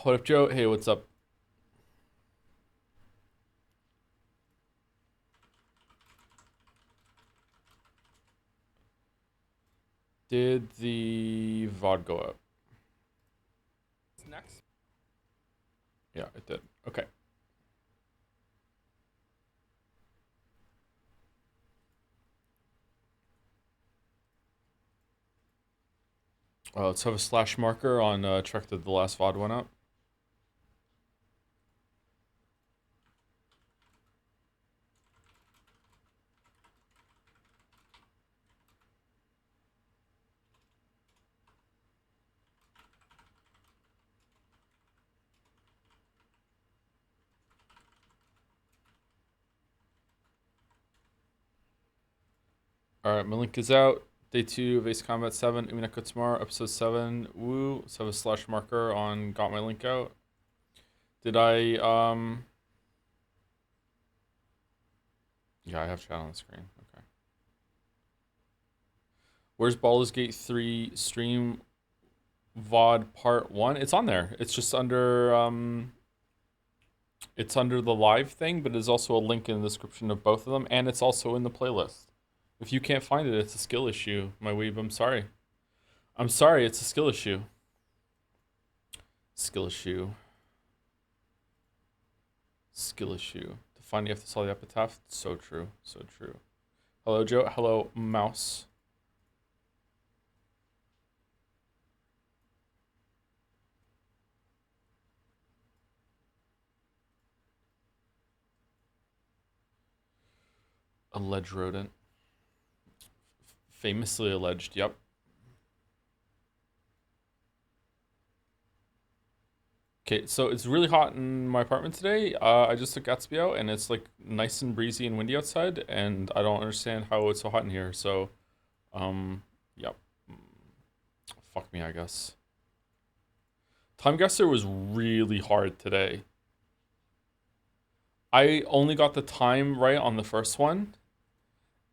What up, Joe? Hey, what's up? Did the VOD go up? Next. Yeah, it did. Okay. Let's have a slash marker on check that the last VOD went up. Alright, my link is out. Day 2 of Ace Combat 7, Umineko tomorrow, episode 7. Woo. Let's have a slash marker on got my link out. Did I, Yeah, I have chat on the screen. Okay. Where's Baldur's Gate 3 stream VOD part 1? It's on there. It's just under, it's under the live thing, but there's also a link in the description of both of them, and it's also in the playlist. If you can't find it, it's a skill issue, my weeb. I'm sorry. I'm sorry, it's a skill issue. Skill issue. Skill issue. To find you have to solve the epitaph. So true. So true. Hello, Joe. Hello, Mouse. Alleged rodent. Famously alleged, yep. Okay, so it's really hot in my apartment today. I just took Gatsby out, and it's like nice and breezy and windy outside, and I don't understand how it's so hot in here. So, yep. Fuck me, I guess. Time Guesser was really hard today. I only got the time right on the first one.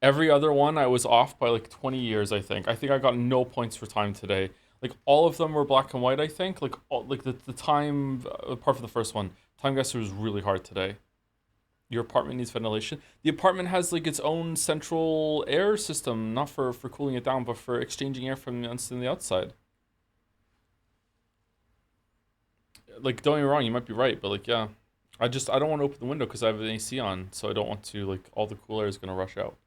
Every other one I was off by like 20 years, I think. I think I got no points for time today. Like all of them were black and white, I think. Like the time apart from the first one. Time Guesser was really hard today. Your apartment needs ventilation. The apartment has like its own central air system, not for cooling it down, but for exchanging air from the inside and the outside. Like don't get me wrong, you might be right, but like yeah. I don't want to open the window because I have an AC on, so I don't want to like all the cool air is gonna rush out.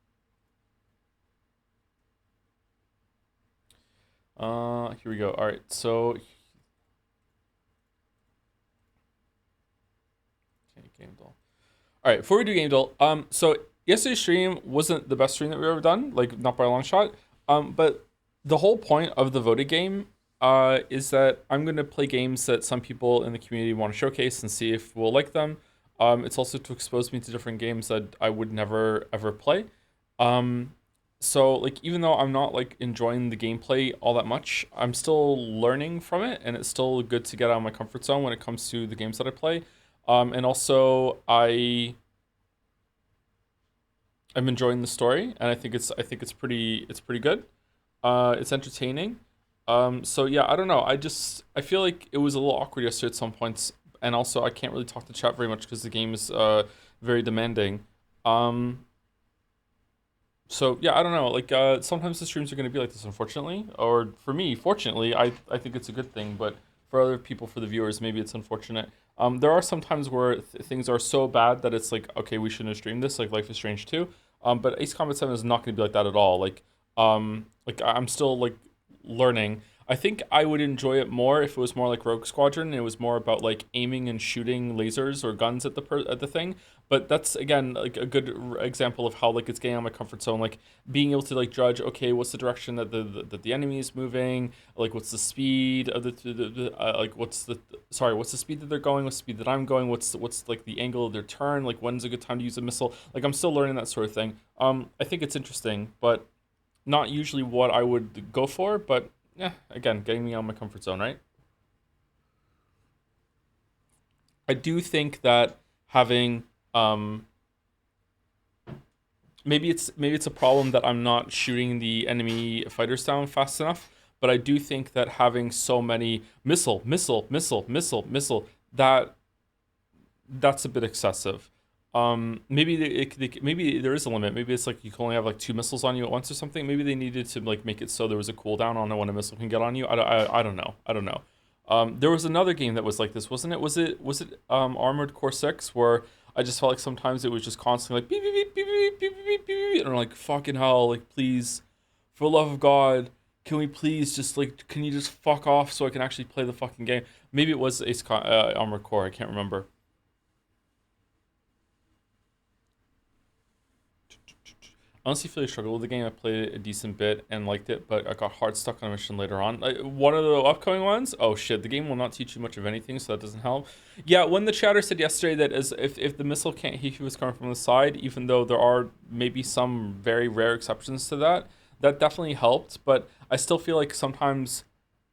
Here we go. All right, so okay, game doll. All right, before we do game doll, so yesterday's stream wasn't the best stream that we've ever done, like not by a long shot. But the whole point of the voted game, is that I'm gonna play games that some people in the community want to showcase and see if we'll like them. It's also to expose me to different games that I would never ever play. Um, so like even though I'm not like enjoying the gameplay all that much, I'm still learning from it, and it's still good to get out of my comfort zone when it comes to the games that I play. And also I'm enjoying the story, and I think it's pretty good. It's entertaining. So yeah, I don't know. I feel like it was a little awkward yesterday at some points, and also I can't really talk to chat very much because the game is very demanding. Um, so yeah, I don't know. Like sometimes the streams are going to be like this, unfortunately, or for me, fortunately, I think it's a good thing. But for other people, for the viewers, maybe it's unfortunate. There are some times where things are so bad that it's like, okay, we shouldn't have streamed this, like Life is Strange 2. But Ace Combat 7 is not going to be like that at all. Like I'm still like learning. I think I would enjoy it more if it was more like Rogue Squadron and it was more about like aiming and shooting lasers or guns at at the thing. But that's again like a good example of how like it's getting out of my comfort zone. Like being able to like judge, okay, what's the direction that the enemy is moving? Like what's the speed of like what's the speed that they're going? What's the speed that I'm going? What's like the angle of their turn? Like when's a good time to use a missile? Like I'm still learning that sort of thing. I think it's interesting, but not usually what I would go for. But yeah, again, getting me out of my comfort zone, right? I do think that having maybe it's a problem that I'm not shooting the enemy fighters down fast enough. But I do think that having so many missile, that that's a bit excessive. Maybe maybe there is a limit. Maybe it's like you can only have like two missiles on you at once or something. Maybe they needed to like make it so there was a cooldown on when a missile can get on you. I don't know. I don't know. There was another game that was like this, wasn't it? Was it Armored Core 6 where I just felt like sometimes it was just constantly like beep beep beep beep beep beep beep beep, and I'm like fucking hell, like please, for the love of God, can we please just like can you just fuck off so I can actually play the fucking game? Maybe it was Armored Core. I can't remember. Honestly, feel I struggled with the game. I played it a decent bit and liked it, but I got hard stuck on a mission later on. Like, one of the upcoming ones. Oh shit, the game will not teach you much of anything, so that doesn't help. Yeah, when the chatter said yesterday that as if the missile can't hit you was coming from the side, even though there are maybe some very rare exceptions to that, that definitely helped. But I still feel like sometimes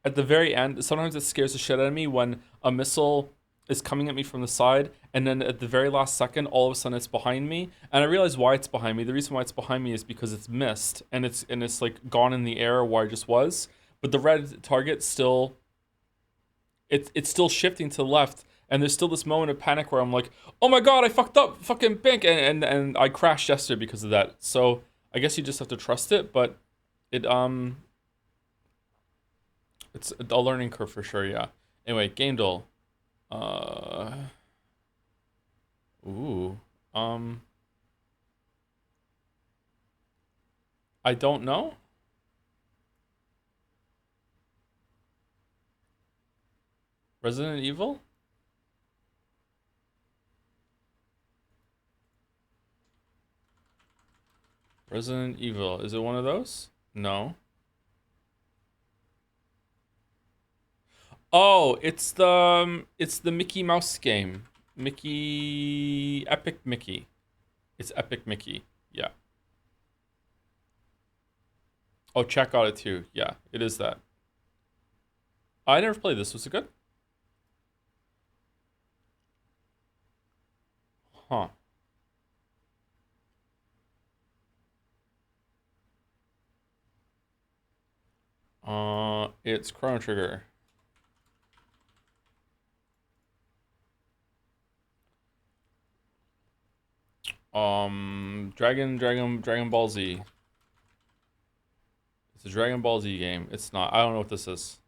at the very end, sometimes it scares the shit out of me when a missile is coming at me from the side, and then at the very last second, all of a sudden it's behind me, and I realize why it's behind me. The reason why it's behind me is because it's missed, and it's like gone in the air where I just was, but the red target still, it's still shifting to the left, and there's still this moment of panic where I'm like, oh my god, I fucked up, fucking bank, and I crashed yesterday because of that. So I guess you just have to trust it, but it it's a learning curve for sure. Yeah. Anyway, game duel. Uh, ooh. Um, I don't know. Resident Evil? Resident Evil. Is it one of those? No. Oh, it's the Mickey Mouse game. Mickey Epic Mickey. It's Epic Mickey. Yeah. Oh, check out it too. Yeah, it is that. I never played this. Was it good? Huh. It's Chrono Trigger. Dragon Ball Z. It's a Dragon Ball Z game. It's not. I don't know what this is.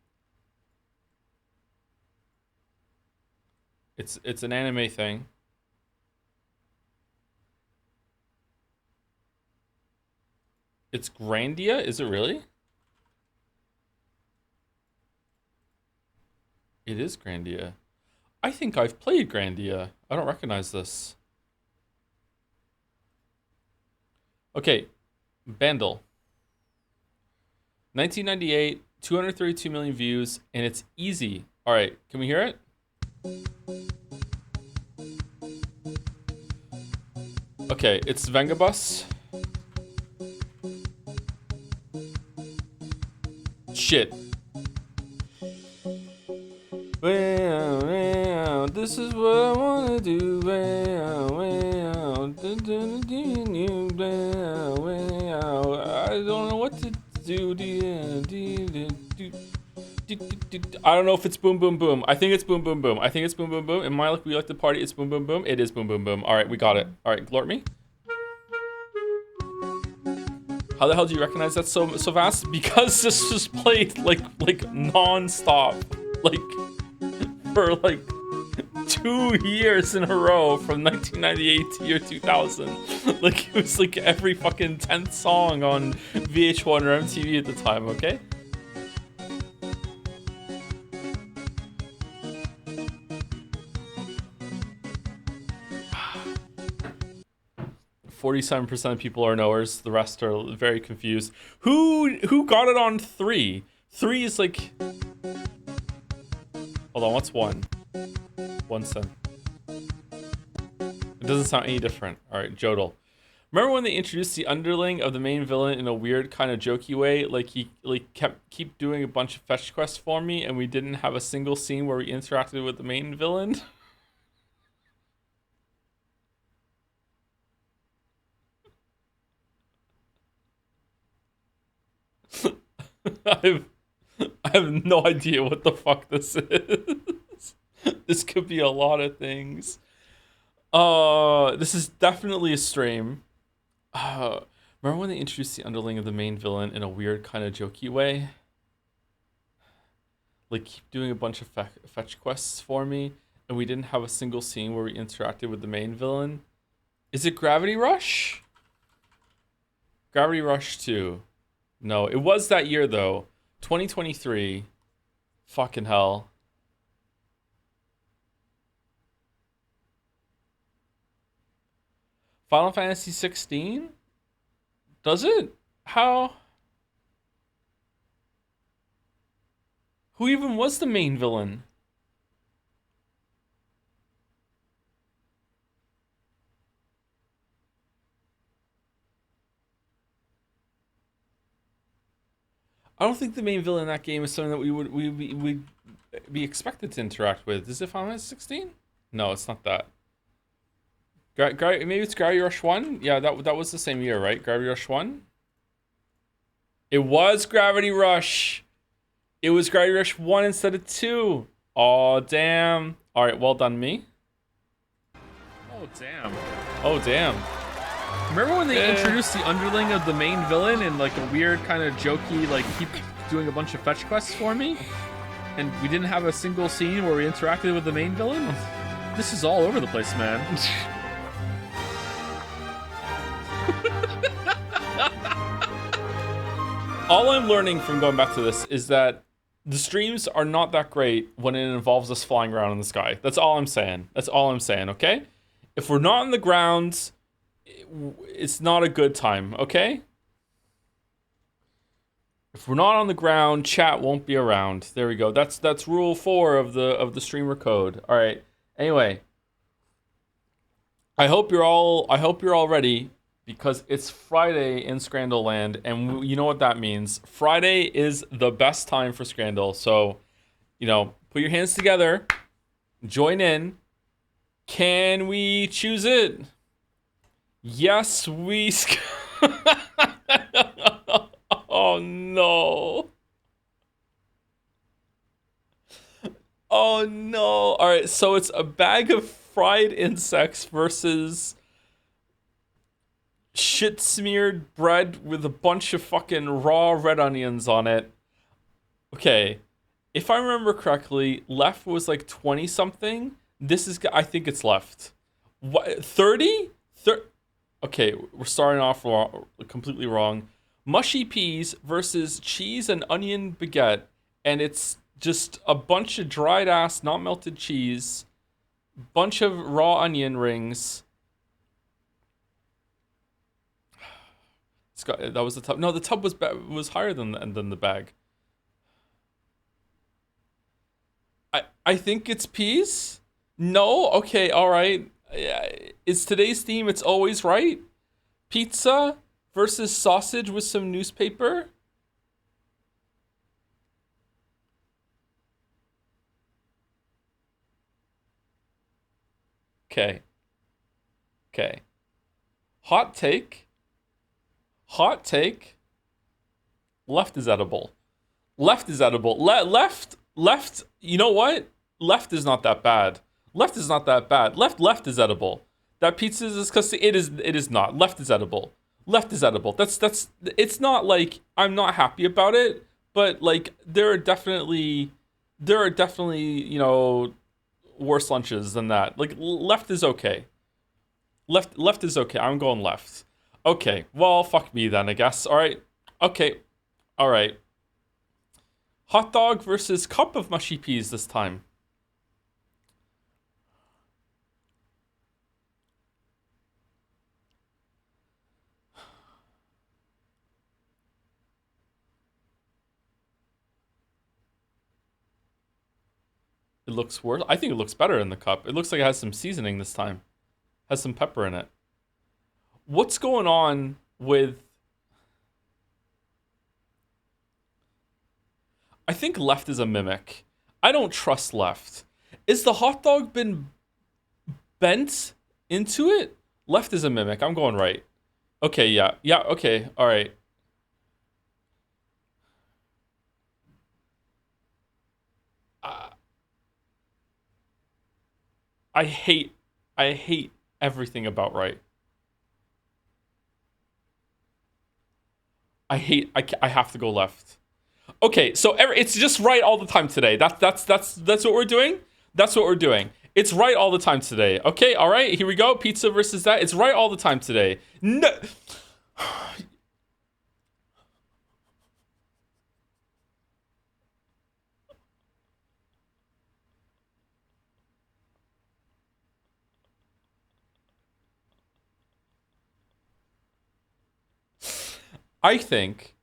It's an anime thing. It's Grandia? Is it really? It is Grandia. I think I've played Grandia. I don't recognize this. Okay, Bandle. 1998, 232 million views, and it's easy. All right, can we hear it? Okay, it's Vengabus. Shit. Well, this is what I wanna do. I don't know what to do. I don't know if it's Boom Boom Boom. I think it's Boom Boom Boom. I think it's Boom Boom Boom. In my luck, we like to party. It's Boom Boom Boom. It is Boom Boom Boom. All right, we got it. All right, glort me. How the hell do you recognize that so fast? Because this was played like non-stop, like for like 2 years in a row from 1998 to year 2000. Like it was like every fucking 10th song on VH1 or MTV at the time. Okay. 47% of people are knowers. The rest are very confused. Who got it on three? Three is like. Hold on, what's one? 1 cent. It doesn't sound any different. All right, Jodel. Remember when they introduced the underling of the main villain in a weird kind of jokey way? Like he keep doing a bunch of fetch quests for me, and we didn't have a single scene where we interacted with the main villain. I've, I have no idea what the fuck this is. This could be a lot of things. This is definitely a stream. Uh, Remember when they introduced the underling of the main villain in a weird kind of jokey way? Like keep doing a bunch of fetch quests for me, and we didn't have a single scene where we interacted with the main villain. Is it Gravity Rush? Gravity Rush 2. No, it was that year though. 2023. Fucking hell. Final Fantasy 16? Does it? How? Who even was the main villain? I don't think the main villain in that game is something that we would be expected to interact with. Is it Final Fantasy 16? No, it's not that. Maybe it's Gravity Rush 1? Yeah, that was the same year, right? Gravity Rush 1? It was Gravity Rush. It was Gravity Rush 1 instead of 2. Oh, damn. All right, well done, me. Oh, damn. Oh, damn. Remember when they introduced the underling of the main villain in like a weird kind of jokey, like keep doing a bunch of fetch quests for me? And we didn't have a single scene where we interacted with the main villain? This is all over the place, man. All I'm learning from going back to this is that the streams are not that great when it involves us flying around in the sky. That's all I'm saying. That's all I'm saying, okay? If we're not on the ground, it's not a good time, okay? If we're not on the ground, chat won't be around. There we go. That's rule 4 of the streamer code. All right. Anyway, I hope you're all ready because it's Friday in Scrandal Land, and you know what that means. Friday is the best time for Scrandal. So, put your hands together, join in. Can we choose it? Yes, we. Oh no. Oh no. All right, so it's a bag of fried insects versus shit smeared bread with a bunch of fucking raw red onions on it. Okay. If I remember correctly, left was like 20 something. I think it's left. What, 30? Okay, we're starting off completely wrong. Mushy peas versus cheese and onion baguette. And it's just a bunch of dried ass, not melted cheese, bunch of raw onion rings. That was the tub. No, the tub was higher than the bag. I think it's peas. No, okay, all right. Is today's theme? It's always right. Pizza versus sausage with some newspaper. Okay. Okay. Hot take. Hot take. Left is edible. Left is edible. Left. You know what? Left is not that bad. Left is not that bad. Left is edible. That pizza is disgusting. It is not. Left is edible. Left is edible. That's it's not like I'm not happy about it, but like there are definitely worse lunches than that. Like left is okay. Left is okay. I'm going left. Okay. Well, fuck me then, I guess. All right. Okay. All right. Hot dog versus cup of mushy peas this time. It looks worse. I think it looks better in the cup. It looks like it has some seasoning this time. Has some pepper in it. What's going on with... I think left is a mimic. I don't trust left. Is the hot dog been bent into it? Left is a mimic. I'm going right. Okay, yeah. Yeah, okay. All right. I hate I hate everything about right. I have to go left. Okay, so it's just right all the time today. That's what we're doing. That's what we're doing. It's right all the time today. Okay, all right, here we go. Pizza versus that. It's right all the time today. No, I think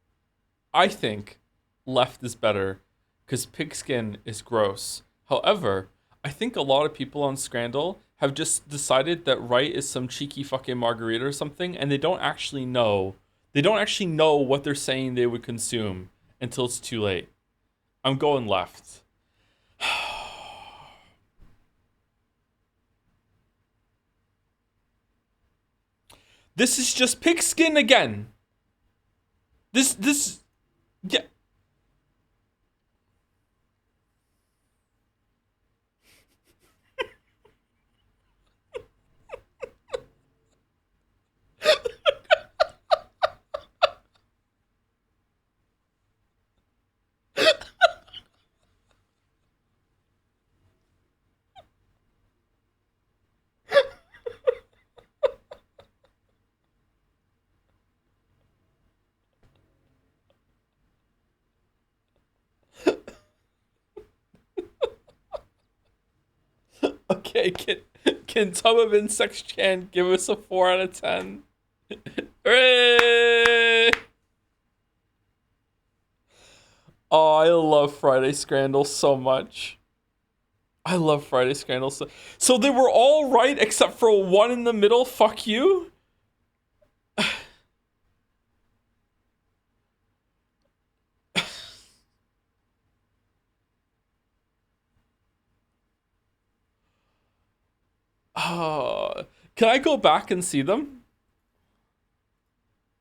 I think left is better because pigskin is gross. However, I think a lot of people on Scrandle have just decided that right is some cheeky fucking margarita or something, and they don't actually know. They don't actually know what they're saying they would consume until it's too late. I'm going left. This is just pigskin again. This yeah. Okay, can Tub of Insects Chan give us a 4 out of 10? Hooray! Oh, I love Friday Scrandal so much. I love Friday Scrandal so they were all right except for one in the middle. Fuck you. Oh, can I go back and see them?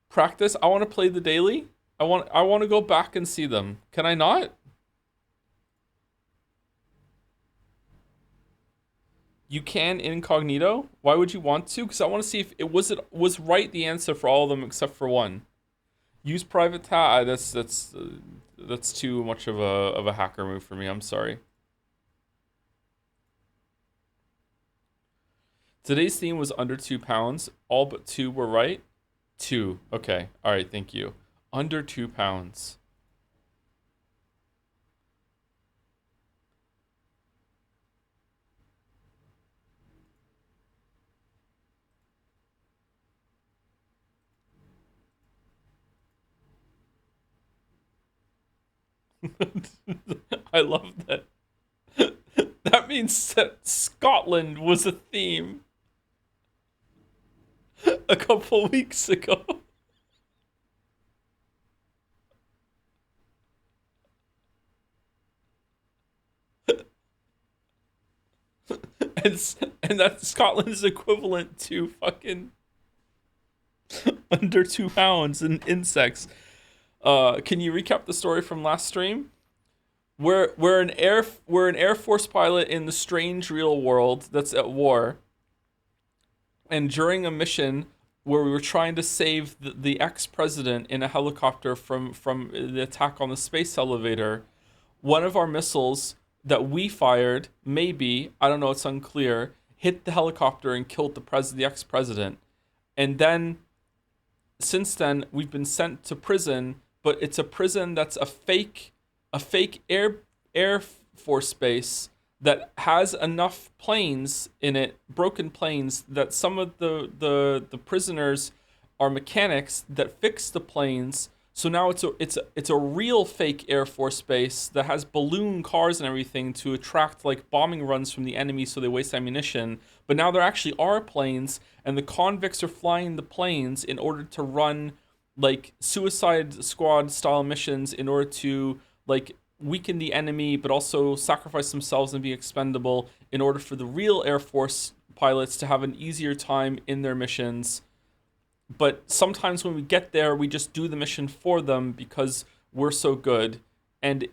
Practice. I want to play the daily. I want to go back and see them. Can I not? You can incognito. Why would you want to? Because I want to see if it was right the answer for all of them except for one. Use private tab. That's too much of a hacker move for me. I'm sorry. Today's theme was under 2 pounds. All but two were right. Two. Okay. All right. Thank you. Under 2 pounds. I love that. That means that Scotland was a theme a couple weeks ago. and and that Scotland's equivalent to fucking under 2 pounds in insects. Can you recap the story from last stream? We're an Air Force pilot in the strange real world that's at war, and during a mission where we were trying to save the ex-president in a helicopter from the attack on the space elevator, one of our missiles that we fired, maybe, I don't know, it's unclear, hit the helicopter and killed the ex-president. And then since then we've been sent to prison, but it's a prison that's a fake air force base that has enough planes in it, broken planes, that some of the prisoners are mechanics that fix the planes. So now it's a real fake Air Force base that has balloon cars and everything to attract like bombing runs from the enemy so they waste ammunition. But now there actually are planes, and the convicts are flying the planes in order to run like Suicide Squad style missions in order to like weaken the enemy, but also sacrifice themselves and be expendable in order for the real Air Force pilots to have an easier time in their missions. But sometimes when we get there, we just do the mission for them because we're so good. And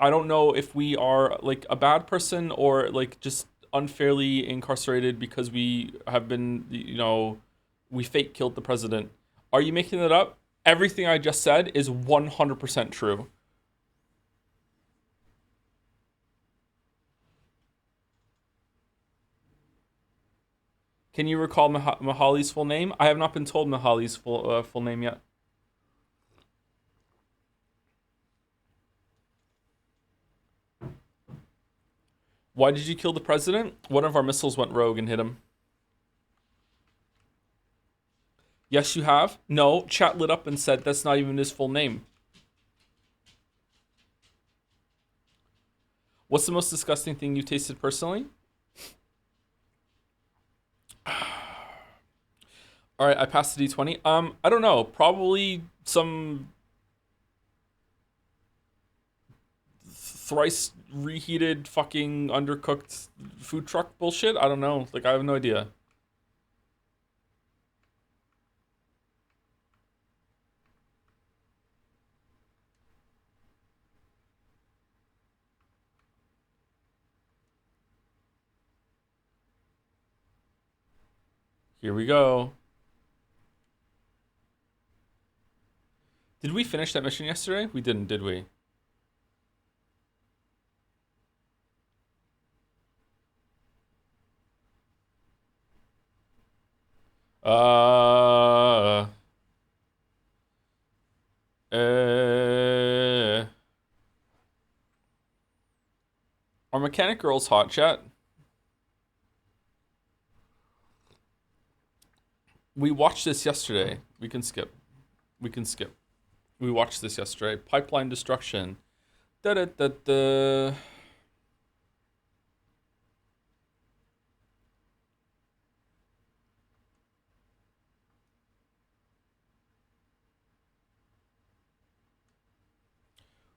I don't know if we are like a bad person or like just unfairly incarcerated because we have been, we fake killed the president. Are you making that up? Everything I just said is 100% true. Can you recall Mahali's full name? I have not been told Mahali's full name yet. Why did you kill the president? One of our missiles went rogue and hit him. Yes, you have. No, chat lit up and said that's not even his full name. What's the most disgusting thing you tasted personally? All right, I passed the D20. I don't know. Probably some thrice reheated fucking undercooked food truck bullshit. I don't know. Like, I have no idea. Here we go. Did we finish that mission yesterday? We didn't, did we? Are mechanic girls hot, chat? We watched this yesterday. We can skip. We can skip. We watched this yesterday. Pipeline destruction. Da da da da.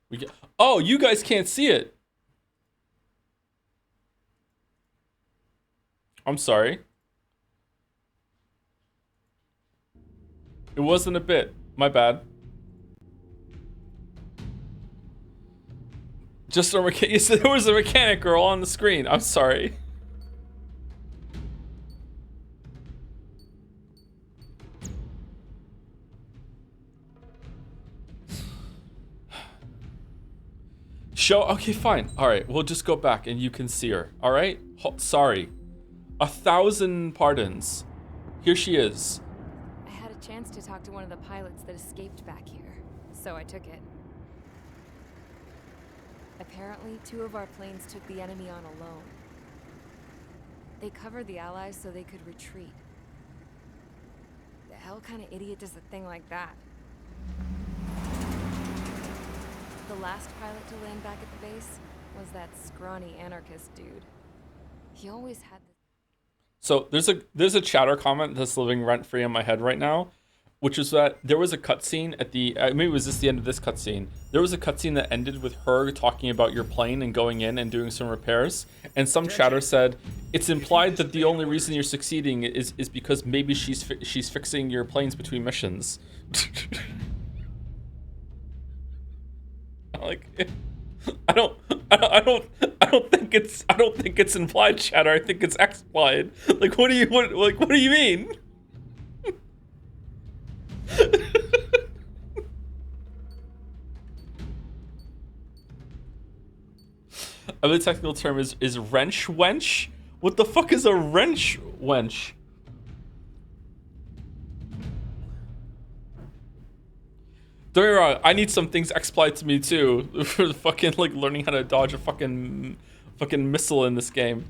We get. Oh, you guys can't see it. I'm sorry. It wasn't a bit. My bad. Just a mechanic. Yes, there was a mechanic girl on the screen. I'm sorry. Show. Okay, fine. All right, we'll just go back and you can see her. All right. Sorry. 1,000 pardons. Here she is. I had a chance to talk to one of the pilots that escaped back here, so I took it. Apparently, 2 of our planes took the enemy on alone. They covered the Allies so they could retreat. The hell kind of idiot does a thing like that? The last pilot to land back at the base was that scrawny anarchist dude. He always had this. So there's a chatter comment that's living rent free in my head right now, which is that there was a cutscene at the maybe it was just the end of this cutscene. There was a cutscene that ended with her talking about your plane and going in and doing some repairs, and some chatter said it's implied that the only reason you're succeeding is because maybe she's fixing your planes between missions. Like, I don't think it's implied chatter. I think it's explied. Like, what do you mean? The technical term is wrench wench. What the fuck is a wrench wench? Don't get me wrong, I need some things explied to me too for the fucking like learning how to dodge a fucking missile in this game.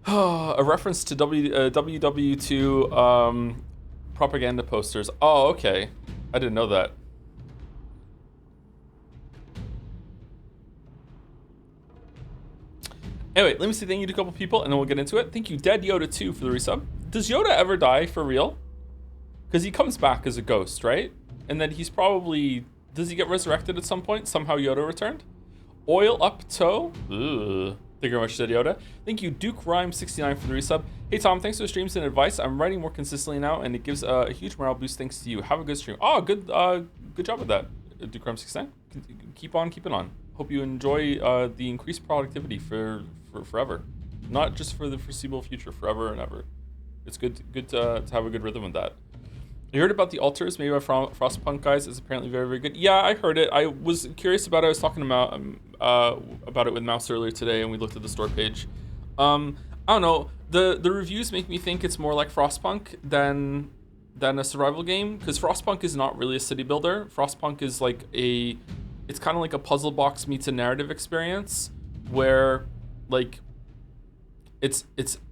A reference to WW2 propaganda posters. Oh, okay. I didn't know that. Anyway, let me say thank you to a couple people and then we'll get into it. Thank you, Dead Yoda 2 for the resub. Does Yoda ever die for real? Because he comes back as a ghost, right? And then he's probably... Does he get resurrected at some point? Somehow Yoda returned? Oil up toe? Ugh. Thank you very much, Dead Yoda. Thank you, Duke Rhyme 69 for the resub. Hey Tom, thanks for the streams and advice. I'm writing more consistently now, and it gives a huge morale boost thanks to you. Have a good stream. Oh, good job with that, Duke Rhyme 69. Keep on keeping on. Hope you enjoy the increased productivity for for forever, not just for the foreseeable future, forever and ever. It's good to have a good rhythm with that. You heard about the altars made by Frostpunk guys? It's apparently very, very good. Yeah, I heard it. I was curious about it. I was talking about it with Mouse earlier today, and we looked at the store page. I don't know. The reviews make me think it's more like Frostpunk than a survival game, because Frostpunk is not really a city builder. Frostpunk is like it's kind of like a puzzle box meets a narrative experience, where like it's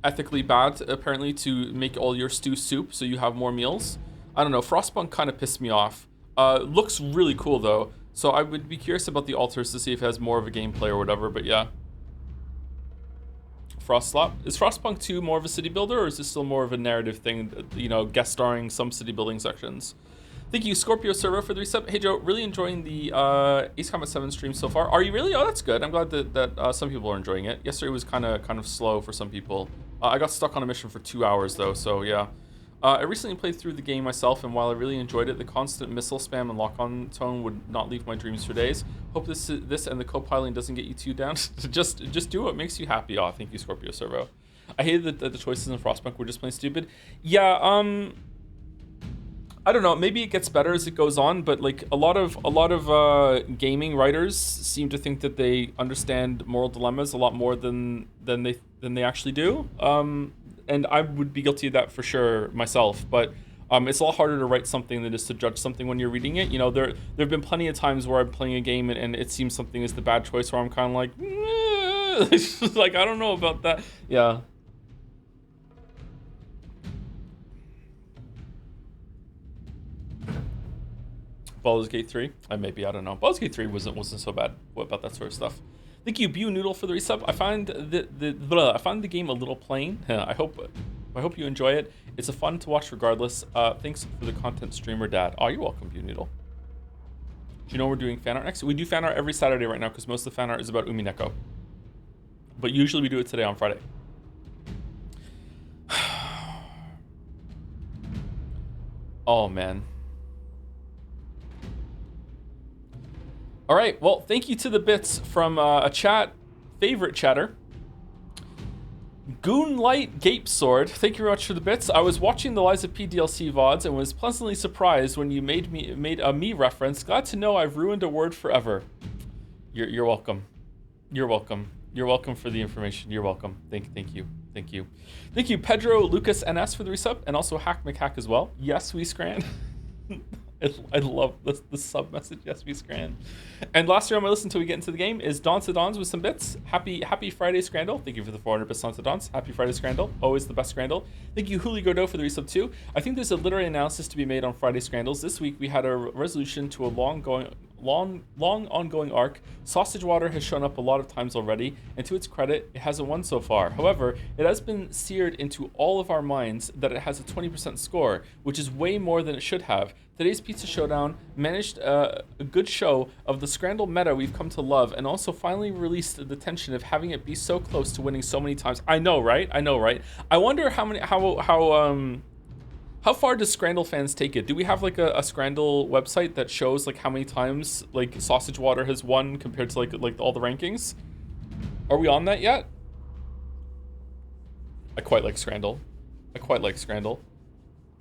ethically bad apparently to make all your stew soup so you have more meals. I don't know. Frostpunk kind of pissed me off. Looks really cool though, so I would be curious about the altars to see if it has more of a gameplay or whatever. But yeah, Frostslop. Is Frostpunk 2 more of a city builder, or is this still more of a narrative thing? You know, guest starring some city building sections. Thank you, Scorpio Servo, for the resub. Hey Joe, really enjoying the Ace Combat 7 stream so far. Are you really? Oh, that's good. I'm glad that some people are enjoying it. Yesterday was kind of slow for some people. I got stuck on a mission for 2 hours though, so yeah. I recently played through the game myself, and while I really enjoyed it, the constant missile spam and lock-on tone would not leave my dreams for days. Hope this and the co-piloting doesn't get you too down. just do what makes you happy. Oh, thank you, Scorpio Servo. I hated that the choices in Frostpunk were just plain stupid. Yeah, I don't know. Maybe it gets better as it goes on, but like a lot of gaming writers seem to think that they understand moral dilemmas a lot more than they actually do. And I would be guilty of that for sure myself. But it's a lot harder to write something than it is to judge something when you're reading it. You know, there've been plenty of times where I'm playing a game and it seems something is the bad choice, where I'm kind of like, like I don't know about that. Yeah. Baldur's Gate 3? I don't know. Baldur's Gate 3 wasn't so bad. What about that sort of stuff? Thank you, Bu Noodle, for the resub. I find the game a little plain. I hope you enjoy it. It's a fun to watch regardless. Thanks for the content, streamer dad. Oh, you're welcome, Bu Noodle. Do you know we're doing fan art next? We do fan art every Saturday right now, because most of the fan art is about Umineko. But usually we do it today on Friday. Oh man. All right, well, thank you to the bits from a favorite chatter. Goonlight Gape Sword, thank you very much for the bits. I was watching the Lies of P DLC VODs and was pleasantly surprised when you made a me reference. Glad to know I've ruined a word forever. You're welcome. You're welcome. You're welcome for the information. You're welcome. Thank you. Thank you, Pedro Lucas NS, for the resub, and also Hack McHack as well. Yes, we scran. I love the sub message. Yes, we scran. And last year on my listen until we get into the game is Dawn to Dawns with some bits. Happy Friday, Scrandle. Thank you for the 400 bits, Dawn to Dawns. Happy Friday, Scrandle. Always the best Scrandle. Thank you, Huli Godot, for the resub too. I think there's a literary analysis to be made on Friday Scrandles. This week we had a resolution to a long ongoing arc. Sausage Water has shown up a lot of times already, and to its credit, it hasn't won so far. However, it has been seared into all of our minds that it has a 20% score, which is way more than it should have. Today's Pizza Showdown managed a good show of the Scrandle meta we've come to love, and also finally released the tension of having it be so close to winning so many times. I know, right? I wonder how far does Scrandle fans take it? Do we have like a Scrandle website that shows like how many times like Sausage Water has won compared to like all the rankings? Are we on that yet? I quite like Scrandle. I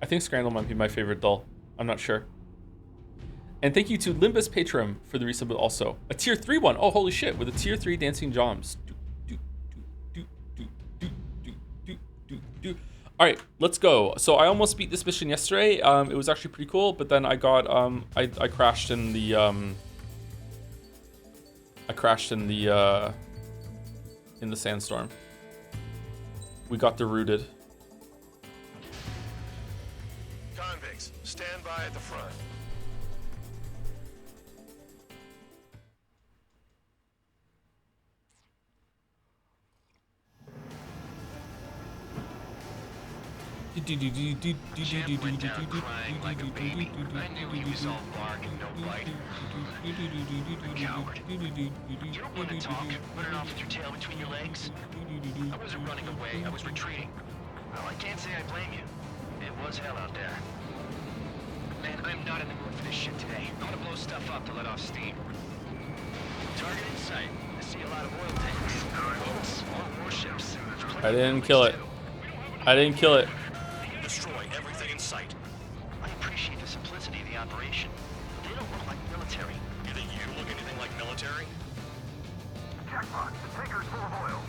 think Scrandle might be my favorite doll. I'm not sure. And thank you to Limbus Patron for the resub also. A tier 3 one. Oh, holy shit, with a tier 3 dancing Joms. All right, let's go. So I almost beat this mission yesterday. It was actually pretty cool, but then I got I crashed in the sandstorm. We got derooted. Convicts, stand by at the front. Jeb went down crying like a baby. I knew he was all bark and no bite. A coward. You don't want to talk, running off with your tail between your legs. I wasn't running away, I was retreating. Well, I can't say I blame you. It was hell out there. Man, I'm not in the mood for this shit today. I'm gonna blow stuff up to let off steam. Target in sight. The see a lot of oil tanks, boats, all warships. I didn't kill it. I didn't kill it. Destroy everything in sight. I appreciate the simplicity of the operation. They don't look like military. You think you look anything like military? Jackpot, the tanker's full of oil.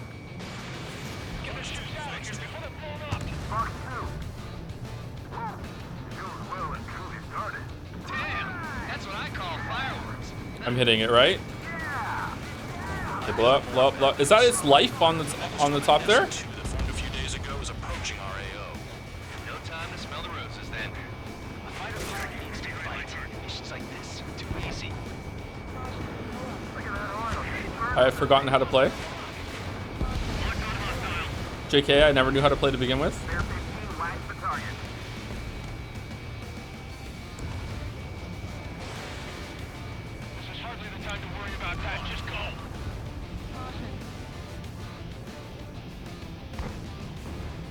Get the ships out of here before they're blown up. Box 2. Whoa, fuel's well and truly started. Damn, that's what I call fireworks. I'm hitting it, right? Okay, blow up, blow up, blow up. Is that its life on the top there? SO2 that formed a few days ago is approaching our AO. No time to smell the roses then. A fighter pilot needs to fight. Missions like this are too easy. I've forgotten how to play. JK, I never knew how to play to begin with. Spare 15 lags the target. This is hardly the time to worry about that. Just go.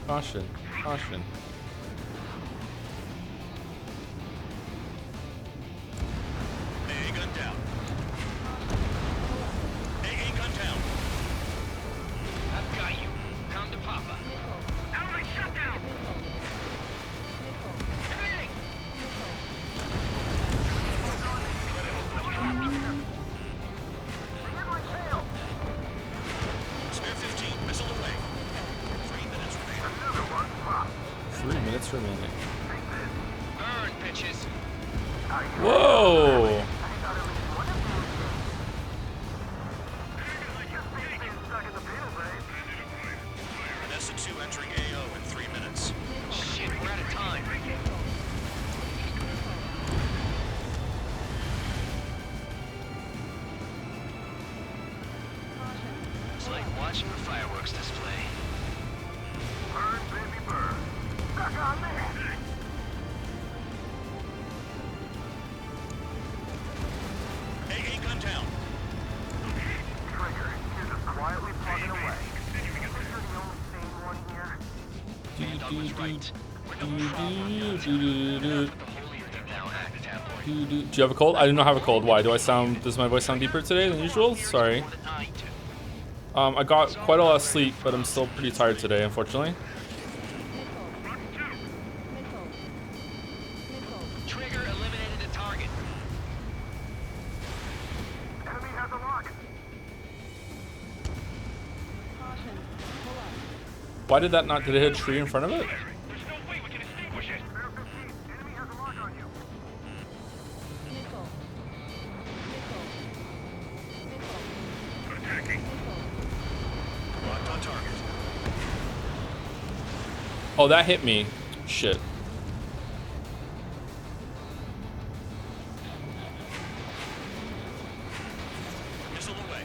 Caution, caution. AA gun down. AA gun down. I've got you. Come to Papa. Ally shutdown. Everything. Spare 15, missile away. 3 minutes remaining. Another one popped. 3 minutes remaining. Burn, bitches. Whoa! An SO2 entering AO in 3 minutes. Shit, we're out of time. It's like watching a fireworks display. Burn, baby, burn. Suck on that. AA gun down. Trigger, you're just quietly plugging away. You're the only sane one here. Dog was right. We're no problem. The holier than thou act tabloid. Do you have a cold? I do not have a cold. Why? Does my voice sound deeper today than usual? Sorry. More than I do. I got quite a lot of sleep, but I'm still pretty tired today, unfortunately. Trigger eliminated the target. Enemy has a lock. Why did that not? Did it hit a tree in front of it? There's no way we can extinguish it. Spare 15, enemy has a lock on you. Attacking. Locked on target. Oh, that hit me. Shit. Missile away.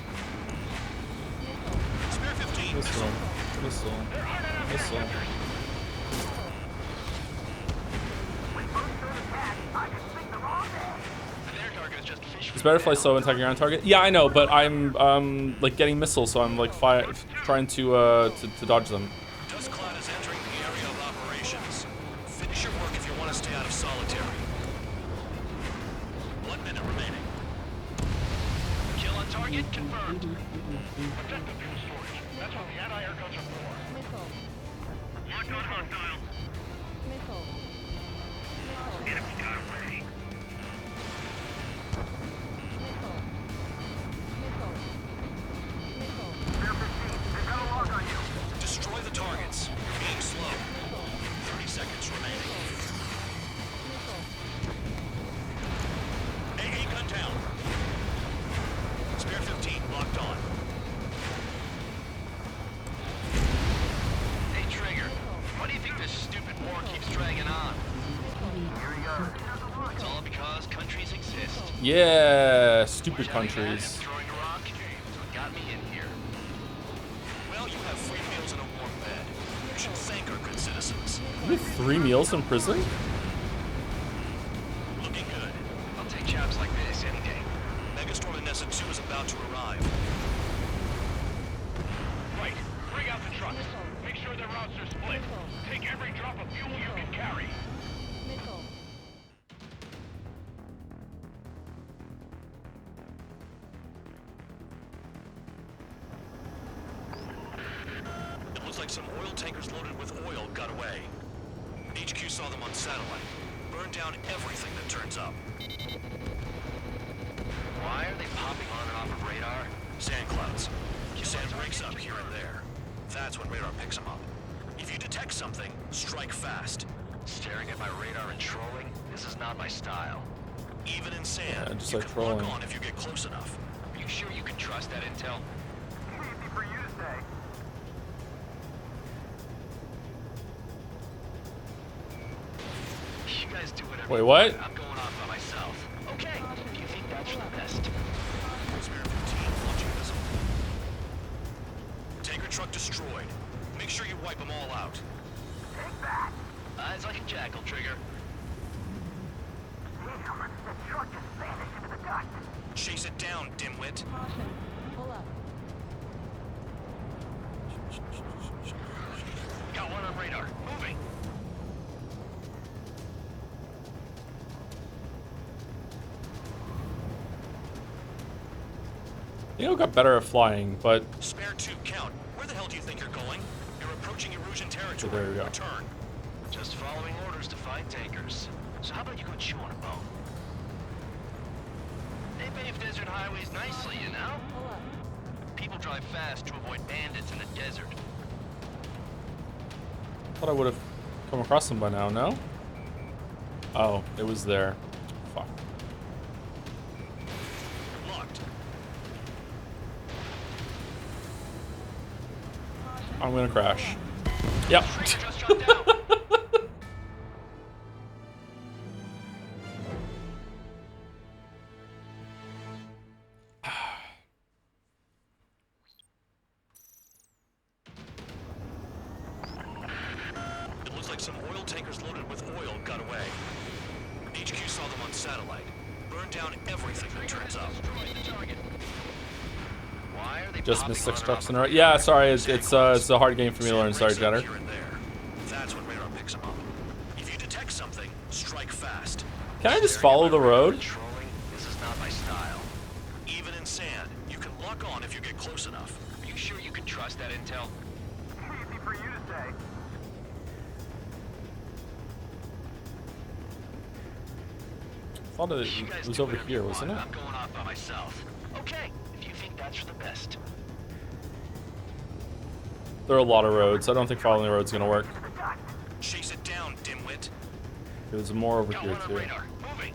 Spare 15, Missile. missile. Missile. Missile. Their target is just fish. It's better if I slow and attack your own target. Yeah, I know, but I'm like getting missiles, so I'm like trying to dodge them. Dust cloud is entering the area of operations. Finish your work if you want to stay out of solitary. 1 minute remaining. Kill on target confirmed. Objective fuel storage. That's what the anti-air guns are for. Locked on hostile. Enemy got away. Spare 15, they've got a lock on you. Destroy the targets. You're being slow. 30 seconds remaining. AA gun down. Spare 15 locked on. Hey, Trigger. Why do you think this stupid war keeps dragging on? Here he goes. It's all because countries exist. Yeah, stupid Shouting that and countries. throwing a rock, so it got me in here. Well, you have free meals and a warm bed. You should thank our good citizens. You have 3 meals in prison? Looking good. I'll take jobs like this any day. Megastorm in SO2 is about to arrive. Right. Bring out the trucks. Make sure their routes are split. Take every drop of fuel you can carry. like some oil tankers loaded with oil got away. HQ saw them on satellite. Burned down everything that turns up. Why are they popping on and off of radar? Sand clouds. Sand breaks up here and there. That's when radar picks them up. If you detect something, strike fast. Staring at my radar and trolling? This is not my style. Even in sand, Yeah, just you like can trolling. lock on if you get close enough. Are you sure you can trust that intel? Easy for you to say. You guys do whatever Wait, you what? want. I'm going off by myself. Okay, if you think that's for the best. Spare 15 launching missile. Tanker truck destroyed. Make sure you wipe them all out. Take that. Eyes like a jackal, Trigger. Damn, the truck just vanished into the dust. Chase it down, dimwit. Pull up. Got one on radar. Moving. Neo got better at flying, but Spare 2 count. Where the hell do you think you're going? You're approaching Erusian territory. there we go. Return. Just following orders to find tankers. So how about you go chew on a bone? They pave desert highways nicely, you know? Pull up. People drive fast to avoid bandits in the desert. thought I would have come across them by now, no? Oh, it was there. Fuck. Locked. I'm gonna crash. Yep. Trigger just shot down. It looks like some oil tankers loaded with oil got away. HQ saw them on satellite. Burned down everything that turns up. Destroyed the target. Why are they Just popping missed on 6 and trucks off in of a row. radar? Yeah, sorry, it's a hard game for me to learn. Sorry, Sand breaks Jenner. up here and there. That's when radar picks them up. If you detect something, strike fast. Can I just Staring follow at my the radar road? and trolling? This is not my style. Even in sand, you can lock on if you get close enough. Are you sure you can trust that intel? Easy for you to say. I thought You it guys was do over whatever here, you wasn't it? want. I'm going off by myself. Okay, if you think that's for the best. There are a lot of roads. I don't think following the road's gonna work. Into the dust. Chase it down, dimwit. There's more over Got here one on too. radar. Moving.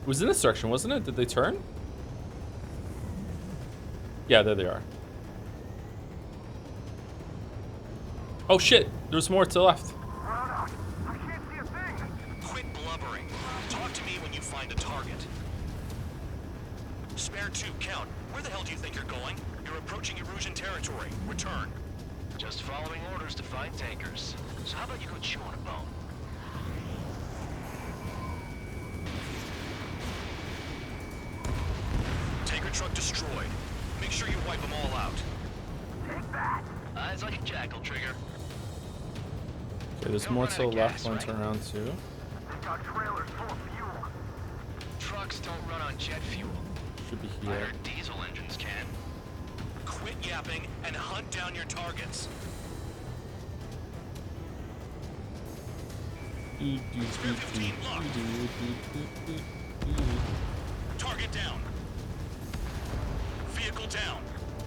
It was in this direction, wasn't it? Did they turn? Yeah, there they are. Oh shit! There's more to the left. Run out. I can't see a thing. Quit blubbering. Talk to me when you find a target. Spare 2 count. Where the hell do you think you're going? You're approaching Erusian territory. Return. Just following orders to find tankers. So how about you go chew on a bone? Tanker truck destroyed. Make sure you wipe them all out. Take that. Eyes like a jackal, Trigger. Okay, there's more to the left. One turn around too. They got trailers full of fuel. Trucks don't run on jet fuel. Should be I here. heard diesel engines can. Quit yapping and hunt down your targets. Target down. Vehicle down.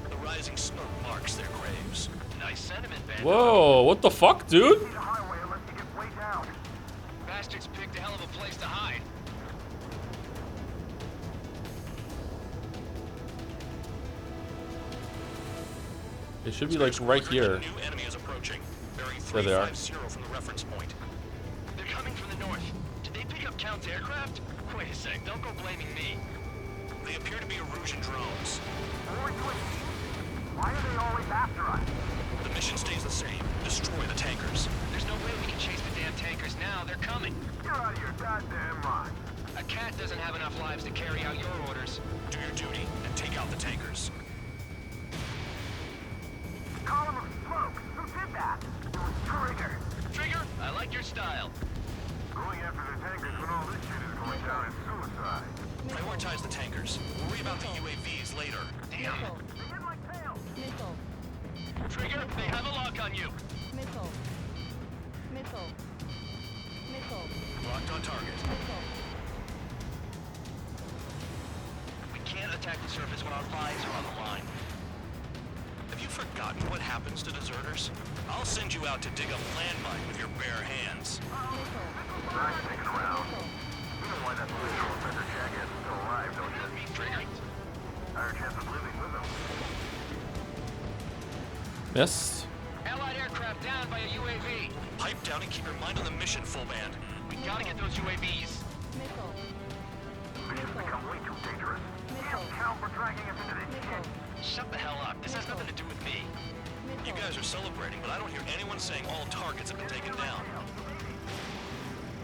The rising smoke marks their graves. Nice sentiment, Bandit. Whoa! What the fuck, dude? See the highway unless you get way down. Bastards picked a hell of a place to hide. It should be like right here. New enemy is approaching. Bearing There they are. 350 from the reference point. They're coming from the north. Did they pick up Count's aircraft? Wait a sec, don't go blaming me. They appear to be Erusian drones. More twisty. Why are they always after us? The mission stays the same. Destroy the tankers. There's no way we can chase the damn tankers now. They're coming. You're out of your goddamn mind. A cat doesn't have enough lives to carry out your orders. Do your duty and take out the tankers. Column of smoke. Who did that? It was Trigger. Trigger, I like your style. Going after the tankers when all this shit is going down is suicide. Prioritize the tankers. tankers. Worry about the UAVs later. Damn. Missile. They hit my tail! Missile. Trigger, they have a lock on you. Missile. Missile. Missile. Locked on target. Missile. We can't attack the surface when our lives are on the line. Have you forgotten what happens to deserters? I'll send you out to dig a landmine with your bare hands. Missile. Right, sticking around. Missile. You know why that political offender jackass is still alive, don't you? Trigger. Higher chance of living with him. Missed. Allied aircraft down by a UAV. Pipe down and keep your mind on the mission, full band. We gotta get those UAVs. Missile. Mission's become way too dangerous. Damn cow for dragging us into this shit. Missile. Shut the hell up. This has nothing to do with me. You Missile. guys are celebrating, but I don't hear anyone saying all targets have been taken down.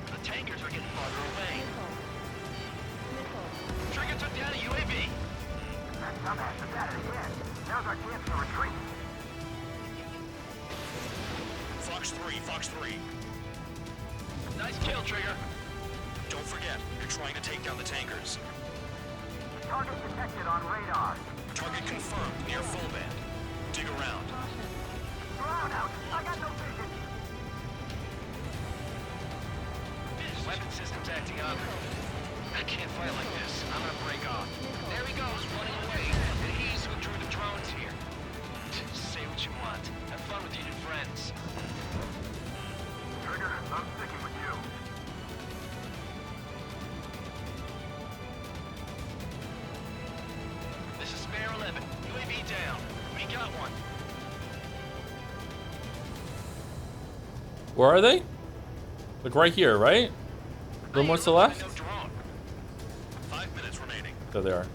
The tankers are getting farther away. Missile. Missile. Trigger took down a UAV. That dumbass is at it again. Now's our chance to retreat. Fox 3. Nice kill, Trigger. Don't forget, you're trying to take down the tankers. Target detected on radar. Target confirmed near full band. Dig around. Ground out. I got no vision. Weapon system's acting up. I can't fight like this. I'm gonna break off. There he goes, running away. And he's who drew the drones here. Say what you want. Have fun with your new friends. Trigger, I'm sticking with you. This is Spare 11. UAV down. We got one. Where are they? Like right here, right? A little more to the left? No drone. 5 minutes remaining. There they are.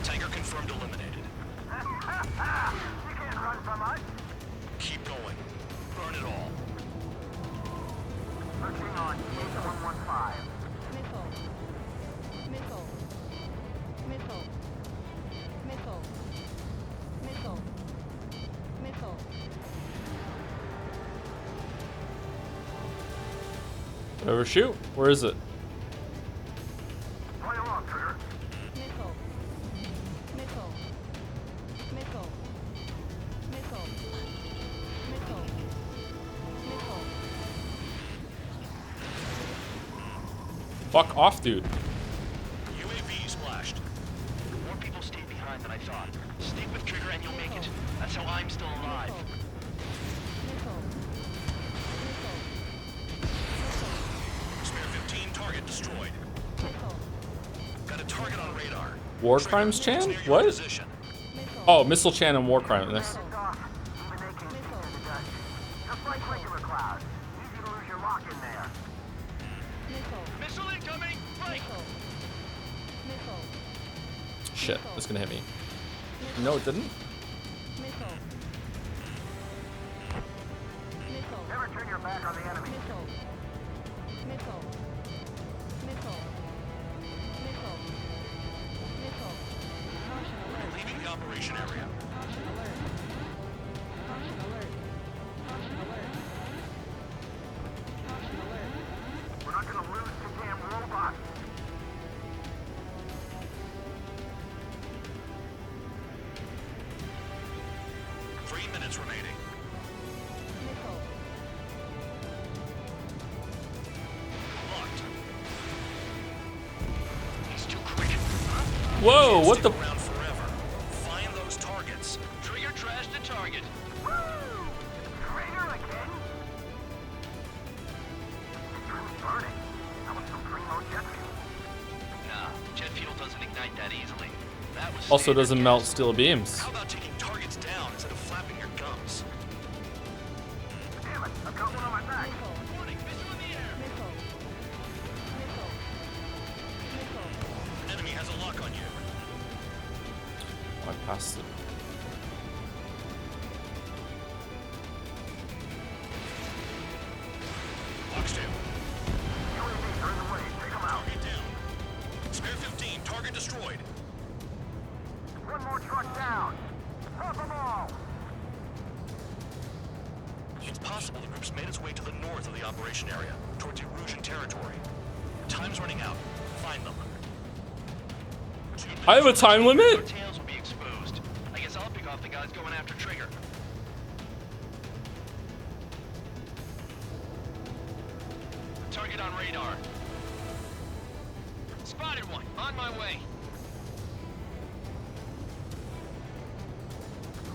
Tanker confirmed eliminated. You can't run from us. Keep going. Burn it all. Searching on H115. Missile. Missile. Missile. Missile. Missile. Missile. Ever shoot? Where is it? Play along, Trigger. Missile. Missile. Missile. Missile. Missile. Missile. Fuck off, dude. UAV splashed. More people stayed behind than I thought. Stick with Trigger and you'll make it. That's how I'm still alive. Missile. Missile. Spare 15, target destroyed. Missile. Got a target on radar. War Trigger, Crimes it's Chan? near your What? position. Missile. Oh, Missile Chan and War Crime. This. It's off. Even they can see through the dust. Just like regular clouds. Easy to lose your lock in there. Missile. Missile incoming! Break! Missile. Missile. Shit, it's gonna hit me. No, it didn't. Missile. Missile. Never turn your back on the enemy. Missile. Missile. Missile. Missile. Missile. Caution alert. Leaving the operation area. Caution alert. Caution alert. Caution alert. Caution alert. We're not gonna lose to damn robots. Three minutes remaining. Missile. Locked. He's too quick. Whoa, what Stick the? around forever. Find those targets. Trigger trashed the target. Woo! Trigger again? It's really burning. That was some primo jet fuel. Nah, jet fuel doesn't ignite that easily. That was Also standard doesn't gas. melt steel beams. How about taking targets down instead of flapping your gums? Damn it, I've got one on my back. Missile. Warning, missile in the air. Missile. Missile. Missile. Enemy has a lock on you. Oh, I passed it. Locks down. UAVs are in the way. Take them out. Target down. Spare 15, target destroyed. One more truck down. Pop them all. It's possible the group's made its way to the north of the operation area, towards Erusian territory. Time's running out. Find them. I have a time Our limit? tails will be exposed. I guess I'll pick off the guys going after Trigger. Target on radar. Spotted one. On my way.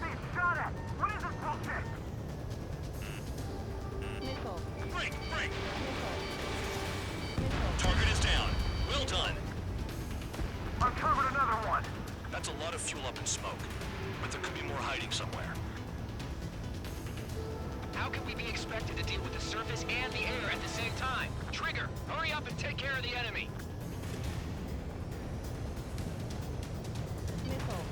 Being shot at! What is this bullshit? Missile. Break! Break! Missile. Missile. Target is down. Well done. Uncovered another one. That's a lot of fuel up in smoke. But there could be more hiding somewhere. How can we be expected to deal with the surface and the air at the same time? Trigger, hurry up and take care of the enemy. Missile.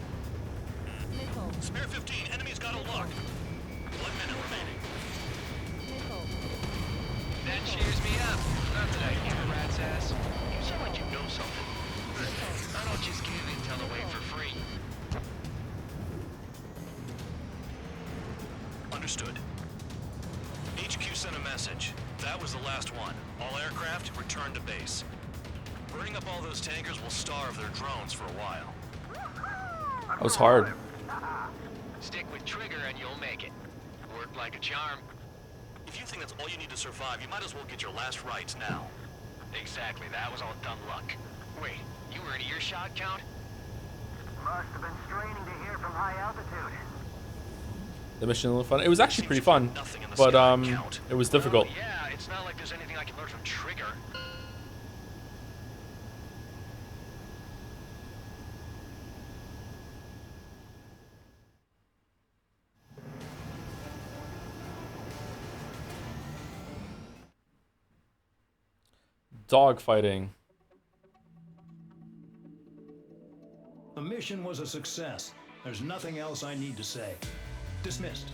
Missile. Spare 15. Enemy's got a lock. 1 minute remaining. Missile. That cheers me up. Not that I care, rat's ass. You sound like you know something. I don't just give intel away for free. Understood. HQ sent a message. That was the last one. All aircraft, return to base. Burning up all those tankers will starve their drones for a while. That was hard. Stick with Trigger and you'll make it. Worked like a charm. If you think that's all you need to survive, you might as well get your last rites now. Exactly, that was all dumb luck. Wait, you were in earshot, Count? Must have been straining to hear from high altitude. The mission was fun. It was actually pretty fun, Nothing in the but sky, Count. it was difficult. Well, yeah, it's not like there's anything I can learn from Trigger. Dogfighting. The mission was a success. There's nothing else I need to say. Dismissed.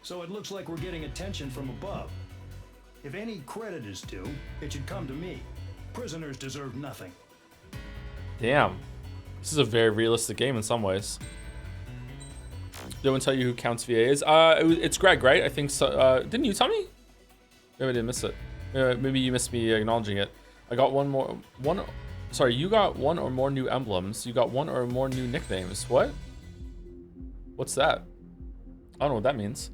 So it looks like we're getting attention from above. If any credit is due, it should come to me. Prisoners deserve nothing. Damn. This is a very realistic game in some ways. Did anyone tell you who Count's VA is? It's Greg, right? I think so. Didn't you tell me? Maybe I didn't miss it. Maybe you missed me acknowledging it. I got sorry, you got one or more new emblems. You got one or more new nicknames. What? What's that? I don't know what that means.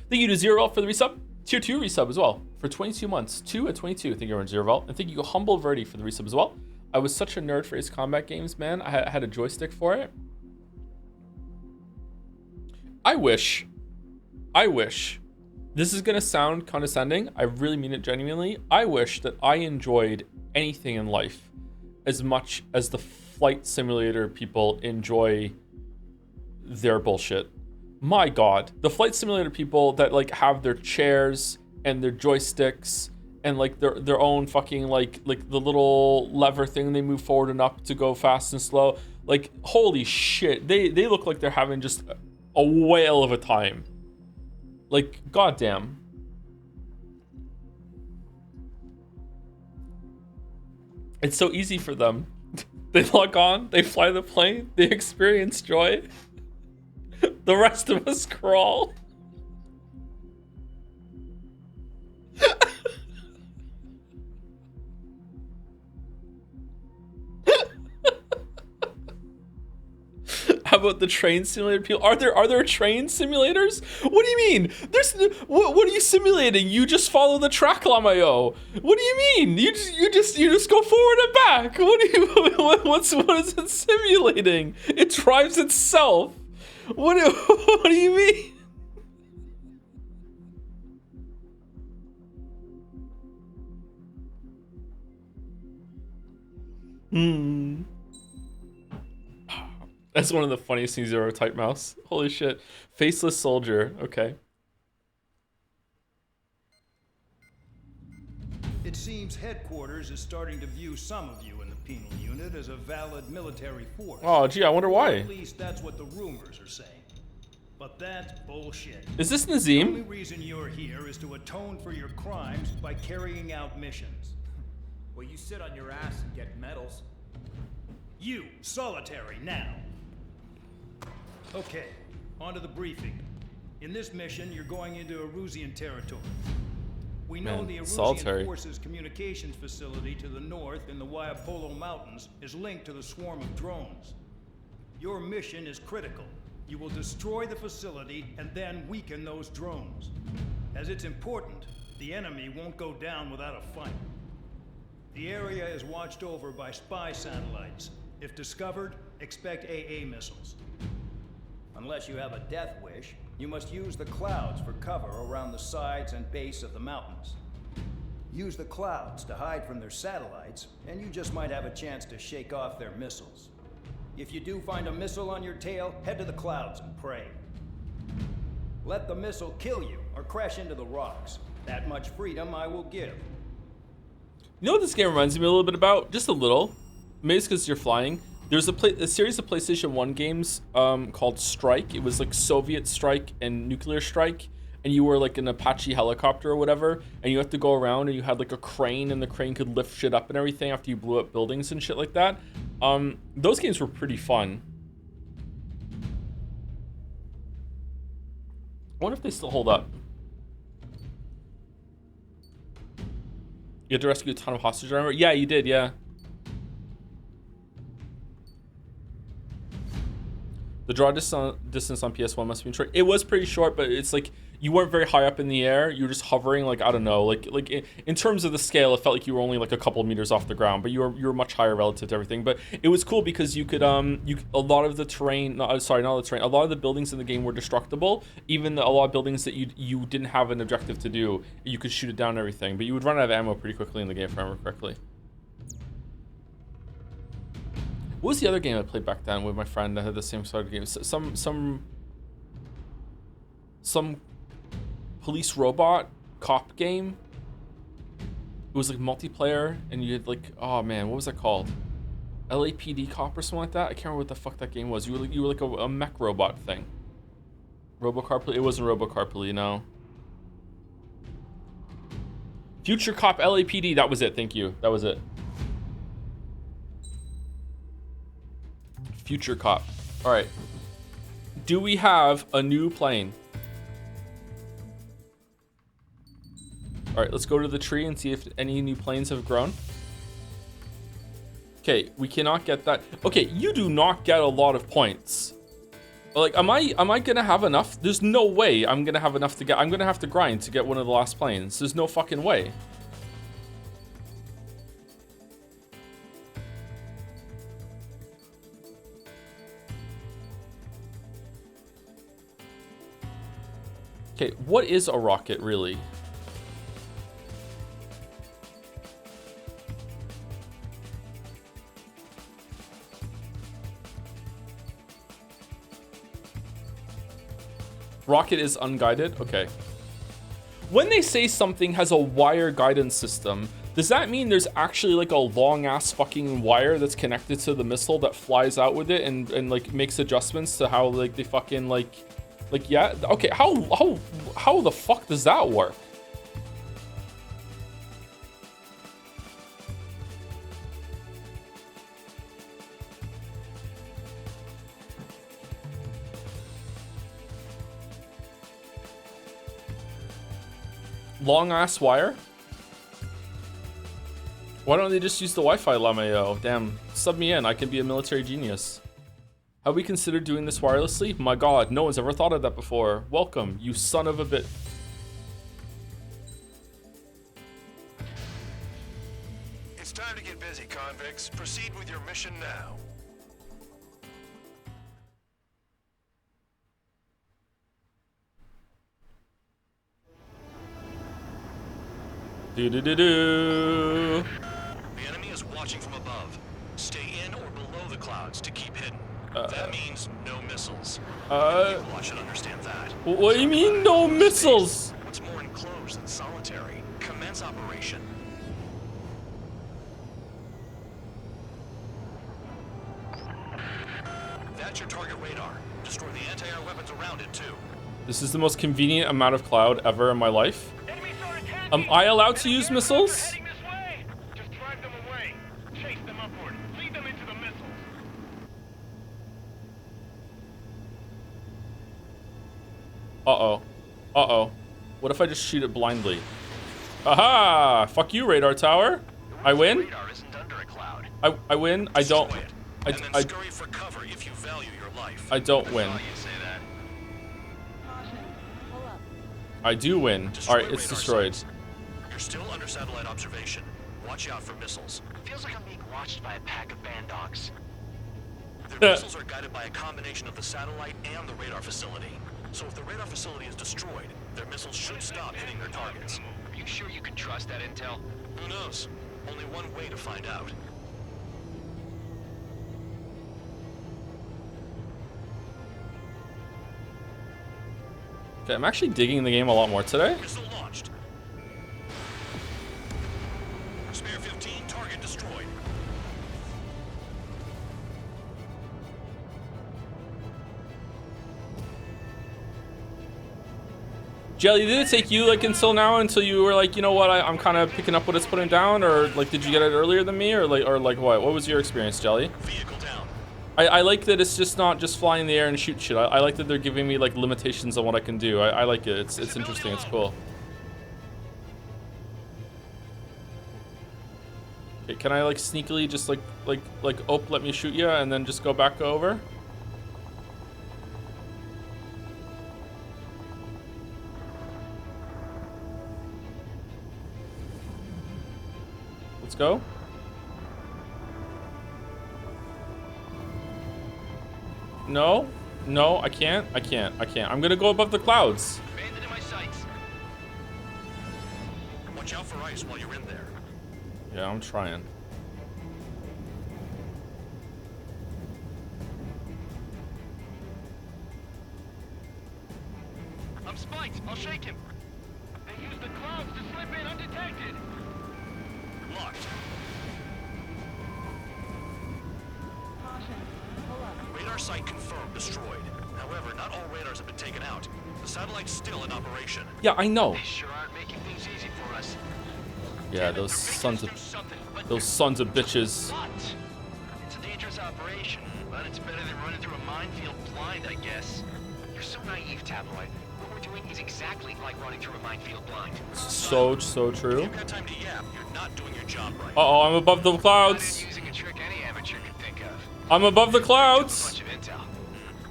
Thank you to Zero for the resub. Tier 2 resub as well for 22 months. 2 at 22. Thank you very much, Zero. And thank you, Humble Verdi, for the resub as well. I was such a nerd for Ace Combat games, man. I had a joystick for it. I wish. This is gonna sound condescending. I really mean it genuinely. I wish that I enjoyed anything in life as much as the flight simulator people enjoy their bullshit. My God, the flight simulator people that like have their chairs and their joysticks and like their own fucking like the little lever thing they move forward and up to go fast and slow. Like holy shit, they look like they're having just a whale of a time. Like goddamn. It's so easy for them. They log on, they fly the plane, they experience joy. The rest of us crawl. How about the train simulator people? Are there train simulators? What do you mean? There's what are you simulating? You just follow the track, Lamayo. What do you mean? You just go forward and back. What is it simulating? It drives itself. What do you mean? That's one of the funniest things ever. Type mouse. Holy shit. Faceless soldier. Okay. It seems headquarters is starting to view some of you in the penal unit as a valid military force. Oh, gee, I wonder Or why. at least that's what the rumors are saying. But that's bullshit. Is this The only Nazim? reason you're here is to atone for your crimes by carrying out missions. Well, you sit on your ass and get medals. You, solitary, now. Okay, on to the briefing. In this mission, you're going into Erusian territory. We know Man, the Erusian solitary. Forces communications facility to the north in the Waiapolo Mountains is linked to the swarm of drones. Your mission is critical. You will destroy the facility and then weaken those drones. As it's important, the enemy won't go down without a fight. The area is watched over by spy satellites. If discovered, expect AA missiles. Unless you have a death wish, you must use the clouds for cover around the sides and base of the mountains. Use the clouds to hide from their satellites, and you just might have a chance to shake off their missiles. If you do find a missile on your tail, head to the clouds and pray. Let the missile kill you or crash into the rocks. That much freedom I will give. You know what this game reminds me a little bit about? Just a little. Maybe it's because you're flying. There's a series of PlayStation 1 games called Strike. It was like Soviet Strike and Nuclear Strike. And you were like an Apache helicopter or whatever. And you had to go around and you had like a crane and the crane could lift shit up and everything after you blew up buildings and shit like that. Those games were pretty fun. I wonder if they still hold up. You had to rescue a ton of hostages, remember? Yeah, you did, yeah. The draw distance on PS1 must have been short. It was pretty short, but it's like you weren't very high up in the air. You were just hovering, like, I don't know, like in terms of the scale, it felt like you were only like a couple of meters off the ground, but you were much higher relative to everything. But it was cool because you could a lot of the terrain, a lot of the buildings in the game were destructible. Even a lot of buildings that you didn't have an objective to do, you could shoot it down and everything. But you would run out of ammo pretty quickly in the game, if I remember correctly. What was the other game I played back then with my friend that had the same sort of game? Some police robot cop game. It was like multiplayer, and you had like, oh man, what was that called? LAPD cop or something like that. I can't remember what the fuck that game was. You were like a mech robot thing. Robocar Police. It wasn't Robocar Police, no. Future Cop LAPD. That was it. Thank you. That was it. Future Cop. All right. Do we have a new plane? All right, let's go to the tree and see if any new planes have grown. Okay, we cannot get that. Okay, you do not get a lot of points. Like, am I gonna have enough? There's no way I'm gonna have enough to get. I'm gonna have to grind to get one of the last planes. There's no fucking way. Okay, what is a rocket really? Rocket is unguided? Okay. When they say something has a wire guidance system, does that mean there's actually like a long ass fucking wire that's connected to the missile that flies out with it and like makes adjustments to how like they fucking like yeah, okay, how the fuck does that work? Long ass wire? Why don't they just use the Wi-Fi, LMAO? Damn, sub me in, I can be a military genius. Have we considered doing this wirelessly? My god, no one's ever thought of that before. Welcome, you son of a bit. It's time to get busy, convicts. Proceed with your mission now. Do-do-do-do. The enemy is watching from above. Stay in or below the clouds to keep hidden. That means no missiles. People should understand that. What do you mean no missiles? What's more enclosed than solitary? Commence operation. That's your target radar. Destroy the anti-air weapons around it too. This is the most convenient amount of cloud ever in my life. Am I allowed to use missiles? Just drive them away. Chase them upward. Lead them into the missiles. Uh-oh. Uh-oh. What if I just shoot it blindly? Aha! Fuck you, radar tower. I win? Radar isn't under a cloud. I win? I don't. Destroy it, and then scurry for cover if you value your life. I don't win. Saw you say that. Caution. Pull up. I do win. Destroy Alright, it's radar destroyed. sites. You're still under satellite observation. Watch out for missiles. Feels like I'm being watched by a pack of band dogs. Their missiles are guided by a combination of the satellite and the radar facility. So if the radar facility is destroyed, their missiles should stop hitting their targets. Are you sure you can trust that intel? Who knows? Only one way to find out. Okay, I'm actually digging the game a lot more today. Missile launched. Spare 15, target destroyed. Jelly, did it take you like until now until you were like, you know what, I'm kind of picking up what it's putting down, or like did you get it earlier than me, or like what? What was your experience, Jelly? Vehicle down. I like that it's just not just fly in the air and shoot shit. I like that they're giving me like limitations on what I can do. I like it. It's interesting. It's cool. Okay, can I like sneakily just like let me shoot you and then just go back over? Let's go. No, I can't. I'm gonna go above the clouds. Bandit in my sights. Watch out for ice while you're in there. Yeah, I'm trying. I'm spiked. I'll shake him. They use the clouds to slip in undetected. Locked. Caution. Pull up. Radar site confirmed destroyed. However, not all radars have been taken out. The satellite's still in operation. Yeah, I know. They sure aren't making things easy for us. Yeah, those sons of bitches. But it's a dangerous operation, but it's better than running through a minefield blind, I guess. You're so naive, Tabloid. What we're doing is exactly like running through a minefield blind. So If true. you've got time to yap, you're not doing your job right. Uh-oh, I'm above the Not clouds. in using a trick any amateur could think of. I'm above the A clouds. bunch of intel.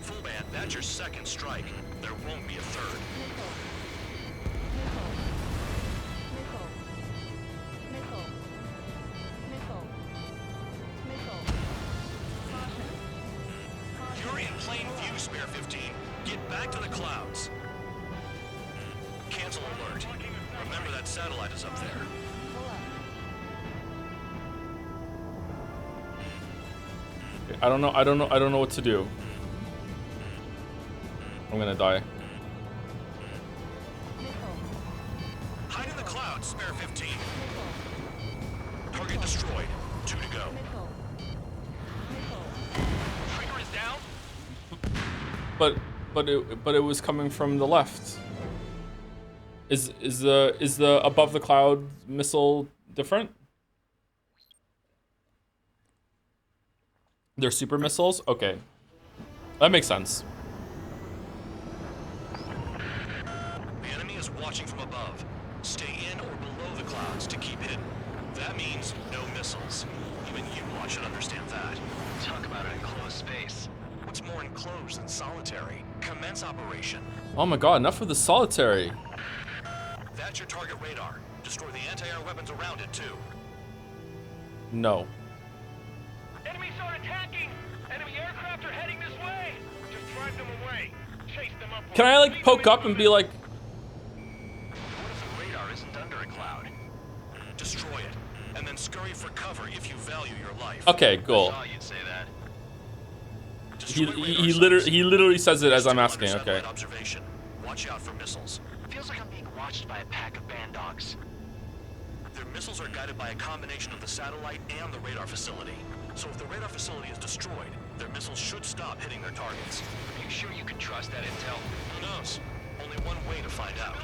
Full band, that's your second strike. There won't be a third. You're in plain view, Spare 15. Get back to the clouds. Cancel alert. Remember that satellite is up there. Okay, I don't know what to do. I'm gonna die. Hide in the clouds, Spare 15. Target destroyed. 2 to go. Trigger is down. But it was coming from the left. Is the above the cloud missile different? They're super missiles? Okay. That makes sense. The enemy is watching from above. Stay in or below the clouds to keep hidden. That means no missiles. Even you lot should understand that. Talk about an enclosed space. What's more enclosed than solitary? Commence operation. Oh my god, enough of the solitary. That's your target radar. Destroy the anti-air weapons around it, too. No. Enemies are attacking! Enemy aircraft are heading this way! Just drive them away. Chase them up. Can I like poke up and be like, What if the radar isn't under a cloud? Destroy it, and then scurry for cover if you value your life. okay, cool. Saw you'd say that. He Destroy radar sites. literally says it as I'm Still asking. under Okay. satellite observation. Watch out for missiles. Feels like I'm being watched by a pack of band dogs. Their missiles are guided by a combination of the satellite and the radar facility. So if the radar facility is destroyed, their missiles should stop hitting their targets. Are you sure you can trust that intel? Who knows? Only one way to find out.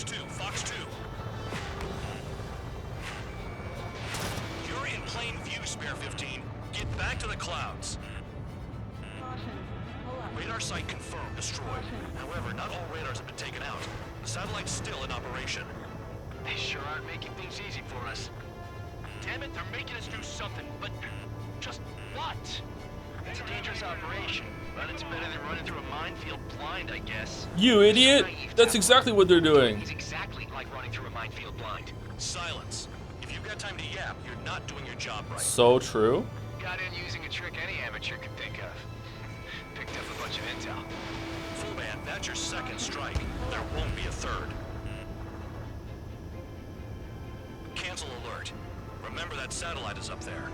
Fox 2, Fox 2. You're in plain view, Spare 15. Get back to the clouds. Radar site confirmed, destroyed. However, not all radars have been taken out. The satellite's still in operation. They sure aren't making things easy for us. Damn it, they're making us do something, but just what? It's a dangerous operation, but it's better than running through a minefield blind, I guess. You idiot! That's exactly what they're doing. It's exactly like running through a minefield blind. Silence. If you've got time to yap, you're not doing your job right. So true. Got in using a trick any amateur could think of. Picked up a bunch of intel. Full man, that's your second strike. There won't be a third. Cancel alert. Remember that satellite is up there.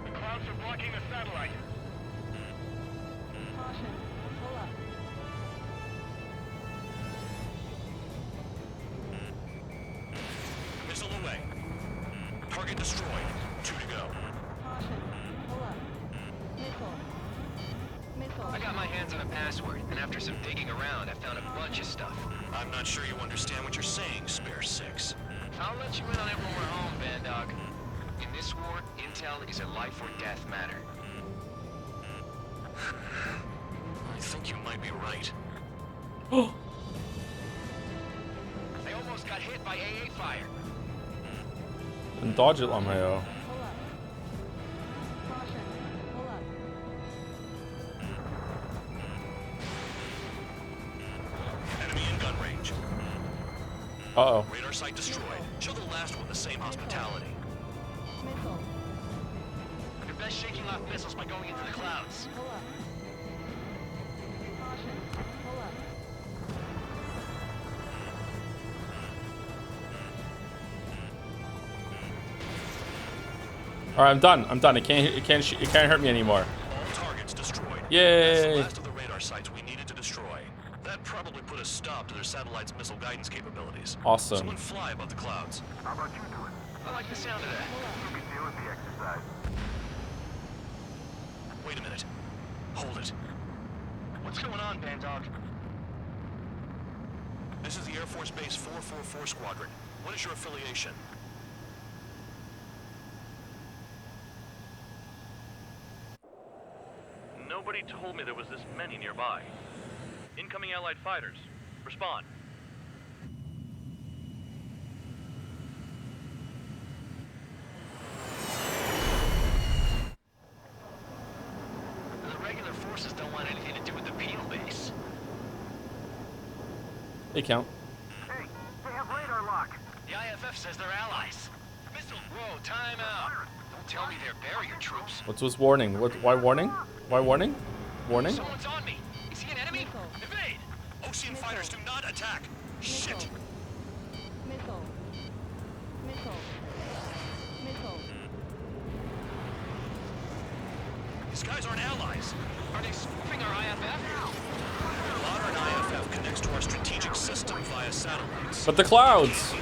The clouds are blocking the satellite. Missile away. Target destroyed. 2 to go. I got my hands on a password, and after some digging around, I found a bunch of stuff. I'm not sure you understand what you're saying, Spare 6. I'll let you in on it when we're home, Bandog. In this war, intel is a life or death matter. I think you might be right. They almost got hit by AA fire. And dodge it, Lamayo. Enemy in gun range. Uh-oh. Radar site destroyed. Show the last one the same hospitality. You're best shaking off missiles by going into the clouds. All right, I'm done. I'm done. It can't hurt me anymore. All targets destroyed. Yay. That's the last of the radar sites we needed to destroy. That probably put a stop to their satellite's missile guidance capabilities. Awesome. Someone fly above the clouds. How about you do it? I like the sound of that. You can deal with the exercise. Wait a minute. Hold it. What's going on, Bandog? This is the Air Force Base 444 Squadron. What is your affiliation? Nobody told me there was this many nearby. Incoming Allied fighters. Respond. The regular forces don't want anything to do with the penal base. They count. Hey, they have radar lock. The IFF says they're allies. Missile, whoa, time out. Don't tell me they're barrier troops. What's this warning? Why warning? Why warning? Warning? Someone's on me. Is he an enemy? Evade! Ocean fighters do not attack! Shit! These guys aren't allies. Are they spoofing our IFF? Modern IFF connects to our strategic system via satellites. But the clouds.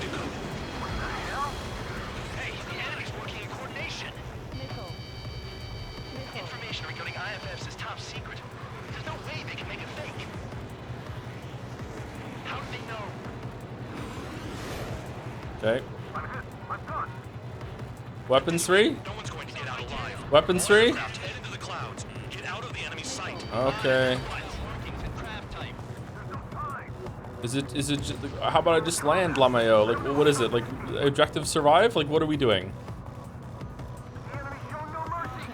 Hey, the enemy's working in coordination. Information regarding IFFs is top secret. There's no way they can make it fake. How do they know? Okay. I'm hit. I'm done. Weapons 3? No one's going to get out alive. Weapons 3? Aircraft head into the clouds. Get out of the enemy's sight. Okay. Workings and craft type. Is it how about I just land, Lamayo? Like, what is it? Like, objective survive? Like, what are we doing? The enemy showing no mercy.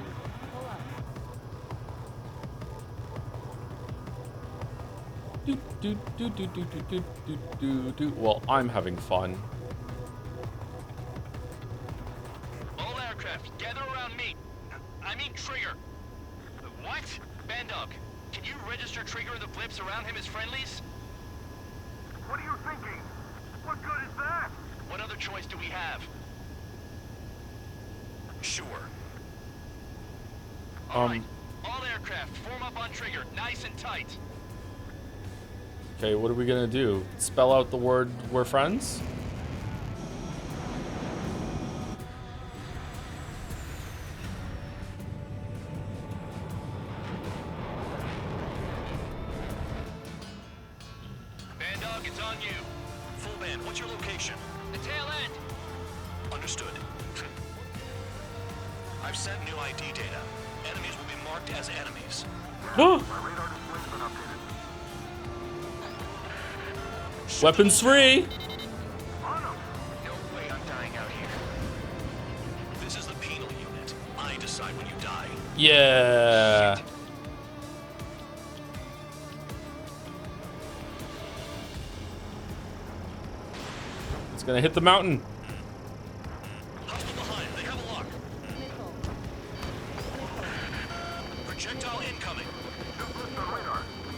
Well, I'm having fun. All aircraft, gather around me. I mean Trigger. What? Bandog, can you register Trigger and the blips around him as friendlies? What are you thinking? What good is that? What other choice do we have? Sure. All right. All aircraft, form up on Trigger, nice and tight. Okay, what are we gonna do? Spell out the word "we're friends"? Dog, it's on you. Full band, what's your location? The tail end. Understood. I've sent new ID data. Enemies will be marked as enemies. Weapons free. No way I'm dying out here. This is the penal unit. I decide when you die. Yeah. It's gonna hit the mountain. Hostile behind. They have a lock. Projectile incoming.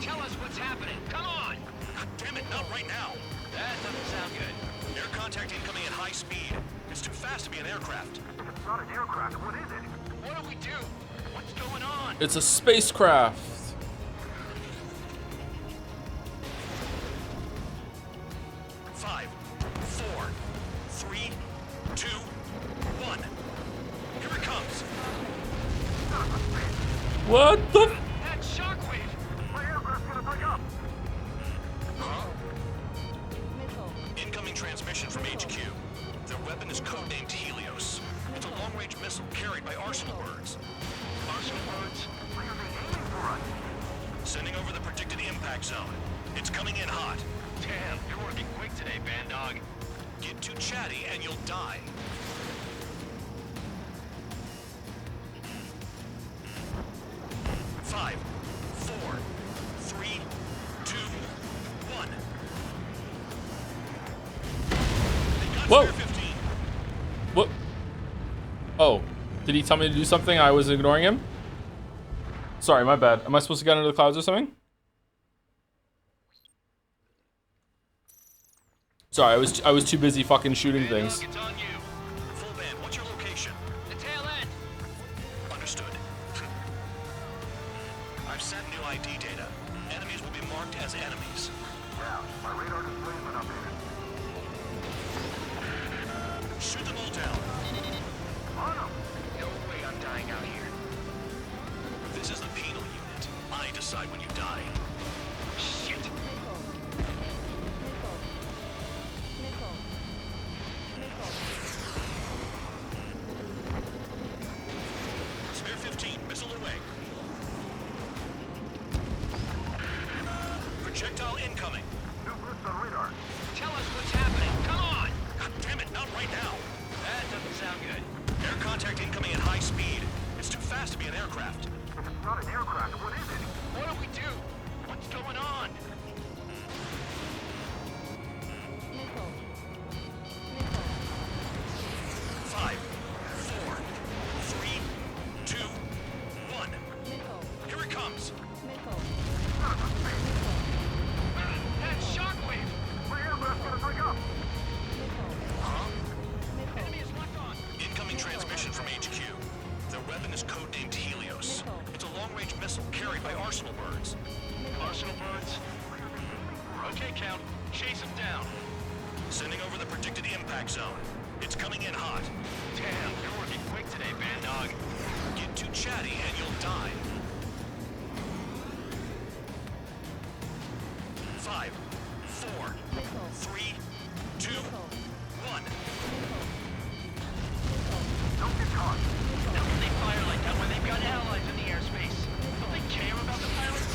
Tell us what's happening. Come on. God damn it, not right now. That doesn't sound good. Air contact incoming at high speed. It's too fast to be an aircraft. It's not an aircraft. What is it? What do we do? What's going on? It's a spacecraft. Five, four, three, two, one. Here it comes. What the? That shockwave. My aircraft's gonna break up. Incoming transmission from HQ. Their weapon is codenamed Helios. It's a long-range missile carried by Arsenal birds. Arsenal birds. Why are they aiming for us? Sending over the predicted impact zone. It's coming in hot. Damn, you're working quick today, Band Dog. Get too chatty and you'll die. Five, four, three, two, one. They got Whoa. Spare 15. What? Oh, did he tell me to do something? I was ignoring him. Sorry, my bad. Am I supposed to get into the clouds or something? Sorry, I was too busy fucking shooting Band things. Dog, it's on you. Full band, what's your location? The tail end. Understood. I've sent new ID data. Enemies will be marked as enemies. Yeah, my radar display's been updated. Shoot them all down. On 'em. No way I'm dying out here. This is the penal unit. I decide when you die. Shit. Spare 15, missile away. Projectile incoming. New blips on radar. Tell us what's happening. Come on. God damn it, not right now. That doesn't sound good. Air contact incoming at high speed. It's too fast to be an aircraft. If it's not an aircraft, what is it? What do we do? What's going on? Five, four, three, two, one. Here it comes. That shockwave. My aircraft's gonna break up. Enemy is locked on. Incoming transmission from HQ. Their weapon is codenamed Helios. It's a long-range missile carried by Arsenal birds. Arsenal birds. Okay, Count. Chase them down. Sending over the predicted impact zone. It's coming in hot. Damn, you're working quick today, Band Dog. Get too chatty and you'll die. Five, four, three, two, one. Don't get caught. How can they fire like that when they've got allies in the airspace? Don't they care about the pilots?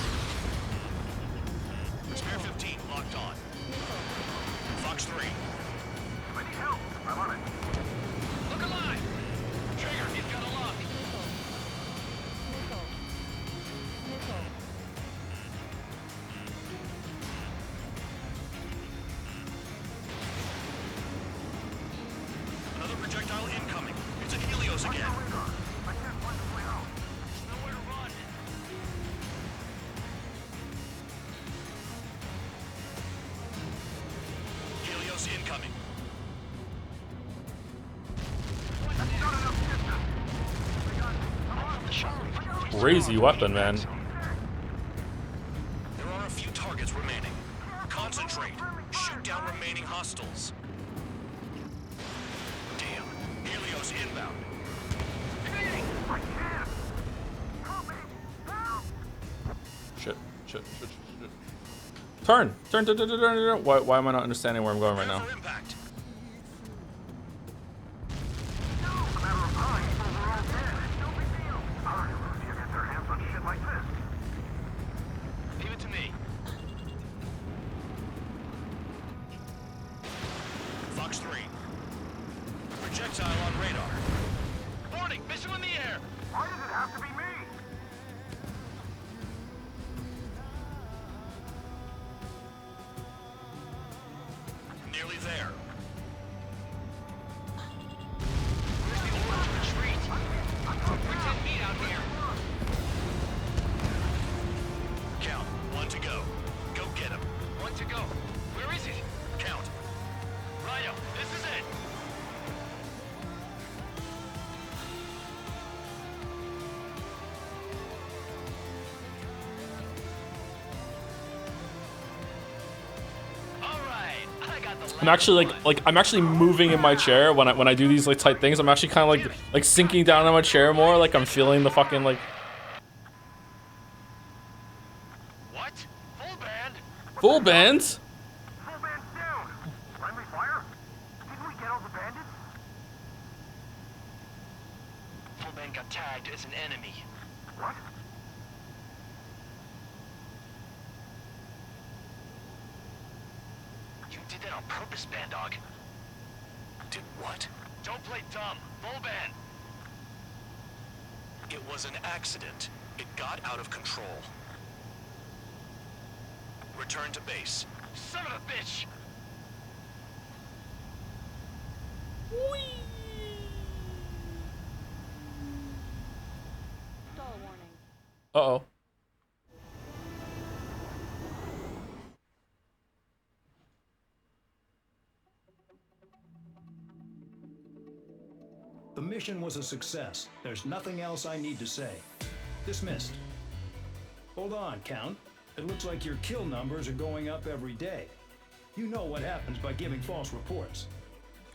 Spare 15 locked on. Fox 3. I need help. I'm on it. Look alive! Trigger, he's got a lock. Another projectile incoming. It's a Helios again. Radar. I can't find the way out. Nowhere to run. Helios incoming. Crazy weapon, man. There are a few targets remaining. Concentrate. Shoot down remaining hostiles. Damn. Helios inbound. I can't. Help me. Help. Shit. Turn. Turn. Why am I not understanding where I'm going right now? For impact. No, it's a matter of time before we're all dead. No big deal. How do Lucia get their hands on shit like this? Leave it to me. Fox 3. Projectile on radar. Warning, missile in the air. Why does it have to be me? Nearly there. Where's the order to retreat? We can't meet out here. Count. 1 to go. Go get him. One to go. Where is it? Count. Rhino, this is it. All right, I got the I'm actually I'm actually moving in my chair when I do these like tight things. I'm actually kind of like sinking down in my chair more. Like I'm feeling the fucking like What? Full band? full bands. Full band's down. Friendly fire? Didn't we get all the bandits? Full band got tagged as an enemy. What? You did that on purpose, Band Dog. Did what? Don't play dumb. Full band. It was an accident. It got out of control. Return to base. Son of a bitch! Uh-oh. The mission was a success. There's nothing else I need to say. Dismissed. Hold on, Count. It looks like your kill numbers are going up every day. You know what happens by giving false reports.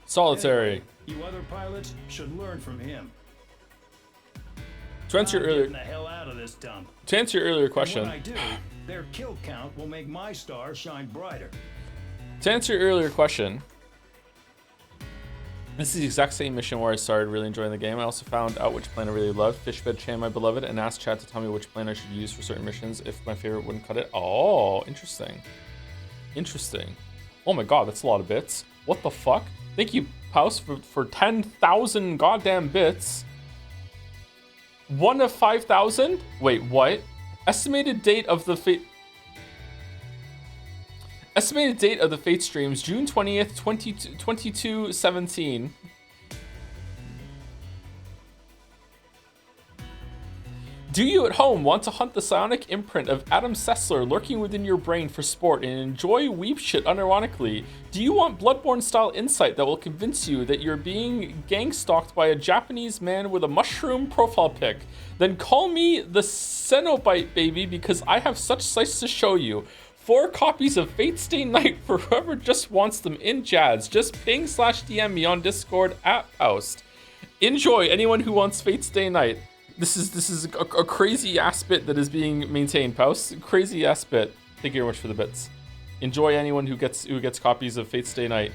Solitary. Anyway, you other pilots should learn from him. To answer I'm your getting the earlier hell out of this dump. to answer your earlier And question. when I do, their kill count will make my star shine brighter. To answer your earlier question, this is the exact same mission where I started really enjoying the game. I also found out which plane I really loved, Fishfed Chan, my beloved, and asked chat to tell me which plane I should use for certain missions if my favorite wouldn't cut it. Oh, interesting. Interesting. Oh my god, that's a lot of bits. What the fuck? Thank you, Paus, for 10,000 goddamn bits. 1 of 5,000? Wait, what? Estimated date of the fate... Estimated date of the Fate streams, June 20th, 22/17. Do you at home want to hunt the psionic imprint of Adam Sessler lurking within your brain for sport and enjoy weep shit unironically? Do you want Bloodborne-style insight that will convince you that you're being gang-stalked by a Japanese man with a mushroom profile pic? Then call me the Cenobite baby because I have such sights to show you. 4 copies of Fate Stay Night for whoever just wants them in Jazz. Just ping/DM me on Discord at Post. Enjoy, anyone who wants Fate Stay Night. This is a crazy ass bit that is being maintained, Post. Crazy ass bit. Thank you very much for the bits. Enjoy anyone who gets copies of Fate Stay Night.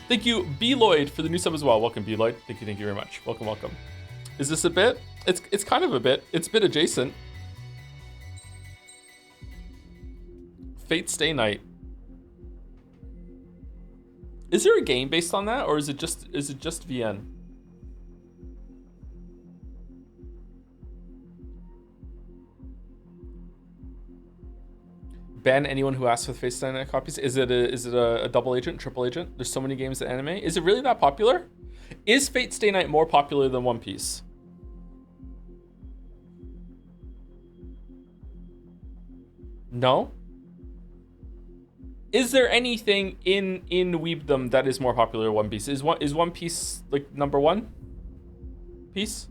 Thank you, B Lloyd, for the new sub as well. Welcome, B Lloyd. Thank you very much. Welcome. Is this a bit? It's kind of a bit. It's bit adjacent. Fate Stay Night. Is there a game based on that, or is it just VN? Ban anyone who asks for the Fate Stay Night copies. Is it a double agent, triple agent? There's so many games that anime. Is it really that popular? Is Fate Stay Night more popular than One Piece? No. Is there anything in Weebdom that is more popular than One Piece? Is One Piece like number one piece?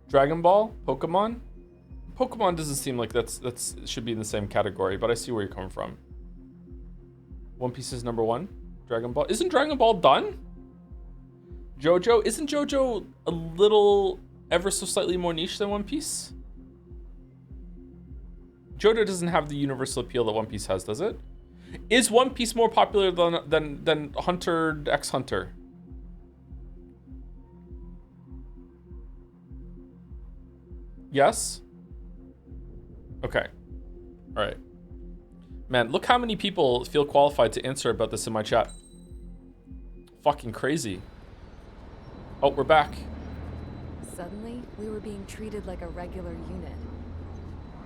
Dragon Ball, Pokemon doesn't seem like that's should be in the same category, but I see where you're coming from. One Piece is number one. Dragon Ball, isn't Dragon Ball done? JoJo, isn't JoJo a little ever so slightly more niche than One Piece? Johto doesn't have the universal appeal that One Piece has, does it? Is One Piece more popular than Hunter x Hunter? Yes? Okay. All right. Man, look how many people feel qualified to answer about this in my chat. Fucking crazy. Oh, we're back. Suddenly, we were being treated like a regular unit.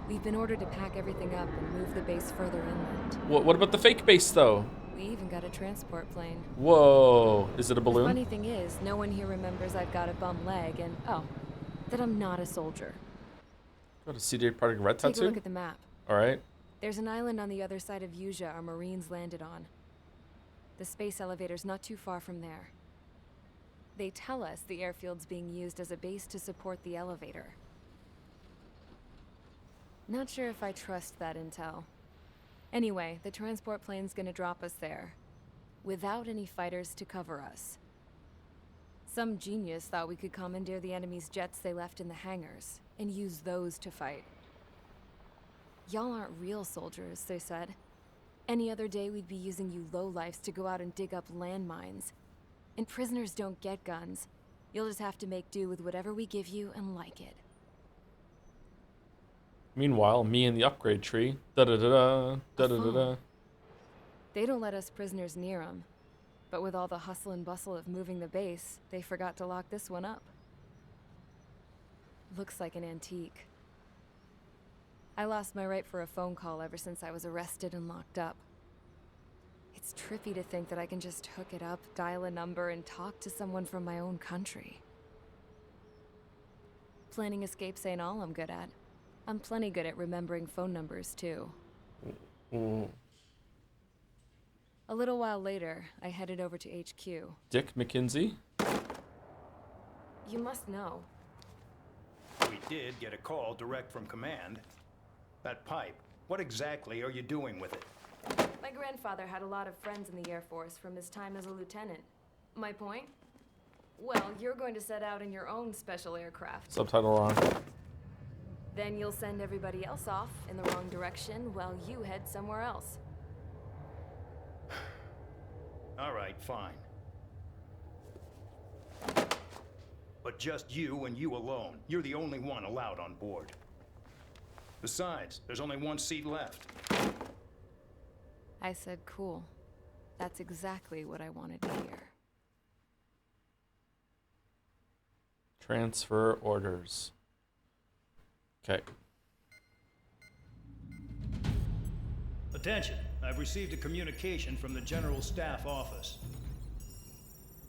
We've been ordered to pack everything up and move the base further inland. What about the fake base, though? We even got a transport plane. Whoa. Is it a The balloon? funny thing is, no one here remembers I've got a bum leg and, oh, that I'm not a soldier. Got a CD Projekt Red Take a tattoo? look at the map. All right. There's an island on the other side of Yuja our Marines landed on. The space elevator's not too far from there. They tell us the airfield's being used as a base to support the elevator. Not sure if I trust that intel. Anyway, the transport plane's gonna drop us there, without any fighters to cover us. Some genius thought we could commandeer the enemy's jets they left in the hangars, and use those to fight. Y'all aren't real soldiers, they said. Any other day we'd be using you lowlifes to go out and dig up landmines. And prisoners don't get guns. You'll just have to make do with whatever we give you and like it. Meanwhile, me and the upgrade tree. Da-da-da-da. Da-da-da-da. They don't let us prisoners near them. But with all the hustle and bustle of moving the base, they forgot to lock this one up. Looks like an antique. I lost my right for a phone call ever since I was arrested and locked up. It's trippy to think that I can just hook it up, dial a number, and talk to someone from my own country. Planning escapes ain't all I'm good at. I'm plenty good at remembering phone numbers, too. Mm. A little while later, I headed over to HQ. Dick McKinsey? You must know. We did get a call direct from command. That pipe, what exactly are you doing with it? My grandfather had a lot of friends in the Air Force from his time as a lieutenant. My point? Well, you're going to set out in your own special aircraft. Subtitle wrong. Then you'll send everybody else off in the wrong direction while you head somewhere else. All right, fine. But just you and you alone. You're the only one allowed on board. Besides, there's only one seat left. I said, cool. That's exactly what I wanted to hear. Transfer orders. Okay. Attention, I've received a communication from the General Staff Office.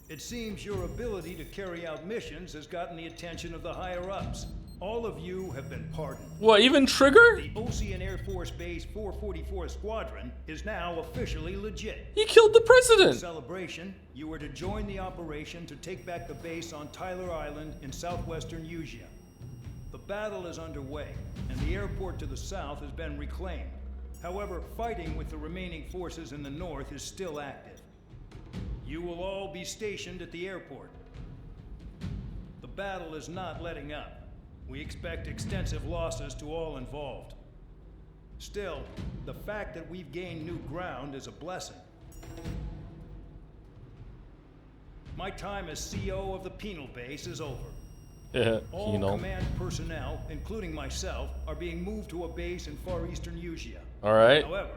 It seems your ability to carry out missions has gotten the attention of the higher-ups. All of you have been pardoned. What, even Trigger? The Ocean Air Force Base 444 Squadron is now officially legit. He killed the In president! celebration, you are to join the operation to take back the base on Tyler Island in southwestern Yuja. The battle is underway, and the airport to the south has been reclaimed. However, fighting with the remaining forces in the north is still active. You will all be stationed at the airport. The battle is not letting up. We expect extensive losses to all involved. Still, the fact that we've gained new ground is a blessing. My time as CO of the Penal Base is over. Yeah, All penal. command personnel, including myself, are being moved to a base in far eastern Yuja. Alright. However,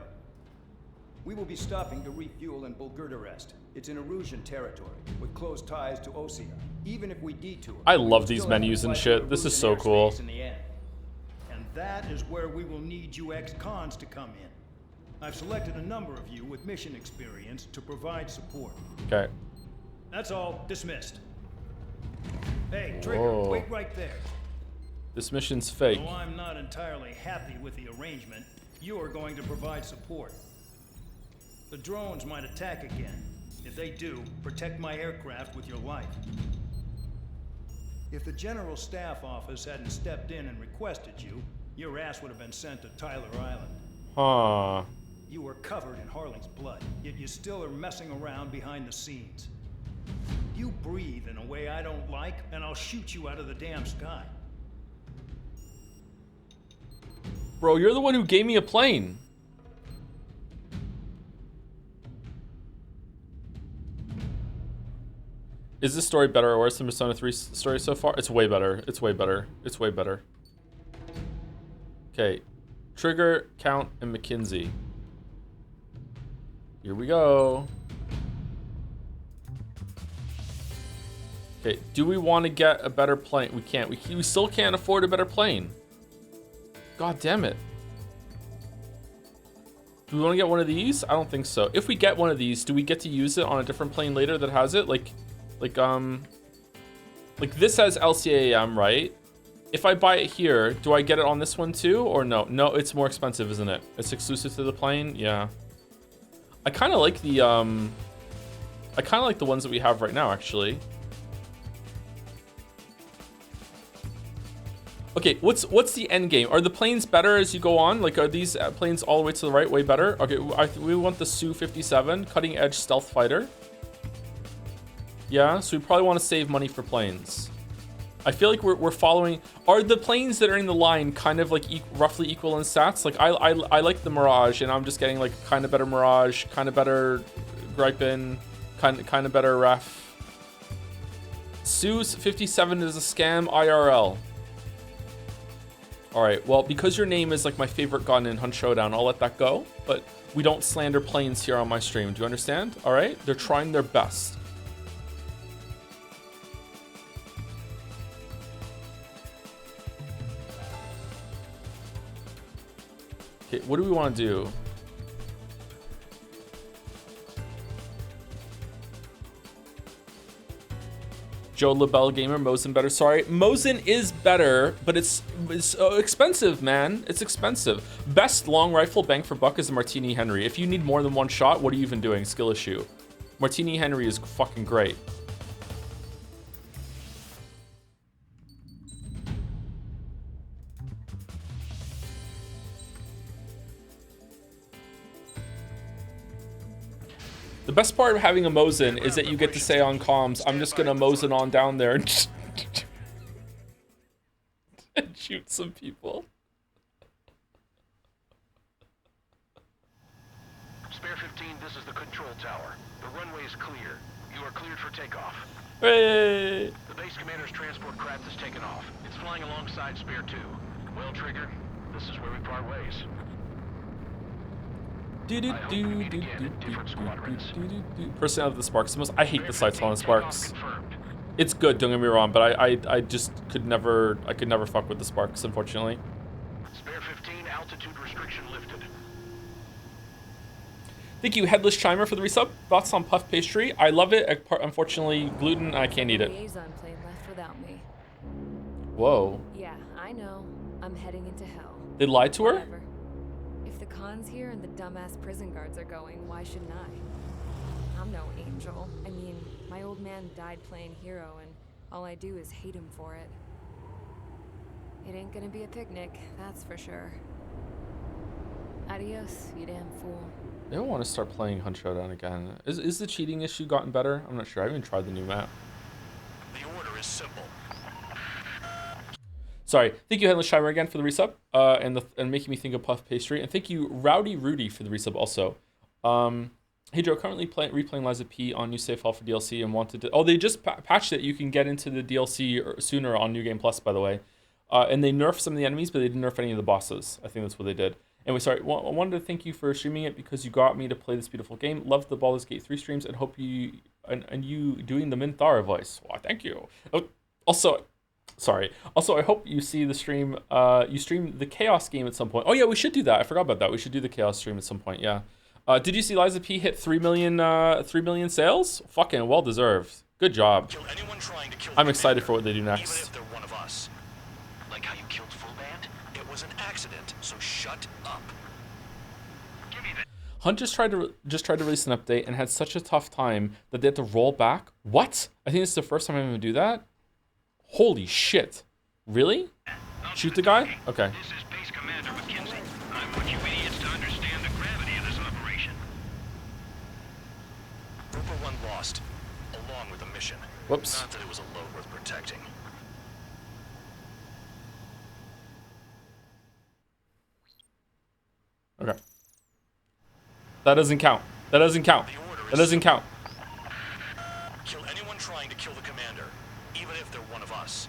we will be stopping to refuel in Bulgurdarest. It's in Erusian territory, with close ties to Osea. Even if we detour, I we love will these still have to menus and fly shit. through This is Erusian so cool. airspace in the end. And that is where we will need you ex-cons to come in. I've selected a number of you with mission experience to provide support. Okay. That's all. Dismissed. Hey, Trigger, Whoa. wait right there. This mission's fake. Though I'm not entirely happy with the arrangement, you are going to provide support. The drones might attack again. If they do, protect my aircraft with your life. If the General Staff Office hadn't stepped in and requested you, your ass would have been sent to Tyler Island. Huh. You were covered in Harling's blood, yet you still are messing around behind the scenes. You breathe in a way I don't like, and I'll shoot you out of the damn sky. Bro, you're the one who gave me a plane. Is this story better or worse than Persona 3 story so far? It's way better. It's way better. It's way better. Okay. Trigger, Count, and McKinsey. Here we go. Okay, do we want to get a better plane? We can't. We still can't afford a better plane. God damn it. Do we want to get one of these? I don't think so. If we get one of these, do we get to use it on a different plane later that has it? Like this has LCAM, right? If I buy it here, do I get it on this one too, or no? No, it's more expensive, isn't it? It's exclusive to the plane. Yeah. I kind of like the ones that we have right now, actually. Okay, what's the end game? Are the planes better as you go on? Like, are these planes all the way to the right way better? Okay, we want the Su-57 cutting edge stealth fighter. Yeah, so we probably want to save money for planes. I feel like we're following. Are the planes that are in the line kind of like roughly equal in stats? Like I like the Mirage, and I'm just getting like kind of better Mirage, kind of better Gripen, kind of better Ref. Su-57 is a scam IRL. All right, well, because your name is like my favorite gun in Hunt Showdown, I'll let that go. But we don't slander planes here on my stream. Do you understand? All right, they're trying their best. Okay, what do we want to do? Joe LaBelle Gamer, Mosin better. Sorry, Mosin is better, but it's expensive, man. It's expensive. Best long rifle bang for buck is a Martini Henry. If you need more than one shot, what are you even doing? Skill issue. Martini Henry is fucking great. The best part of having a Mosin is that you get to say on comms, I'm just gonna Mosin on down there and shoot some people. Spare 15, this is the control tower. The runway is clear. You are cleared for takeoff. Hey! The base commander's transport craft has taken off. It's flying alongside Spare 2. Well, Trigger, this is where we part ways. Personality of the Sparks. I hate the sights on the Sparks. It's good, don't get me wrong, but I just could never fuck with the Sparks, unfortunately. Spare 15, altitude restriction lifted. Thank you, Headless Chimer, for the resub. Thoughts on puff pastry? I love it. Unfortunately, gluten, I can't eat it. Liaison plane left without me. Whoa. Yeah, I know. I'm heading into hell. They lied to her? Whatever. If the Khan's here and the dumbass prison guards are going, why shouldn't I? I'm no angel. I mean, my old man died playing hero, and all I do is hate him for it. It ain't gonna be a picnic, that's for sure. Adios, you damn fool. I don't want to start playing Hunt Showdown again. Is the cheating issue gotten better? I'm not sure. I haven't tried the new map. The order is simple. Sorry. Thank you, Headless Chimer, again for the resub and making me think of puff pastry. And thank you, Rowdy Rudy, for the resub also. Hey Joe, currently replaying Liza P on New Save File for DLC and wanted to. Oh, they just patched it. You can get into the DLC sooner on New Game Plus, by the way. And they nerfed some of the enemies, but they didn't nerf any of the bosses. I think that's what they did. Anyway, sorry. I wanted to thank you for streaming it because you got me to play this beautiful game. Loved the Baldur's Gate 3 streams and hope you and you doing the Minthara voice. Wow, thank you. Also, I hope you see the stream. You stream the Chaos game at some point. Oh yeah, we should do that. I forgot about that. We should do the Chaos stream at some point. Yeah. Did you see Liza P hit 3 million sales? Fucking well deserved. Good job. Kill anyone trying to kill I'm the excited commander, for what they do even next. if they're one of us. Like how you killed Full Band? It was an accident, so shut up. Give me that. Hunt just tried to release an update and had such a tough time that they had to roll back. What? I think this is the first time I'm gonna do that. Holy shit! Really? Shoot the guy? Okay. This is Base Commander McKinsey. I want you idiots to understand the gravity of this operation. Grouper 1 lost. along with the mission. Whoops. Not that it was a load worth protecting. Okay. That doesn't count. That doesn't count. The order That is doesn't count. kill anyone trying to kill the commander, even if they're one of us.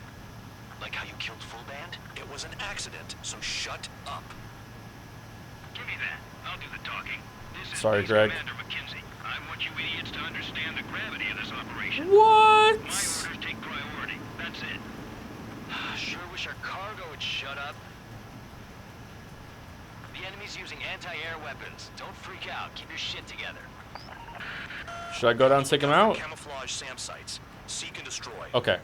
Like how you killed Full Band? It was an accident, so shut up. Give me that. I'll do the talking. This is Sorry, Base Greg. Commander McKenzie. I want you idiots to understand the gravity of this operation. What? My orders take priority. That's it. Sure wish our cargo would shut up. The enemy's using anti-air weapons. Don't freak out. Keep your shit together. Should I go down and take him out? Camouflage SAM sites. Seek and destroy. Okay.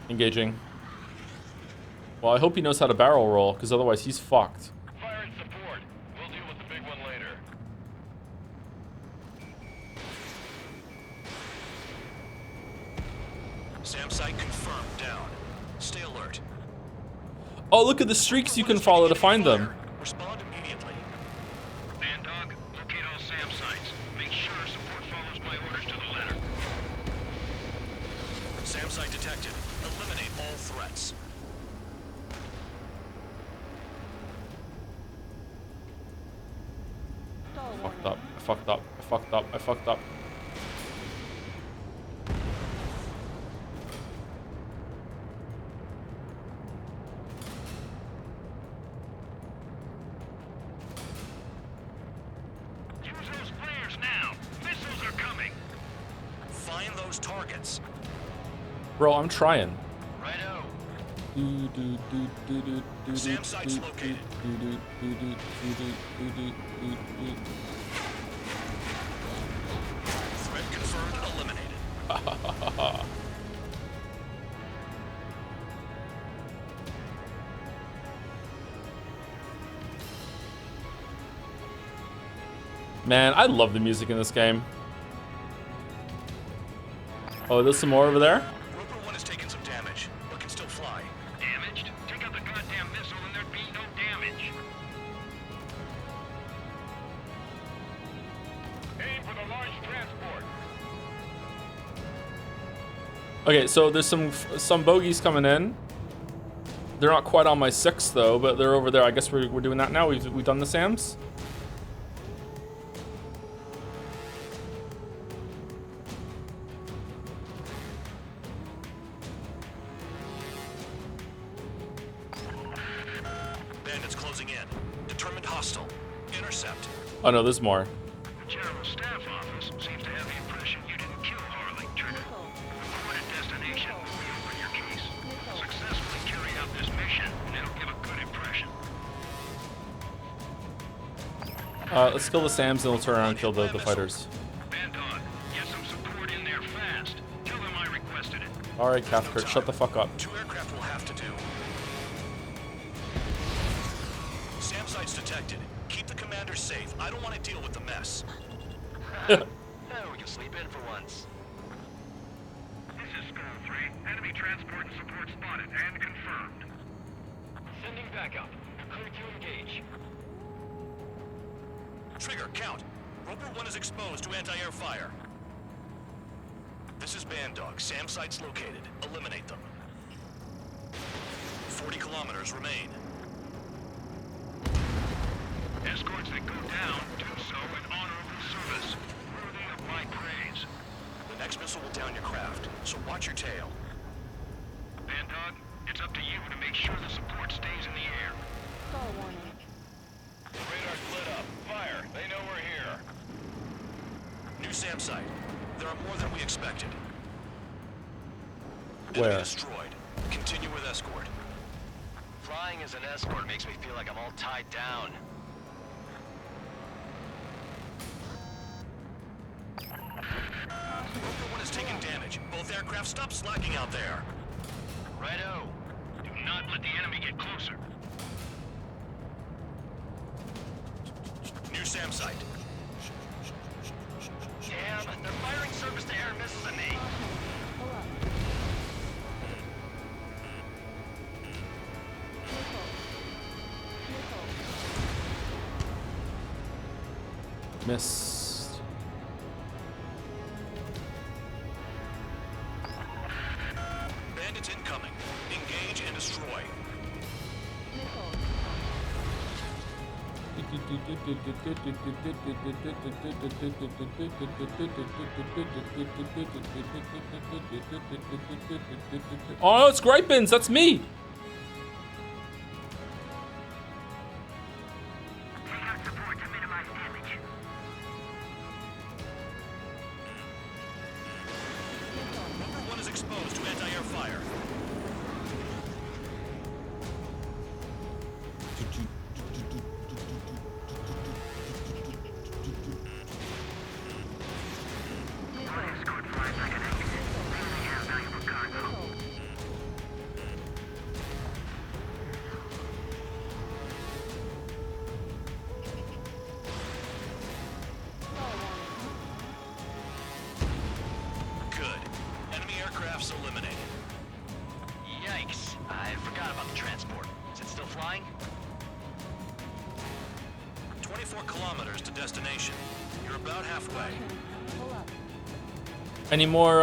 Engaging. Well, I hope he knows how to barrel roll, because otherwise he's fucked. Fire and support. We'll deal with the big one later. SAM site confirmed. Down. Stay alert. Oh, look at the streaks you can follow to find them. Respond immediately. Bandog, locate all SAM sites. Make sure support follows my orders to the letter. SAM site detected. Eliminate all threats. I fucked up. I fucked up. I fucked up. I fucked up. Use those flares now. Missiles are coming. Find those targets. Bro, I'm trying. Righto. SAM site's located. Threat confirmed. Eliminated. Man, I love the music in this game. Oh, there's some more over there? Roper 1 has taken some damage, but can still fly. Damaged? Take out the goddamn missile and there'd be no damage. Aim for the large transport. Okay, so there's some bogeys coming in. They're not quite on my 6 though, but they're over there. I guess we're doing that now. We've done the SAMs. Bandits closing in. Determined hostile. Intercept. Oh no, there's more. The General Staff Office seems to have the impression you didn't kill Harley, Trigger. Report at destination when we open your case. Successfully carry out this mission, and it'll give a good impression. Let's kill the SAMs and we'll turn around and kill the fighters. Bandog, get some support in there fast. Tell them I requested it. Alright, Cathcart, shut the fuck up. 2 aircraft will have to do. SAM sites detected. Keep the commander safe. I don't want to deal with the mess. We can sleep in for once. This is Skull 3. Enemy transport and support spotted and confirmed. Sending backup. Clear to engage. Trigger, count. Roper 1 is exposed to anti-air fire. This is Bandog. SAM sites located. Eliminate them. 40 kilometers remain. Escorts that go down do so in honorable service, worthy of my praise. The next missile will down your craft, so watch your tail. Bandog, it's up to you to make sure the support stays in the air. Radar's lit up. Fire. They know we're here. New SAM site. There are more than we expected. Where? Enemy destroyed. Continue with escort. Flying as an escort makes me feel like I'm all tied down. Roper 1 is taking damage. Both aircraft, stop slacking out there. Righto. Do not let the enemy get closer. New SAM site. Damn, they're firing surface-to-air missiles at me. Missed. Oh, it's Gripins. That's me. Take out support to minimize damage. Rover 1 is exposed to anti-air fire. Escort flies like an ace. They have valuable cargo. Good. Enemy aircraft's eliminated. Yikes. I forgot about the transport. Is it still flying? 24 kilometers to destination. You're about halfway. Any more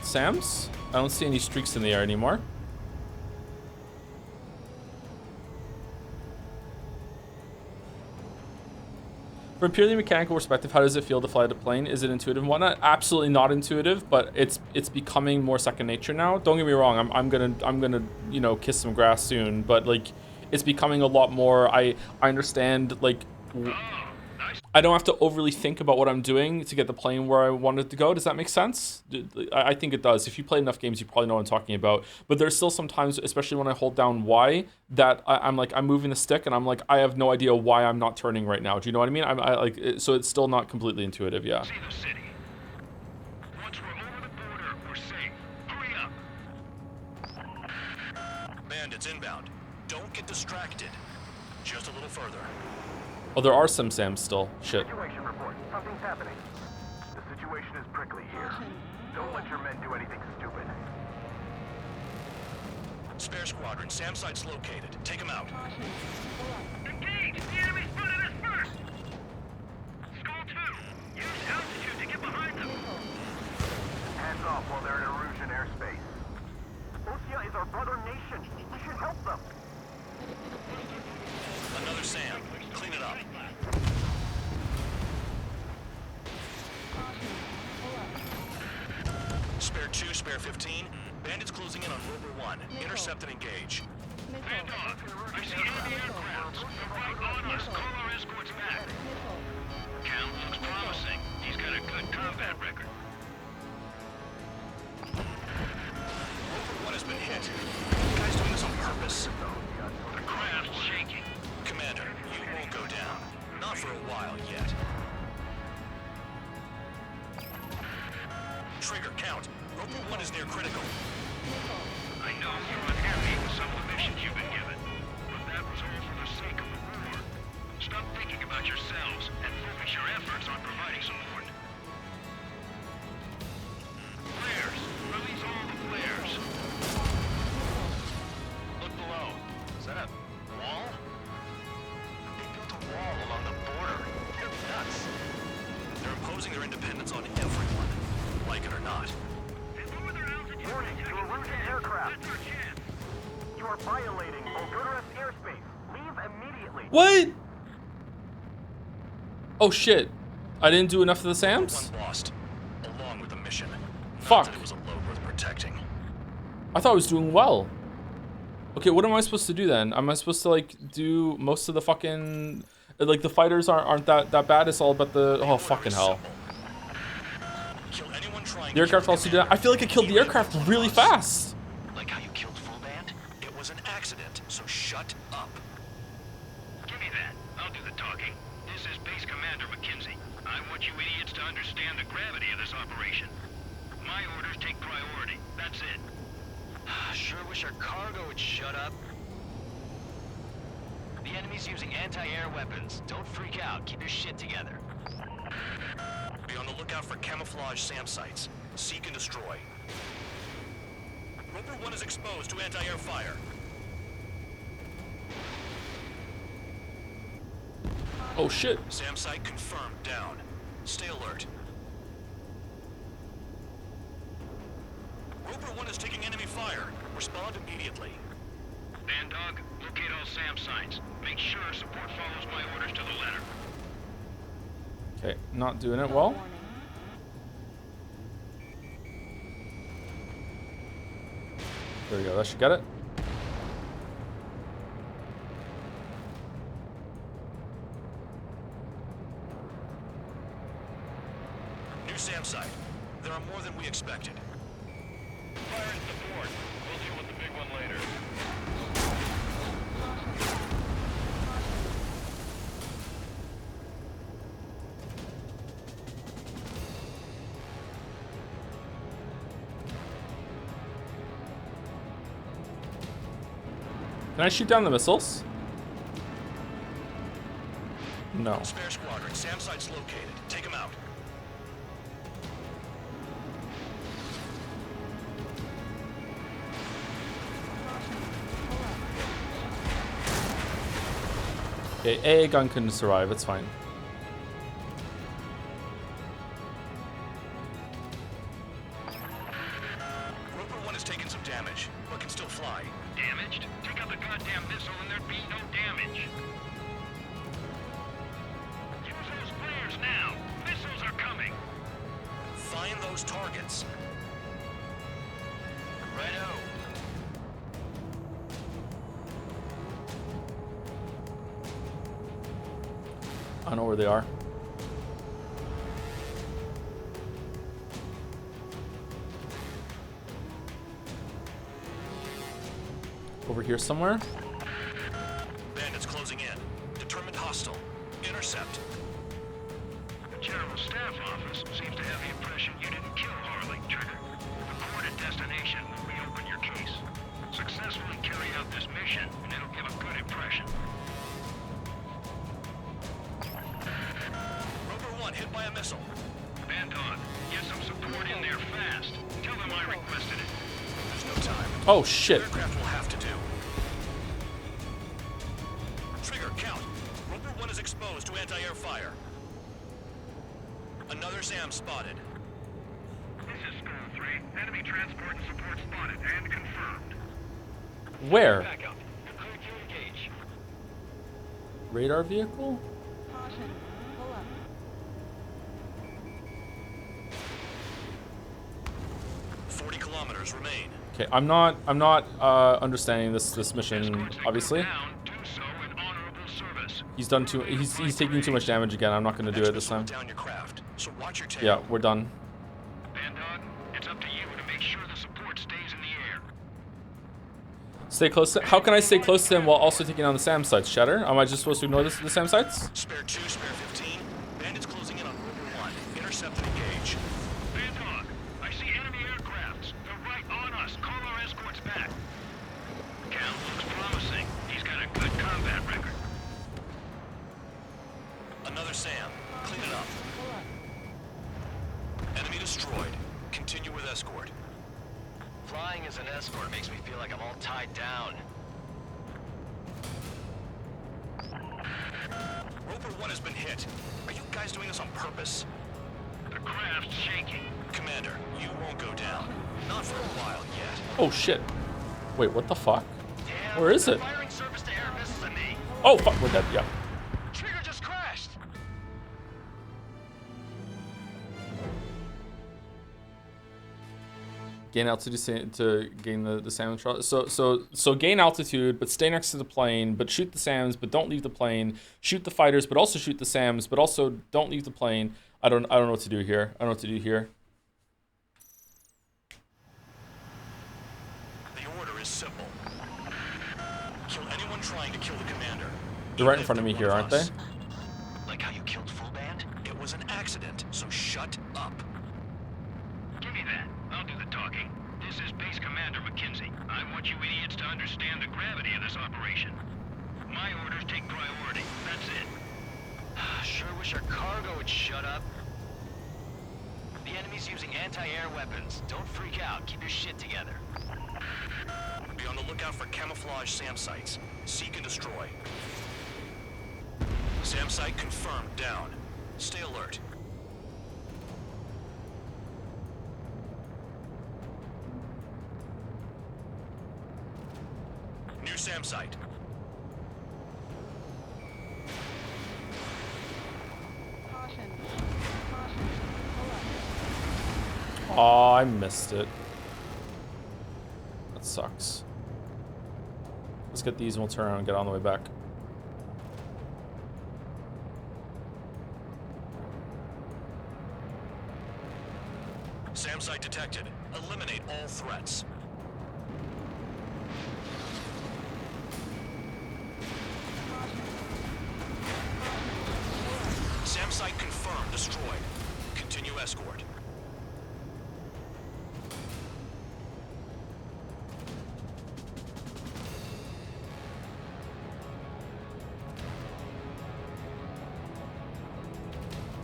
Sams? I don't see any streaks in the air anymore. From a purely mechanical perspective, how does it feel to fly the plane? Is it intuitive and whatnot? Absolutely not intuitive, but it's becoming more second nature now. Don't get me wrong, I'm gonna you know, kiss some grass soon, but like it's becoming a lot more. I understand, like I don't have to overly think about what I'm doing to get the plane where I want it to go. Does that make sense? I think it does. If you play enough games, you probably know what I'm talking about. But there's still some times, especially when I hold down Y, that I'm like, I'm moving the stick and I'm like, I have no idea why I'm not turning right now. Do you know what I mean? So it's still not completely intuitive, yeah. See the city. Once we're over the border, we're safe. Hurry up. Bandits inbound. Don't get distracted. Just a little further. Oh, there are some Sams still. Shit. Situation report. Something's happening. The situation is prickly here. Don't let your men do anything stupid. Spare squadron. SAM site's located. Take him out. Engage! The enemy spotted us first! Skull 2, use altitude to get behind them. Hands off while they're in Erusian airspace. Osea is our brother nation. We should help them. Another SAM. Clean it up. Spare 2, spare 15. Bandits closing in on Rover 1. Intercept and engage. Dog, I see enemy aircraft. Right on us. Call our escorts back. Count looks promising. He's got a good combat record. Rover 1 has been hit. The guy's doing this on purpose. The craft's shaking. Commander, you won't go down. Not for a while yet. Trigger, count. Rover 1 is near critical. I know you're unhappy with some of the missions you've been given, but that was all for the sake of the war. Stop thinking about yourselves and focus your efforts on providing support. Flares! Release all the flares! Look below. Is that a wall? They built a wall along the border. They're nuts. They're imposing their independence on everyone, like it or not. Warning to Erusian aircraft. You are violating Bulgaria's airspace. Leave immediately. What? Oh shit. I didn't do enough of the Sams? One lost, along with the mission. Not Fuck. that it was a load worth protecting. I thought I was doing well. Okay, what am I supposed to do then? Am I supposed to like do most of the fucking, like the fighters aren't that bad? It's all about the, oh fucking hell. Kill anyone trying The aircraft also did that. I feel like I killed the aircraft really fast. Like how you killed Full Band? It was an accident, so shut up. Give me that. I'll do the talking. This is Base Commander McKenzie. I want you idiots to understand the gravity of this operation. My orders take priority. That's it. Sure wish our cargo would shut up. The enemy's using anti-air weapons. Don't freak out. Keep your shit together. Be on the lookout for camouflage SAM sites. Seek and destroy. Rover 1 is exposed to anti-air fire. Oh shit. SAM site confirmed down. Stay alert. Rover 1 is taking enemy fire. Respond immediately. Bandog, Locate all SAM sites. Make sure support follows my orders to the letter. Okay, not doing it well. There we go, that should get it. New SAM site. There are more than we expected. Fire and support. We'll deal with the big one later. Can I shoot down the missiles? No. Spare squadron. SAM site's located. Take them out. Okay, a gun couldn't survive. It's fine. Roper 1 has taken some damage, but can still fly. Damaged? Take out the goddamn missile and there'd be no damage. Use those flares now. Missiles are coming. Find those targets. Righto. I know where they are. Over here somewhere. Bandits closing in. Determined hostile. Intercept. The General Staff Office seems to have the impression you didn't kill Harley, Trigger. Reported destination will reopen your case. Successfully carry out this mission, and it'll give a good impression. Roper 1 hit by a missile. Bandog, get some support in there fast. Tell them I requested it. There's no time. Oh shit. Aircraft will have to do. Trigger, count. Roper 1 is exposed to anti-air fire. Another SAM spotted. This is School 3. Enemy transport and support spotted and confirmed. Where? Back up. You're cleared to engage. Radar vehicle? Caution. Pull up. 40 kilometers remain. Okay, I'm not understanding this mission, obviously. He's done too he's taking too much damage again. I'm not gonna do it this time. Down your craft, so watch your tail. Yeah, we're done. Bandog, it's up to you to make sure the support stays in the air. Stay close to, how can I stay close to him while also taking on the SAM sites, Shatter? Am I just supposed to ignore the SAM sites? Spare 2, spare 15. Bandits closing in on Roper 1. Intercept and engage. Bandog, I see enemy aircrafts. They're right on us. Call our escorts back. Cal looks promising. He's got a good combat record. Another SAM. Clean it up. Enemy destroyed. Continue with escort. Flying as an escort makes me feel like I'm all tied down. Roper 1 has been hit. Are you guys doing this on purpose? The craft's shaking. Commander, you won't go down. Not for a while yet. Oh shit. Wait, what the fuck? Damn, Where is it? Firing service to air missiles at me. Oh fuck, we're dead, yeah. Trigger just crashed. Gain altitude to gain the SAM control. So gain altitude, but stay next to the plane, but shoot the SAMs, but don't leave the plane. Shoot the fighters, but also shoot the SAMs, but also don't leave the plane. I don't know what to do here. I don't know what to do here. The order is simple. Kill anyone trying to kill the commander. They're right in Even front of if me they're here, one aren't of they? us. Like how you killed Full Band? It was an accident, so shut up. Give me that. I'll do the talking. This is Base Commander McKenzie. I want you idiots to understand the gravity of this operation. My orders take priority. That's it. Sure wish our cargo would shut up. The enemy's using anti-air weapons. Don't freak out. Keep your shit together. Be on the lookout for camouflage SAM sites. Seek and destroy. SAM site confirmed down. Stay alert. New SAM site. Oh, I missed it. That sucks. Let's get these and we'll turn around and get on the way back. SAM site detected. Eliminate all threats. SAM site confirmed. Destroyed. Continue escort.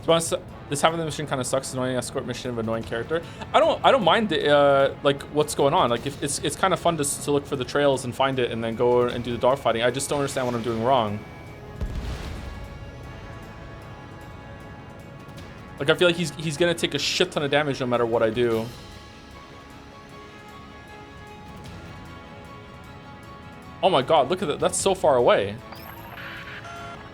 To be honest, this half of the mission kind of sucks. Annoying escort mission of annoying character. I don't mind the like what's going on. Like if it's kind of fun to look for the trails and find it and then go and do the dogfighting. I just don't understand what I'm doing wrong. Like I feel like he's gonna take a shit ton of damage no matter what I do. Oh my god, look at that. That's so far away.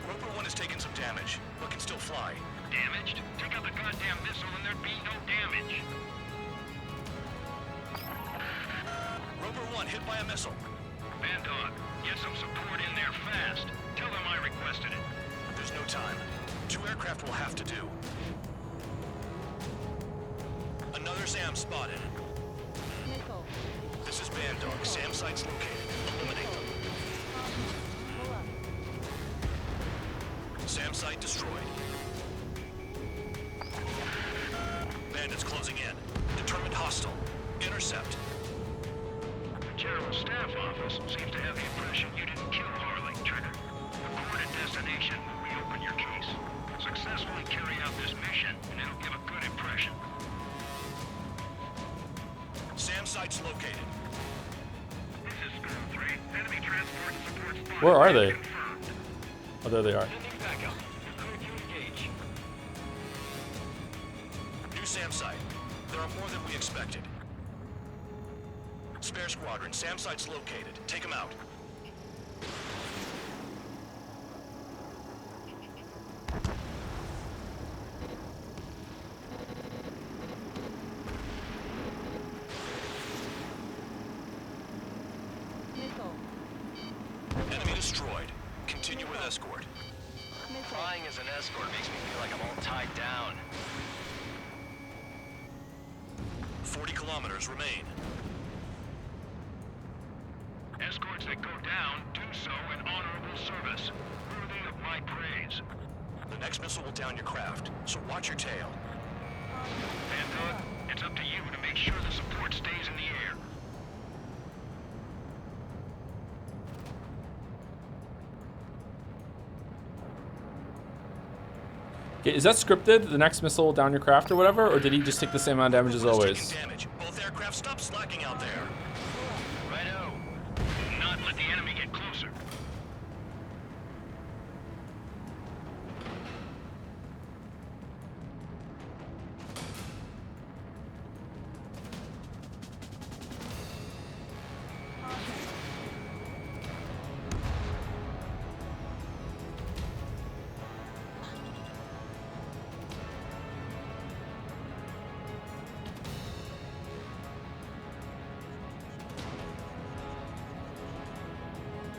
Roper 1 has taken some damage, but can still fly. Damaged? Take out the goddamn missile and there'd be no damage. Roper 1 hit by a missile. Bandog, get some support in there fast. Tell them I requested it. There's no time. 2 aircraft will have to do. Another SAM spotted. This is Bandog. SAM site's located. Eliminate them. SAM site destroyed. Bandits closing in. Determined hostile. Intercept. The General Staff Office seems to have the impression you didn't kill Harley, Trigger. Report at destination will reopen your case. Successfully carry out this mission, and it'll give a good impression. SAM site's located. This is School 3. Enemy transport and support spotted. Where are they? Confirmed. Oh, there they are. Sending backup. Clear to engage. New SAM site. There are more than we expected. Spare squadron. SAM site's located. Take them out. Enemy destroyed. Continue with escort. Flying as an escort makes me feel like I'm all tied down. 40 kilometers remain. Escorts that go down do so in honorable service, worthy of my praise. The next missile will down your craft, so watch your tail. Bandog, it's up to you to make sure the support stays in the air. Okay, is that scripted? The next missile down your craft or whatever, or did he just take the same amount of damage as always? Taking damage. Both aircraft stop slacking out there. Righto. Not let the enemy get closer.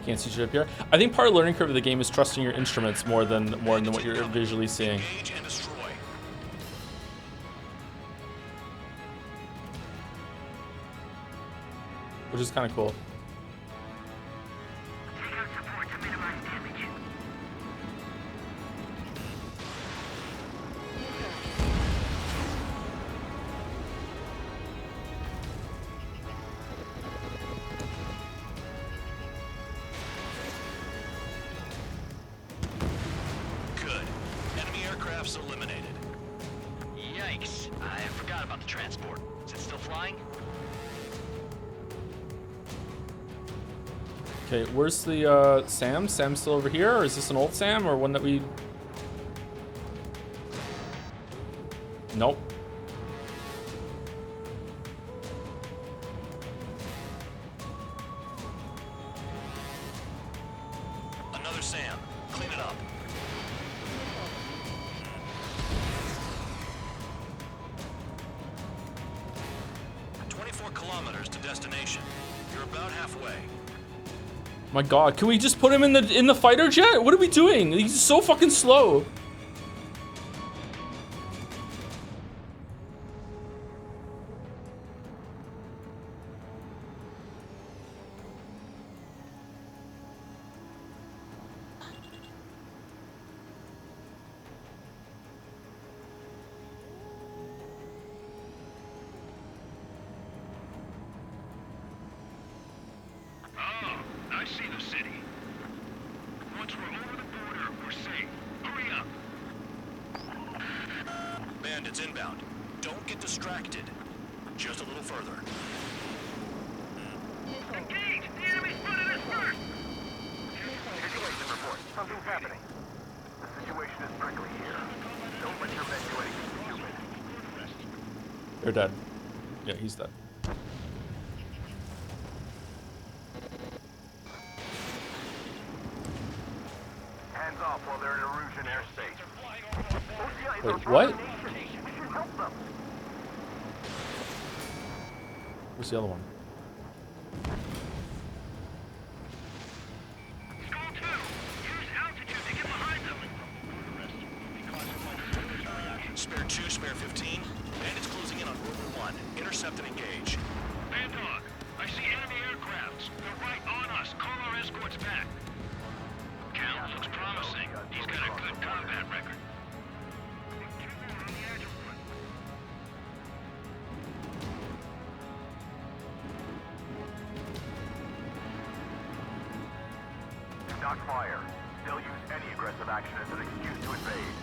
Can't see shit up here. I think part of the learning curve of the game is trusting your instruments more than what you're visually seeing, Engage and destroy. which is kind of cool. Take out support to minimize damage. Good. Enemy aircraft's eliminated. Yikes. I forgot about the transport. Is it still flying? Okay, where's the Sam? Sam's still over here, or is this an old Sam, or one that we... Nope. Another SAM. Clean it up. destination. You're about halfway. My God, can we just put him in the fighter jet? What are we doing? He's so fucking slow. Oh, I see the city. Once we're over the border, we're safe. Hurry up. Bandits inbound. Don't get distracted. Just a little further. Engage! The enemy spotted us first! Situation report. Something's happening. The situation is prickly here. Don't let your men do anything stupid. They're dead. Yeah, he's dead. Hands off while they're in Erusian airspace. OCI, Wait, they're what? running nation. We should help them. Where's the other one? Skull 2! Use altitude to get behind them! Spare 2, spare 15. Bandits closing in on Rover 1. Intercept and engage. Bandog, I see enemy aircrafts. They're right on us. Call our escorts back. Count looks promising. He's got a good combat record. Two more on the agile front. Do not fire. They'll use any aggressive action as an excuse to invade.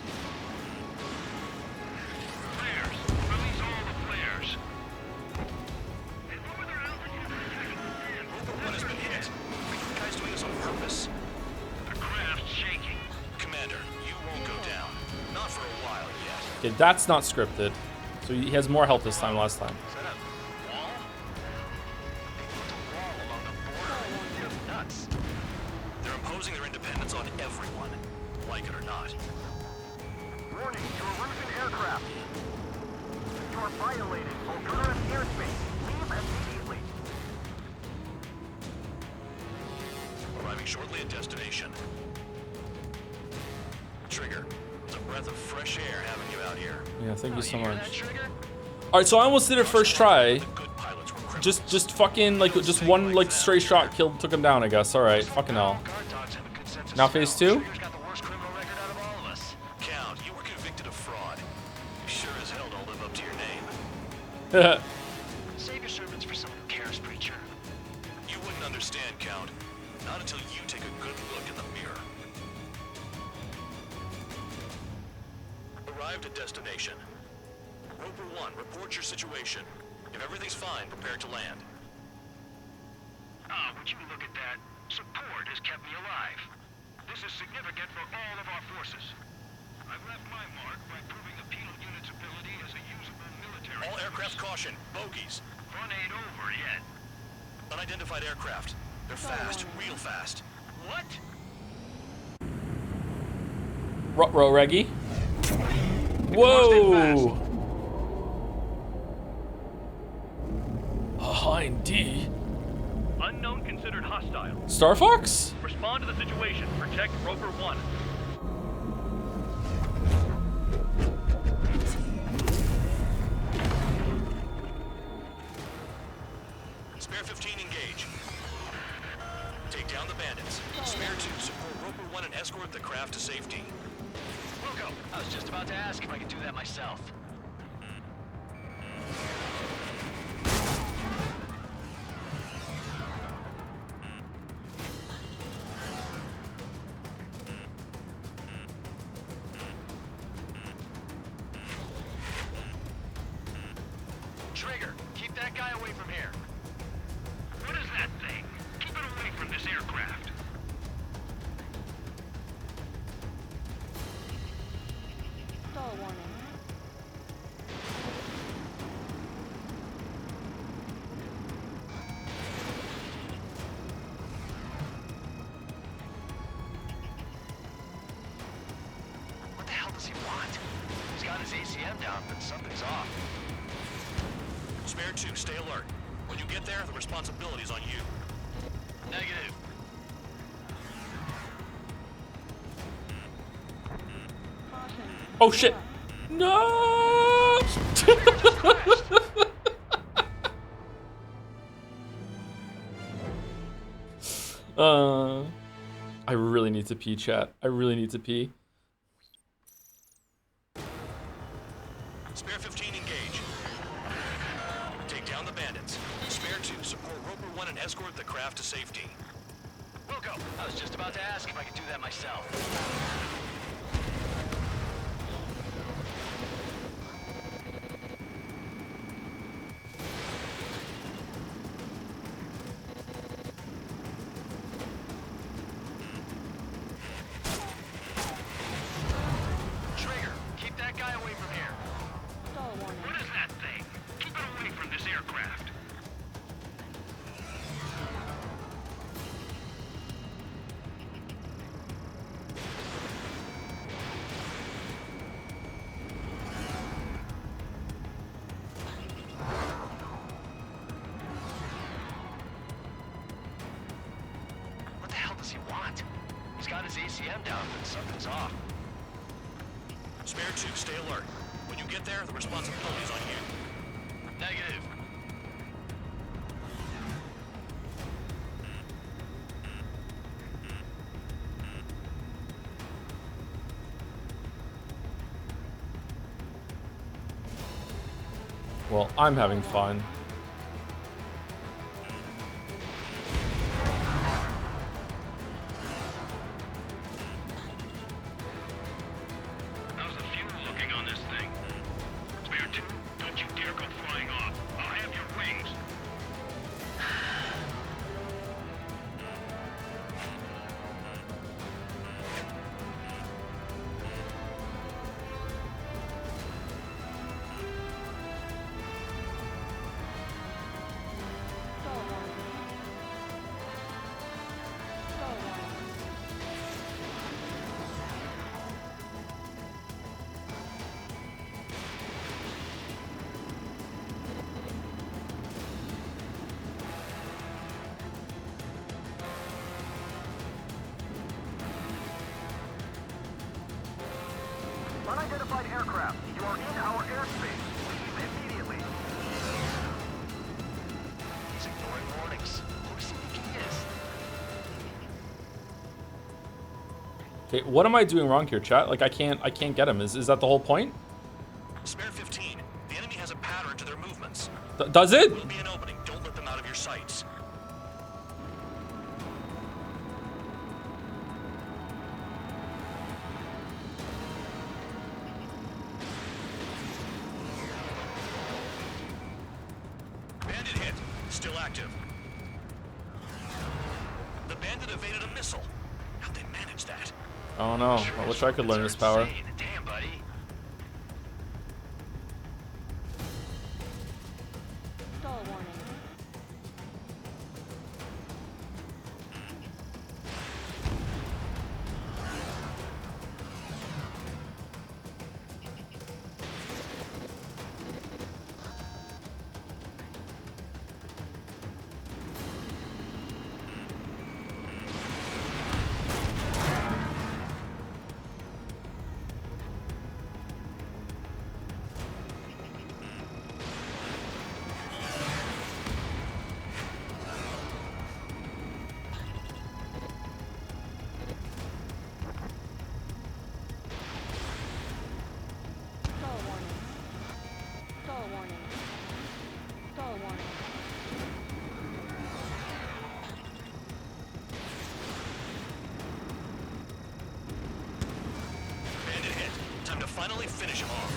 Flares! Release all the flares! And lower their altitude to protect the stand. Rover 1 has been hit. The guy's doing this on purpose. The craft's shaking. Commander, you won't go down. Not for a while yet. Okay, that's not scripted. So he has more health this time. Last time. Is that a wall? They put a wall along the border. You're nuts. They're imposing their independence on everyone, like it or not. Warning to Erusian aircraft. You are violating alternative airspace. Leave immediately. Arriving shortly at destination. Trigger, it's a breath of fresh air having you out here. Yeah, thank you so hear that, much. Trigger? All right, so I almost did it first try. The good pilots were criminals. Just fucking like just one like stray shot took him down. I guess. All right, fucking hell. Guard dogs have a good sense of Now smell. phase 2. Trigger's got the worst criminal record out of all of us. Count, you were convicted of fraud. You sure as hell don't live up to your name. Save your servants for someone who cares, preacher. You wouldn't understand, Count. Not until you take a good look in the mirror. Arrived at destination. Roper 1, report your situation. If everything's fine, prepare to land. Ah, would you look at that? Support has kept me alive. This is significant for all of our forces. I've left my mark by proving the penal unit's ability as a usable military All aircraft force. caution, bogies. Fun ain't over yet. Unidentified aircraft. They're fast, real fast. What? Ruh-roh, Reggie. Whoa. Behind D. Unknown considered hostile. Star Fox? Respond to the situation. Protect Roper 1. Spare 15, engage. Take down the bandits. Spare 2, support Roper 1 and escort the craft to safety. Wilco, I was just about to ask if I could do that myself. Trigger, keep that guy away from here. What is that thing? Keep it away from this aircraft. Stall warning. What the hell does he want? He's got his ACM down, but something's off. Spare 2, stay alert. When you get there, the responsibility's on you. Negative. Oh shit! No! I really need to pee, chat. I really need to pee. Spare 15, engage. Take down the bandits. Spare 2, support Roper 1 and escort the craft to safety. Wilco, I was just about to ask if I could do that myself. Trigger, keep that guy away from here. What is that thing? Keep it away from this aircraft. What the hell does he want? He's got his ACM down, but something's off. Spare 2, stay alert. When you get there, the responsibility's on you. Negative. Well, I'm having fun. How's the fuel looking on this thing? Spare 2, don't you dare go flying off. I'll have your wings. Unidentified aircraft. You are in our airspace. Leave immediately. He's ignoring warnings. Who does he think he is? Okay, what am I doing wrong here, chat? Like I can't get him. Is that the whole point? Spare 15, the enemy has a pattern to their movements. Does it? Will be an opening. Don't let them out of your sights. Bandit hit. Still active. The bandit evaded a missile. How'd they manage that? I don't know. I wish I could learn this power. Damn, buddy. Bandit hit. Time to finally finish him off.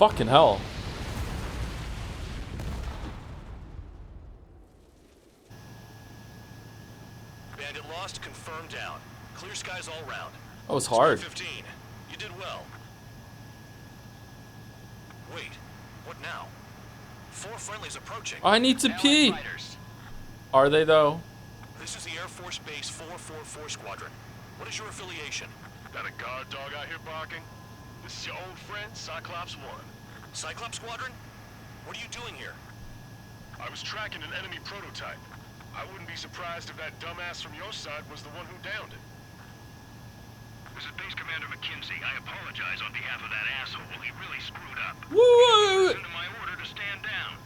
Fucking hell. Bandit lost, confirmed down. Clear skies all round. That was hard. Squad 15, you did well. Wait, what now? 4 friendlies approaching. I need to Allied pee. fighters. Are they though? This is the Air Force Base 444 Squadron. What is your affiliation? Got a guard dog out here barking? This is your old friend, Cyclops 1. Cyclops Squadron? What are you doing here? I was tracking an enemy prototype. I wouldn't be surprised if that dumbass from your side was the one who downed it. This is Base Commander McKinsey. I apologize on behalf of that asshole. He really screwed up. Woo! Listen to my order to stand down.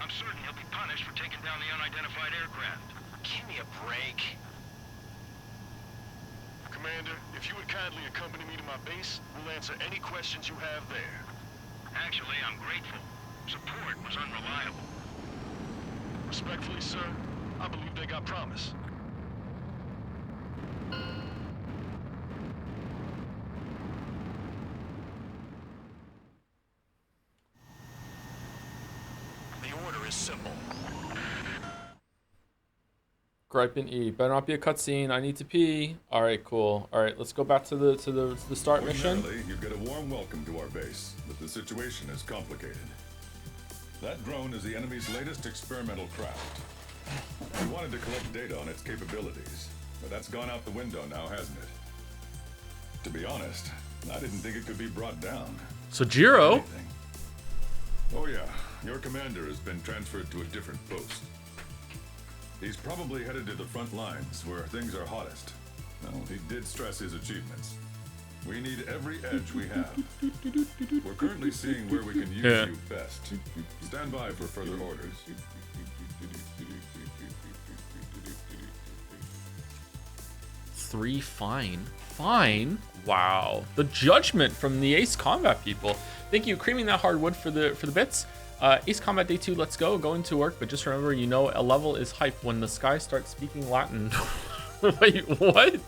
I'm certain he'll be punished for taking down the unidentified aircraft. Give me a break. Commander, if you would kindly accompany me to my base, we'll answer any questions you have there. Actually, I'm grateful. Support was unreliable. Respectfully, sir, I believe they got promise. The order is simple. Gripe and E. Better not be a cutscene. I need to pee. All right, cool. All right, let's go back to the start mission. Ordinarily, you get a warm welcome to our base, but the situation is complicated. That drone is the enemy's latest experimental craft. We wanted to collect data on its capabilities, but that's gone out the window now, hasn't it? To be honest, I didn't think it could be brought down. So Jiro. Anything. Oh yeah, your commander has been transferred to a different post. He's probably headed to the front lines where things are hottest. No, he did stress his achievements. We need every edge we have. We're currently seeing where we can use you best. Stand by for further orders. 3 fine. Fine? Wow. The judgment from the Ace Combat people. Thank you, creaming that hardwood for the bits. Ace Combat Day 2, let's go. Going to work, but just remember, you know, a level is hype when the sky starts speaking Latin. Wait, what?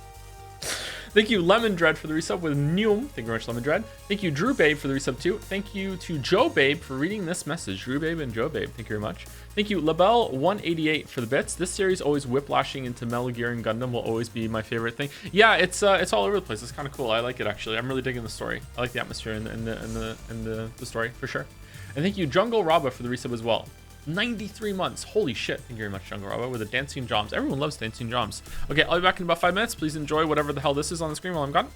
Thank you, Lemon Dread, for the resub with Neum. Thank you very much, Lemon Dread. Thank you, Drew Babe, for the resub too. Thank you to Joe Babe for reading this message. Drew Babe and Joe Babe, thank you very much. Thank you, Labelle188 for the bits. This series always whiplashing into Metal Gear and Gundam will always be my favorite thing. Yeah, it's all over the place. It's kind of cool. I like it actually. I'm really digging the story. I like the atmosphere and the story for sure. And thank you, Jungle Raba, for the resub as well. 93 months. Holy shit. Thank you very much, Jungle Raba, with the dancing joms. Everyone loves dancing joms. Okay, I'll be back in about 5 minutes. Please enjoy whatever the hell this is on the screen while I'm gone.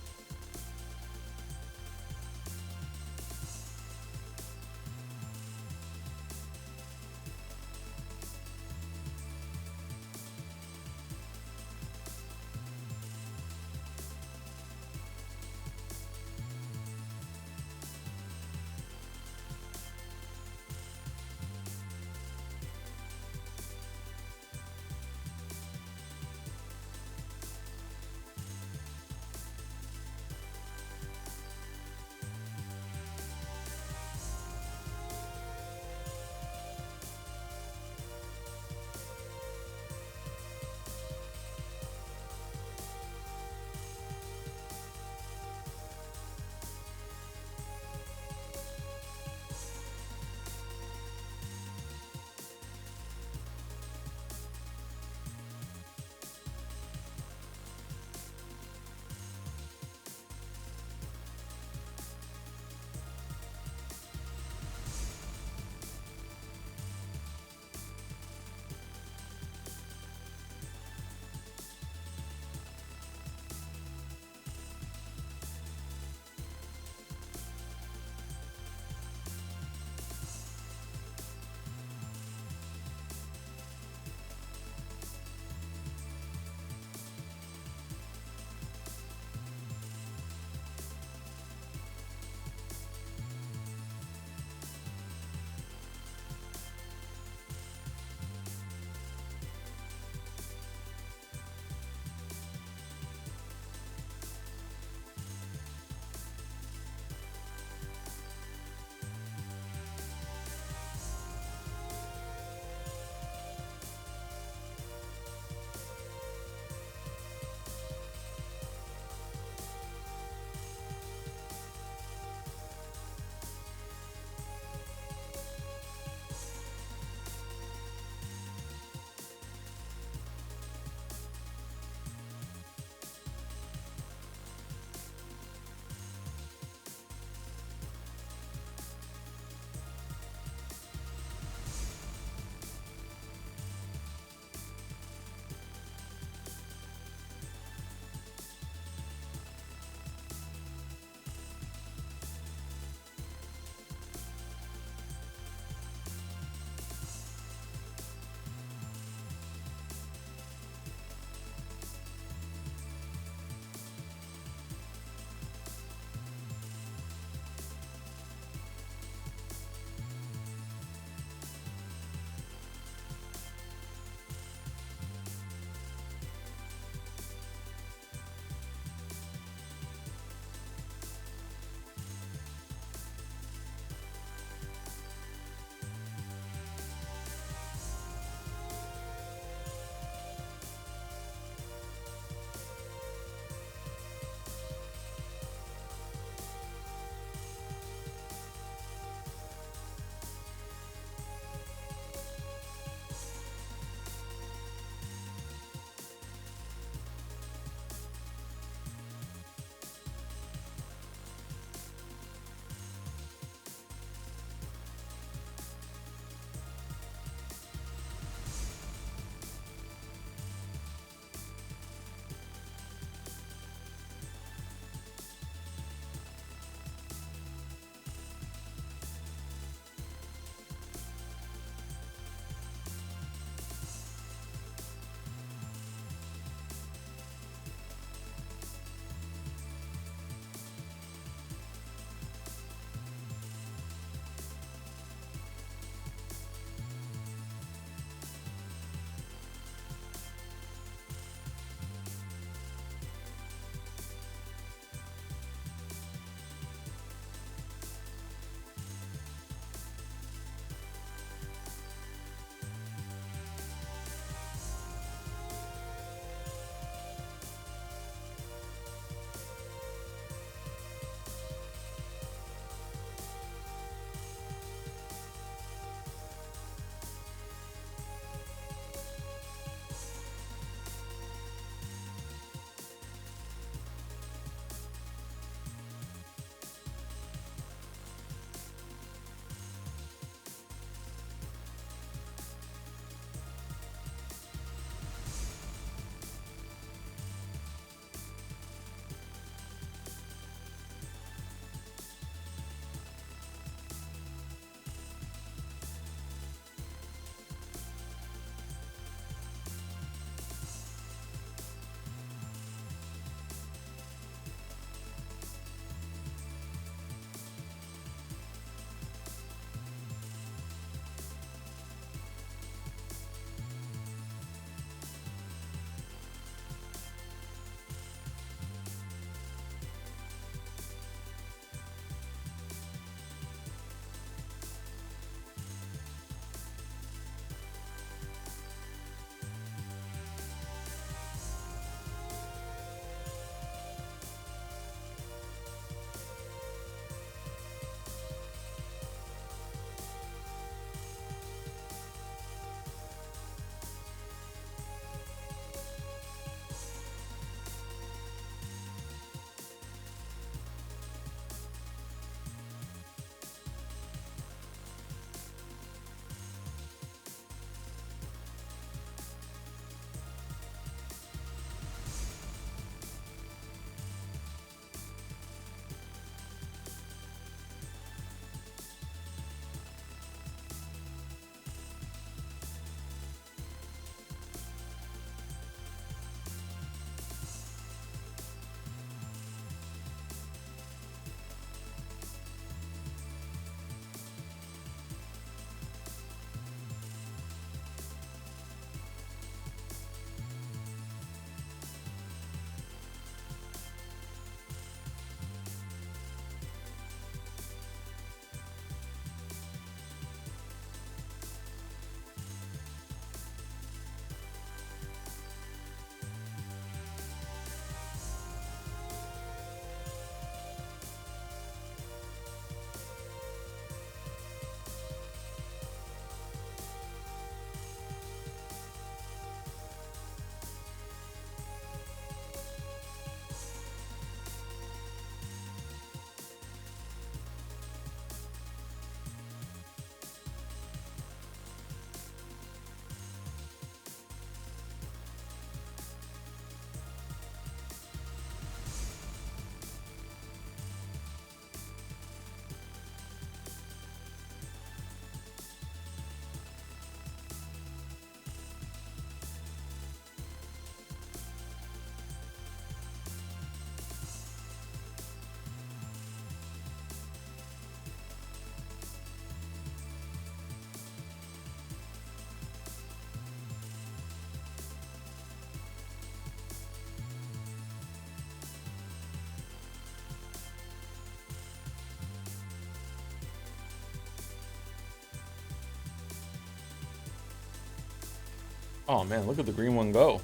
Oh man, look at the green one go.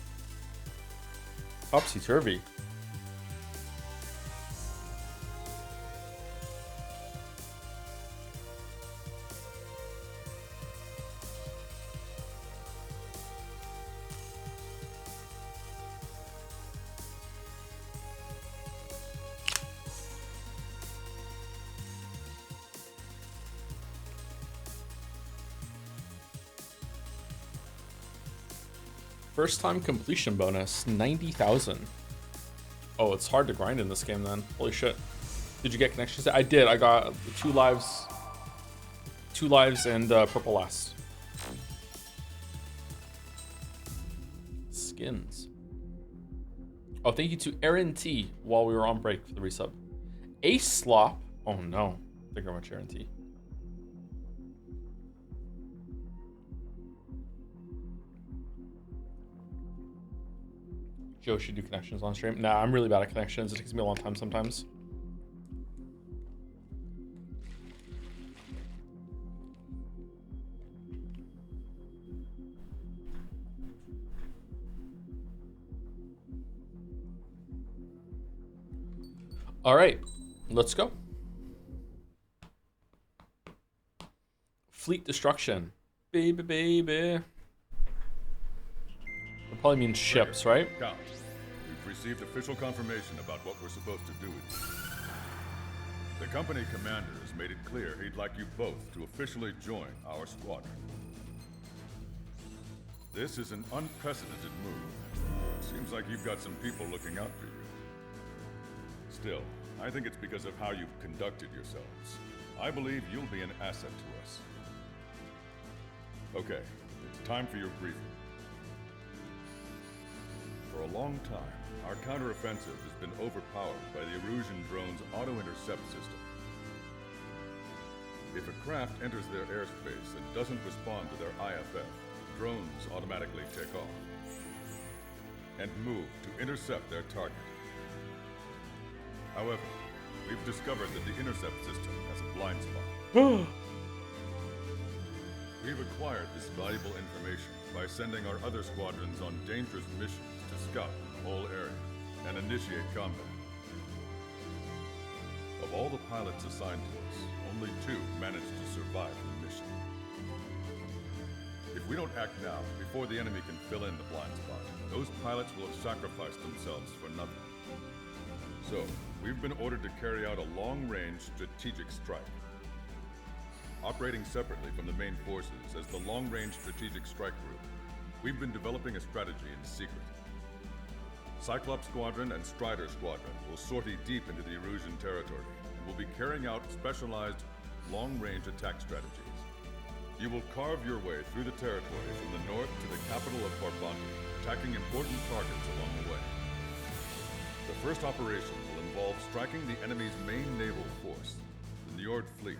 Topsy-turvy. First time completion bonus, 90,000. Oh, it's hard to grind in this game then. Holy shit. Did you get connections? I did. I got 2 lives. 2 lives and purple last. Skins. Oh, thank you to Aaron T while we were on break for the resub. Ace Slop. Oh no. Thank you very much, Aaron T. Joe should do connections on stream. Nah, I'm really bad at connections. It takes me a long time sometimes. All right, let's go. Fleet destruction. Baby, baby. That probably means ships, right? Count. We've received official confirmation about what we're supposed to do with you. The company commander has made it clear he'd like you both to officially join our squadron. This is an unprecedented move. Seems like you've got some people looking out for you. Still, I think it's because of how you've conducted yourselves. I believe you'll be an asset to us. Okay, it's time for your briefing. For a long time, our counteroffensive has been overpowered by the Erusian drone's auto-intercept system. If a craft enters their airspace and doesn't respond to their IFF, drones automatically take off and move to intercept their target. However, we've discovered that the intercept system has a blind spot. We've acquired this valuable information by sending our other squadrons on dangerous missions to scout the whole area and initiate combat. Of all the pilots assigned to us, only 2 managed to survive the mission. If we don't act now, before the enemy can fill in the blind spot, those pilots will have sacrificed themselves for nothing. So, we've been ordered to carry out a long-range strategic strike. Operating separately from the main forces as the Long-Range Strategic Strike Group, we've been developing a strategy in secret. Cyclops Squadron and Strider Squadron will sortie deep into the Erusian territory and will be carrying out specialized long-range attack strategies. You will carve your way through the territory from the north to the capital of Farbanti, attacking important targets along the way. The first operation will involve striking the enemy's main naval force, the Njord Fleet,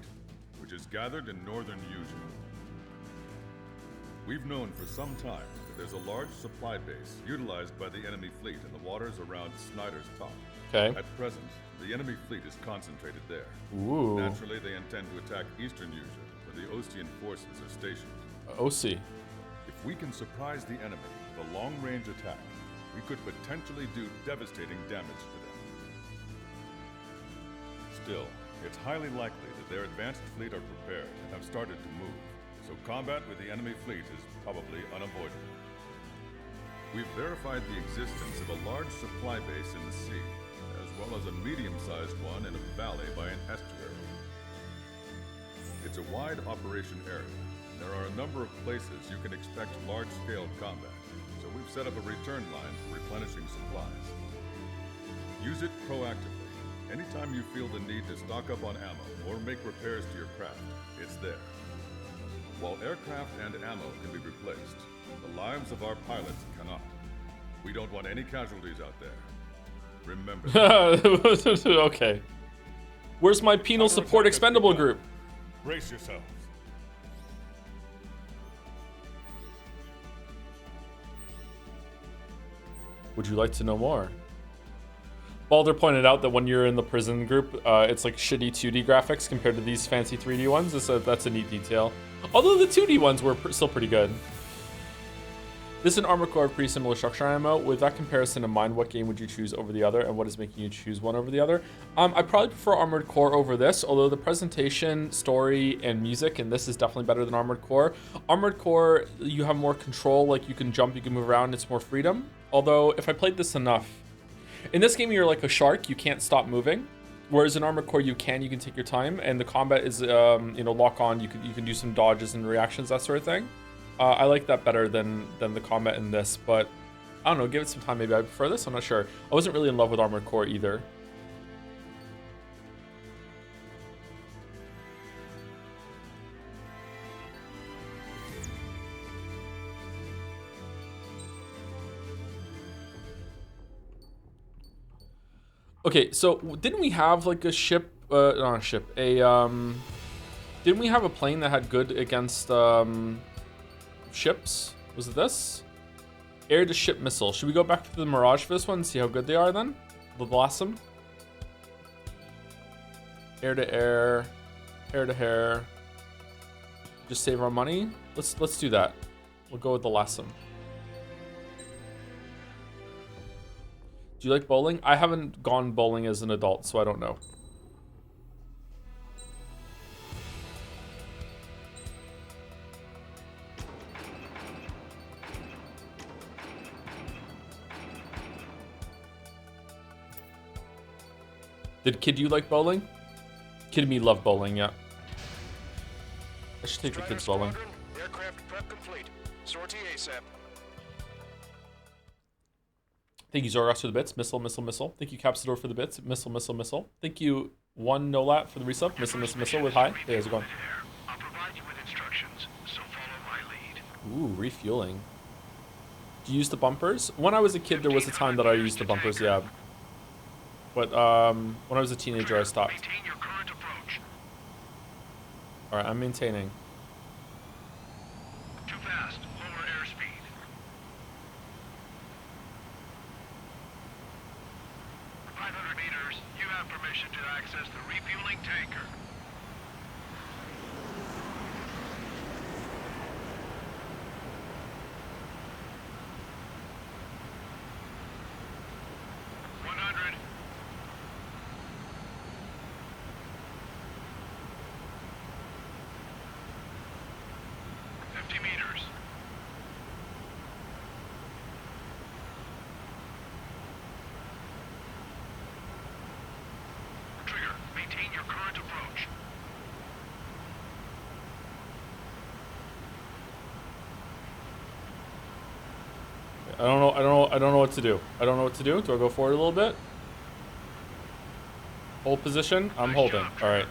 which is gathered in northern Eugene. We've known for some time that there's a large supply base utilized by the enemy fleet in the waters around Snyder's Top. Okay. At present, the enemy fleet is concentrated there. Ooh. Naturally, they intend to attack eastern Eugene, where the Ostian forces are stationed. OC. If we can surprise the enemy with a long-range attack, we could potentially do devastating damage to them. Still, it's highly likely that their advanced fleet are prepared and have started to move, so combat with the enemy fleet is probably unavoidable. We've verified the existence of a large supply base in the sea, as well as a medium-sized one in a valley by an estuary. It's a wide operation area, and there are a number of places you can expect large-scale combat, so we've set up a return line for replenishing supplies. Use it proactively. Anytime you feel the need to stock up on ammo or make repairs to your craft, it's there. While aircraft and ammo can be replaced, the lives of our pilots cannot. We don't want any casualties out there. Remember that. Okay. Where's my penal support expendable group? Brace yourselves. Would you like to know more? Balder pointed out that when you're in the prison group, it's like shitty 2D graphics compared to these fancy 3D ones. So that's a neat detail. Although the 2D ones were still pretty good. This is an Armored Core of pretty similar structure ammo. With that comparison in mind, what game would you choose over the other, and what is making you choose one over the other? I probably prefer Armored Core over this, although the presentation, story, and music in this is definitely better than Armored Core. Armored Core, you have more control, like you can jump, you can move around, it's more freedom. Although, if I played this enough, in this game you're like a shark, you can't stop moving. Whereas in Armored Core you can take your time, and the combat is lock on, you can do some dodges and reactions, that sort of thing. I like that better than the combat in this, but I don't know, give it some time, maybe I prefer this, I'm not sure. I wasn't really in love with Armored Core either. Okay, so didn't we have like a ship, not a ship, didn't we have a plane that had good against ships? Was it this? Air-to-ship missile. Should we go back to the Mirage for this one and see how good they are then? The Blossom. Air-to-air, air-to-air. Just save our money. Let's do that. We'll go with the Blossom. Do you like bowling? I haven't gone bowling as an adult, so I don't know. Did Kid you like bowling? Kid me love bowling, yeah. I should take the kids bowling. Aircraft prep complete. Sortie ASAP. Thank you, Zoros, for the bits. Missile, missile, missile. Thank you, Capsador, for the bits. Missile, missile, missile. Thank you, One Nolat, for the resub. Missile, missile, missile with hi. Hey, how's it going? I'll provide you with instructions, so follow my lead. Ooh, refueling. Do you use the bumpers? When I was a kid, there was a time that I used the bumpers, yeah. But when I was a teenager, I stopped. Maintain your current approach. All right, I'm maintaining. Too fast. Lower airspeed. You have permission to access the refueling tanker. I don't know what to do. I don't know what to do. Do I go forward a little bit? Hold position. I'm holding. All right.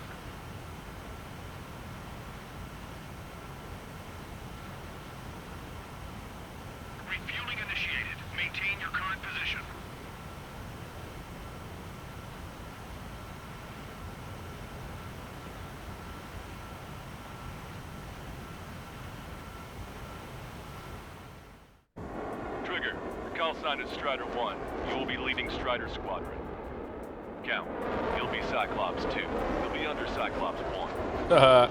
Refueling initiated. Maintain your current position. Trigger, your call sign is Strider 1. You will be leading Strider Squadron. Count, you'll be Cyclops 2. You'll be under Cyclops 1.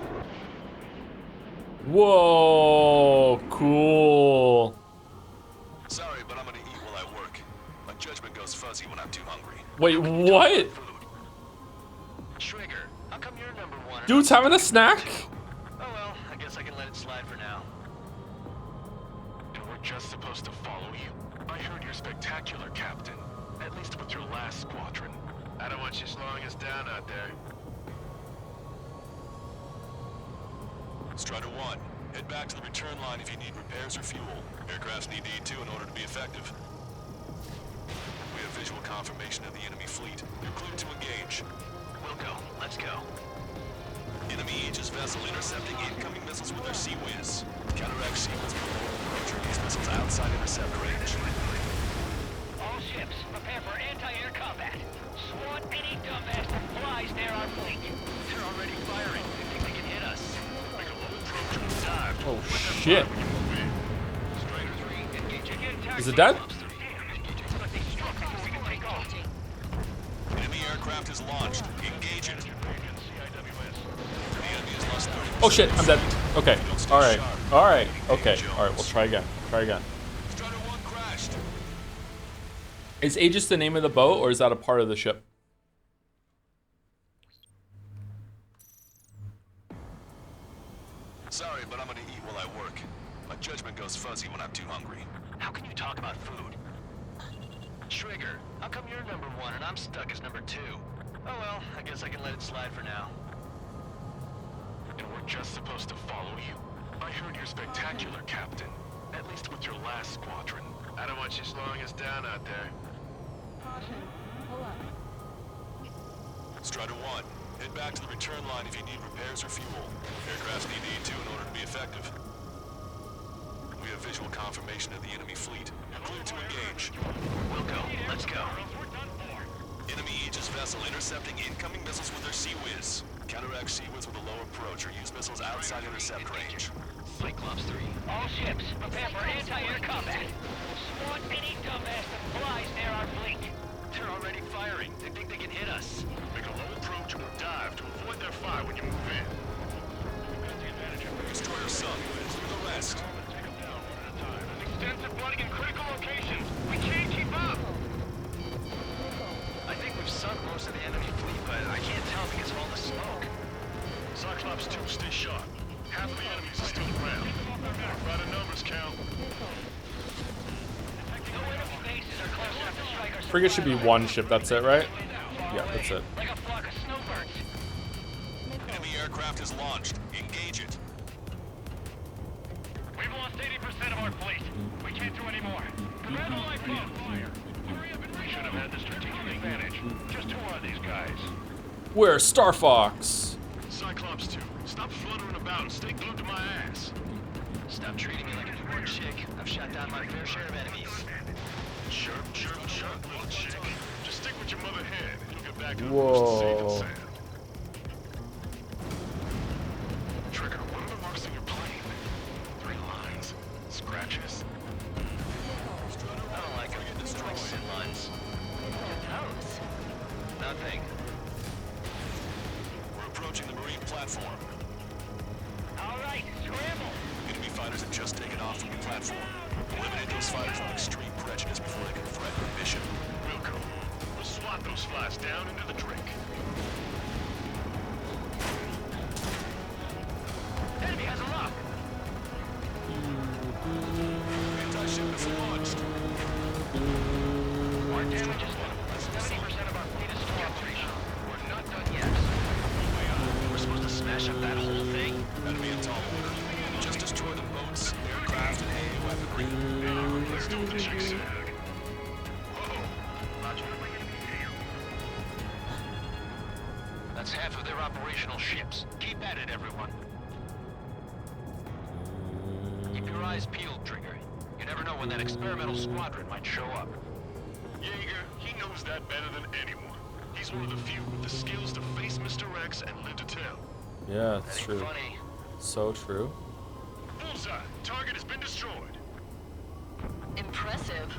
Whoa, cool. Sorry, but I'm gonna eat while I work. My judgment goes fuzzy when I'm too hungry. Wait, what? Trigger, how come you're number one? Dude's having a snack? Oh well, I guess I can let it slide for now. And we're just supposed to follow you. I heard you're spectacular, Captain. At least with your last squadron. I don't want you slowing us down out there. Strider 1, head back to the return line if you need repairs or fuel. Aircrafts need E2 in order to be effective. We have visual confirmation of the enemy fleet. You're cleared to engage. We'll go. Let's go. Enemy Aegis vessel intercepting incoming missiles with their Sea Whiz. Counteract sequence below. Roger, these missiles outside intercept range. All ships, prepare for anti-air combat. Swat any dumbass that flies near our fleet. They're already firing. They think they can hit us. Oh shit. Strider 3, engaging. Is it dead? Enemy aircraft is launched. Engage it. The enemy has lost 30%. Oh shit, I'm dead. Okay. Alright. Alright. Okay. Alright, we'll try again. Try again. smashed. Is Aegis the name of the boat, or is that a part of the ship? Sorry, but I'm gonna eat while I work. My judgment goes fuzzy when I'm too hungry. How can you talk about food? Trigger, how come you're number 1 and I'm stuck as number 2? Oh well, I guess I can let it slide for now. And we're just supposed to follow you? I heard you're spectacular, Captain. At least with your last squadron. I don't want you slowing us down out there. Caution. Pull up. Strider 1, head back to the return line if you need repairs or fuel. Aircrafts need E2 in order to be effective. We have visual confirmation of the enemy fleet. Clear to engage. We'll go. Let's go. Enemy Aegis vessel intercepting incoming missiles with their Sea-Wiz. Counteract Sea-Wiz with a low approach or use missiles outside intercept range. Cyclops 3. All ships, prepare for anti-air combat. Spawn any dumbass that flies near our fleet. They're already firing. They think they can hit us. Make a low approach or dive to avoid their fire when you move in. Destroyer sunk. Do the rest. Extensive flooding in critical locations. We can't keep up. I think we've sunk most of the enemy fleet, but I can't tell because of all the smoke. Cyclops 2, stay sharp. Half the enemies are still around. By the numbers count. No enemy bases are close enough to strike our Frigate should be one ship. That's it, right? Yeah, that's it. like a flock of snowbirds. Enemy aircraft is launched. Engage it. We've lost 80% of our fleet. We can't do any more. Command the lifeboat. Fire. We should have had the strategic advantage. Just who are these guys? We're Star Fox. Cyclops 2, stop fluttering about and stay glued to my ass. Stop treating me like a newborn chick. I've shot down my fair share of enemies. Chirp, chirp, chirp, little chick. Just stick with your mother hen and you'll get back to the Whoa. coast safe and sound. Trigger, what are the marks on your plane? 3 lines. Scratches? I don't like them. It's like sin lines. Nothing. We're approaching the marine platform. All right, scramble. Enemy fighters have just taken off from the platform. Eliminate those fighters with extreme prejudice before they can threaten our mission. Wilco, we'll swat those flies down into the drink. Enemy has a lock. Anti-ship missile launched. Our damage is low. 70% of our fleet is still operational. We're not done yet. We're supposed to smash up that whole thing? That'd be a tall order. Just destroy the boats, aircraft, and AA weaponry. Let's do what the chick said. Whoa. That's half of their operational ships. Keep at it, everyone. Keep your eyes peeled, Trigger. You never know when that experimental squadron might show up. Jaeger, he knows that better than anyone. He's one of the few with the skills to face Mr. X and live to tell. Yeah, it's That ain't true. funny. So true. Bullseye, target has been destroyed. Impressive.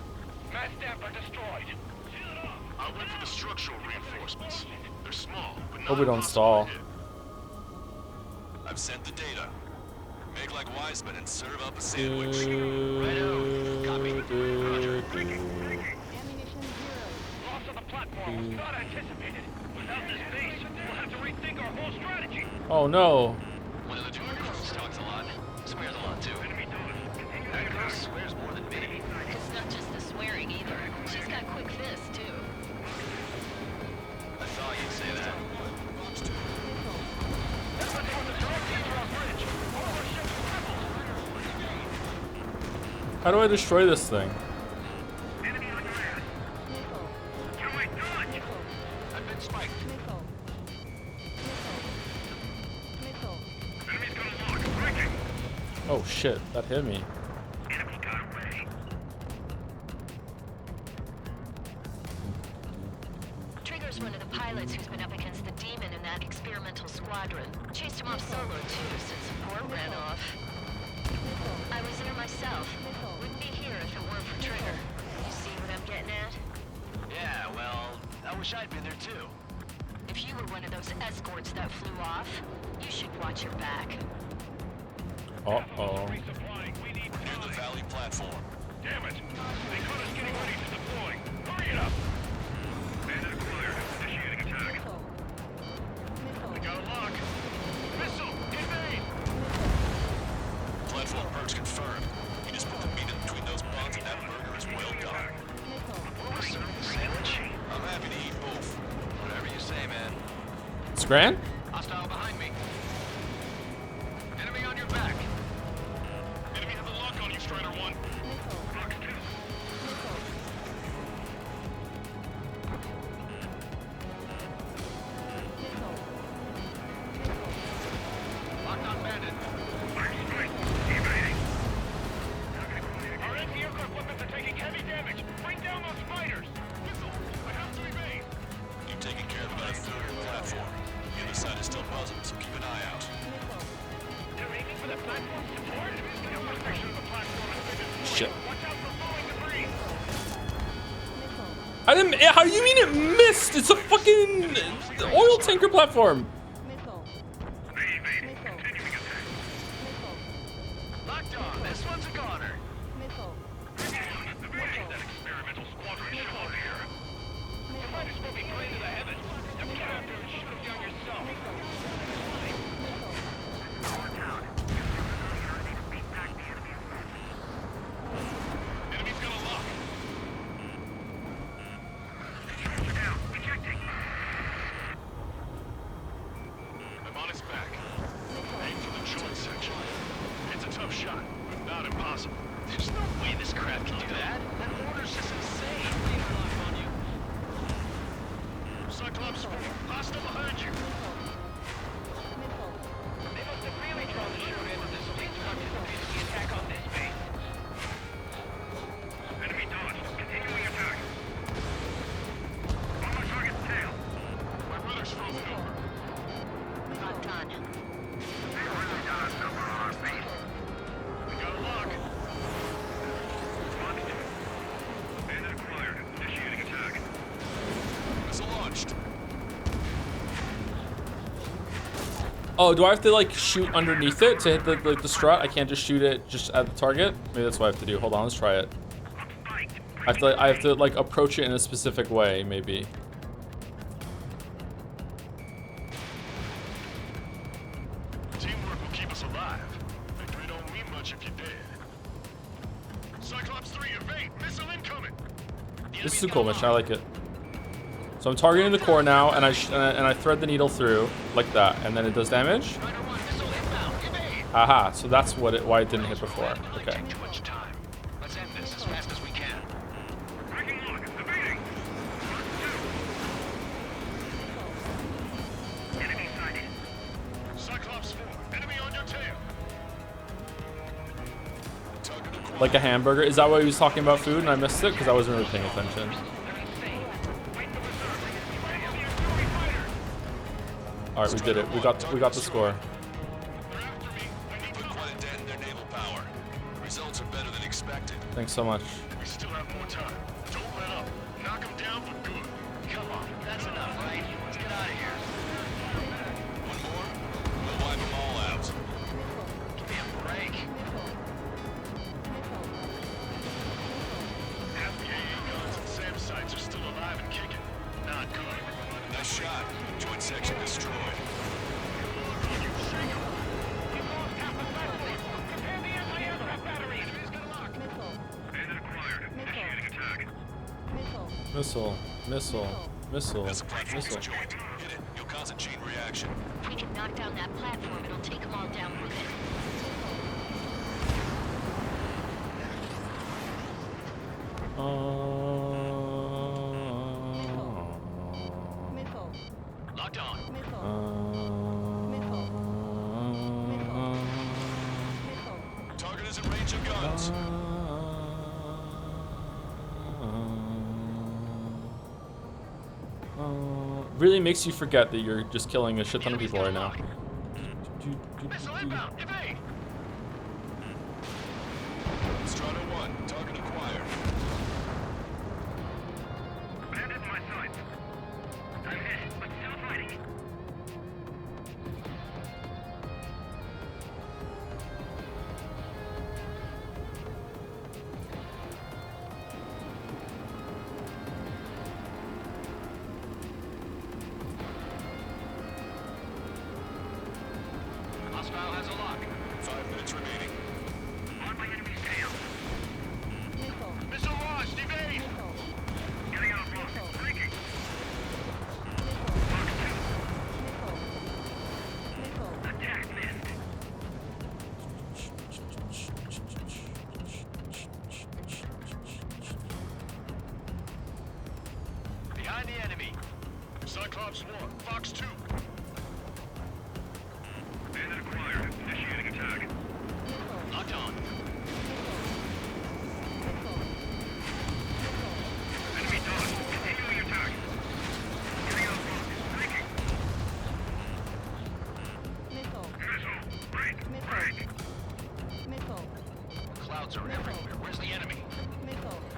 Mass damper destroyed. Seal it off. I went for the structural reinforcements. They're small, but not Hope we don't impossible stall. to hit. I've sent the data. Make like Wiseman and serve up a sandwich. Loss of the platform was not anticipated. Without this base, we'll have to rethink our whole strategy. Oh no. One of the 2 recruits talks a lot. Swears a lot, too. Enemy doors. That girl swears more than me. It's not just the swearing either. She's got quick fists, too. I thought you'd say that. That's what they want to direct into our bridge. All of our ships are crippled. How do I destroy this thing? Enemy on your ass. Do it, dodge. I've been spiked. Enemy's gonna lock. Breaking. Oh shit, that hit me. Enemy got away. Trigger's one of the pilots who's been up against the demon in that experimental squadron. Chased him off solo, too, since support ran off. I was there myself. Wouldn't be here if it weren't for Trigger. You see what I'm getting at? Yeah, well, I wish I'd been there, too. If you were one of those escorts that flew off, you should watch your back. Uh-oh. Resupplying. We need Near the valley platform. Damn it. They Scran? Hostile behind me. Enemy on your back. Enemy has a lock on you, Strider 1. Fox 2. Locked on bandit. Our anti-aircraft weapons are taking heavy damage. Bring down those fighters. Missile, I have to evade. You've taken care of the food on the platform. The other side is still buzzing, so keep an eye out. They're aiming for the platform support. The upper section of the platform has been destroyed. Shit. Watch out for falling debris. I didn't. How do you mean it missed? It's a fucking oil tanker platform. Locked on. This one's a goner. That experimental squadron should up here. The fighters will be praying to the heavens. Now get out there and shoot them down yourself. Enemy's got a lock. I'm on his back. Aim for the joint section. It's a tough shot, but not impossible. There's no way this crap can do that. That mortar's just insane. Leave a lock on you. Cyclops 4, hostile behind you. They must have really drawn the short end of this elite participate in the attack on this base. Enemy dodged. Continuing attack. On my target's tail. My rudder's frozen over. Not done. They really got a number on our base. We got a lock. Fox 2. Bandit acquired. Initiating attack. Missile launched. Oh, do I have to like shoot underneath it to hit the strut? I can't just shoot it just at the target. Maybe that's what I have to do. Hold on, let's try it. I have to like approach it in a specific way, maybe. Teamwork will keep us alive. Victory don't mean much if you're dead. Cyclops 3, evade! Missile incoming! This is a cool mission. I like it. So I'm targeting the core now, and I thread the needle through like that, and then it does damage. Strider 1, missile inbound. Evade. Aha! So that's why it didn't hit before. Okay. Too much time. Let's end this as fast as we can. Breaking lock! Evading! Fox 2! Enemy sighted. Cyclops 4, enemy on your tail! Like a hamburger. Is that why he was talking about food and I missed it? Because I wasn't really paying attention. Alright, we did it. We got the score. Put quite a dent in their naval power. Results are better than expected. Thanks so much. We still have more time. Don't let up. Knock them down for good. Come on. That's enough, right? Let's get out of here. One more, we'll wipe them all out. Give me a break. Half the AA guns and SAM sites are still alive and kicking. Not good. Nice shot. Joint section destroyed. You shake 'em. You've lost half the platform. Prepare the anti-aircraft battery. Enemy's got a lock. Bandit acquired. Initiating attack. Missile. That's a platform's joint. Hit it. You'll cause a chain reaction. If we can knock down that platform, it'll take them all down with it. Locked on. Target is in range of guns. Really makes you forget that you're just killing a shit ton of people right now. Missile inbound. Evade. Strider 1, target acquired. Bandit in my sights. I'm hit, but still fighting. Hostile has a lock. 5 minutes remaining. On my enemy's tail. Behind the enemy. Cyclops 1, Fox 2. Bandit acquired. Initiating attack. Locked on. Enemy dodged. Continuing attack. Getting out front. Breaking. Missile. Break. Clouds are everywhere. Where's the enemy?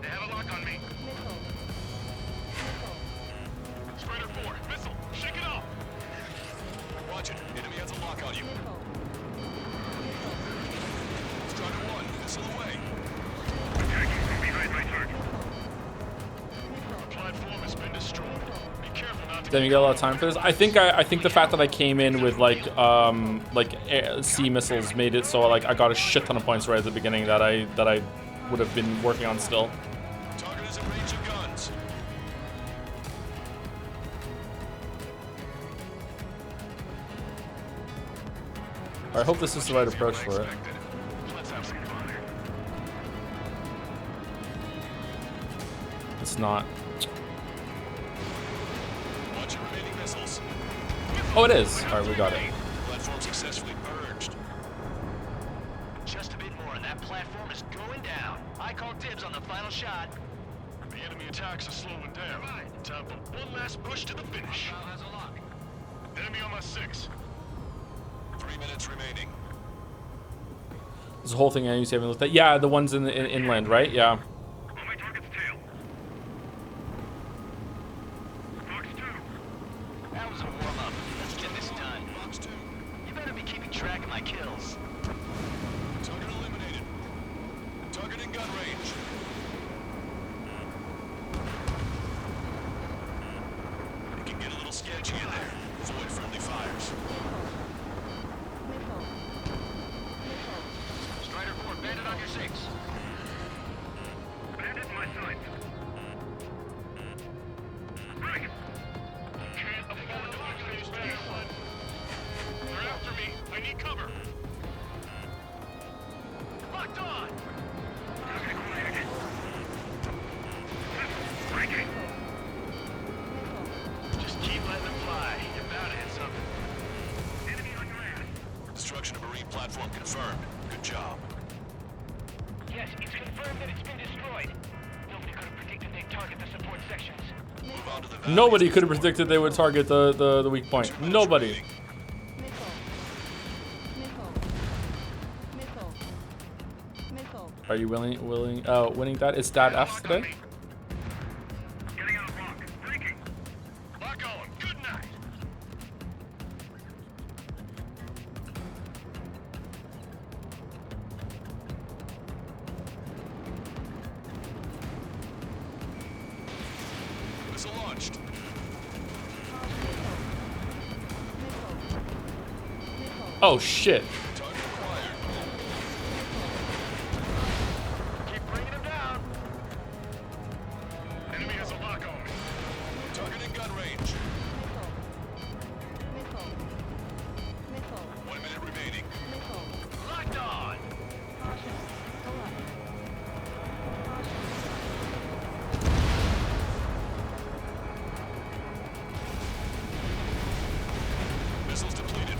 They have a lock on me. Strider 4, missile. Shake it off. Watch it. Enemy has a lock on you. Strider 1, missile away. Attacking from behind my target. The platform has been destroyed. Be careful not to Didn't you get a lot of time for this? I think the fact that I came in with like sea missiles made it so like I got a shit ton of points right at the beginning that I would have been working on still. Target is in range of guns. I hope this is the right approach for it. Let's have some fun. It's not. Watch your remaining missiles. Oh, it is. All right, we got it. Platform successfully purged. Just a bit more and that platform is going down. I call dibs on the final shot. The enemy attacks are slowing down. Time for one last push to the finish. Has a lock. Enemy on my 6. 3 minutes remaining. This whole thing I used to haven't looked at. Yeah, the ones in the inland, right? Yeah. On my target's tail. Fox 2. That was a warm-up. Let's get this done. Fox 2. You better be keeping track of my kills. Target eliminated. Target in gun range. It can get a little sketchy in there. Avoid friendly fires. Strider 4, bandit on your 6. Bandit in my sights. Break. Can't afford to lose these men. They're after me. I need cover. Locked on! Target acquired. Breaking. Just keep letting them fly. You're bound to hit something. Enemy on your ass. Destruction of marine platform confirmed. Good job. Yes, it's confirmed that it's been destroyed. Nobody could have predicted they'd target the support sections. Move on to the valley. Nobody could have predicted they would target the weak point. 2 minutes Nobody. remaining. Are you winning that? Is that F today? Getting out of rock. Breaking. Lock on. Good night. Missile launched. Oh shit. Target acquired. Keep bringing them down. Enemy has a lock on me. Target in gun range. 1 minute remaining. Locked on! Missiles depleted.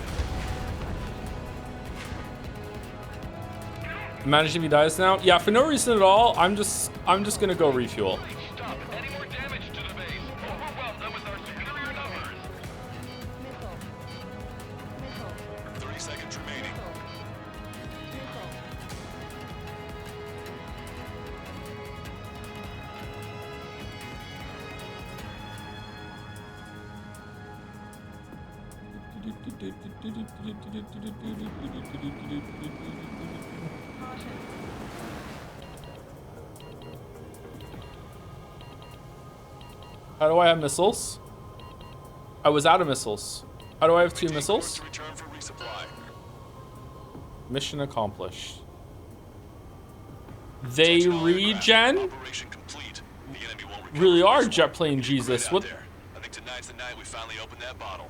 Imagine if he dies now. Yeah, for no reason at all. I'm just gonna go refuel. Stop. Any more damage to the base. Overwhelm them with our superior numbers. 30 seconds remaining. How do I have missiles? I was out of missiles. How do I have 2 missiles? To return for resupply. Mission accomplished. They regen? Operation complete. The enemy won't recover Really are this jet one. plane Keep it Jesus. out What? there. I think tonight's the night we finally open that bottle.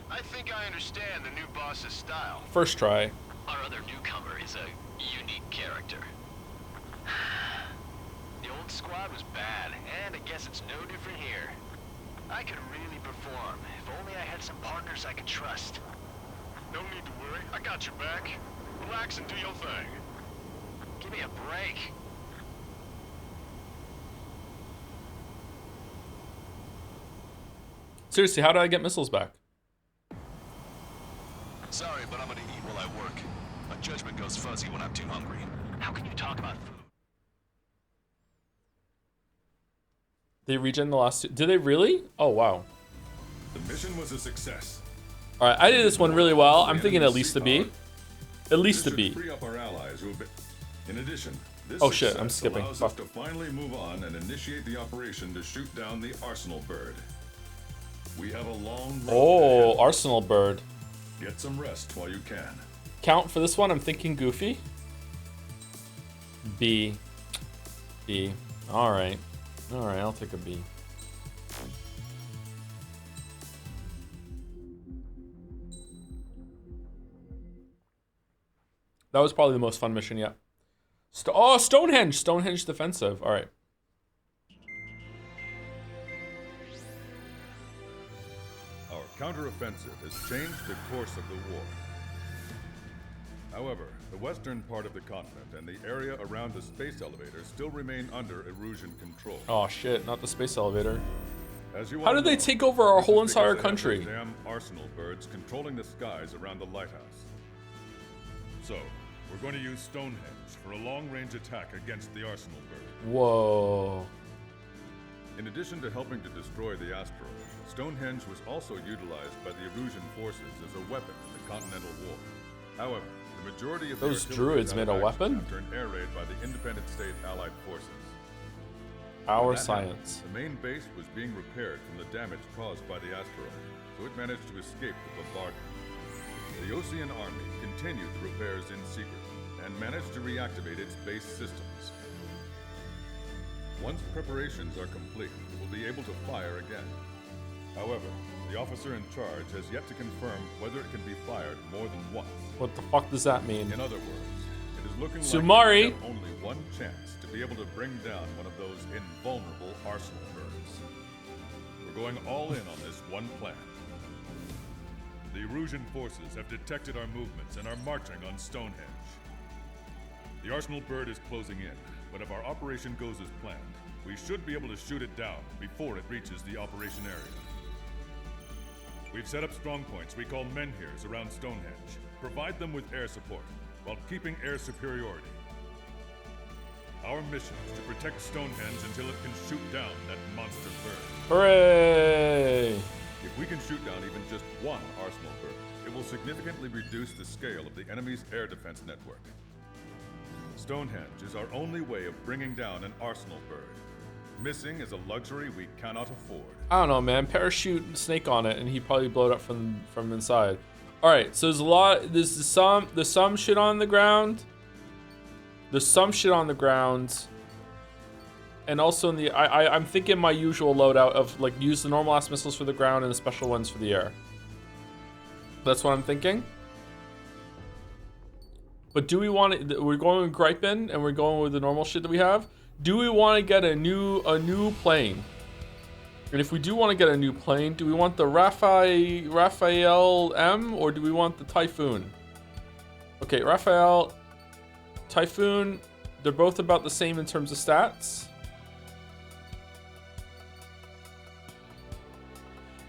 I think I understand the new boss's style. First try. Our other newcomer is a unique character. The old squad was bad, and it gets guess it's no different here. I could really perform if only I had some partners I could trust. No need to worry. I got your back. Relax and do your thing. Give me a break. Seriously, how do I get missiles back? Sorry, but I'm gonna eat while I work. My judgment goes fuzzy when I'm too hungry. How can you talk about food? They regen the last two. Did they really? Oh, wow. The mission was a success. All right, I did this one really well. I'm thinking at least a B. At least a B. Free up our allies who have been... In addition, this Oh shit, I'm success skipping. allows Fuck. us to finally move on and initiate the operation to shoot down the Arsenal bird. We have a long road Oh, ahead. Arsenal Bird. Get some rest while you can. Count for this one, I'm thinking Goofy. B. B. Alright. Alright, I'll take a B. That was probably the most fun mission yet. Oh, Stonehenge! Stonehenge defensive. Alright. Our counteroffensive has changed the course of the war. However, the western part of the continent and the area around the space elevator still remain under Erusian control. Oh shit, not the space elevator. As you How all did they know, take over our this whole is entire because they have country? those damn Arsenal birds controlling the skies around the lighthouse. So, we're going to use Stonehenge for a long-range attack against the Arsenal bird. Whoa. In addition to helping to destroy the asteroid, Stonehenge was also utilized by the Erusian forces as a weapon in the Continental War. However, the majority of Those the artillery druids was made out a of action weapon? after an air raid by the Independent State Allied forces. Our When that happened, science. the main base was being repaired from the damage caused by the asteroid, so it managed to escape the bombardment. The Ocean Army continued the repairs in secret and managed to reactivate its base systems. Once preparations are complete, it will be able to fire again. However, the officer in charge has yet to confirm whether it can be fired more than once. What the fuck does that mean? In other words, it is looking Sumari. like we have only one chance to be able to bring down one of those invulnerable Arsenal birds. We're going all in on this one plan. The Erusian forces have detected our movements and are marching on Stonehenge. The Arsenal bird is closing in, but if our operation goes as planned, we should be able to shoot it down before it reaches the operation area. We've set up strong points we call menhirs around Stonehenge. Provide them with air support, while keeping air superiority. Our mission is to protect Stonehenge until it can shoot down that monster bird. Hooray! If we can shoot down even just one Arsenal bird, it will significantly reduce the scale of the enemy's air defense network. Stonehenge is our only way of bringing down an Arsenal bird. Missing is a luxury we cannot afford. I don't know, man. Parachute snake on it, and he probably blow it up from inside. All right, so there's a lot. There's some shit on the ground. There's some shit on the ground, and also in the I'm thinking my usual loadout of like use the normal ass missiles for the ground and the special ones for the air. That's what I'm thinking. But do we want to? We're going with Gripin, and we're going with the normal shit that we have. Do we want to get a new plane? And if we do want to get a new plane, do we want the Raphael M or do we want the Typhoon? Okay, Raphael, Typhoon, they're both about the same in terms of stats.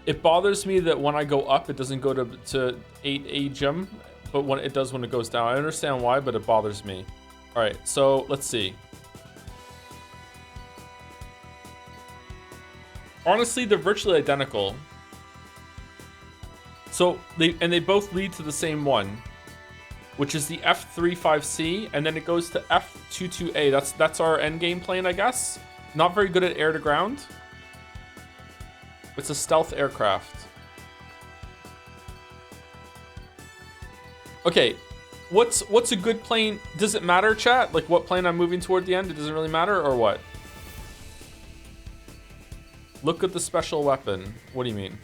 It bothers me that when I go up, it doesn't go to 8 AGM, but when it does when it goes down. I understand why, but it bothers me. All right, so let's see. Honestly, they're virtually identical. So they both lead to the same one, which is the F-35C, and then it goes to F-22A. That's our endgame plane, I guess. Not very good at air to ground. It's a stealth aircraft. Okay, what's a good plane? Does it matter, chat? Like what plane I'm moving toward the end? It doesn't really matter, or what? Look at the special weapon. What do you mean?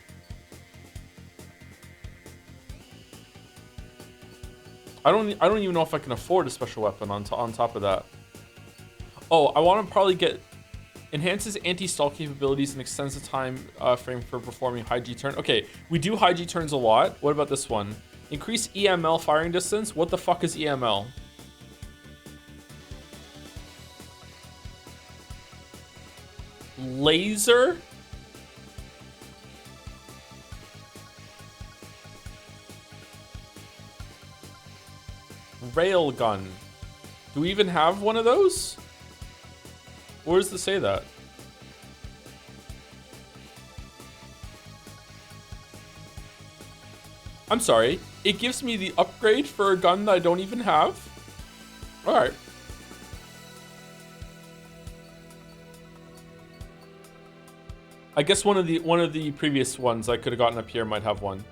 I don't even know if I can afford a special weapon on top of that. Oh, I want to probably get Enhances anti-stall capabilities and extends the time frame for performing high G turn. Okay, we do high G turns a lot. What about this one? Increase EML firing distance. What the fuck is EML? Laser? Railgun. Do we even have one of those? Where does it say that? I'm sorry. It gives me the upgrade for a gun that I don't even have? Alright. I guess one of the previous ones I could have gotten up here might have one.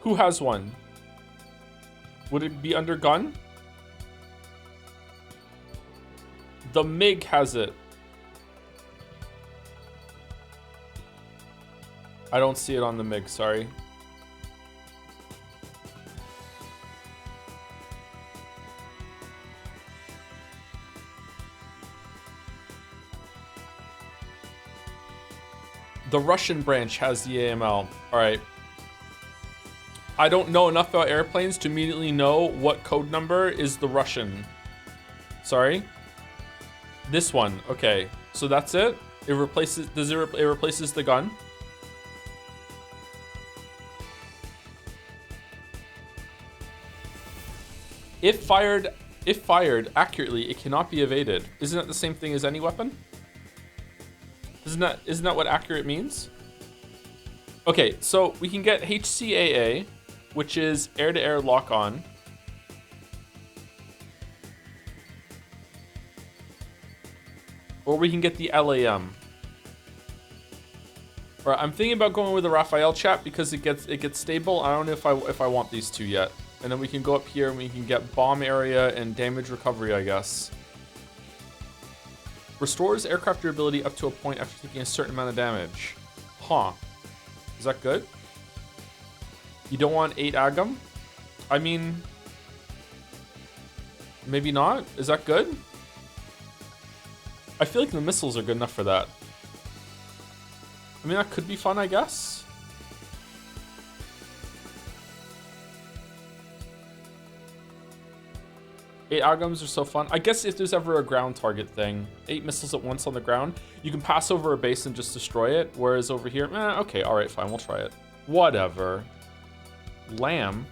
Who has one? Would it be under gun? The MiG has it. I don't see it on the MiG, sorry. The Russian branch has the AML. Alright. I don't know enough about airplanes to immediately know what code number is the Russian. Sorry. This one. Okay. So that's it? It replaces it replaces the gun? If fired accurately, it cannot be evaded. Isn't that the same thing as any weapon? Isn't that what accurate means? Okay, so we can get HCAA, which is air-to-air lock-on. Or we can get the LAM. Or I'm thinking about going with the Raphael chat because it gets stable. I don't know if I want these two yet. And then we can go up here and we can get bomb area and damage recovery, I guess. Restores aircraft durability up to a point after taking a certain amount of damage. Huh. Is that good? You don't want 8 AGM? I mean, maybe not. Is that good? I feel like the missiles are good enough for that. I mean, that could be fun, I guess. Eight AGMs are so fun. I guess if there's ever a ground target thing, 8 missiles at once on the ground, you can pass over a base and just destroy it. Whereas over here, okay, all right, fine, we'll try it. Whatever. Lamb.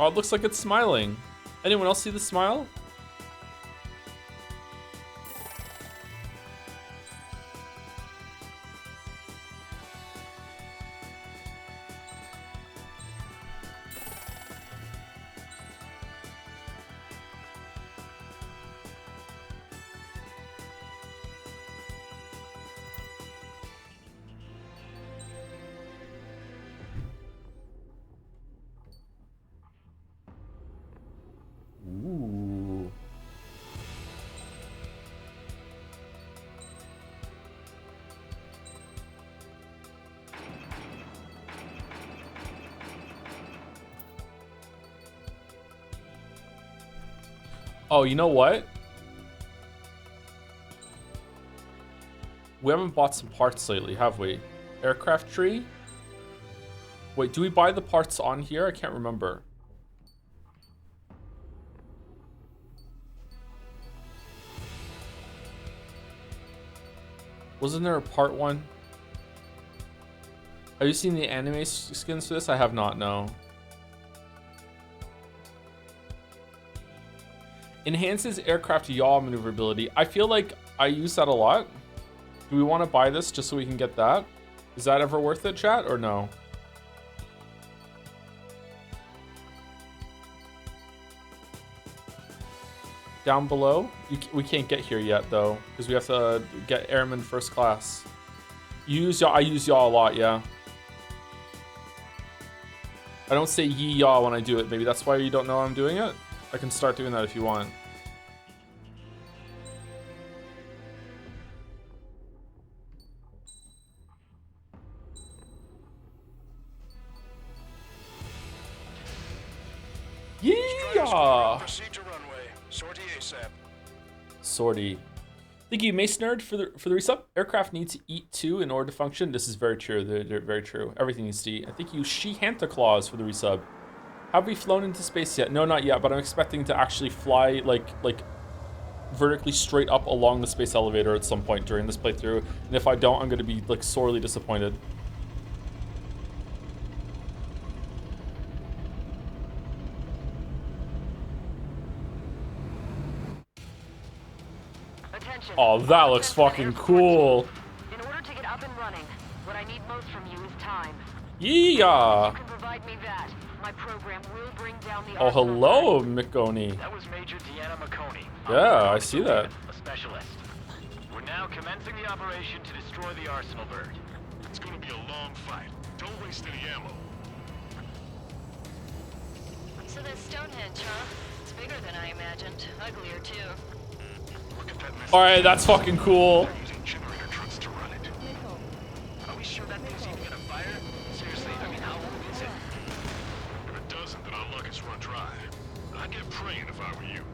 Oh, it looks like it's smiling. Anyone else see the smile? Ooh. Oh, you know what? We haven't bought some parts lately, have we? Aircraft tree? Wait, do we buy the parts on here? I can't remember. Wasn't there a part one? Have you seen the anime skins for this? I have not, no. Enhances aircraft yaw maneuverability. I feel like I use that a lot. Do we want to buy this just so we can get that? Is that ever worth it, chat, or no? Down below? We can't get here yet, though, because we have to get airman first class. You use yaw? I use yaw a lot, yeah. I don't say yee yaw when I do it. Maybe that's why you don't know I'm doing it? I can start doing that if you want. Sortie ASAP. Sortie. Thank you, Mace Nerd, for the resub. Aircraft need to eat too in order to function. This is very true. They're very true. Everything needs to eat. I thank you, She-Hanta Claus, for the resub. Have we flown into space yet? No, not yet, but I'm expecting to actually fly like vertically straight up along the space elevator at some point during this playthrough. And if I don't, I'm going to be like sorely disappointed. Attention. Oh, that looks fucking cool. In order to get up and running, what I need most from you is time. Yeah. You can provide me that. My program will bring down the Oh, hello, Mikoni. That was Major Deanna McConey. Yeah, I see that. A specialist. We're now commencing the operation to destroy the arsenal bird. It's gonna be a long fight. Don't waste any ammo. So that's Stonehenge, huh? It's bigger than I imagined. Uglier, too. Look at that mess. Alright, that's fucking cool. They're using generator trucks to run it. Are we sure that thing's even gonna fire? Seriously, I mean, how old is it? If it doesn't, then our luck is run dry. I'd get praying if I were you.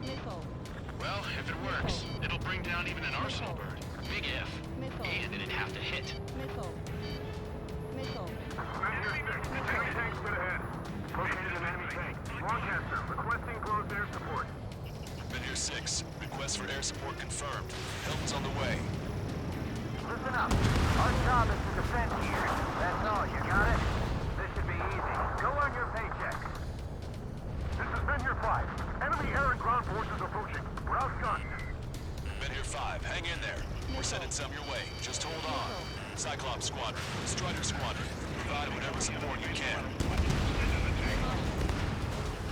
Well, if it works, it'll bring down even an arsenal bird. Big if. And it'd have to hit. Enemy tanks good ahead. Located an enemy tank. Lancaster, requesting close air support. Meteor 6, request for air support confirmed. Help is on the way. Listen up. Our job is to defend here. That's all, you got it? This should be easy. Go on your paycheck. This is Meteor 5. Enemy air and ground forces approaching. We're outgunned. Meteor 5, hang in there. We're sending some your way. Just hold on. Cyclops Squadron, Strider Squadron, provide whatever support you can.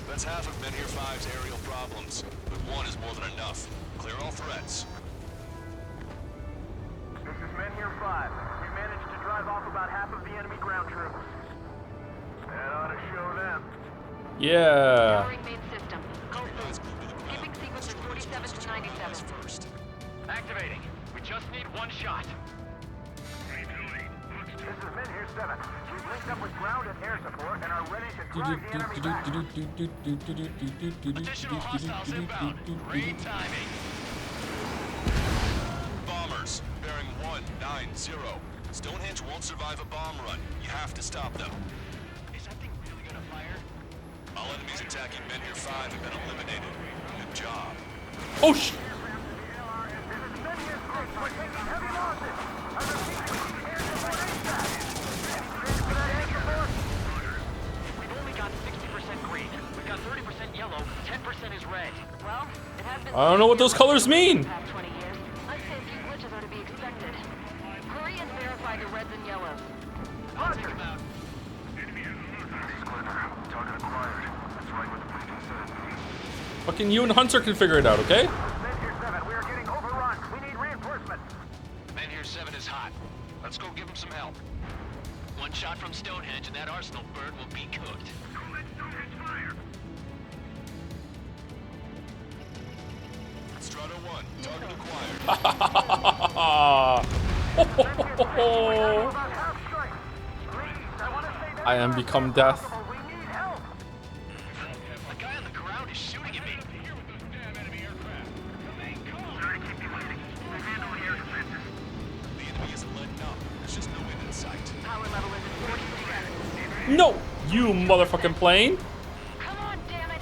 That's half of Meteor 5's aerial problems, but one is more than enough. Clear all threats. This is Meteor 5. We managed to drive off about half of the enemy ground troops. That ought to show them. Yeah. Powering main system. Go full. Skipping sequence is 47 to 97. First. Activating. We just need one shot. This is Meteor 7. We've linked up with ground and air support and are ready to drive the enemy back. Additional hostiles inbound. Great timing. Bombers, bearing 190. Stonehenge won't survive a bomb run. You have to stop them. Is that thing really gonna fire? All enemies attacking Meteor 5 have been eliminated. Good job. Oh, sh. We've only got 60% green. We've got 30% yellow. 10% is red. Well, it has been. I don't know what those colors mean. Past 20 years. I'd say a few glitches are to be expected. Hurry and verify the reds and yellows. I'll take him out. Target acquired. That's right what the briefing said. Fucking you and Hunter can figure it out, okay? Meteor 7, we are getting overrun. We need reinforcements. Meteor 7 is hot. Let's go give him some help. One shot from Stonehenge and that arsenal bird will be cooked. Strider 1, target acquired. I am become death. We need help. The guy on the ground is shooting at me. The enemy isn't letting up. There's just no end in sight. Power level is at 40%. No, you motherfucking plane. Come on, damn it.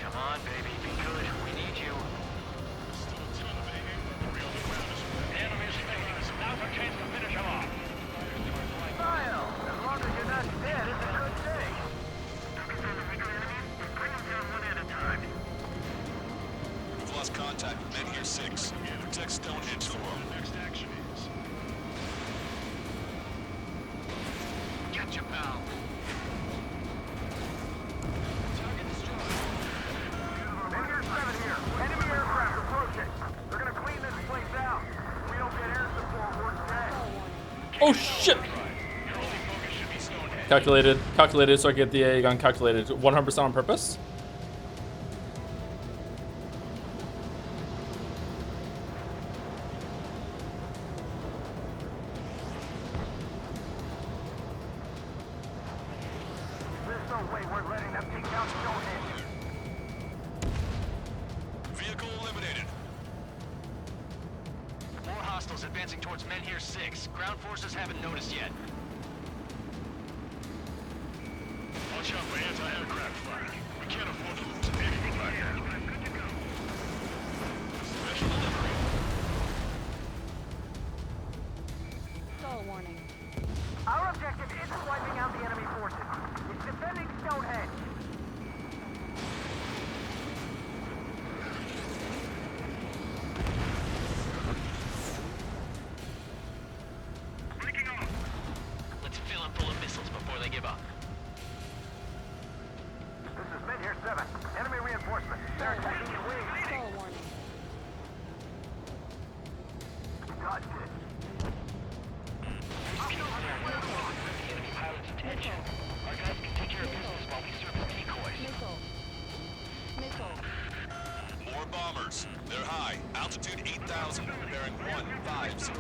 Come on, baby. Be good. We need you. Enemy's phase. Now's our chance to finish him off. Smile. As long as you're not dead, it's a good day. We've lost contact with Meteor 6. Protect Stonehenge for him. Next action is. Get you, pal. Target destroyed. Meteor 7 here. Enemy aircraft approaching. They're gonna clean this place out. If we don't get air support, we're dead. Oh shit. Calculated, so I get the A gun calculated. 100% on purpose. There's no way we're letting them take down Stonehenge. advancing towards Men Here 6. Ground forces haven't noticed yet. Watch out for anti-aircraft fire. We can't afford to lose anything like that. Special delivery. Stall warning. Our objective isn't wiping out the enemy forces. It's defending Stonehenge. Let's fill them full of missiles before they give up. This is Men Here 7. Enemy reinforcements. They're attacking your wings. Stall warning. Dodged it. Enemy pilots' attention. Our guys can take care of business while we serve as decoys. Missile. Missile. More bombers. They're high. Altitude 8,000. Bearing 150.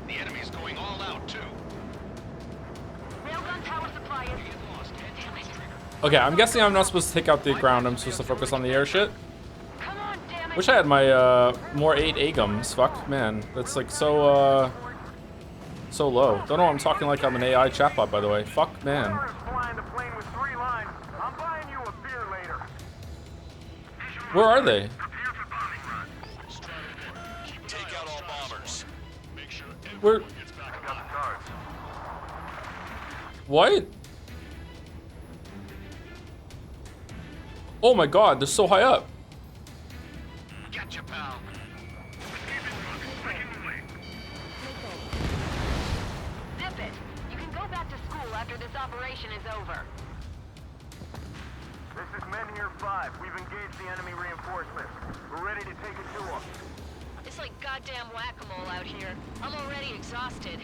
The enemy's going all out, too. Railgun tower supply is... Damn it. Okay, I'm guessing I'm not supposed to take out the ground. I'm supposed to focus on the air shit. Come on, damn it! Wish I had my more 8 AGMs. Fuck, man, that's like so so low. Don't know. I'm talking like I'm an AI chatbot, by the way. Fuck, man. Flying the plane with 3 lines. I'm buying you a beer later. Where are they? Take out all bombers. Make sure Where? everyone gets back alive. What? Oh my god, they're so high up. Gotcha, pal. Zip it! You can go back to school after this operation is over. This is Men Here 5. We've engaged the enemy reinforcements. We're ready to take it to them. It's like goddamn whack-a-mole out here. I'm already exhausted.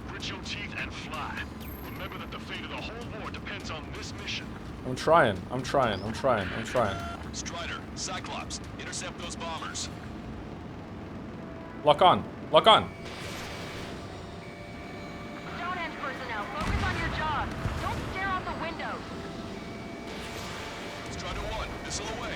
Grit your teeth and fly. Remember that the fate of the whole war depends on this mission. I'm trying. Strider, Cyclops, intercept those bombers. Lock on. Lock on. Stonehenge personnel, focus on your job. Don't stare out the windows. Strider 1, missile away.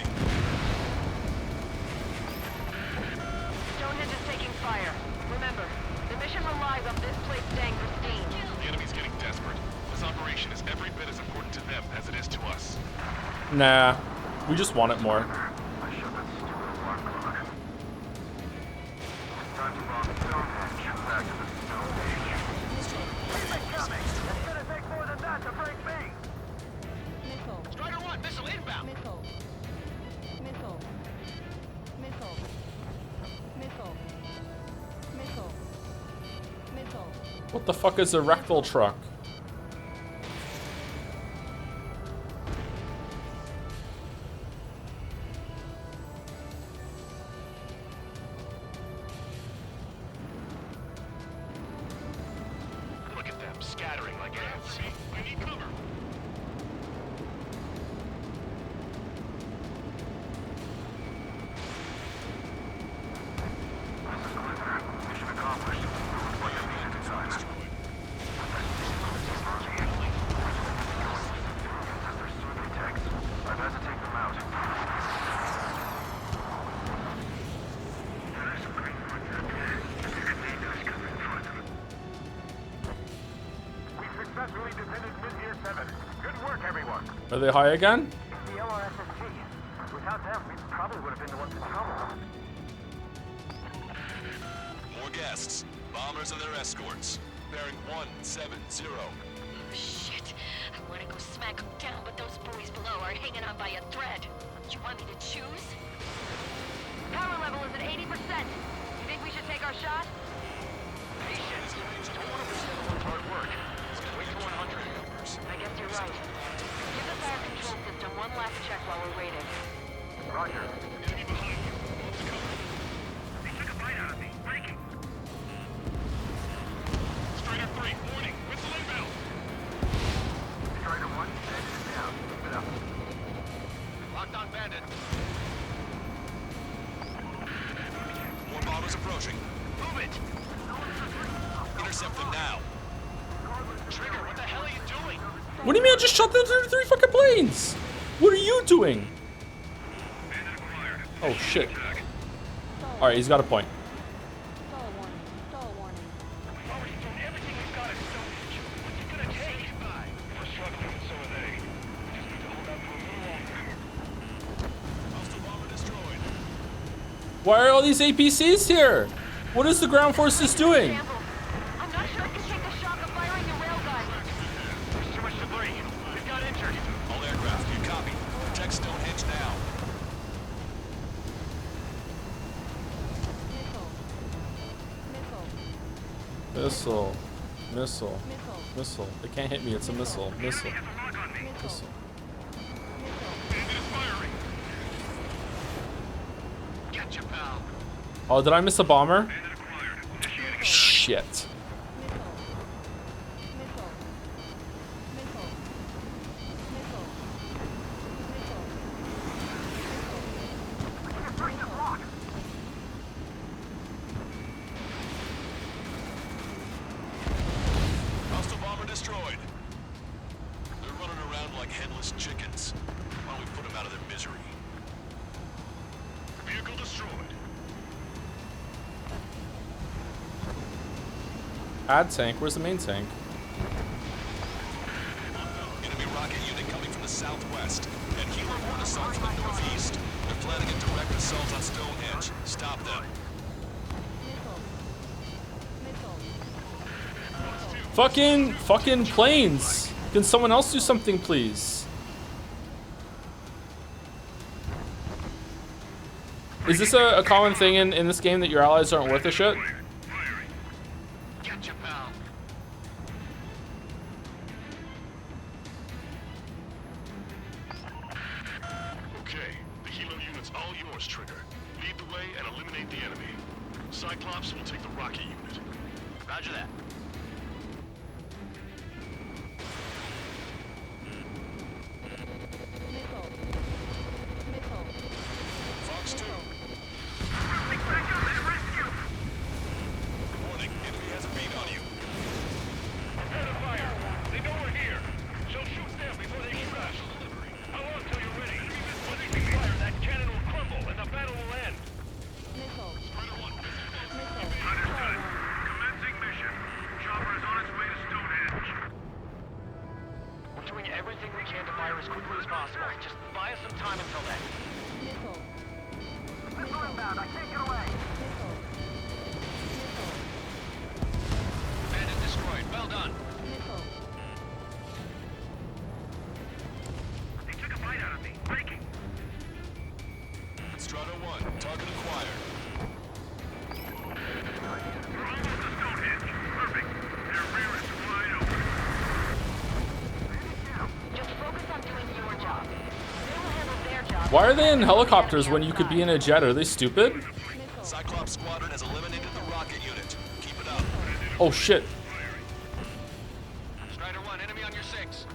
Stonehenge is taking fire. Remember, the mission relies on this place staying pristine. The enemy's getting desperate. This operation is every bit as important to them as it is to us. Nah, we just want it more. I shut that stupid alarm clock. Time to bomb Stonehenge. Back to the Stonehenge. Keep it coming! It's gonna take more than that to break me! Missile. Strider 1, missile inbound. Missile. Missile. Missile. Missile. Missile. Missile. What the fuck is a rectal truck? Look at them, scattering like ants. We need cover. Mission accomplished. What the mission concerns. I've had to take them out. We've successfully defended Men Here 7. Good work, everyone. Are they high again? It's the LRSSG. Without them, we probably would have been the ones in trouble. More guests. Bombers and their escorts. Bearing 170. Oh, shit. I want to go smack them down, but those boys below are hanging on by a thread. You want me to choose? Power level is at 80%. You think we should take our shot? Patience. Don't want to risk everyone's hard work. Let's get wait to 100. I guess you're right. Give the fire control system one last check while we're waiting. Roger. Enemy behind you. Close cover. They took a bite out of me. Breaking. Strider 3, warning. Missile inbound. Strider 1, engine down. Keep it up. Locked on bandit. More bombers approaching. Move it. Intercept them now. Trigger, what the hell are you doing? What do you mean I just shot down 3 fucking planes? What are you doing? Oh shit. Alright, he's got a point. Stall warning. Stall warning. Why are all these APCs here? What is the ground forces doing? I'm not sure I can take the shock of firing the railgun. There's too much debris. We've got injured. All aircraft, you copy. Protect Stonehenge now. Missile. Missile. Missile. It can't hit me. It's a missile. Missile. Missile. Gotcha, pal. Oh, did I miss a bomber? Shit. Hostile bomber destroyed. They're running around like headless chickens. Why don't we put them out of their misery? Vehicle destroyed. Add tank. Where's the main tank? Enemy rocket unit coming from the southwest. And Helo 1 assault from the northeast. They're planning a direct assault on Stonehenge. Stop them. Fucking planes. Can someone else do something, please? Is this a common thing in this game that your allies aren't worth a shit? Gotcha, pal. Okay, the Helo unit's all yours, Trigger. Lead the way and eliminate the enemy. Cyclops will take the rocket unit. Roger that. Fox 2. Warning, enemy has a beat on you. Prepare to fire. They know we're here. So shoot them before they shoot us. How long till you're ready? When they fire, that cannon will crumble and the battle will end. Commencing mission. Chopper is on its way to Stonehenge. We're doing everything we can to fire as quickly as possible. Just buy us some time until then. Missile inbound. I can't get away. Bandit destroyed. Well done. He took a bite out of me. Breaking. Strata 1, target acquired. We're almost to Stonehenge. Perfect. Their rear is wide open. Just focus on doing your job. They will handle their job. Why are they in helicopters when you could be in a jet? Are they stupid? Cyclops Squadron has eliminated the rocket unit. Keep it up. Oh shit. Strider 1, enemy on your 6.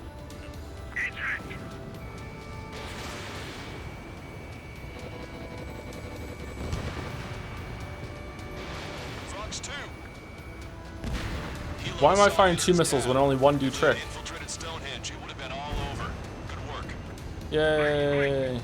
Fox 2. Why am I firing 2 missiles when only one do trick? Infiltrated Stonehenge. It would have been all over. Good work. Yay.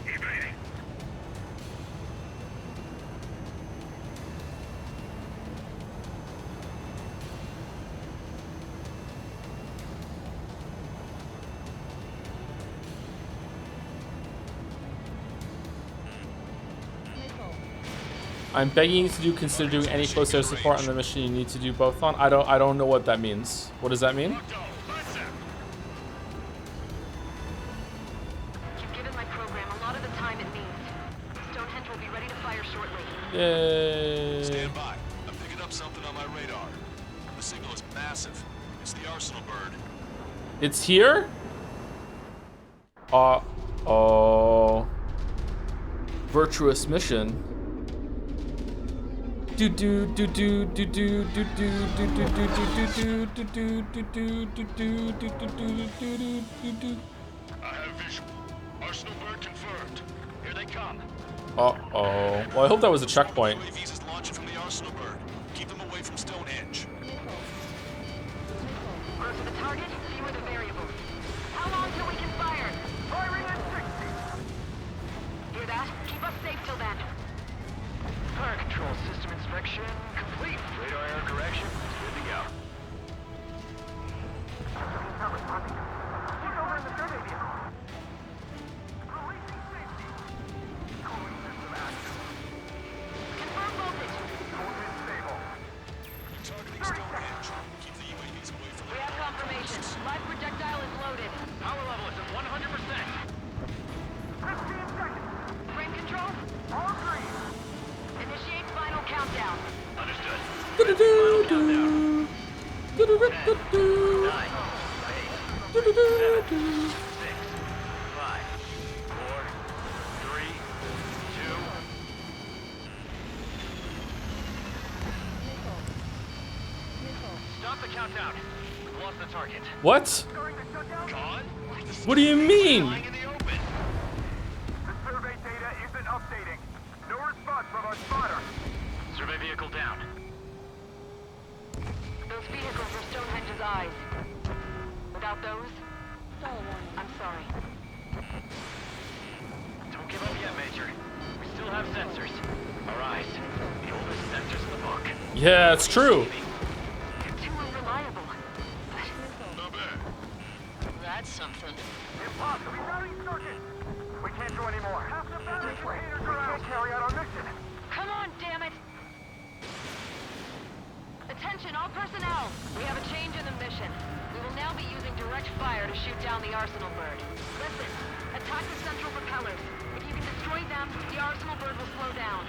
I'm begging you to do consider doing any close air support on the mission you need to do both on. I don't know what that means. What does that mean? You've given my program a lot of the time it needs. Stonehenge will be ready to fire shortly. Yay. Stand by. I'm picking up something on my radar. The signal is massive. It's the Arsenal bird. It's here? Oh. Virtuous mission. Do do do do do do do do do do do do do do do do do do do. I have visual. Arsenal bird confirmed. Here they come. Uh-oh. Well, I hope that was a checkpoint. UAVs is launching from the Arsenal bird. Keep them away from Stonehenge. Go to the target, fewer the variables. How long till we can fire? Firing at 60. Hear that? Keep us safe till then. Fire control system inspection complete. Radar error correction. Good to go. Look over in the survey vehicle. Releasing safety. Cooling system active. down. Understood. Do-do-do-do. Do-do-do-do-do. 9, 8, Do-do-do-do. 6, 5, 4, 3, 2. Stop the countdown. We've lost the target. What? Gone? What do you mean? Lying in the open. The survey data isn't updating. No response from our spotter. Survey vehicle down. Those vehicles are Stonehenge's eyes. Without those, I'm sorry. Don't give up yet, Major. We still have sensors. Our eyes. The oldest sensors in the book. Yeah, it's true. They're too unreliable. Not bad. That's something. Impossible. Rerouting circuit. We can't do any more. Half the battery containers are out. Carry out our mission. Come on, damn it! Attention, all personnel! We have a change in the mission. We will now be using direct fire to shoot down the Arsenal bird. Listen, attack the central propellers. If you can destroy them, the Arsenal bird will slow down.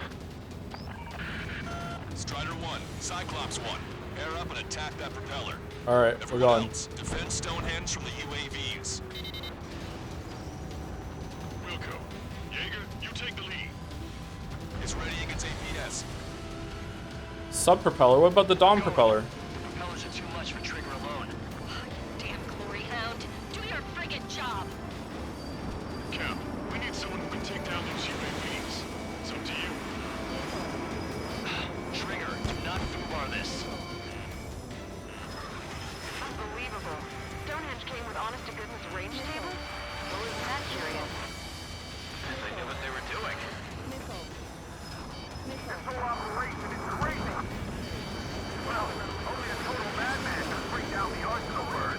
Strider 1, Cyclops 1. Air up and attack that propeller. All right, we're Everyone going. else, defend Stonehenge from the UAVs. Wilco. Jaeger, you take the lead. It's ready against APS. Sub propeller. What about the Dom propeller? Propellers are too much for Trigger alone. Damn glory hound. Do your friggin' job. Cap, we need someone who can take down those UAVs. It's up to you. Trigger, do not foobar this. Unbelievable. Stonehenge came with honest-to-goodness range tables? Well, isn't that curious? They knew what they were doing. This whole operation is crazy. Well, only a total madman could bring down the Arsenal bird.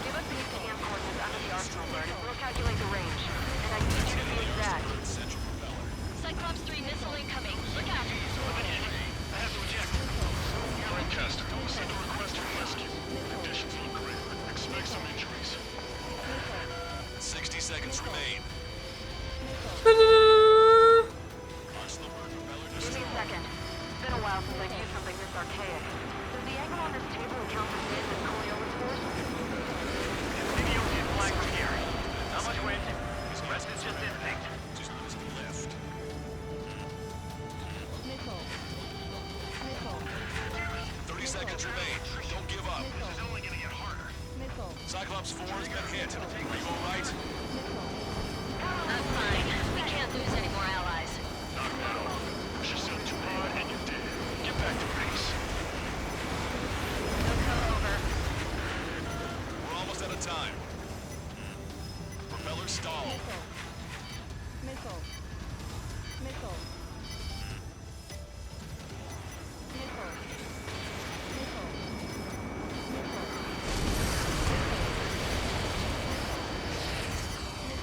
Give us the ECM coordinates under the Arsenal bird, and we'll calculate the range. And I need you to be exact. Central propeller. Cyclops 3 missile incoming. Look out. I have to eject. Lancaster, send a request for rescue. Conditions look grim. Expect some injuries. 60 seconds remain. Arsenal bird propeller Give me a second. It's been a while since I've used something this archaic. Does the angle on this table account for wind and Coriolis force? CDOC flag from here. Not much wind. His rest is just instinct. Just lose the lift. 30 seconds remain. Don't give up. This is only gonna get harder. Cyclops 4 has been hit. Are you alright? I'm fine. We can't lose any more allies. Knock that off. Push yourself too hard and you're dead. Get back to base. We're almost out of time. Propeller stall.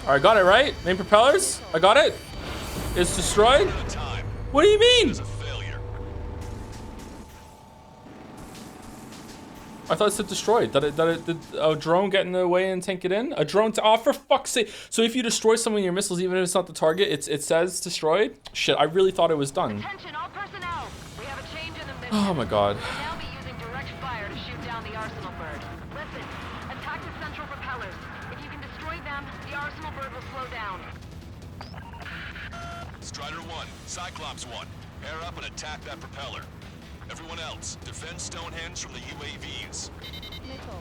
All right, got it right. Main propellers. I got it. It's destroyed. Out of time. What do you mean? It's a failure. I thought it said destroyed. Did a drone get in the way and tank it in? A drone? Oh, for fuck's sake! So if you destroy some of your missiles, even if it's not the target, it says destroyed. Shit, I really thought it was done. Attention, all personnel! We have a change in the mission. Oh my god. We'll now be using direct fire to shoot down the Arsenal bird. Listen, attack the central propellers. If you can destroy them, the Arsenal bird will slow down. Strider 1, Cyclops 1. Air up and attack that propeller. Everyone else, defend Stonehenge from the UAVs. Wilco.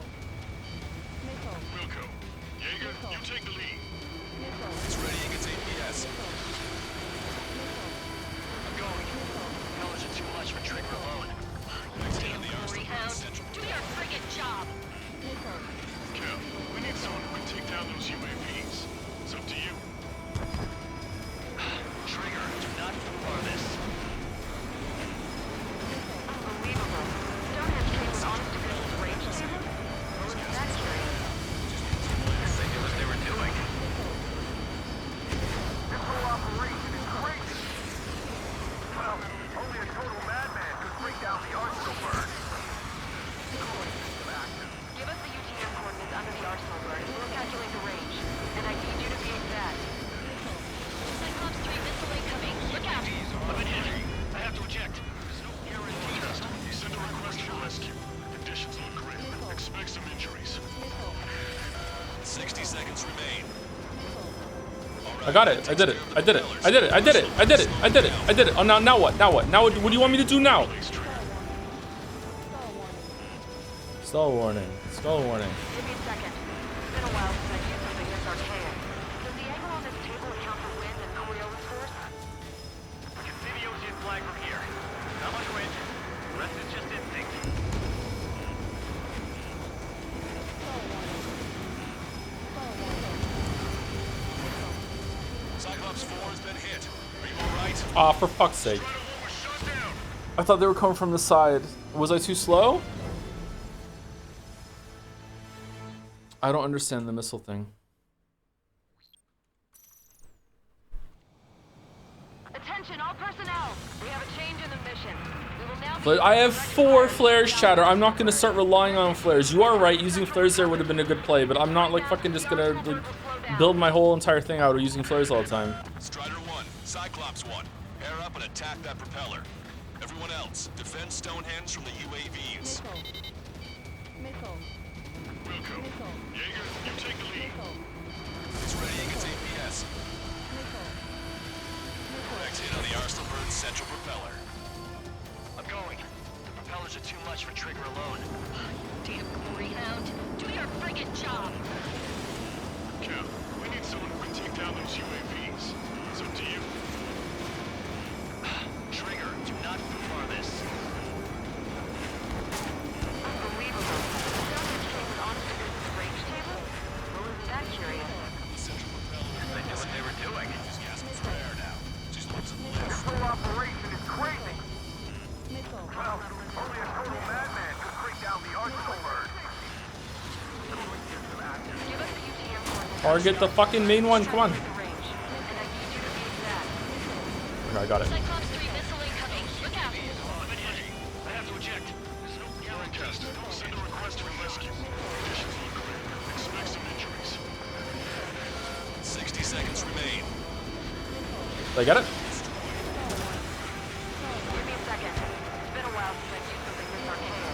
Jaeger, you take the lead. It's ready against APS. I'm going. Propellers are too much for Trigger alone. Damn glory hound. Do your friggin' job. Cap, we need someone who can take down those UAVs. It's up to you. Trigger, do not foobar this. Unbelievable. Stonehenge came with honest-to-goodness range tables? Well, isn't that curious? They knew what they were doing. This I got it. I did it. I did it. I did it. I did it. I did it. I did it. I did it. Oh, now what? Now what? Now what do you want me to do now? Stall warning. Stall warning. Give me a second. It's been a while since I've used something this archaic. Does the angle on this table account for wind and Coriolis force? We can see the ocean flag from here. Not much wind. The rest is just instinct. Cyclops 4 has been hit. Are you alright? Ah, for fuck's sake. I thought they were coming from the side. Was I too slow? I don't understand the missile thing. Attention, all personnel. We have a change in the mission. We will now be I have 4 flares, chatter. I'm not gonna start relying on flares. You are right, using flares there would have been a good play, but I'm not like fucking just gonna like, build my whole entire thing out of using flares all the time. Strider 1, Cyclops 1. Air up and attack that propeller. Everyone else, defend Stonehenge from the UAVs. Wilco. Jaeger, you take the lead. It's ready against APS. Next hit on the Arsenal Bird's central propeller. I'm going. The propellers are too much for Trigger alone. Damn Greyhound. Do your friggin' job. Cal, we need someone who can take down those UAVs. It's up to you. Trigger, do not far this. Unbelievable. Stonehenge came with honest to goodness range table? Well, isn't that curious? The central propeller. They knew what they were doing. Just gasping for air now. She's losing the This lift. whole operation is crazy. Well, only a total madman could bring down the Arsenal Bird. Give us the UTM coordinates. Target the fucking main one, come on. The range. And I need you to be exact. Okay, I got it. Cyclops 3 missile incoming. Look out. I have to eject. There's no forecast. Send a request for rescue. Conditions look grim. Expect some injuries. 60 seconds remain. Did I get it? Give me a second. It's been a while since I've used something this archaic.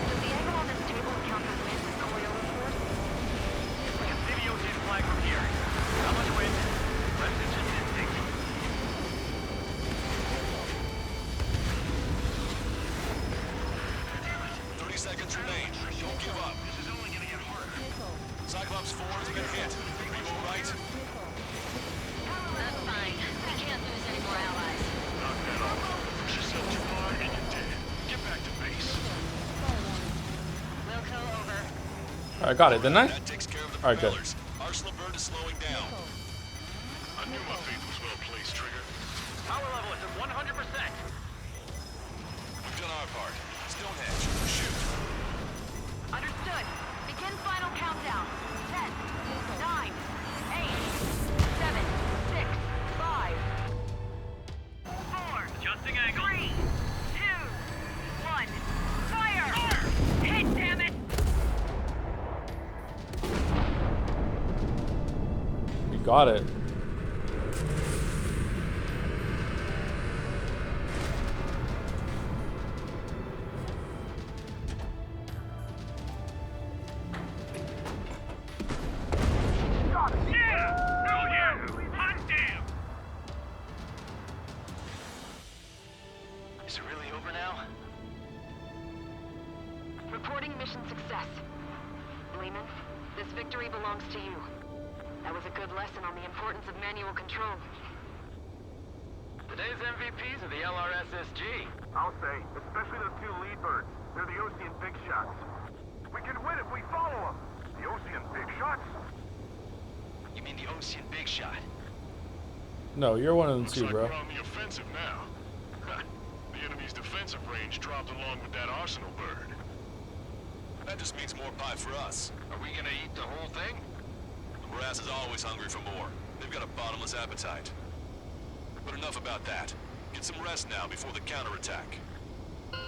Does the angle on this table account for wind and Coriolis force? We can see the ocean flag from here. Not much wind. The rest is just instinct. 30 seconds remain. Don't give up. This is only gonna get harder. Cyclops 4 has been hit. Are you alright? I'm fine. We can't lose any more allies. Knock that off. Push yourself too far and you're dead. Get back to base. Wilco, over. I got it, didn't I? That takes care of the Alright, good. propellers. Arsenal Bird is slowing down. I knew my faith was well placed, Trigger. Power level is at 100%. We've done our part. Stonehenge, shoot. Understood. Begin final countdown. 10, 9, 8, 7, 6, 5, 4, Adjusting angle. 3, 2, 1. Fire! Hit, damn it! We got it. Is it really over now? Reporting mission success. Lehman, this victory belongs to you. That was a good lesson on the importance of manual control. Today's MVPs are the LRSSG. I'll say, especially those two lead birds. They're the Ocean Big Shots. We can win if we follow them. The Ocean Big Shots? You mean the Ocean Big Shot? No, you're one of them Looks too, like bro. we're on the offensive now. The enemy's defensive range dropped along with that Arsenal Bird. That just means more pie for us. Are we gonna eat the whole thing? The brass is always hungry for more. They've got a bottomless appetite. But enough about that. Get some rest now before the counterattack. Yeah,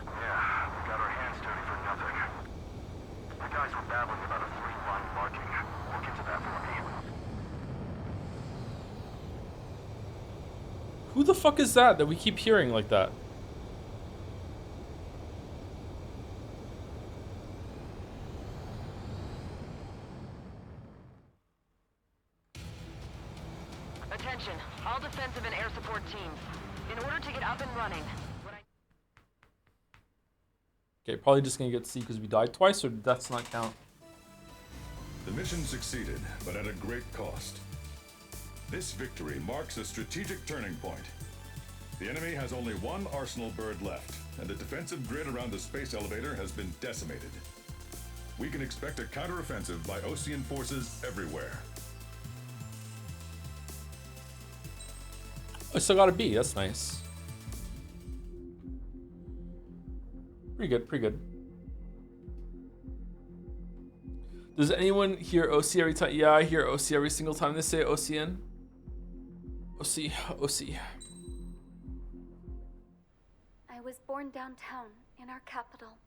we got our hands dirty for nothing. The guys were babbling about a 3-line marking. We'll get to that for me. Who the fuck is that we keep hearing like that? Attention, all defensive and air support teams. In order to get up and running, Okay, probably just gonna get C because we died twice, or that's not count. The mission succeeded, but at a great cost. This victory marks a strategic turning point. The enemy has only one arsenal bird left, and the defensive grid around the space elevator has been decimated. We can expect a counteroffensive by Osean forces everywhere. I still got a B. That's nice. Pretty good, pretty good. Does anyone hear OC every time? Yeah, I hear OC every single time they say Ocean. OC, OC. I was born downtown, in our capital.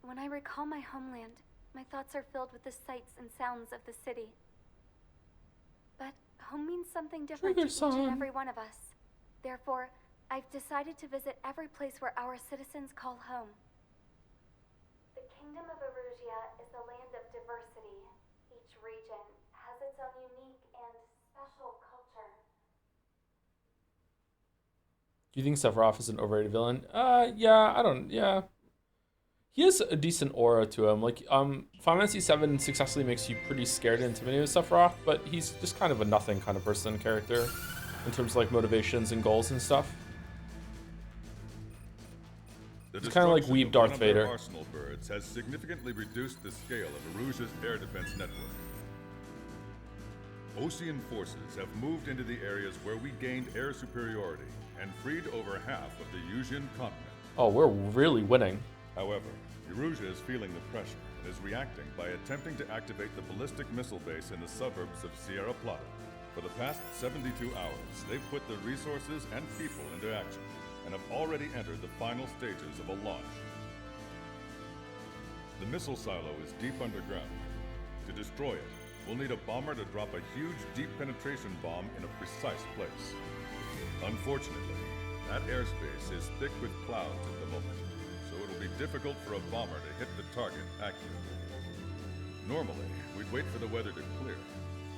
When I recall my homeland, my thoughts are filled with the sights and sounds of the city. But home means something different to each and every one of us. Therefore, I've decided to visit every place where our citizens call home. The Kingdom of Erusia is a land of diversity. Each region has its own unique and special culture. Do you think Sephiroth is an overrated villain? Yeah, I don't, yeah. He has a decent aura to him. Like, Final Fantasy VII successfully makes you pretty scared and intimidated with Sephiroth, but he's just kind of a nothing kind of person character in terms of like motivations and goals and stuff. It's kind of like weeb Darth Vader. Arsenal birds has significantly reduced the scale of Erusia's air defense network. Osean forces have moved into the areas where we gained air superiority and freed over half of the Yusian continent. Oh, we're really winning. However, Erusia is feeling the pressure and is reacting by attempting to activate the ballistic missile base in the suburbs of Sierra Plata. For the past 72 hours, they've put their resources and people into action and have already entered the final stages of a launch. The missile silo is deep underground. To destroy it, we'll need a bomber to drop a huge deep penetration bomb in a precise place. Unfortunately, that airspace is thick with clouds at the moment, so it'll be difficult for a bomber to hit the target accurately. Normally, we'd wait for the weather to clear,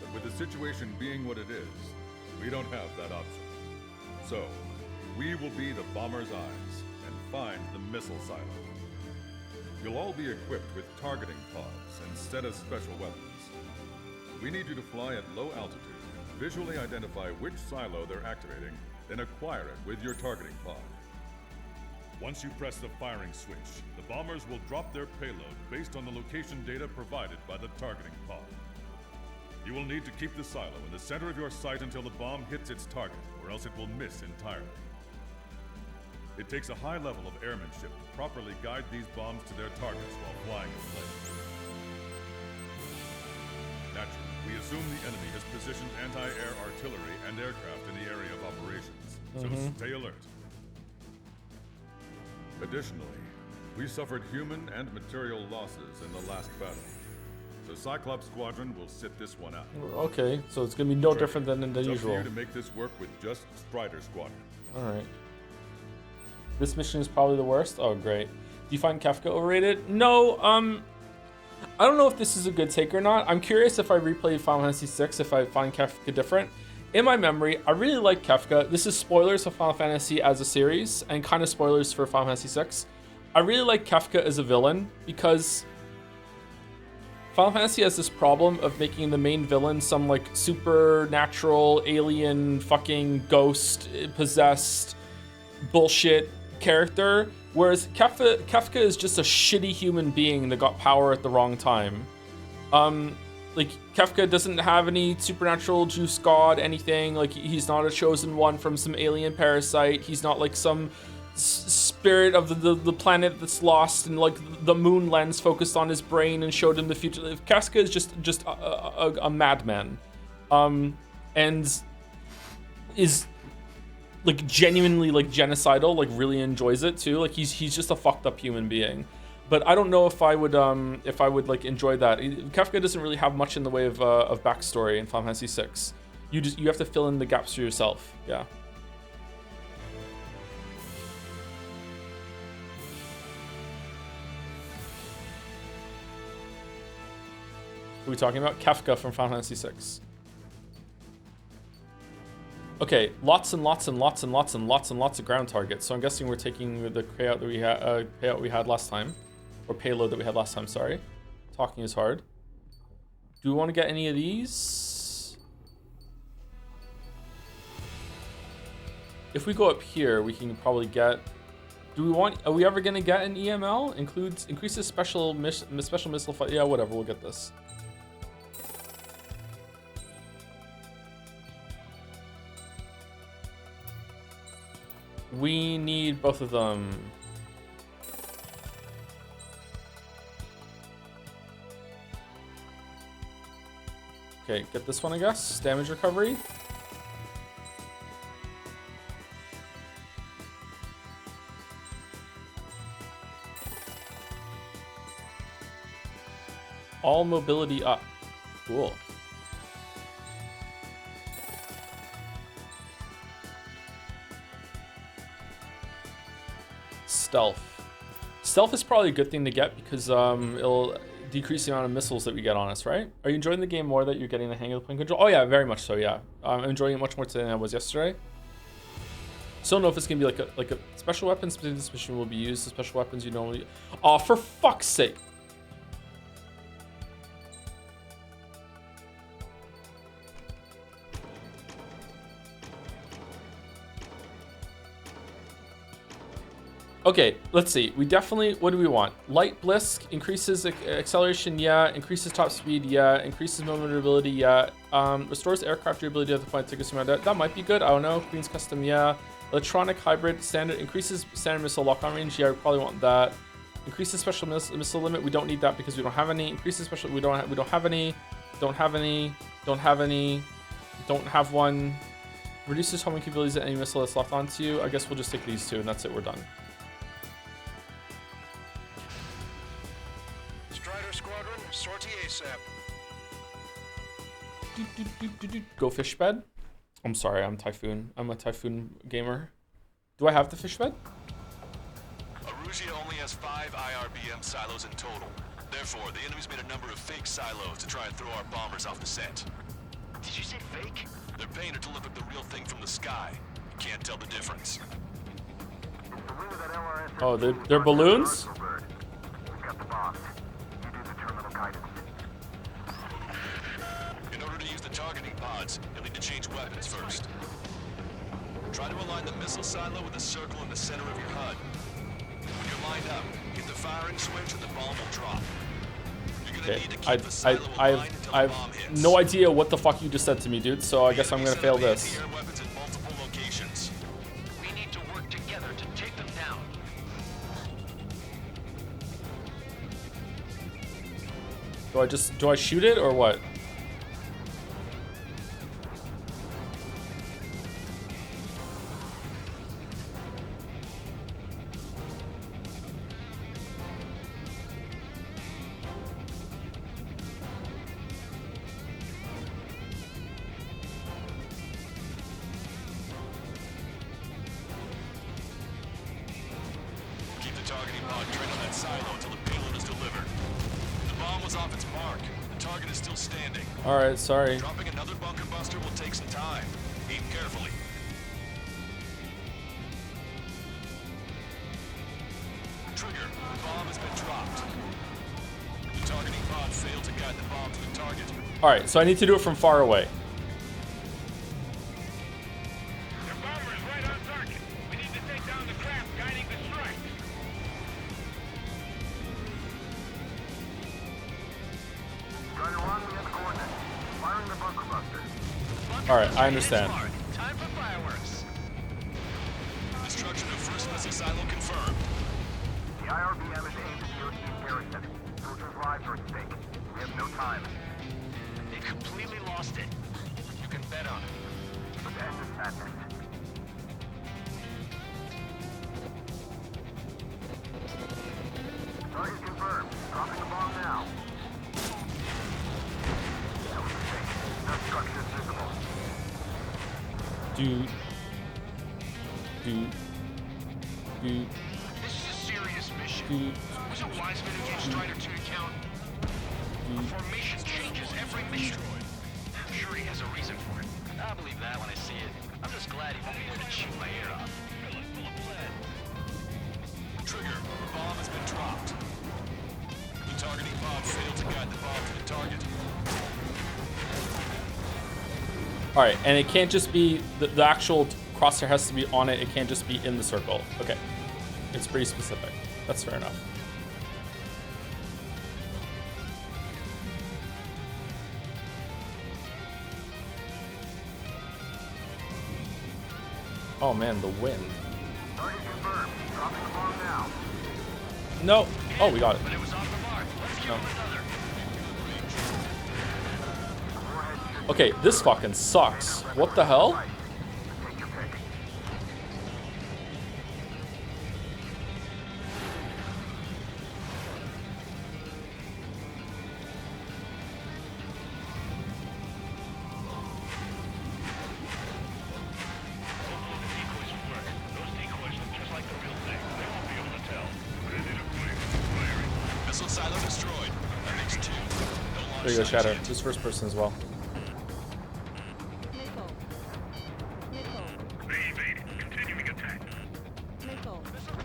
but with the situation being what it is, we don't have that option. So, we will be the bomber's eyes and find the missile silo. You'll all be equipped with targeting pods instead of special weapons. We need you to fly at low altitude, visually identify which silo they're activating, then acquire it with your targeting pod. Once you press the firing switch, the bombers will drop their payload based on the location data provided by the targeting pod. You will need to keep the silo in the center of your sight until the bomb hits its target, or else it will miss entirely. It takes a high level of airmanship to properly guide these bombs to their targets while flying in place. Naturally, we assume the enemy has positioned anti-air artillery and aircraft in the area of operations, so stay alert. Additionally, we suffered human and material losses in the last battle. The Cyclops Squadron will sit this one out. Okay, so it's gonna be no different than the usual. It's up to you to make this work with just Strider Squadron. Alright. This mission is probably the worst. Oh, great. Do you find Kefka overrated? No, I don't know if this is a good take or not. I'm curious if I replayed Final Fantasy VI, if I find Kefka different. In my memory, I really like Kefka. This is spoilers of Final Fantasy as a series, and kind of spoilers for Final Fantasy VI. I really like Kefka as a villain, because Final Fantasy has this problem of making the main villain some, like, supernatural, alien, fucking ghost, possessed, bullshit character, whereas Kefka is just a shitty human being that got power at the wrong time. Like, Kefka doesn't have any supernatural juice god, anything. Like, he's not a chosen one from some alien parasite. He's not like some spirit of the planet that's lost, and like the moon lens focused on his brain and showed him the future. Kefka is just a madman, and is like genuinely like genocidal, like really enjoys it too. Like he's just a fucked up human being. But I don't know if I would like enjoy that. Kefka doesn't really have much in the way of backstory in Final Fantasy VI. You have to fill in the gaps for yourself. Yeah. Who are we talking about? Kefka from Final Fantasy VI. Okay, lots and lots and lots and lots and lots and lots of ground targets. So I'm guessing we're taking the payout that we had last time, or payload that we had last time. Sorry, talking is hard. Do we want to get any of these? If we go up here, we can probably get. Do we want? Are we ever gonna get an EML? Increases special missile fight. Yeah, whatever. We'll get this. We need both of them. Okay, get this one, I guess. Damage recovery. All mobility up. Cool. Stealth. Stealth is probably a good thing to get because it'll decrease the amount of missiles that we get on us, right? Are you enjoying the game more that you're getting the hang of the plane control? Oh yeah, very much so, yeah. I'm enjoying it much more today than I was yesterday. Still don't know if it's gonna be like a special weapons, but this mission will be used. The special weapons you normally. Oh, for fuck's sake! Okay, let's see. We definitely, what do we want? Light Blisk increases acceleration, yeah. Increases top speed, yeah. Increases maneuverability, yeah. Restores aircraft durability at the point tickets amount. That might be good. I don't know. Queen's Custom, yeah. Electronic hybrid standard increases standard missile lock-on range. Yeah, we probably want that. Increases special missile limit. We don't need that because we don't have any. Increases special. We don't have any. Don't have any. Don't have any. Don't have one. Reduces homing capabilities at any missile that's locked onto you. I guess we'll just take these two and that's it. We're done. Sortie ASAP. Go fish bed. I'm sorry, I'm Typhoon. I'm a Typhoon gamer. Do I have the fish bed? Arusia only has 5 IRBM silos in total. Therefore, the enemy's made a number of fake silos to try and throw our bombers off the scent. Did you say fake? They're painted to look like the real thing from the sky. You can't tell the difference. Oh, they're balloons? We've got the bombs. In order to use the targeting pods, you'll need to change weapons first. Try to align the missile silo with the circle in the center of your HUD. When you're lined up, hit the firing switch and the bomb will drop. You're gonna need to keep the silo aligned until the bomb hits. No idea what the fuck you just said to me, dude, so I guess I'm gonna fail this. Weapons in multiple locations. We need to work together to take them down. Do I shoot it or what? Keep the targeting pod trained on that silo until the payload is delivered. The bomb was off its mark. The target is still standing. Alright, sorry. Dropping another bunker buster will take some time. Aim carefully. Trigger, the bomb has been dropped. The targeting pod failed to guide the bomb to the target. Alright, so I need to do it from far away. The bomber's right on target. We need to take down the craft guiding the strike. Strider 1, we have the coordinates. Firing the bunker buster. Alright, I understand. Time for fireworks. Destruction of first missile silo confirmed. The IRBM is aimed at the European garrison. Soldiers' lives are at stake. We have no time. They completely lost it. You can bet on it. Let's end this madness. Target confirmed. Dropping the bomb now. No mistake. No structures visible. Do. This is a serious mission. Was it Wiseman who gave Strider 2 account? Formation changes every mission. I'm sure he has a reason for it. I'll believe that when I see it. I'm just glad he won't be there to chew my ear off. Trigger, the bomb has been dropped. The targeting pod failed to guide the bomb to the target. All right, and it can't just be the actual crosshair has to be on it. It can't just be in the circle. Okay, it's pretty specific. That's fair enough. Oh man, the wind. Target confirmed. Dropping the bomb now. No. Oh, we got it. But it was off the mark. Let's give No. him another. Okay, this fucking sucks. What the hell? Take your pick. Missile silo destroyed. That makes 2. No launch There you go, sites Shadow. yet. This first person as well.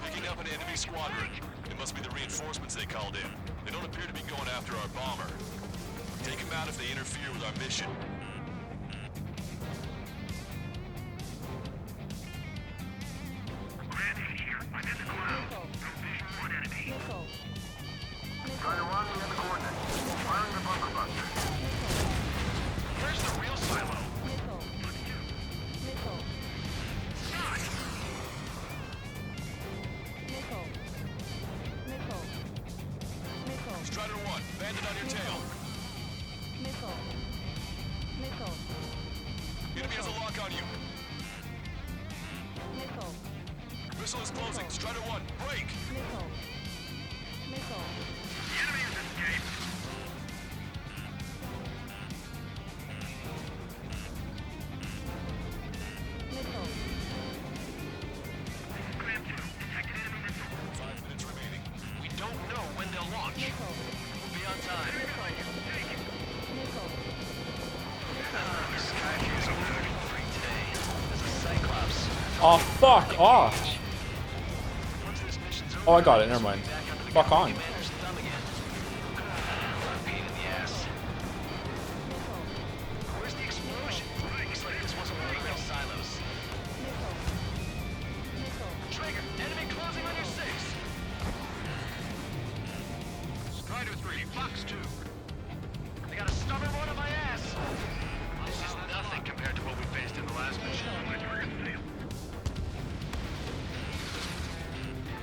Picking up an enemy squadron. It must be the reinforcements they called in. They don't appear to be going after our bomber. Take them out if they interfere with our mission. Strider 1, we have the coordinates. Firing the bunker buster. Where's the real silo? Strider 1, bandit on your tail. Enemy has a lock on you. Missile is closing. Strider 1, break! We don't know when they'll launch. We'll be on time. The sky is free today. There's a Cyclops. Oh, fuck off. Oh, I got it. Never mind. Fuck on. Commander's thumb again. Pain in the ass. Where's the explosion? Looks like this wasn't one of the real silos. Trigger, enemy closing on your 6. Strider 3, Fox 2. They got a stubborn one on my ass. This is nothing compared to what we faced in the last mission.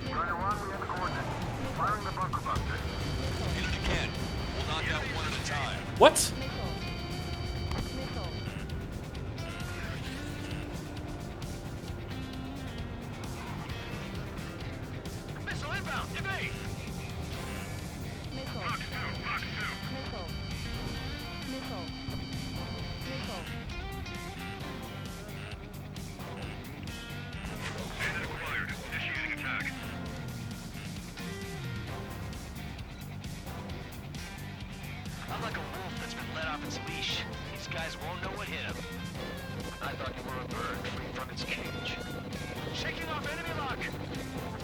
Strider 1, we have the coordinates. Firing the bunker buster. Hit it again. We'll knock out one at a time. What? Missile inbound, evade! I'm like a wolf that's been let off its leash. These guys won't know what hit him. I thought you were a bird free from its cage. Shaking off enemy lock!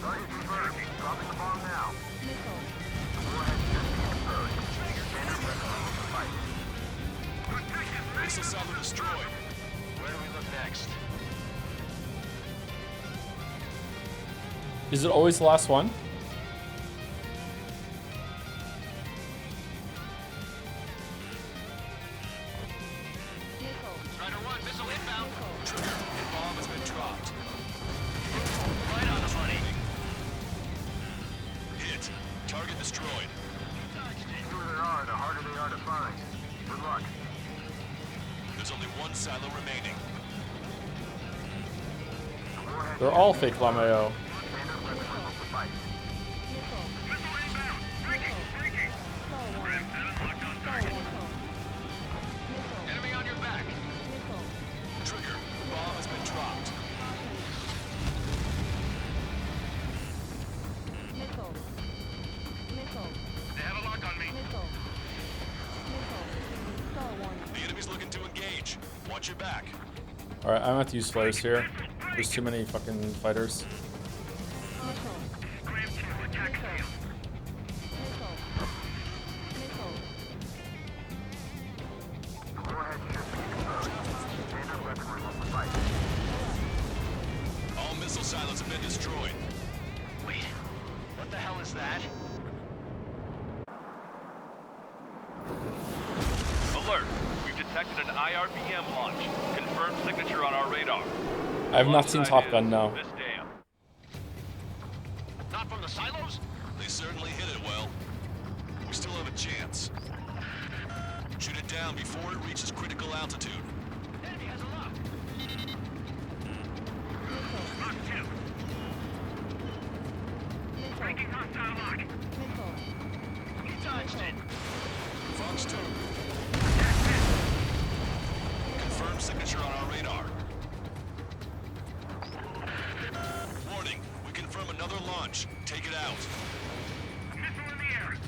Target confirmed. Dropping the bomb now. Warhead should be exposed. Missile silo destroyed. Where do we look next? Is it always the last one? Strider 1, missile inbound! Trigger, the bomb has been dropped. Right on the money! Hit. Target destroyed. The fewer there are, the harder they are to find. Good luck. There's only one silo remaining. Warhead They're all fake Lameo. standard weapon will suffice. Enemy on your back! Trigger, the bomb has been dropped. They have a lock on me. The enemy's looking to engage. Watch your back. Alright, I'm gonna have to use flares here. There's too many fucking fighters. All missile silos have been destroyed. Wait, what the hell is that? Alert! We've detected an IRBM launch. Confirmed signature on our radar. I have not seen Top Gun, no. This dam. Not from the silos? They certainly hit it well. We still have a chance. Shoot it down before it reaches critical altitude. Enemy has a lock. Lock 2. Breaking hostile lock. He dodged it. Fox 2. Confirmed signature on our radar. Warning, we confirm another launch. Take it out. Missile in the air.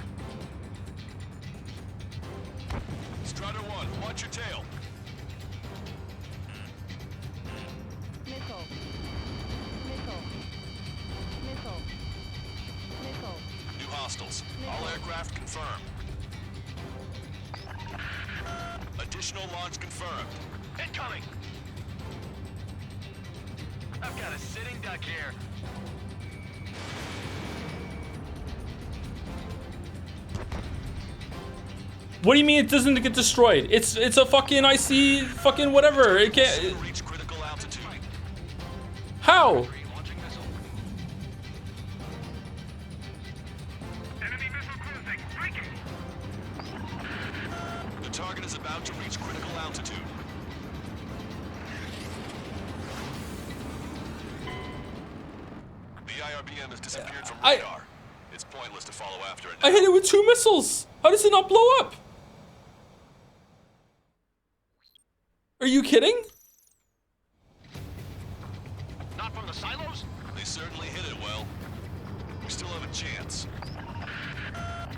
Strider 1, watch your tail. New hostiles. All aircraft confirmed. Additional launch confirmed. Incoming! I've got a sitting duck here. What do you mean it doesn't get destroyed? It's a fucking IC fucking whatever. It can't. Reach critical altitude. How? Launching missile. Enemy missile cruising. Breaking. The target is about to reach critical altitude. The IRBM has disappeared from radar. It's pointless to follow after it now. I hit it with 2 missiles. How does it not blow up? Are you kidding? Not from the silos? They certainly hit it well. We still have a chance.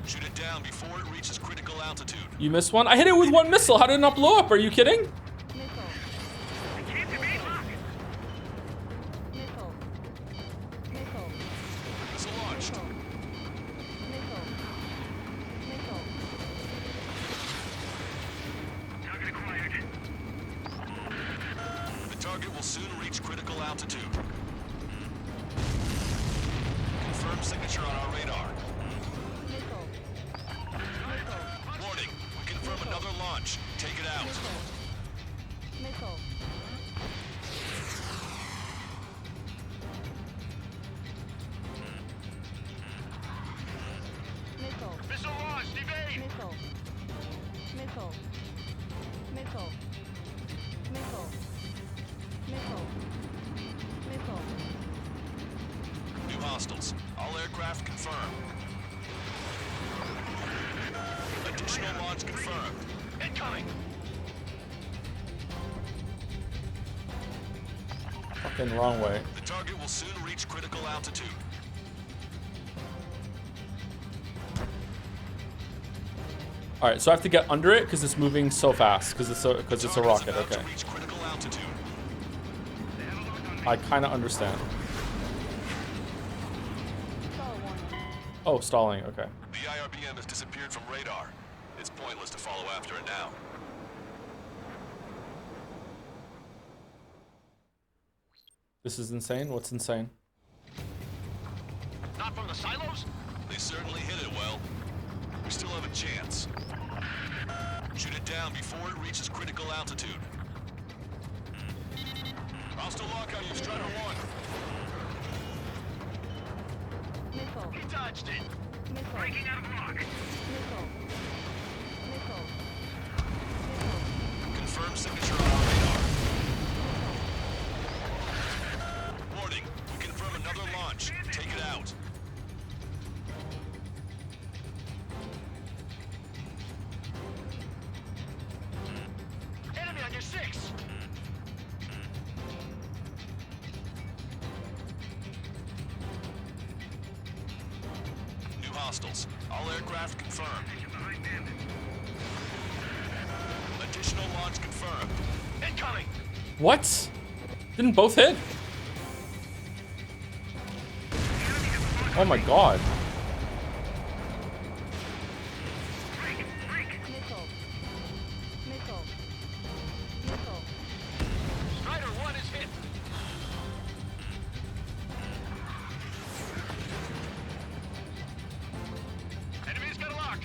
Shoot it down before it reaches critical altitude. You missed one? I hit it with 1 missile. How did it not blow up? Are you kidding? Missile launched. Target acquired. The target will soon reach critical altitude. Confirmed signature on our radar. Warning, we confirm another launch. Take it out. Missile launched! Evade! New hostiles. All aircraft confirmed. Additional launch confirmed. Incoming! Fucking wrong way. The target will soon reach critical altitude. All right, so I have to get under it because it's moving so fast because it's a Target is rocket. about to Okay, reach critical altitude. I kind of understand. Oh, stalling. Okay. The IRBM has disappeared from radar. It's pointless to follow after it now. This is insane. What's insane? Not from the silos? They certainly hit it well. We still have a chance. Shoot it down before it reaches critical altitude. Hostile lockout, you Strider 1. He dodged it. Breaking out of lock. Confirmed signature on our radar. Warning, we confirm another launch. Take it out. Enemy on your 6! New hostiles. All aircraft confirmed. Behind them. Additional launch confirmed. Incoming! What? Didn't both hit? Oh my god. Strider 1 is hit. Enemy's got a lock.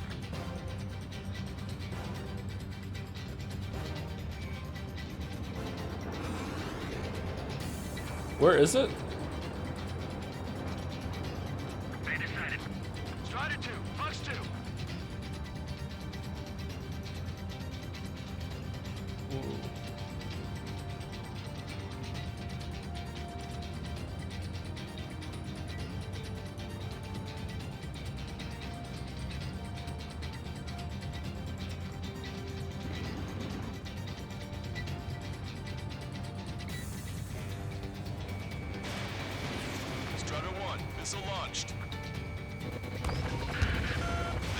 Where is it? They decided. Strider 2, Fox 2. Strider 1, missile launched.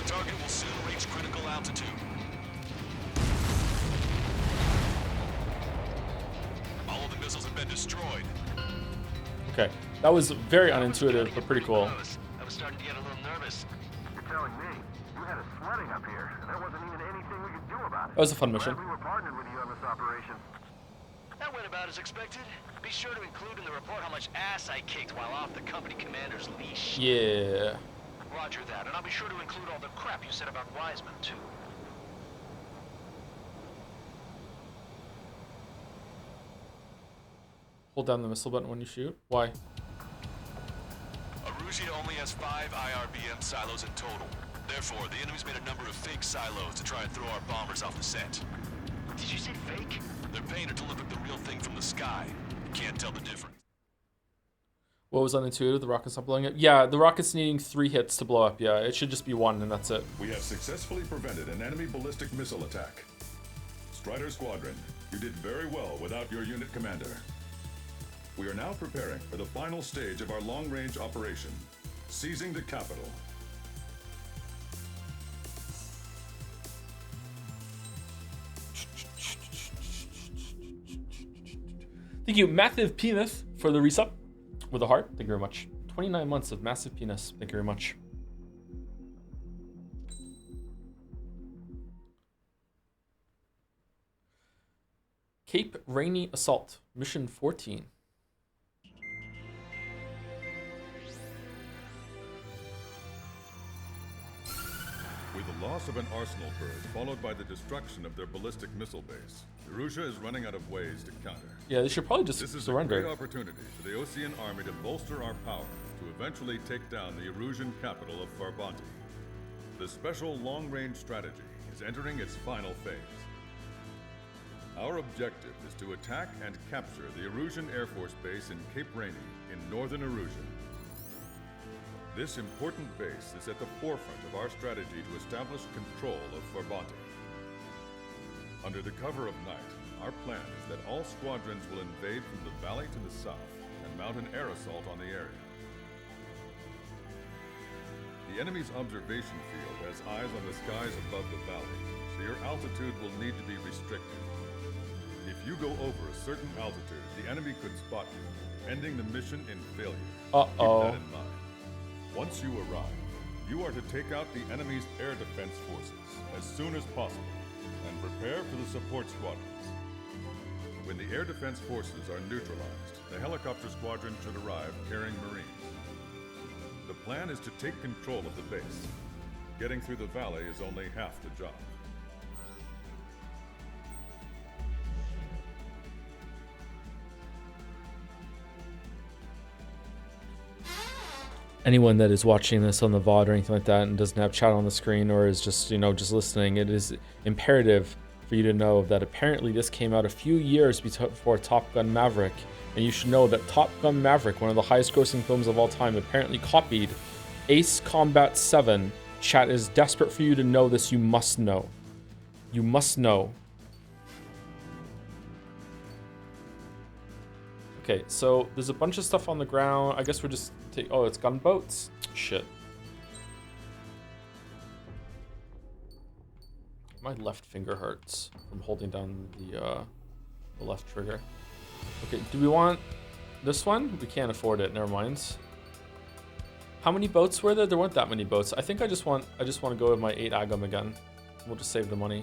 The target will soon reach critical altitude. All of the missiles have been destroyed. Okay, that was very unintuitive, but pretty cool. I was starting to get a little nervous. You're telling me you had us sweating up here, and there wasn't even anything we could do about it. That was a fun mission. Glad we were partnered with you on this operation. That went about as expected. Be sure to include in the report how much ass I kicked while off the company commander's leash. Yeah. Roger that, and I'll be sure to include all the crap you said about Wiseman, too. Hold down the missile button when you shoot. Why? Arusia only has 5 IRBM silos in total. Therefore, the enemy's made a number of fake silos to try and throw our bombers off the scent. Did you say fake? They're painted to look like the real thing from the sky. You can't tell the difference. What was unintuitive? The rocket's not blowing up? Yeah, the rocket's needing 3 hits to blow up. Yeah, it should just be 1 and that's it. We have successfully prevented an enemy ballistic missile attack. Strider Squadron, you did very well without your unit commander. We are now preparing for the final stage of our long-range operation, seizing the capital. Thank you, Massive Penis, for the resub with a heart. Thank you very much. 29 months of Massive Penis. Thank you very much. Cape Rainy Assault, Mission 14. With the loss of an arsenal bird, followed by the destruction of their ballistic missile base, Erusia is running out of ways to counter. Yeah, they should probably just This is surrender. a great opportunity for the Osean army to bolster our power to eventually take down the Erusian capital of Farbanti. The special long-range strategy is entering its final phase. Our objective is to attack and capture the Erusian Air Force Base in Cape Rainy in northern Erusia. This important base is at the forefront of our strategy to establish control of Farbanti. Under the cover of night, our plan is that all squadrons will invade from the valley to the south and mount an air assault on the area. The enemy's observation field has eyes on the skies above the valley, so your altitude will need to be restricted. If you go over a certain altitude, the enemy could spot you, ending the mission in failure. Uh-oh. Keep that in mind. Once you arrive, you are to take out the enemy's air defense forces as soon as possible and prepare for the support squadrons. When the air defense forces are neutralized, the helicopter squadron should arrive carrying Marines. The plan is to take control of the base. Getting through the valley is only half the job. Anyone that is watching this on the VOD or anything like that and doesn't have chat on the screen or is just, just listening, it is imperative for you to know that apparently this came out a few years before Top Gun Maverick. And you should know that Top Gun Maverick, one of the highest grossing films of all time, apparently copied Ace Combat 7. Chat is desperate for you to know this. You must know. You must know. Okay, so there's a bunch of stuff on the ground. I guess we're just oh, it's gunboats? Shit. My left finger hurts from holding down the The left trigger. Okay, do we want this one? We can't afford it. Never mind. How many boats were there? There weren't that many boats. I think I just want to go with my 8 Agam again. We'll just save the money.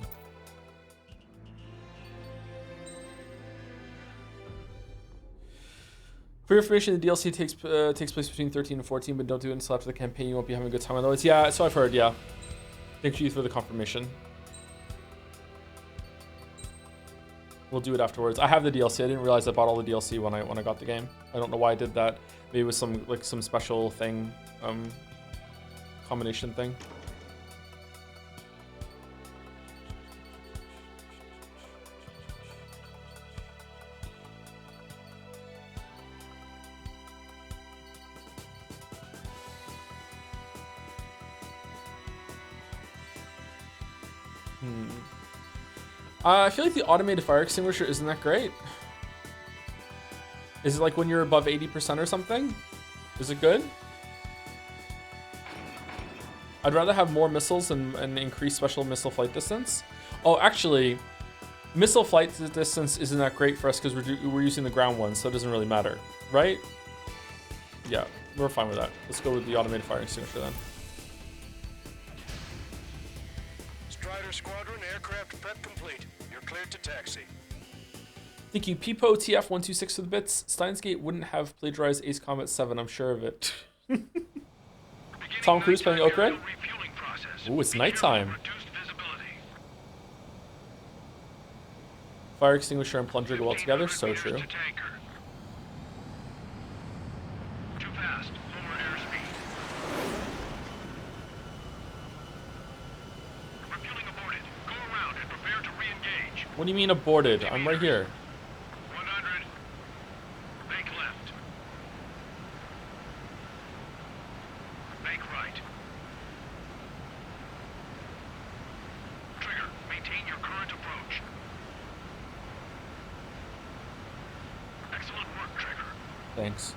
For your information, the DLC takes place between 13 and 14, but don't do it until after the campaign. You won't be having a good time otherwise. Yeah, so I've heard, yeah. Thank you for the confirmation. We'll do it afterwards. I have the DLC. I didn't realize I bought all the DLC when I got the game. I don't know why I did that. Maybe it was some special thing, combination thing. I feel like the automated fire extinguisher isn't that great. Is it like when you're above 80% or something? Is it good? I'd rather have more missiles and increase special missile flight distance. Oh, actually, missile flight distance isn't that great for us because we're using the ground one, so it doesn't really matter, right? Yeah, we're fine with that. Let's go with the automated fire extinguisher then. Strider Squadron, aircraft prep complete. You're cleared to taxi. Thank you, Peepo TF126 for the bits. Steins Gate wouldn't have plagiarized Ace Combat 7, I'm sure of it. Tom Cruise playing Oak Red? Ooh, it's nighttime. Fire extinguisher and plunger go well together, so true. Too fast. Lower airspeed. Refueling aborted. Go around and prepare to re-engage. What do you mean aborted? I'm right here. 100. Bank left. Bank right. Trigger, maintain your current approach. Excellent work, Trigger. Thanks.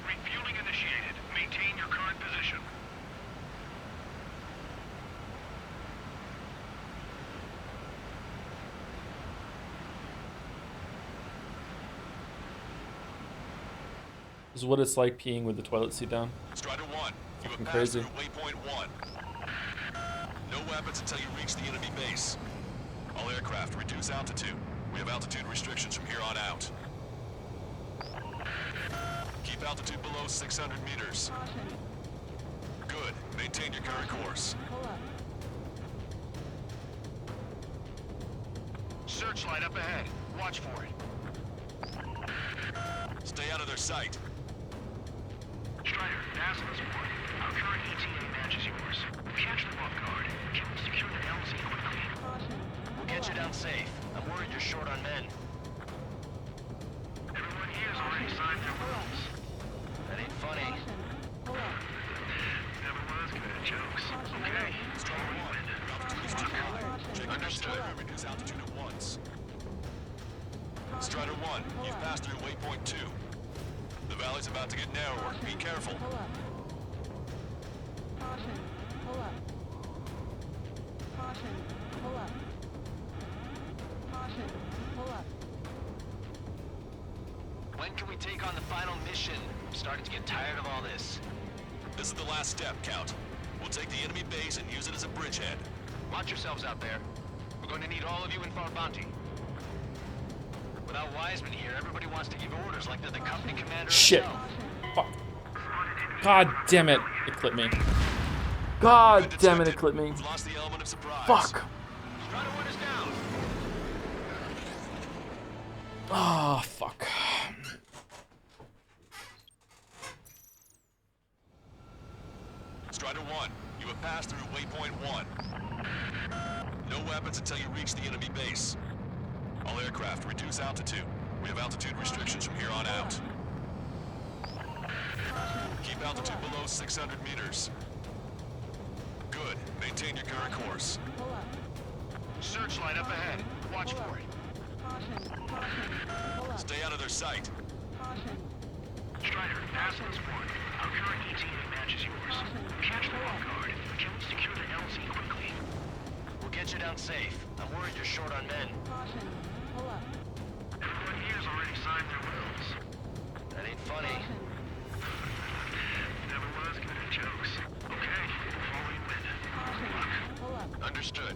Refueling initiated. Maintain your current position. This is what it's like peeing with the toilet seat down. Strider 1, you have passed Crazy. through waypoint 1. No weapons until you reach the enemy base. All aircraft, reduce altitude. We have altitude restrictions from here on out. Keep altitude below 600 meters. Good. Maintain your current course. Searchlight up ahead. Watch for it. Stay out of their sight. Strider, Dazzler's one. Our current ETA matches yours. Catch them off guard. Can we secure the LZ quickly? We'll get you down safe. I'm worried you're short on men. Everyone here has already signed their rules. That ain't funny. Never was good at jokes. Okay. Strider 1, your altitude is too high. Check your display and reduce altitude at once. Strider 1, you've passed through waypoint 2. The valley's about to get narrower. Be careful. When can we take on the final mission? I'm starting to get tired of all this. This is the last step, Count. We'll take the enemy base and use it as a bridgehead. Watch yourselves out there. We're going to need all of you in Far Bounty. Without Wiseman here, everybody wants to give orders like they're the company commander Shit. himself. Fuck. God damn it. It clipped me. God damn it, it clipped me. We've lost the element of surprise. Fuck. Strider 1 is down. Ah, fuck. Strider 1, you have passed through waypoint 1. No weapons until you reach the enemy base. All aircraft, reduce altitude. We have altitude restrictions from here on out. Keep altitude below 600 meters. Good. Maintain your current course. Searchlight up ahead. Watch for it. Stay out of their sight. Strider, Dazzler's one. Our current ETA matches yours. Catch them off guard. Can we secure the LZ quickly? We'll get you down safe. I'm worried you're short on men. Everyone here's already signed their wills. That ain't funny. Never was good at jokes. Okay, before we win. Understood.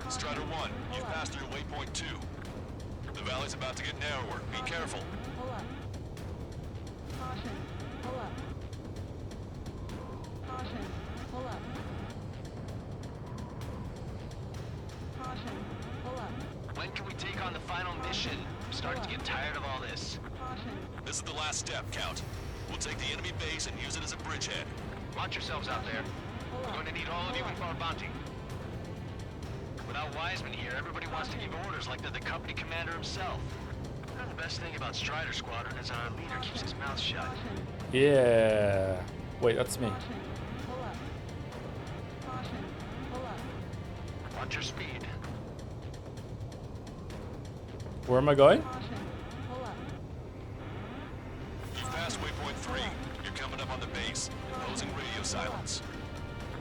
Strider 1, you've passed through waypoint 2. The valley's about to get narrower. Be careful. Pull up. Caution. Pull up. Caution. Pull up. Caution. Pull up. When can we take on the final mission? I'm starting to get tired of all this. Caution. This is the last step, Count. We'll take the enemy base and use it as a bridgehead. Launch yourselves out there. We're going to need all of you in for our bounty. Without Wiseman here, everybody wants to give orders like they're the company commander himself. The best thing about Strider Squadron is our leader keeps his mouth shut. Yeah. Wait, that's me. Pull up. Caution. Pull up. Watch your speed. Where am I going? Caution. Pull up. You've passed waypoint 3. You're coming up on the base, imposing radio silence.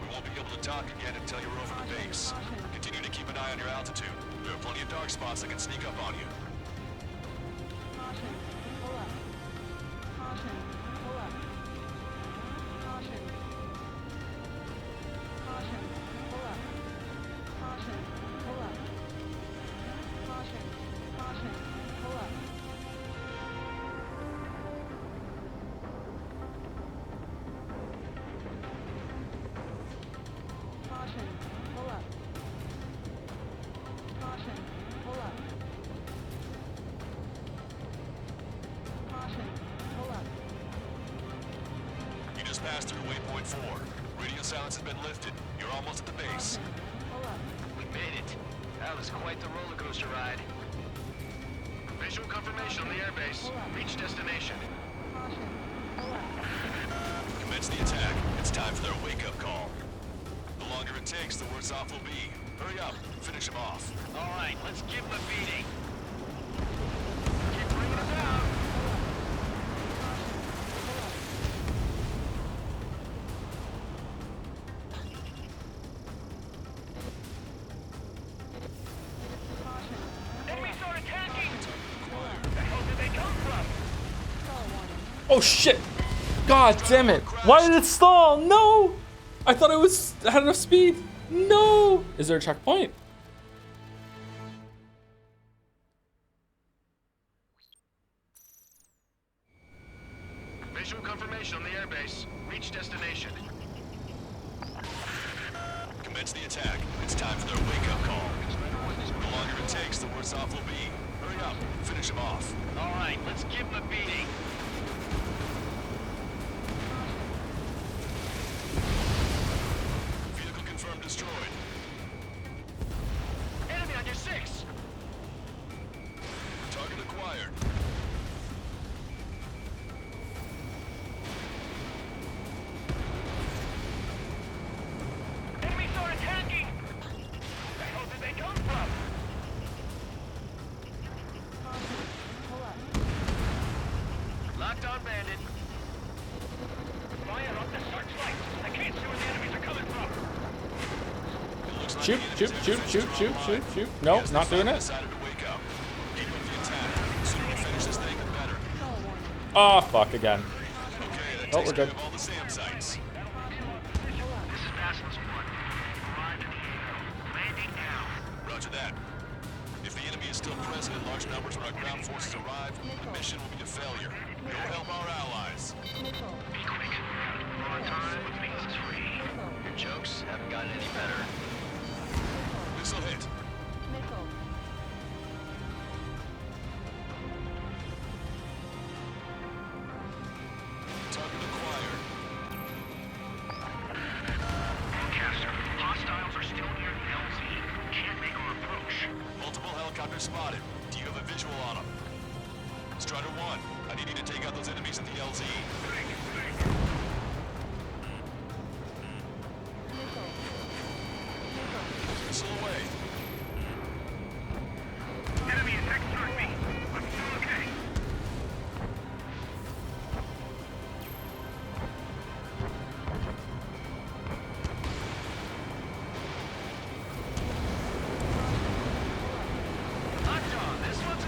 We won't be able to talk again until you're over the base. Continue to keep an eye on your altitude. There are plenty of dark spots that can sneak up on you. Caution. Pull up. Caution. Pull up. Caution. Caution. Pull up. Caution. Pull up. Caution. Caution. Pull up. Caution. Pull up. Caution. Pull up. Caution. Pull up. You just passed through waypoint 4. Radio silence has been lifted. You're almost at the base. Pull up. We made it. That was quite the roller coaster ride. Visual confirmation on the airbase. Reach destination. Caution. Pull up. Commence the attack. It's time for their wake-up call. The longer it takes, the worse off we'll be. Hurry up. Finish them off. All right, let's give him a beating. Keep bringing it down. Enemy start attacking. Where the hell did they come from? Oh shit! God damn it! Why did it stall? No! I thought I had enough speed. No! Is there a checkpoint? Visual confirmation on the airbase. Reach destination. Commence the attack. It's time for their wake-up call. The longer it takes, the worse off we'll be. Hurry up. Finish them off. All right, let's give him a beating. Vehicle confirmed destroyed. Enemy on your 6. Target acquired. Enemy start attacking. Where the hell did they come from? Pull up. Locked on bandit. Fire up the searchlight. I can't see where the enemies are coming from. Shoot, shoot, shoot, shoot, shoot, shoot, shoot. No, not doing it. Decided to wake up. Keep up the attack. The sooner we finish this thing, the better. Oh, fuck again. Okay, that Oh, takes we're care good. of all the SAM sites. This is Basilisk 1. Arrived at the AO. Landing now. Roger that. If the enemy is still present in large numbers when our ground forces arrive, the mission will be a failure. Go help our allies. Be quick. We're on time, which means it's free. Your jokes haven't gotten any better. Missile hit. Missile. Target acquired. Broadcaster, hostiles are still near the LZ. Can't make our approach. Multiple helicopters spotted. Do you have a visual on them? Strider 1, I need you to take out those enemies in the LZ. Missile away. Enemy is external me. I'm still okay. Locked on. This one's a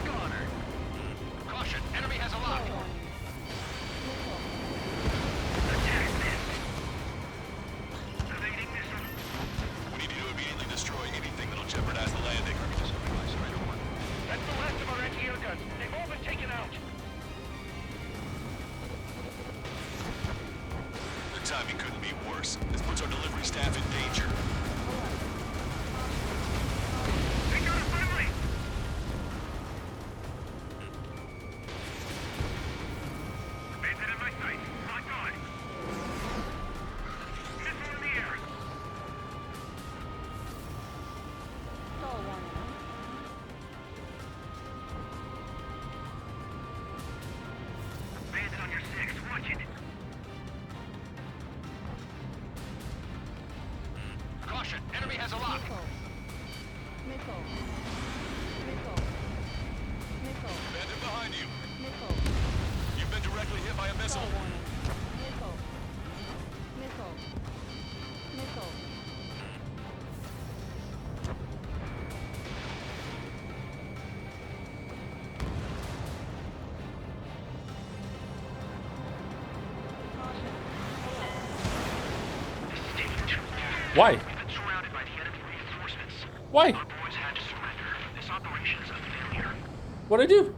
Nickel. Nickel. Nickel. Bandit behind you. Nickel. You've been directly hit by a missile. Call warning. Nickel. Nickel. Nickel. Why? We've been surrounded by the enemy reinforcements. Why? Our boys had to surrender. This operation is a failure. What'd I do?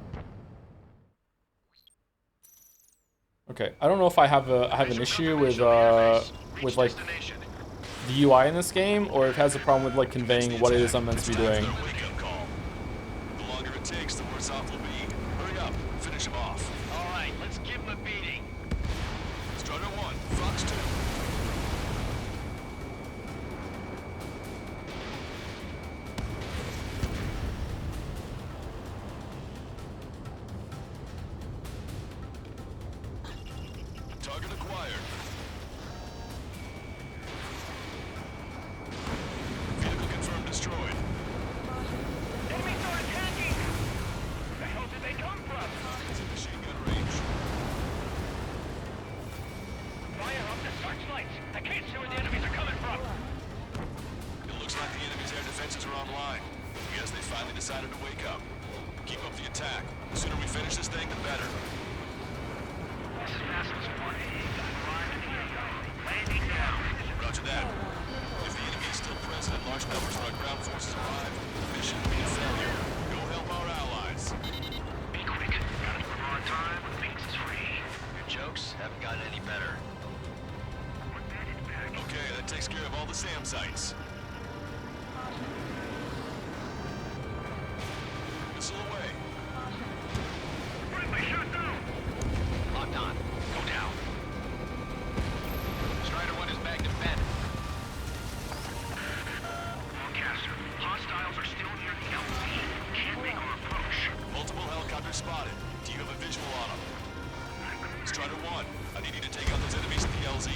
Okay, I don't know if I have an issue with like the UI in this game, or if it has a problem with like conveying what it is I'm meant to be doing. Wake-up call. The longer it takes, the worse off we'll be. Hurry up, finish him off. All right, let's give him a beating. Strider 1, Fox 2. Target acquired. Vehicle confirmed destroyed. Enemy start attacking! Where the hell did they come from? It's in machine gun range. Fire up the searchlights! I can't see where the enemies are coming from! It looks like the enemy's air defenses are online. Guess they finally decided to wake up. Keep up the attack. The sooner we finish this thing, the better. This is Vasquez 1. Landing now. Roger that. If the enemy is still present in large numbers when our ground forces arrive, the mission will be a failure. Go help our allies. Be quick. Gotta deliver on time when Phoenix is free. Your jokes haven't gotten any better. Okay, that takes care of all the SAM sites. Missile away. Friendly, shoot through! Locked on. Go down. Strider 1 is bagged and bent. Forecaster, hostiles are still near the LZ. Can't make our approach. Multiple helicopters spotted. Do you have a visual on them? Strider 1, I need you to take out those enemies at the LZ.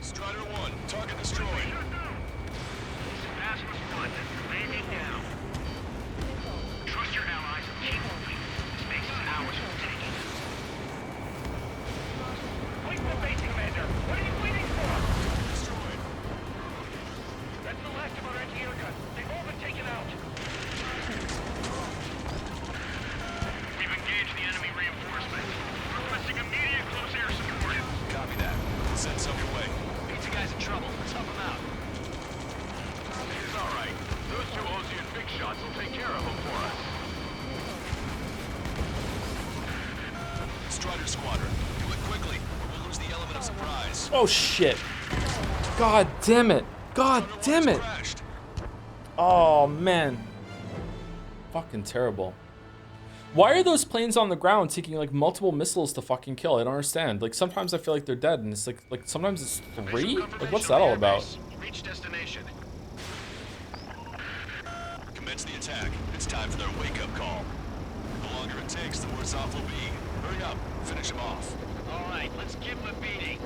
Strider 1, target destroyed. Vasquez 1, landing now. Trust your allies and keep moving. This base is ours for the taking. Wait for base commander. What are you waiting for? Destroyed. That's the last of our anti-air guns. They've all been taken out. We've engaged the enemy reinforcements. Requesting immediate close air support. Copy that. We'll send some your way. Pizza guy's in trouble. Let's help him out. It's all right. Those two Ozian big shots will take care of him for us. Strider Squadron, do it quickly, or we'll lose the element of surprise. Oh shit! God damn it! God damn it! Crashed. Oh man. Fucking terrible. Why are those planes on the ground taking like multiple missiles to fucking kill? I don't understand. Like sometimes I feel like they're dead and it's like sometimes it's 3? Like what's that all about? Reach destination. Commence the attack. It's time for their wake-up call. The longer it takes, the worse off we'll be. Hurry up, finish them off. All right, let's give him a beating.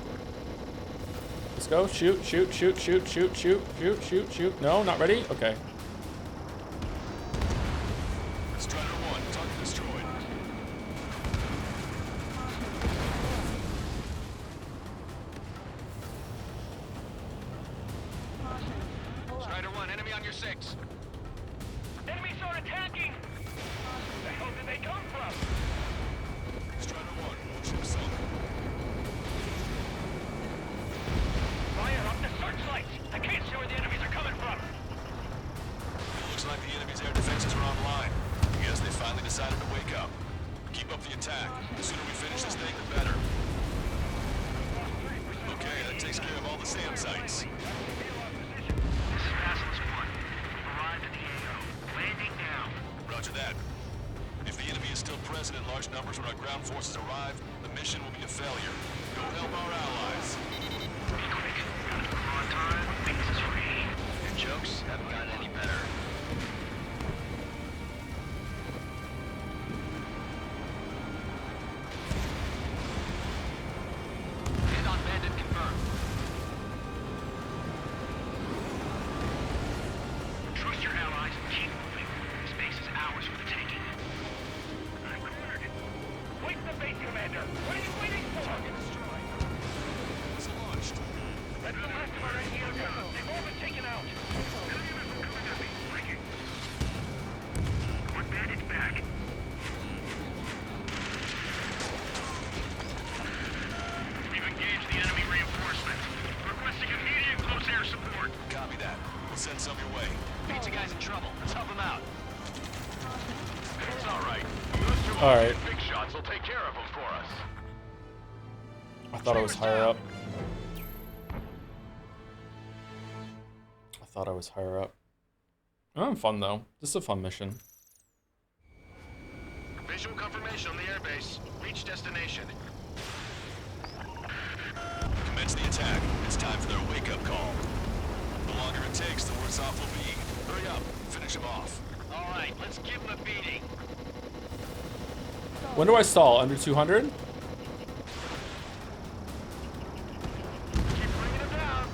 Let's go. Shoot, shoot, shoot, shoot, shoot, shoot, shoot, shoot, shoot. No, not ready? Okay. Strider 1, target destroyed. Strider 1, enemy on your 6. Enemy start attacking! Where the hell did they come from? Strider 1, ship sunk. Fire up the searchlights! I can't see where the enemies are coming from! It looks like the enemy's air defenses are online. Guess they finally decided to wake up. Keep up the attack. The sooner we finish this thing, the better. Okay, that takes care of all the SAM sites. This is Vasquez 1. Arrived at the AO. Landing now. Roger that. If the enemy is still present in large numbers when our ground forces arrive, the mission will be a failure. Go help our allies. Be quick. Gotta deliver on time when Phoenix is free. Your jokes haven't gotten any better. Hit on bandit confirmed. Trust All right. Big shots will take care of them for us. I thought I was higher up. Oh, fun though. This is a fun mission. Visual confirmation on the airbase. Reach destination. Commence the attack. It's time for their wake-up call. The longer it takes, the worse off we'll be. Hurry up. Finish them off. All right, let's give him a beating. When do I stall? Under 200? Keep bringing them down.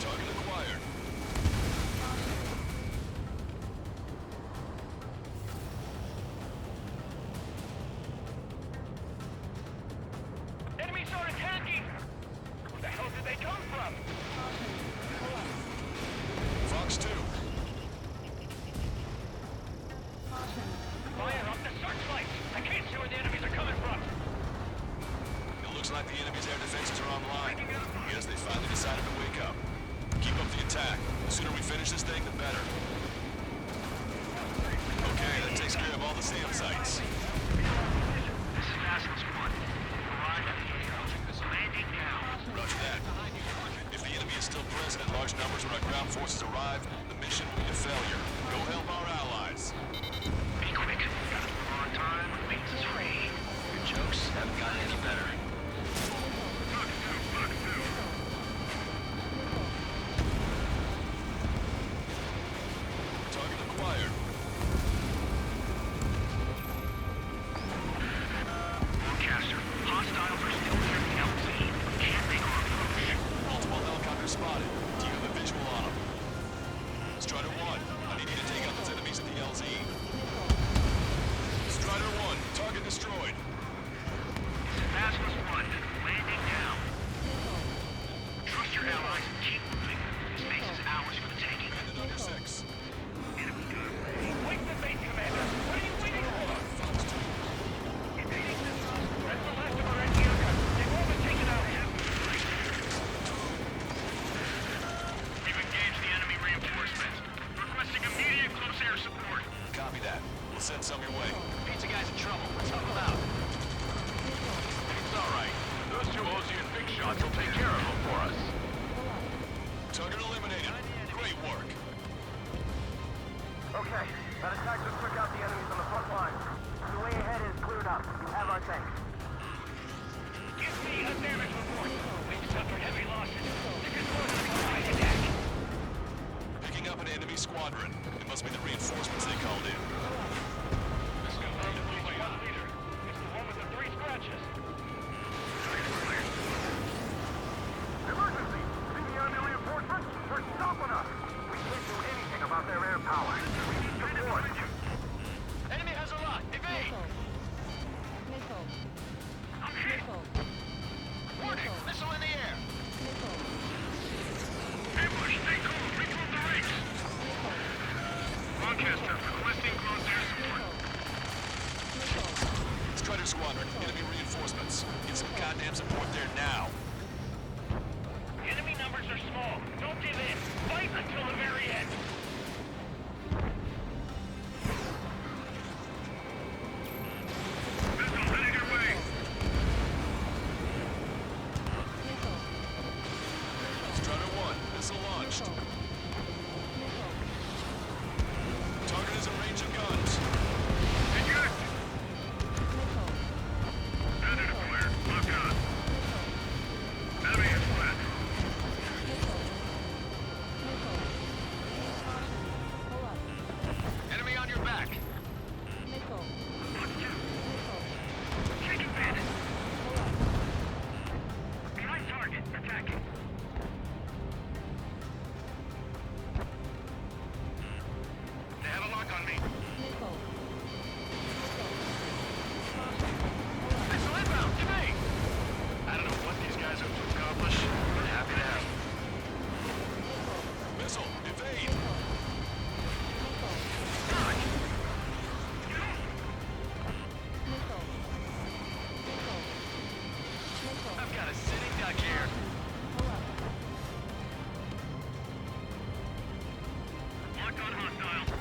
Target acquired. Enemies are attacking. Where the hell did they come from? Fox 2. Fire up the searchlights. I can't see where the enemies are coming from. It looks like the enemy's air defenses are online. Yes, they finally decided to wake up. Keep up the attack. The sooner we finish this thing, the better. Okay, that takes care of all the SAM sites. This is Basilisk 1. Arrived at the AO. Landing now. Roger that. If the enemy is still present in large numbers when our ground forces arrive, the mission will be a failure. Go help our allies. Be quick. Gotta move on time. Wings is free. Your jokes haven't gotten any better. Target acquired. Broadcaster. Hostiles are still near the LZ. Can't make our approach. Multiple helicopters spotted. Do you have a visual on them? Strider 1, I need you to take out those enemies at the LZ. Strider 1, target destroyed. This is Basilisk 1. Landing now. Trust your allies and keep moving. This base is ours for the taking. And another 6. Enemy gun. Wake the base commander. What are you waiting for? Fox 2. That's the last of our Antiocha. They've all been taken out. We've engaged the enemy reinforcements. Requesting immediate close air support. Copy that. We'll send some your way. Pizza guy's in trouble. Let's help him out. It's all right. Those two Ozian big shots will take care of them for us. Target eliminated. Great work. Okay, that attack just took out the enemies on the front line. The way ahead is cleared up. You have our thanks. Give me a damage report. We've suffered heavy losses. This is more than a combined attack. Picking up an enemy squadron. It must be the reinforcements they called in. This confirmed at least one leader. It's the one with the 3 scratches. Emergency! See the enemy reinforcements? They're stopping us! We can't do anything about their air power. We need support. Enemy has a lock. Evade! Missile. Okay. Missile. Warning! Missile in the air! Ambush, stay cool. Regroup the rigs. Broadcaster, requesting close air support. Strider squadron, enemy reinforcements. Get some goddamn support there now. Enemy numbers are small. Don't give in. Fight until the very end. Missile headed your way. Strider 1, missile launched. Target is in range of guns. Eject. Predator flare. Lock on. Enemy is flat. Enemy on your back. Take advantage. Behind target. Attacking. They have a lock on me. Missile inbound. Evade! I don't know what these guys hope to accomplish, but happy to help. Missile, evade! I've got a sitting duck here. Lock on hostile.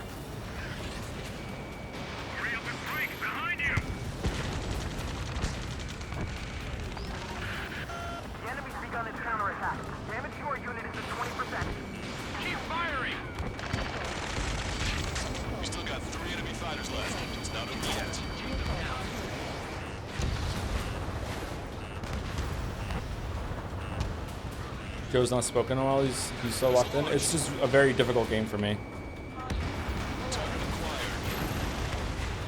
Hurry up Joe's not spoken in a while. He's so locked in. It's just a very difficult game for me.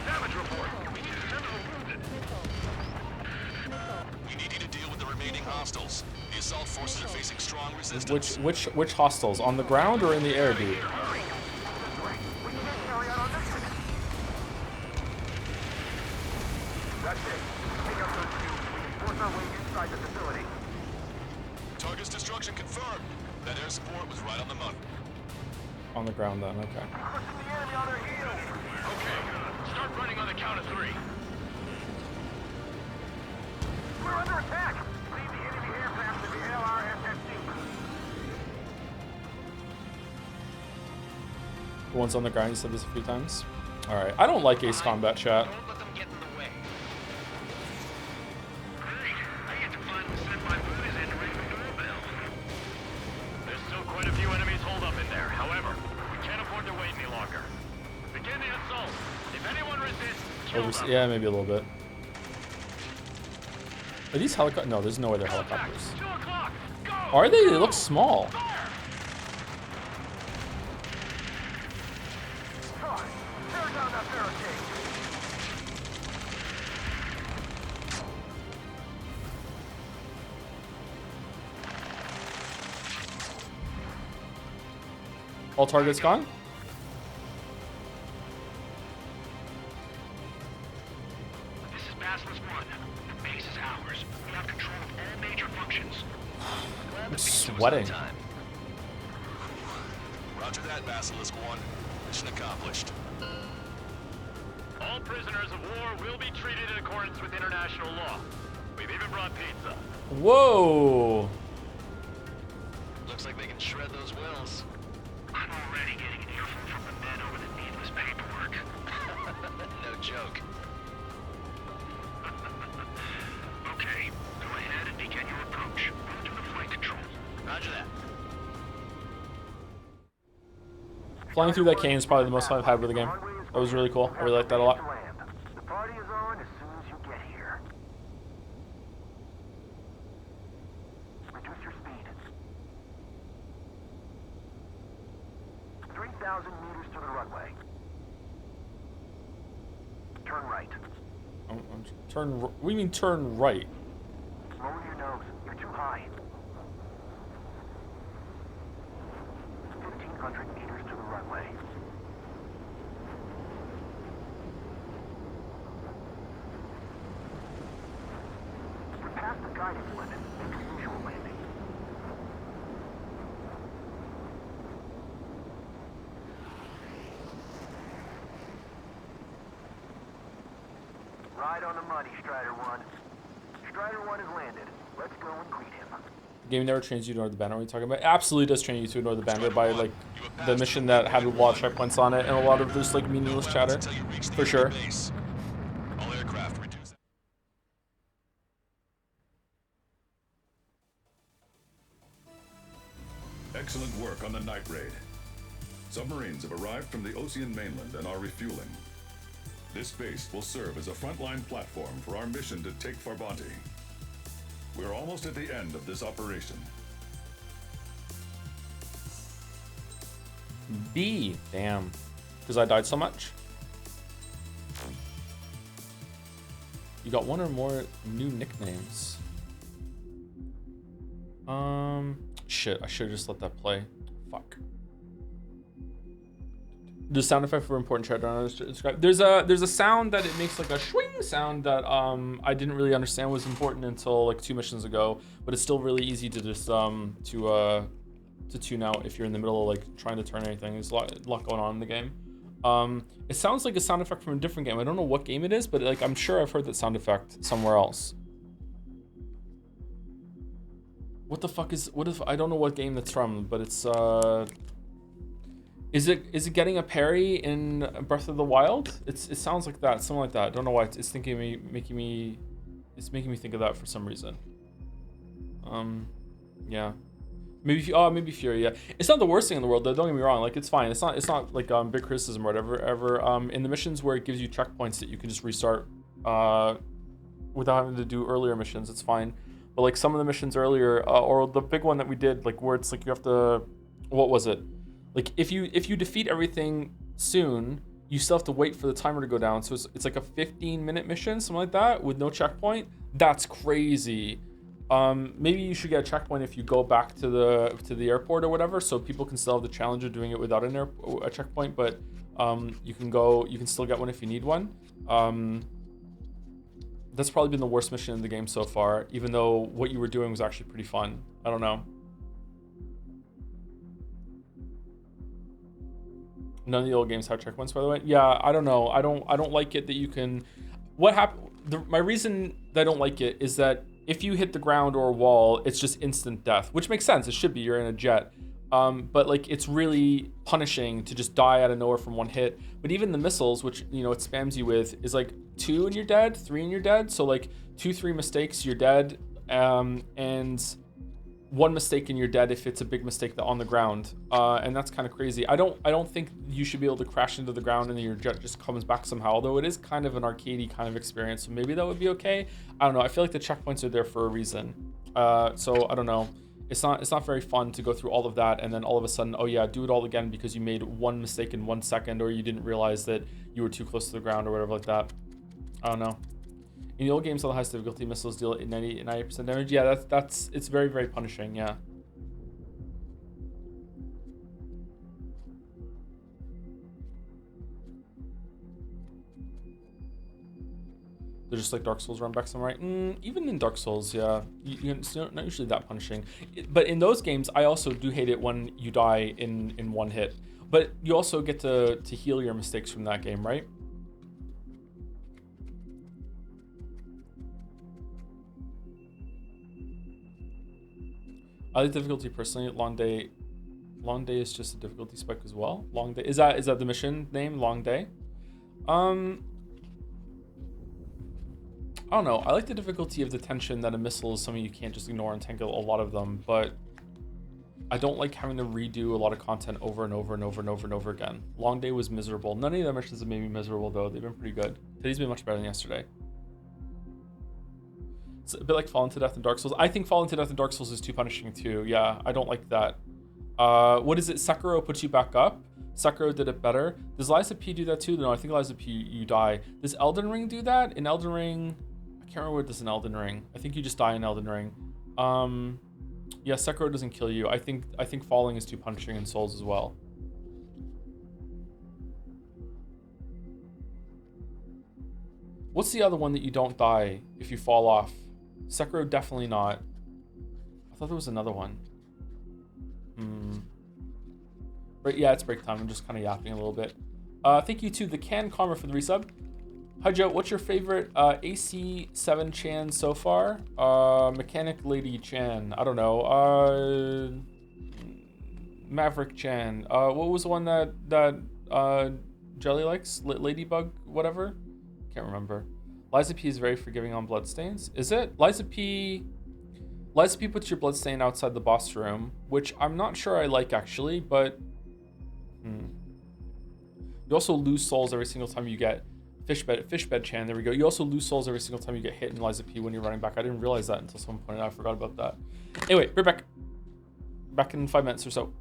Damage report. We need several wounded. We need you to deal with the remaining hostiles. The assault forces are facing strong resistance. Which hostiles? On the ground or in the air, dude? That's it. Pick up those cubes. We can force our way inside the facility. Target's destruction confirmed. That air support was right on the money. On the ground then, okay. Pushing the enemy on their heels. Okay, start running on the count of 3. We're under attack. Lead the enemy aircraft to the LRSSC. The ones on the ground, you said this a few times. Alright, I don't like Ace Combat chat. Don't let them get in the way. Great. I get to finally send my boys in to ring the doorbell. There's still quite a few enemies holed up in there. However, we can't afford to wait any longer. Begin the assault. If anyone resists, kill them. Yeah, maybe a little bit. Are these helicopters? No, there's no way they're helicopters. 2 o'clock. Go! Are they? They look small. Try. Tear down that barricade. All targets gone? This is Basilisk 1. The base is ours. We have control of all major functions. I'm sweating. Roger that, Basilisk 1. Mission accomplished. All prisoners of war will be treated in accordance with international law. We've even brought pizza. Whoa. Looks like they can shred those wills. I'm already getting an earful from the men over the needless paperwork. No joke. Okay, go ahead and begin your approach. Go to the flight control. Roger that. Flying through that cane is probably the most fun I've had with the game. That was really cool. I really liked that a lot. The party is on as soon as you get here. Reduce your speed. 3,000 meters to the runway. Turn right. Turn. What do you mean turn right? Lower your nose. You're too high. 1,500 meters to the runway. We're past the guidance limit. Make a visual landing. Right on the money, Strider 1. Strider 1 has landed. Let's go and greet him. The game never trains you to ignore the banner. What are you talking about? It absolutely does train you to ignore the banner by like the mission that had a lot of checkpoints on it and a lot of just like meaningless chatter. For sure. All aircraft reduce. Excellent work on the night raid. Submarines have arrived from the Ocean mainland and are refueling. This base will serve as a frontline platform for our mission to take Farbanti. We're almost at the end of this operation. B. Damn. Because I died so much. You got one or more new nicknames. Shit, I should have just let that play. Fuck. The sound effect for important chat I don't describe. There's a sound that it makes like a swing sound that I didn't really understand was important until like 2 missions ago, but it's still really easy to just to tune out if you're in the middle of like trying to turn anything. There's a lot going on in the game. It sounds like a sound effect from a different game. I don't know what game it is, but like I'm sure I've heard that sound effect somewhere else. What the fuck is, what if, I don't know what game that's from, but it's is it getting a parry in Breath of the Wild? It sounds like that, something like that. I don't know why it's making me think of that for some reason. Yeah. Maybe Fury, yeah. It's not the worst thing in the world though, don't get me wrong, like it's fine. It's not like big criticism or whatever. In the missions where it gives you checkpoints that you can just restart without having to do earlier missions, it's fine. But like some of the missions earlier, or the big one that we did, like where it's like you have to, what was it? Like if you defeat everything soon, you still have to wait for the timer to go down. So it's like a 15-minute mission, something like that, with no checkpoint. That's crazy. Maybe you should get a checkpoint if you go back to the airport or whatever, so people can still have the challenge of doing it without a checkpoint. But you can still get one if you need one. That's probably been the worst mission in the game so far, even though what you were doing was actually pretty fun. I don't know. None of the old games have checkpoints, by the way. Yeah, I don't know. I don't like it that you can. What happened? My reason that I don't like it is that if you hit the ground or a wall, it's just instant death, which makes sense. It should be. You're in a jet. But like it's really punishing to just die out of nowhere from one hit. But even the missiles, which it spams you with, is like 2 and you're dead, 3 and you're dead. So like 2-3 mistakes, you're dead, and 1 mistake and you're dead if it's a big mistake on the ground. And that's kind of crazy. I don't think you should be able to crash into the ground and then your jet just comes back somehow. Although it is kind of an arcadey kind of experience, so maybe that would be okay. I don't know. I feel like the checkpoints are there for a reason. So I don't know. It's not very fun to go through all of that and then all of a sudden, oh yeah, do it all again because you made 1 mistake in 1 second, or you didn't realize that you were too close to the ground or whatever like that. I don't know. In the old games, all the highest difficulty missiles deal 90% damage. Yeah, it's very, very punishing. Yeah. They're just like Dark Souls run back right? Even in Dark Souls, yeah, it's not usually that punishing. But in those games, I also do hate it when you die in 1 hit. But you also get to heal your mistakes from that game, right? I like difficulty personally. Long Day is just a difficulty spec as well. Long Day is that the mission name? Long Day. I don't know. I like the difficulty of the tension that a missile is something you can't just ignore and tank a lot of them, but I don't like having to redo a lot of content over and over and over and over and over again. Long Day was miserable. None of the missions have made me miserable though. They've been pretty good. Today's been much better than yesterday. It's a bit like Fallen to Death in Dark Souls. I think Fallen to Death in Dark Souls is too punishing too. Yeah, I don't like that. What is it? Sekiro puts you back up. Sekiro did it better. Does Liza P do that too? No, I think Liza P, you die. Does Elden Ring do that? In Elden Ring, I can't remember what it does in Elden Ring. I think you just die in Elden Ring. Yeah, Sekiro doesn't kill you. I think falling is too punishing in Souls as well. What's the other one that you don't die if you fall off? Sekiro, definitely not. I thought there was another one. Right, yeah, it's break time. I'm just kind of yapping a little bit. Thank you to the Can Karma for the resub. Hi Joe, what's your favorite AC7 Chan so far? Mechanic Lady Chan. I don't know. Maverick Chan. What was the one that Jelly likes? Ladybug, whatever. Can't remember. Liza P is very forgiving on bloodstains. Is it? Liza P puts your bloodstain outside the boss room, which I'm not sure I like actually, but you also lose souls every single time you get Fishbed Chan. There we go. You also lose souls every single time you get hit in Liza P when you're running back. I didn't realize that until someone pointed out. I forgot about that. Anyway, we're back. Back in 5 minutes or so.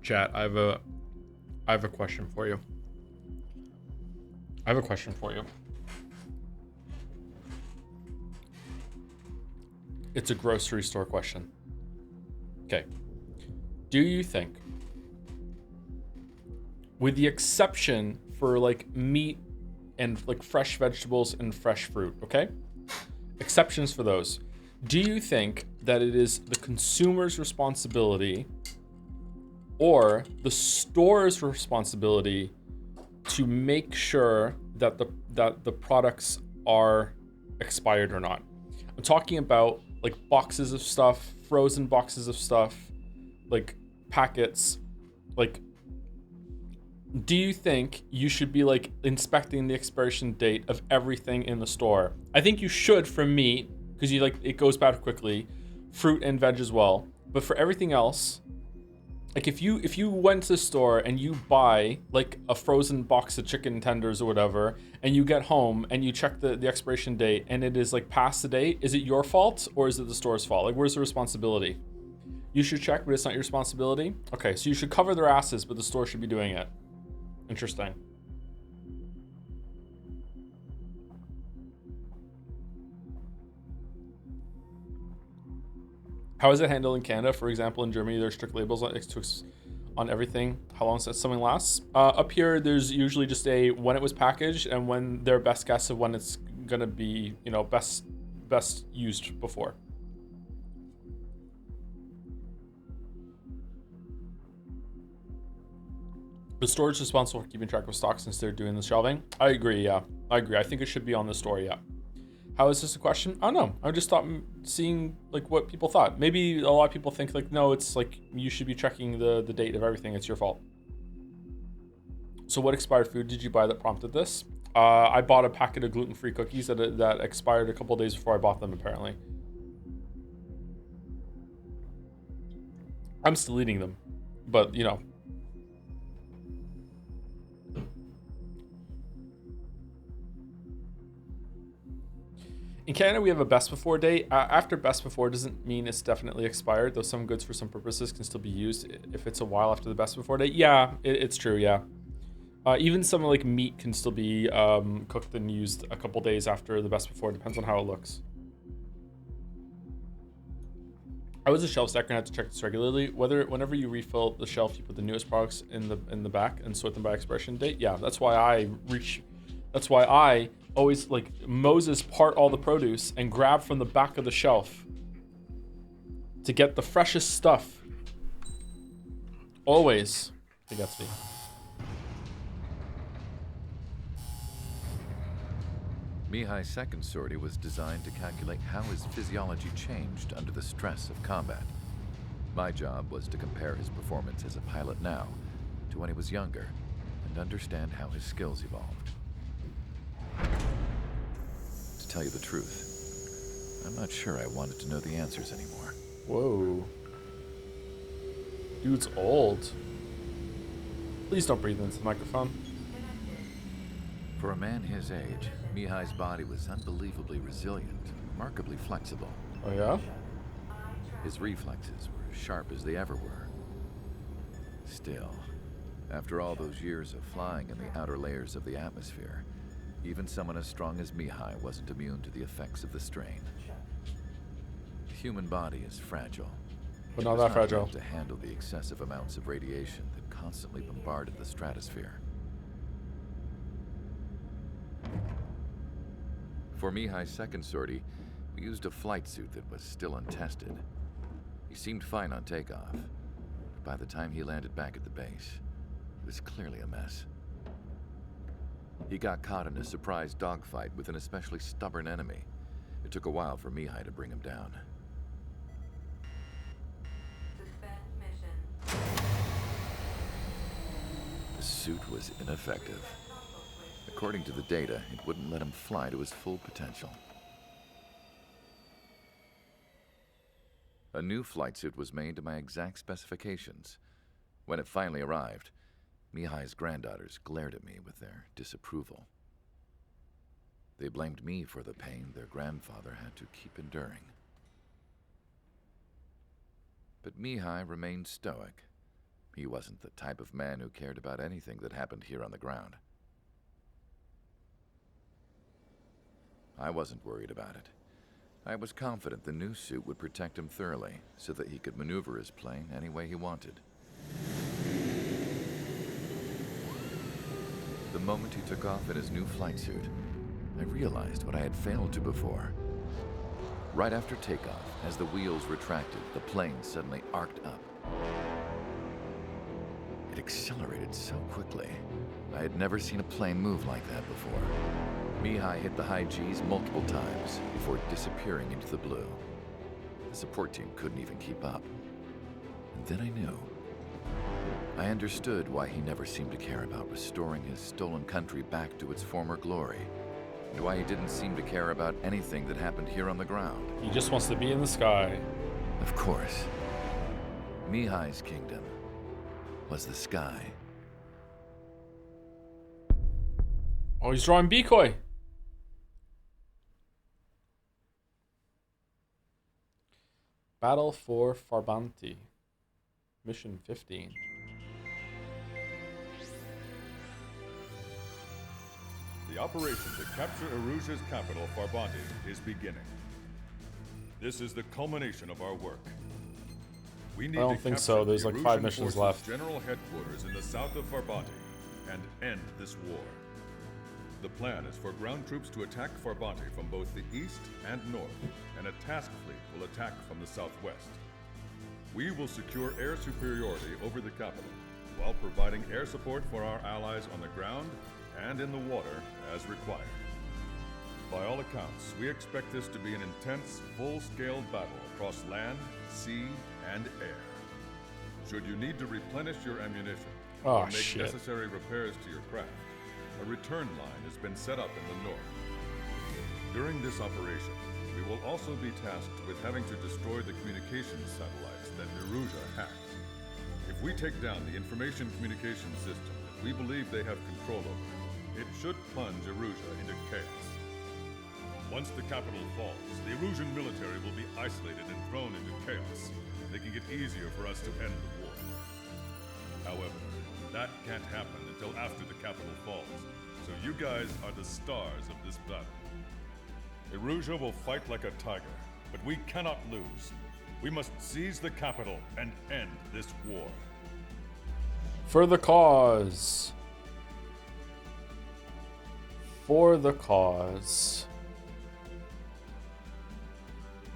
Chat, I have a question for you. It's a grocery store question. Okay. Do you think, with the exception for like meat and like fresh vegetables and fresh fruit, okay? Exceptions for those. Do you think that it is the consumer's responsibility or the store's responsibility to make sure that the products are expired or not? I'm talking about like boxes of stuff, frozen boxes of stuff, like packets. Like, do you think you should be like inspecting the expiration date of everything in the store? I think you should for meat, because you like it goes bad quickly, fruit and veg as well. But for everything else, like if you went to the store and you buy like a frozen box of chicken tenders or whatever, and you get home and you check the expiration date and it is like past the date, is it your fault or is it the store's fault? Like, where's the responsibility? You should check, but it's not your responsibility? Okay, so you should cover their asses, but the store should be doing it. Interesting. How is it handled in Canada? For example, in Germany, there's strict labels on everything. How long something lasts? Up here, there's usually just a when it was packaged and when their best guess of when it's gonna be, you know, best used before. The store is responsible for keeping track of stock since they're doing the shelving. I agree, yeah. I agree. I think it should be on the store, yeah. How is this a question? I don't know. I just thought seeing like what people thought. Maybe a lot of people think like, no, it's like you should be checking the date of everything. It's your fault. So what expired food did you buy that prompted this? I bought a packet of gluten-free cookies that expired a couple days before I bought them, apparently. I'm still eating them, but you know. In Canada, we have a best before date. After best before doesn't mean it's definitely expired, though some goods for some purposes can still be used if it's a while after the best before date. Yeah, it's true, yeah. Even some like meat can still be cooked and used a couple days after the best before. Depends on how it looks. I was a shelf stacker and had to check this regularly. Whenever you refill the shelf, you put the newest products in the back and sort them by expiration date. Yeah, that's why I always like Moses part all the produce and grab from the back of the shelf to get the freshest stuff. Always. I think that's me. Mihai's second sortie was designed to calculate how his physiology changed under the stress of combat. My job was to compare his performance as a pilot now to when he was younger and understand how his skills evolved. To tell you the truth, I'm not sure I wanted to know the answers anymore. Whoa. Dude's old. Please don't breathe into the microphone. For a man his age, Mihai's body was unbelievably resilient, remarkably flexible. Oh yeah? His reflexes were as sharp as they ever were. Still, after all those years of flying in the outer layers of the atmosphere, even someone as strong as Mihai wasn't immune to the effects of the strain. The human body is fragile. But not that fragile. To handle the excessive amounts of radiation that constantly bombarded the stratosphere. For Mihai's second sortie, we used a flight suit that was still untested. He seemed fine on takeoff, but by the time he landed back at the base, it was clearly a mess. He got caught in a surprise dogfight with an especially stubborn enemy. It took a while for Mihai to bring him down. The suit was ineffective. According to the data, it wouldn't let him fly to his full potential. A new flight suit was made to my exact specifications. When it finally arrived, Mihai's granddaughters glared at me with their disapproval. They blamed me for the pain their grandfather had to keep enduring. But Mihai remained stoic, He wasn't the type of man who cared about anything that happened here on the ground. I wasn't worried about it. I was confident the new suit would protect him thoroughly, so that he could maneuver his plane any way he wanted. The moment he took off in his new flight suit, I realized what I had failed to before. Right after takeoff, as the wheels retracted, the plane suddenly arced up. It accelerated so quickly. I had never seen a plane move like that before. Mihai hit the high G's multiple times before disappearing into the blue. The support team couldn't even keep up. And then I knew. I understood why he never seemed to care about restoring his stolen country back to its former glory, and why he didn't seem to care about anything that happened here on the ground. He just wants to be in the sky. Of course. Mihai's kingdom was the sky. Oh, he's drawing decoy. Battle for Farbanti. Mission 15. The operation to capture Erusia's capital, Farbanti, is beginning. This is the culmination of our work. We need I don't think so. There's like 5 missions left. General headquarters in the south of Farbanti and end this war. The plan is for ground troops to attack Farbanti from both the east and north, and a task fleet will attack from the southwest. We will secure air superiority over the capital, while providing air support for our allies on the ground and in the water as required. By all accounts, we expect this to be an intense, full-scale battle across land, sea, and air. Should you need to replenish your ammunition or make necessary repairs to your craft, a return line has been set up in the north. During this operation, we will also be tasked with having to destroy the communications satellites that Erusia hacked. If we take down the information communication system that we believe they have control over, it should plunge Erusia into chaos. Once the capital falls, the Erusian military will be isolated and thrown into chaos, making it easier for us to end the war. However, that can't happen until after the capital falls, so you guys are the stars of this battle. Erusia will fight like a tiger, but we cannot lose. We must seize the capital and end this war. For the cause. For the cause.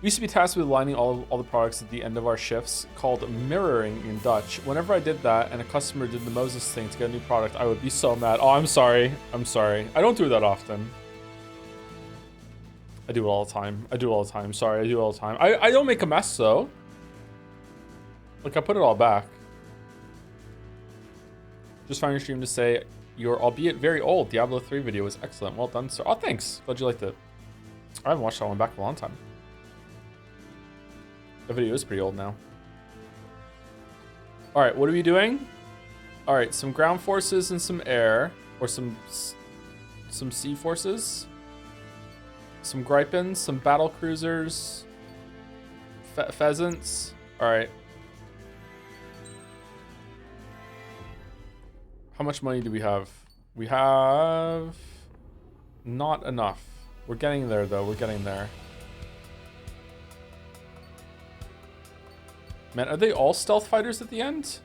We used to be tasked with aligning all the products at the end of our shifts, called mirroring in Dutch. Whenever I did that and a customer did the Moses thing to get a new product, I would be so mad. Oh, I'm sorry. I'm sorry. I don't do that often. I do it all the time. I do it all the time. Sorry, I do it all the time. I don't make a mess, though. Like, I put it all back. Just found your stream to say, your albeit very old Diablo 3 video was excellent. Well done, sir. Oh, thanks. Glad you liked it. I haven't watched that one back in a long time. The video is pretty old now. All right, what are we doing? All right, some ground forces and some air, or some sea forces, some Gripens, some battle cruisers, pheasants. All right. How much money do we have? We have not enough. We're getting there, though. We're getting there. Man, are they all stealth fighters at the end?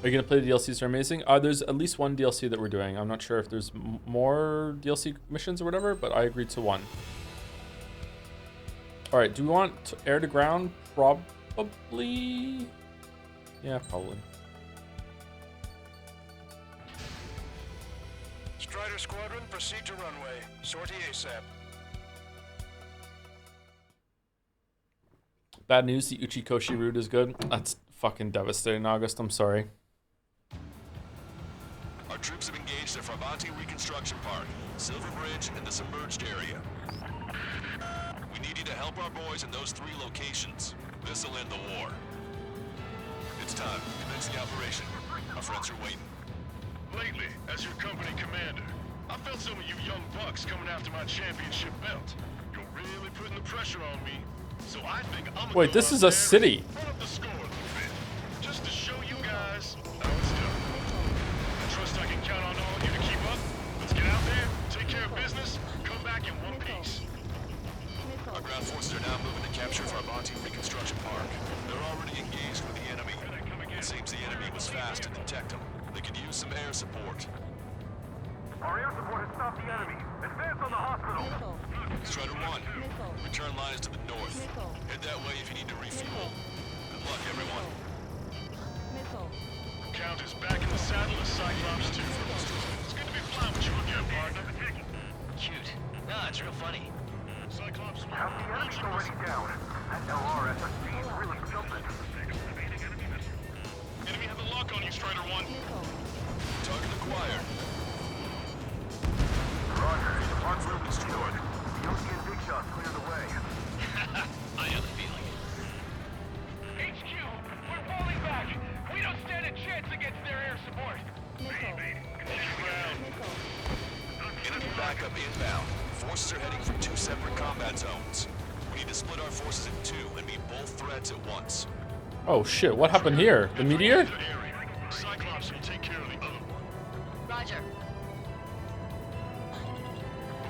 Are you gonna play the DLCs? Are amazing. There's at least one DLC that we're doing. I'm not sure if there's more DLC missions or whatever, but I agreed to one. All right. Do we want air to ground? Probably. Yeah, probably. Strider Squadron, proceed to runway. Sortie ASAP. Bad news, the Uchikoshi route is good. That's fucking devastating, August. I'm sorry. Our troops have engaged at Farbanti Reconstruction Park, Silver Bridge, and the submerged area. We need you to help our boys in those 3 locations. This'll end the war. It's time. Commence the operation. Our friends are waiting. Lately, as your company commander, I felt some of you young bucks coming after my championship belt. You're really putting the pressure on me. So I think I'm Wait, this is a city. Run up the score a little bit, just to show you guys how it's done. I trust I can count on all of you to keep up. Let's get out there, take care of business, come back in one piece. Our ground forces are now moving to capture Farbanti Reconstruction Park. They're already engaged with the enemy. It seems the enemy was fast to detect them. They could use some air support. Our air support has stopped the enemy. Advance on the hospital. Strider 1, return line is to the north. Head that way if you need to refuel. Good luck, everyone. Count is back in the saddle as Cyclops 2. It's good to be flying with you again, partner. Cute. Nah, it's real funny. Cyclops 1. Half the enemy's already down. That LRSSG is really jumping. Enemy have the lock on you, Strider 1. Target acquired. Roger. The park room destroyed. The Yogi and Big Shot cleared the way. I have a feeling. HQ, we're falling back. We don't stand a chance against their air support. Enemy backup inbound. Forces are heading from 2 separate combat zones. We need to split our forces in 2 and meet both threats at once. Oh shit, what happened here? The meteor? Cyclops will take care of the other one. Roger.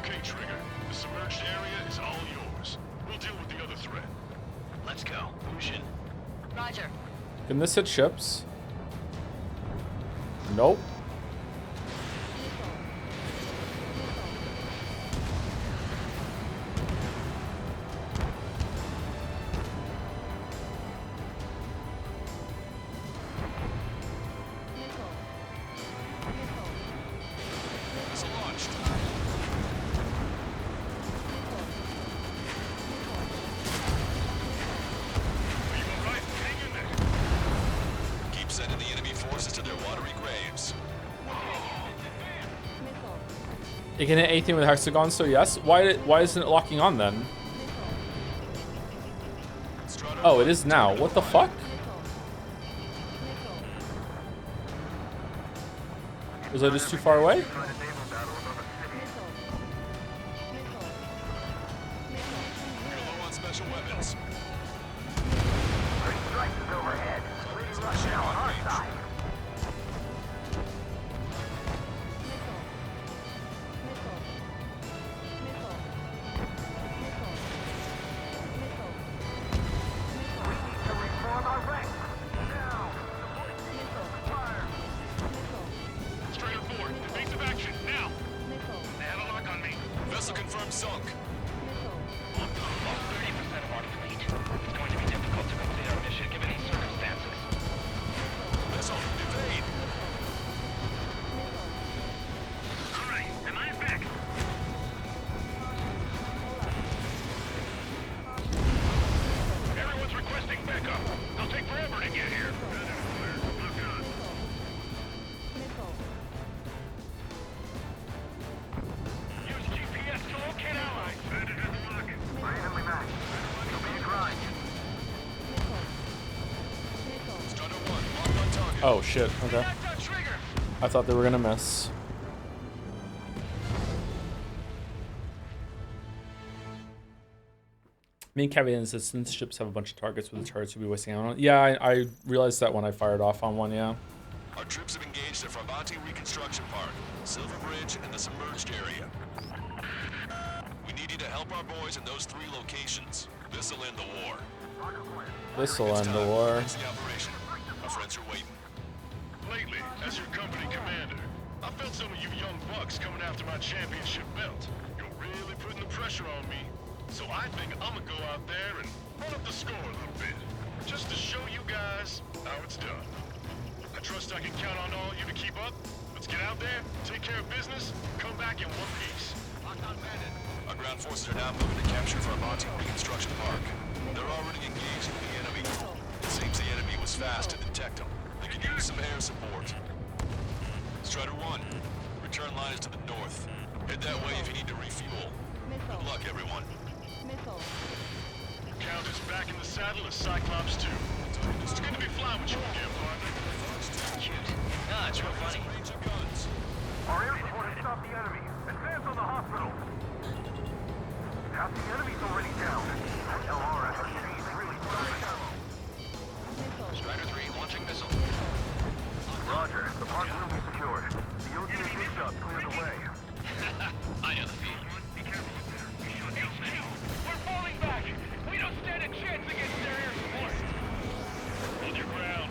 Okay, Trigger. The submerged area is all yours. We'll deal with the other threat. Let's go. Lucian. Roger. Can this hit ships? Nope. Missile launched. Keep sending the enemy forces to their watery graves. It can hit anything with hexagon, so yes. Why isn't it locking on then? Oh, it is now. What the fuck? Was I just too far away? We're low on special weapons. Three strikes is overhead. Leading Russian on our side. We need to reform our ranks. Now. Fire. Strider 4, evasive action, now! They have a lock on me. Vessel confirmed sunk. 30% of our fleet. It's going to be difficult to complete our mission given these circumstances. Vessel, evade. Alright, am I back? Everyone's requesting backup. They'll take forever to get here. Use GPS to locate allies. Randomly matched. It'll be a grind. Strider 1, locked on target. Oh shit, okay. Knocked out trigger. I thought they were gonna miss. Main caveat is that since ships have a bunch of targets with the turrets, we'll be wasting out on. Yeah, I realized that when I fired off on one, yeah. Our troops have engaged at Farbanti Reconstruction Park, Silver Bridge, and the submerged area. We need you to help our boys in those 3 locations. This'll end the war. This'll It's end the time. war. Commence the operation. Our friends are waiting. Lately, as your company commander, I felt some of you young bucks coming after my championship belt. You're really putting the pressure on me. So I think I'm gonna go out there and run up the score a little bit. Just to show you guys how it's done. I trust I can count on all of you to keep up. Let's get out there, take care of business, come back in one piece. Our ground forces are now moving to capture Farbanti Reconstruction Park. They're already engaged with the enemy. It seems the enemy was fast to detect them. They could use some air support. Strider 1, return line is to the north. Head that way if you need to refuel. Good luck, everyone. Missile. Count is back in the saddle as Cyclops 2. It's good to be flying with you again, partner. Cute. Ah, it's real funny. Range of guns. Our air support has stopped the enemy. Advance on the hospital. Half the enemy's already down. That LRSRC is really throwing down. Strider 3 launching missile. Roger. The park will be secured. The OTC subs clear the way. I know the feeling. Be careful up there. We're falling back. We don't stand a chance against their air support. Hold your ground.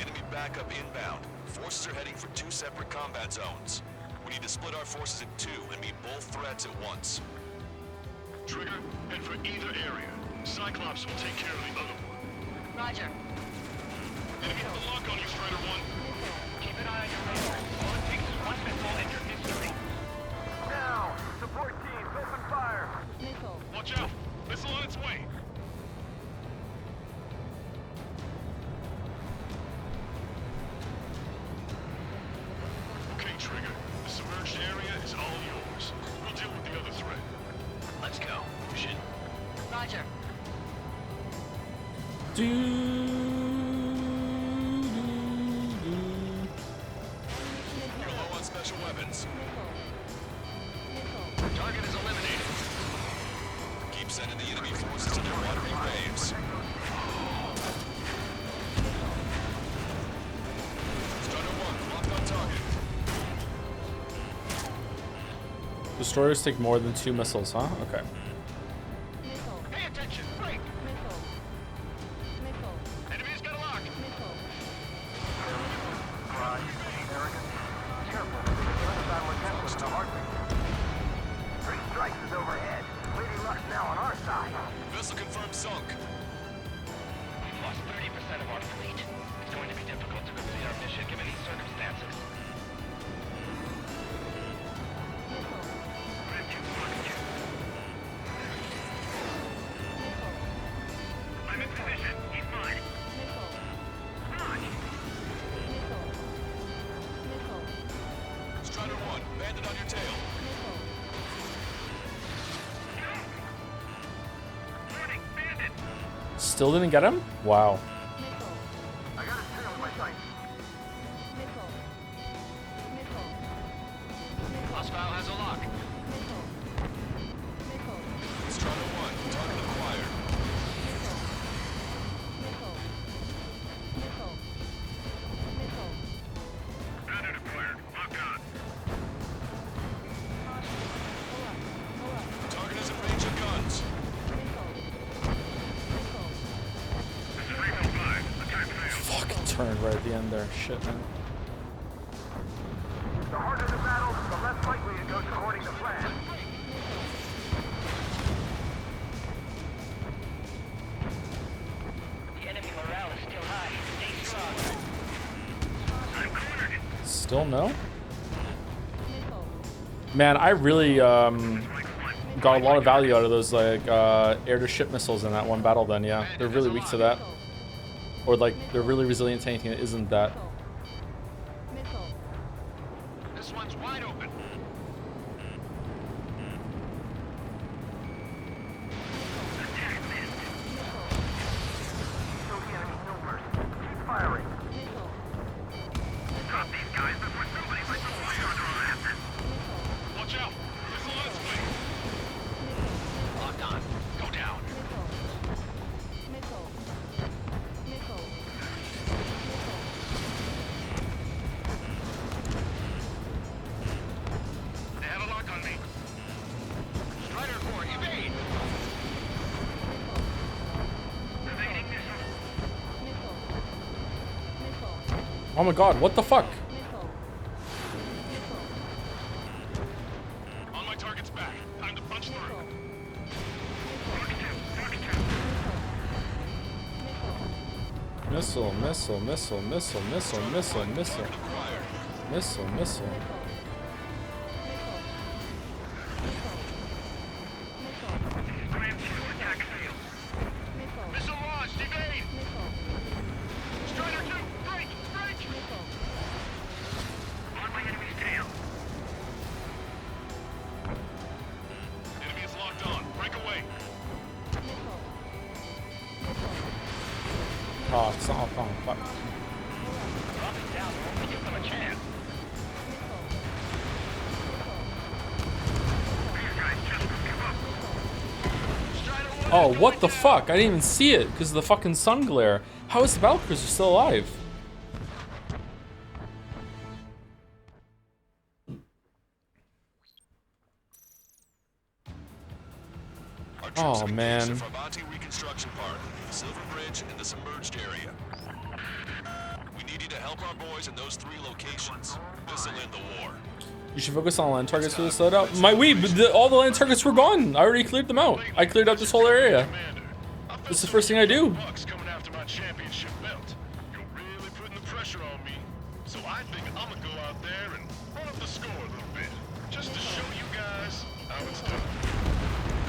Enemy backup inbound. Forces are heading for 2 separate combat zones. We need to split our forces in 2 and meet both threats at once. Trigger, head for either area. Cyclops will take care of the other one. Roger. Enemy have a lock on you, Strider 1. Keep an eye on your radar. All it takes is one missile and you're history. Now, support teams, open fire. Missile. Watch out. Missile on its way. Okay, Trigger. The submerged area is all yours. We'll deal with the other threat. Let's go. Shin. Roger. You're low on special weapons. Target is eliminated. Keep sending the enemy forces to their watery graves. Strider 1, locked on target. Destroyers take more than 2 missiles, huh? Okay. Pay attention. Break. Enemy's got a lock. Pride, arrogance. Careful. The battle attempt was the heartbeat. 3 strikes is overhead. Lady Luck's now on our side. Vessel confirmed sunk. We've lost 30% of our fleet. It's going to be difficult to complete our mission given these circumstances. I'm in position. He's mine. Strider 1, bandit on your tail. Warning, bandit. Still didn't get him? Wow. I got his tail in my sights. Hostile has a lock. Strider 1, target acquired. Bandit acquired. Lock on. Target is in range of guns. This is Remo 5. Attack failed. Fucking turned right at the end there. Shit, man. The harder the battle, the less likely it goes according to plan. The enemy morale is still high. Stay strong. I'm cornered. Still no? Man, I really got a lot of value out of those like air-to-ship missiles in that one battle then, yeah. They're really weak to that. Or like, they're really resilient to anything that isn't that. This one's wide open. Show the enemy no mercy. Keep firing. Drop these guys before somebody lights a fire on our ass. Watch out. Missile on its way. Locked on. Go down. They have a lock on me. Strider 4, evade. Evading missile. Oh my god, what the fuck? On my target's back. Time to punch through. Missile, missile, missile, missile, missile, missile, missile. Missile, missile. Grand Chief attack failed. it's not. Oh, fuck. Oh, what the fuck? I didn't even see it because of the fucking sun glare. How is the battlecruiser still alive? Oh man. Reconstruction Park, Silver Bridge, and the submerged area. We need you to help our boys in those 3 locations. This'll end the war. You should focus on land targets for this loadout. All the land targets were gone. I already cleared them out. I cleared out this whole area. This is the first thing I do. Coming after my championship belt. You're really putting the pressure on me. So I think I'm gonna go out there and run up the score a little bit. Just to show you guys how it's done.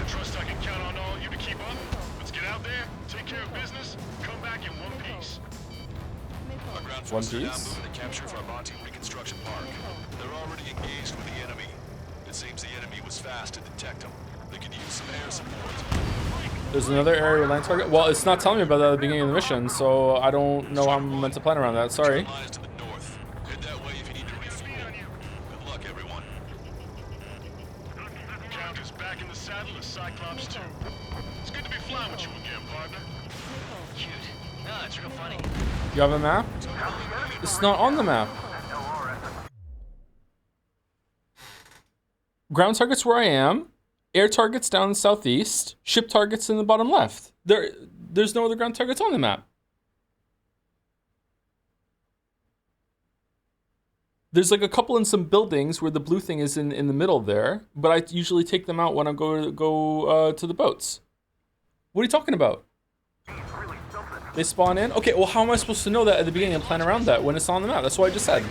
I trust I can count on all you to keep up. Let's get out there, take care of business, come back in one piece. Our ground forces are now moving to capture Farbanti Reconstruction Park. They're already engaged with the enemy. It seems the enemy was fast to detect them. They could use some air support. There's another area with land target. Well, it's not telling me about that at the beginning of the mission, so I don't know how I'm meant to plan around that. Sorry. Head that way if you need to refuel. Good luck, everyone. Count is back in the saddle as Cyclops 2. It's good to be flying with you again, partner. Cute. No, it's real funny. You have a map? It's not on the map. Ground targets where I am. Air targets down in the southeast. Ship targets in the bottom left. There's no other ground targets on the map. There's like a couple in some buildings where the blue thing is in the middle there, but I usually take them out when I go to the boats. What are you talking about? They spawn in? Okay, well how am I supposed to know that at the beginning and plan around that when it's on the map? That's what I just said.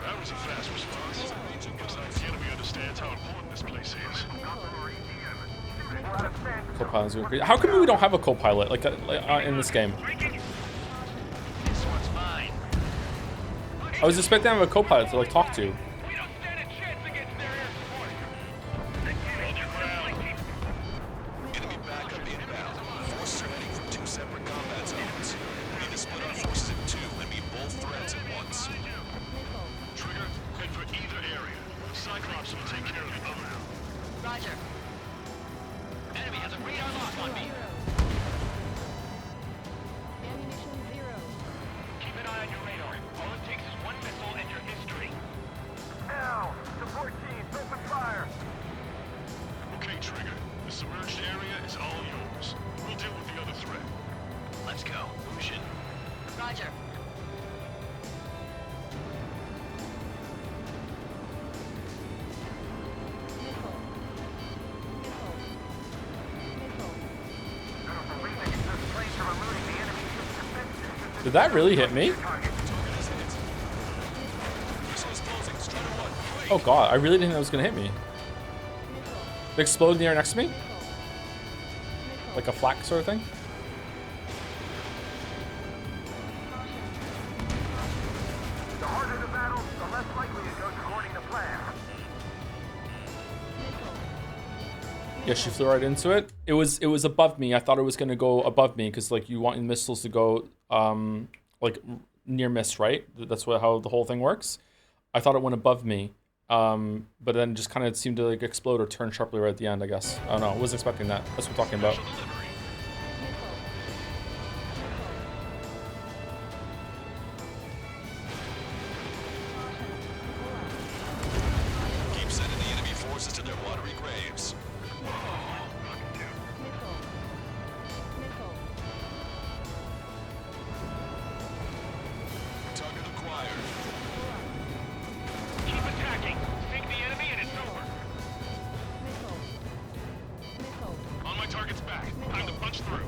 That was a fast response. Looks like the enemy understands how important this place is. Co-pilot's doing great. How come we don't have a co-pilot like in this game? This one's mine. I was expecting to have a co-pilot to like talk to. Enemy backup inbound. Forces are heading from 2 separate combat zones. We need to split our forces in 2 and meet both threats at once. Trigger, head for either area. Cyclops will take care of the other. Roger. Enemy has a radar lock on me. Ammunition 0. Keep an eye on your radar. All it takes is one missile and your history. Now, support teams, open fire. Okay, Trigger. The submerged area is all yours. We'll deal with the other threat. Let's go. Lucian. Roger. Did that really hit me? Oh god, I really didn't think that was gonna hit me. It exploded in the air next to me? Like a flak sort of thing? The harder the battle, the less likely it goes according to plan. Yeah, she flew right into it. It was above me. I thought it was gonna go above me because like you want missiles to go like near miss, right? That's how the whole thing works. I thought it went above me, but then just kind of seemed to like explode or turn sharply right at the end. I guess I don't know. I wasn't expecting that. That's what we're talking about. Keep sending the enemy forces to their watery graves. Target acquired. Keep attacking. Sink the enemy and it's over. On my target's back. Time to punch through.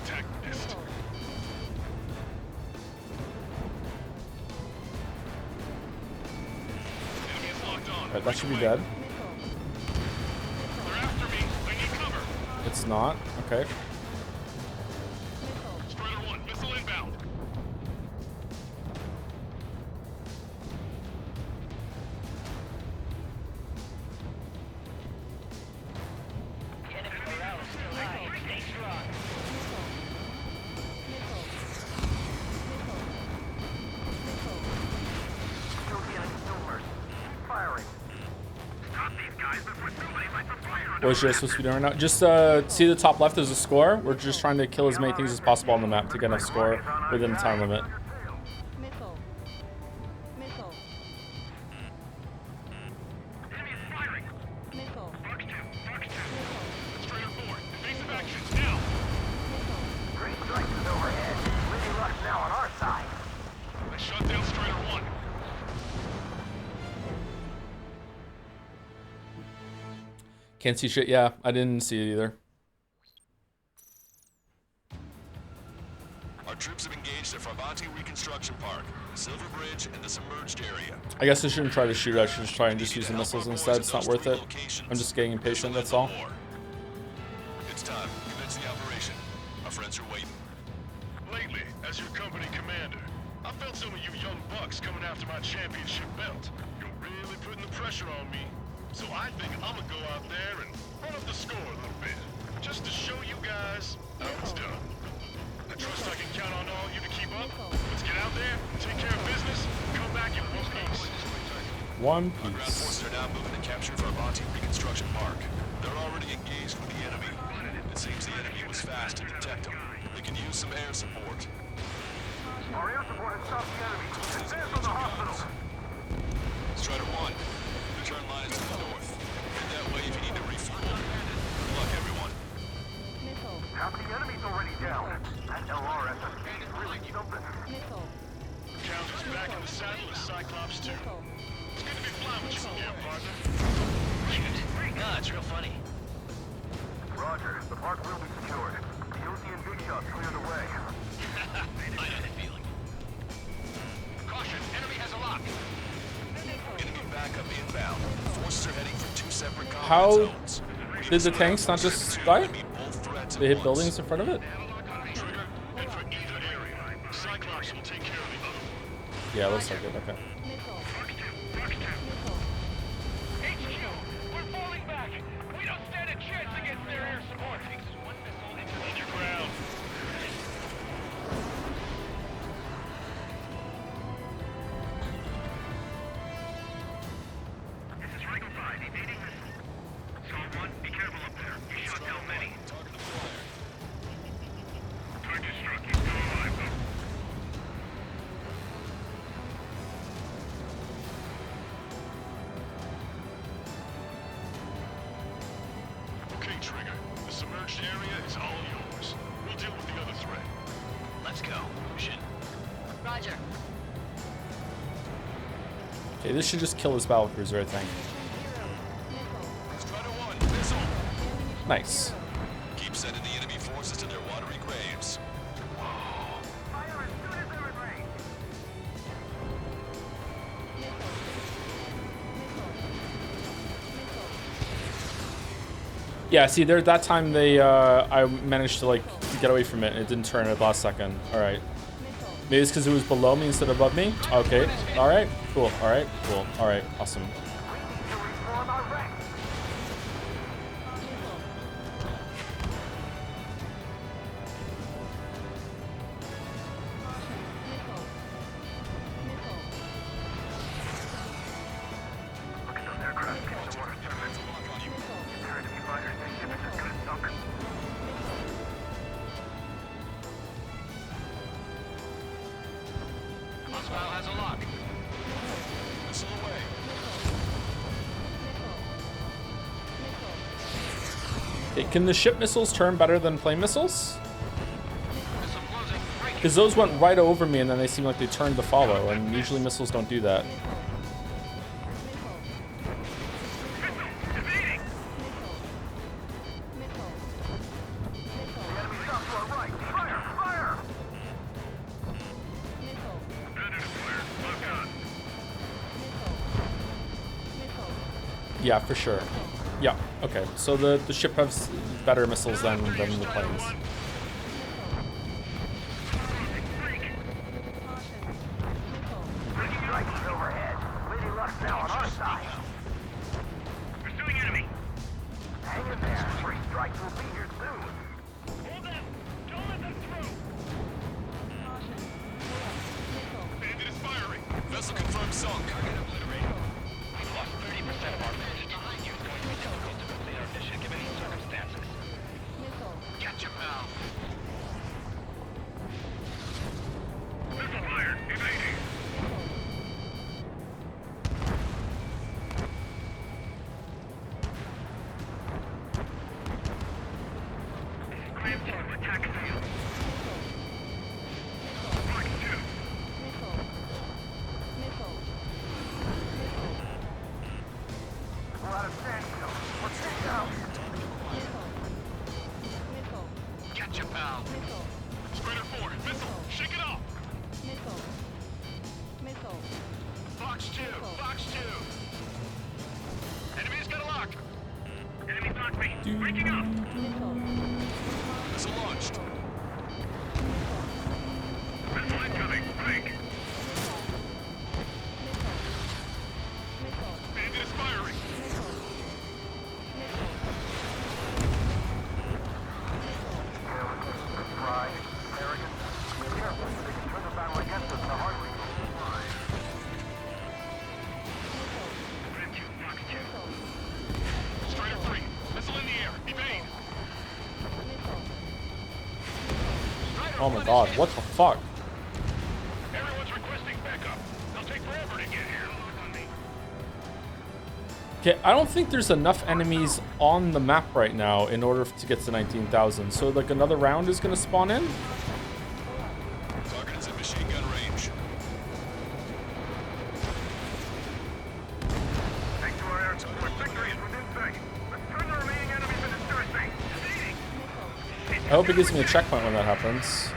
Attack missed. Enemy is locked on. Right, that should be dead. They're after me. I need cover. It's not. Okay. What is supposed to be doing right now? Just see the top left, there's a score. We're just trying to kill as many things as possible on the map to get enough score within the time limit. Missile. Missile. Enemy is firing. Missile. Fox 2, Fox 2. Strider 4, evasive actions now. Three strikes is overhead. Lady Luck's now on our side. I shot down Strider 1. Can't see shit. Yeah, I didn't see it either. Our troops have engaged at Farbanti Reconstruction Park, Silver Bridge, and the submerged area. I guess I shouldn't try to shoot. I should just try and just use the missiles instead. It's not worth it. I'm just getting impatient, that's all. It's time. Commence the operation. Our friends are waiting. Lately, as your company commander, I felt some of you young bucks coming after my championship belt. You're really putting the pressure on me. So I think I'm gonna go out there and run up the score a little bit. Just to show you guys how it's done. I trust I can count on all you to keep up. Let's get out there, take care of business, come back in one piece. One Our ground forces are now moving to capture Farbanti Reconstruction Park. They're already engaged with the enemy. It seems the enemy was fast to detect them. They can use some air support. Our air support has stopped the enemy. Advance on the hospital. Strider 1, the turn line is to the north. Head that way if you need to refuel. Good luck, everyone. Missile. Half the enemy's already down. That LRSSB is really something. Missile. Count is back in the saddle as Cyclops 2. Missile. It's good to be flying with you again, partner. No, it's real funny. Roger. The park will be secured. The OC and Big Shot's cleared away. I had a feeling. Caution, enemy has a lock. Enemy backup inbound. Forces are heading for two separate combat How zones. did the tanks not just die? They hit buildings in front of it? Trigger, head for either area. Cyclops will take care of the other. Yeah, looks like it. Okay. Missile. HQ, we're falling back. We don't stand a chance against their air support. One missile into the ground. This is Rango 5, evading missile. Solid 1, be careful up there. You shot down many. Target struck. He's still alive, though. Okay, Trigger. The submerged area is all yours. We'll deal with the other threat. Let's go. Shin. Roger. Okay, this should just kill his battle cruiser, I think. Strider 1, missile. Nice. Keep sending the enemy forces to their watery graves. Fire as soon as they're in range. Yeah, see, there that time they I managed to like get away from it and it didn't turn at the last second. Alright. Maybe it's because it was below me instead of above me? Okay. Alright, cool. Alright, cool. Alright, awesome. We need to reform our ranks. Look at those aircraft getting the water surface. Their enemy fighters, their ship is just gonna sunk. Hostile has a lock. Missile away. Okay, can the ship missiles turn better than plane missiles? Because those went right over me and then they seem like they turned to follow, and usually missiles don't do that. The enemy's off to our right. Fire! Fire! Yeah, for sure. Yeah, okay. So the ship has better missiles than the planes. Three strikes overhead. Lady Luck's now on our side. Pursuing enemy. Hang in there. Three strikes will be here soon. Hold them. Don't let them through. Bandit is firing. Vessel confirmed sunk. We've lost 30% of our men. It's going to be difficult to complete our condition given these circumstances. Missile. Get your pal. Missile fired. Evading. Scram 2, attack failed. Fox 2. Missile. Missile. We're out of standstill. Let's get down. Missile. Missile. Get your pal. Missile. Strider 4. Missile. Shake it off. Missile. Missile. Fox 2. Fox 2. Enemy's got a lock. Enemy Fox me. Breaking up. Missile. Missile launched. Missile incoming. Break. Missile. Bandit is firing. Missile. Missile. Pride, arrogance. Be careful. They can turn the battle against us in a heartbeat. Red 2. Fox 2. Strider 3. Missile in the air. Evade. Oh my god, what the fuck? Everyone's requesting backup. They'll take forever to get here. Okay, I don't think there's enough enemies on the map right now in order to get to 19,000. So like another round is gonna spawn in? Target is in machine gun range. Thanks to our air support, victory is within sight. Let's turn the remaining enemies into Thursday. Evading. I hope it gives me a checkpoint when that happens.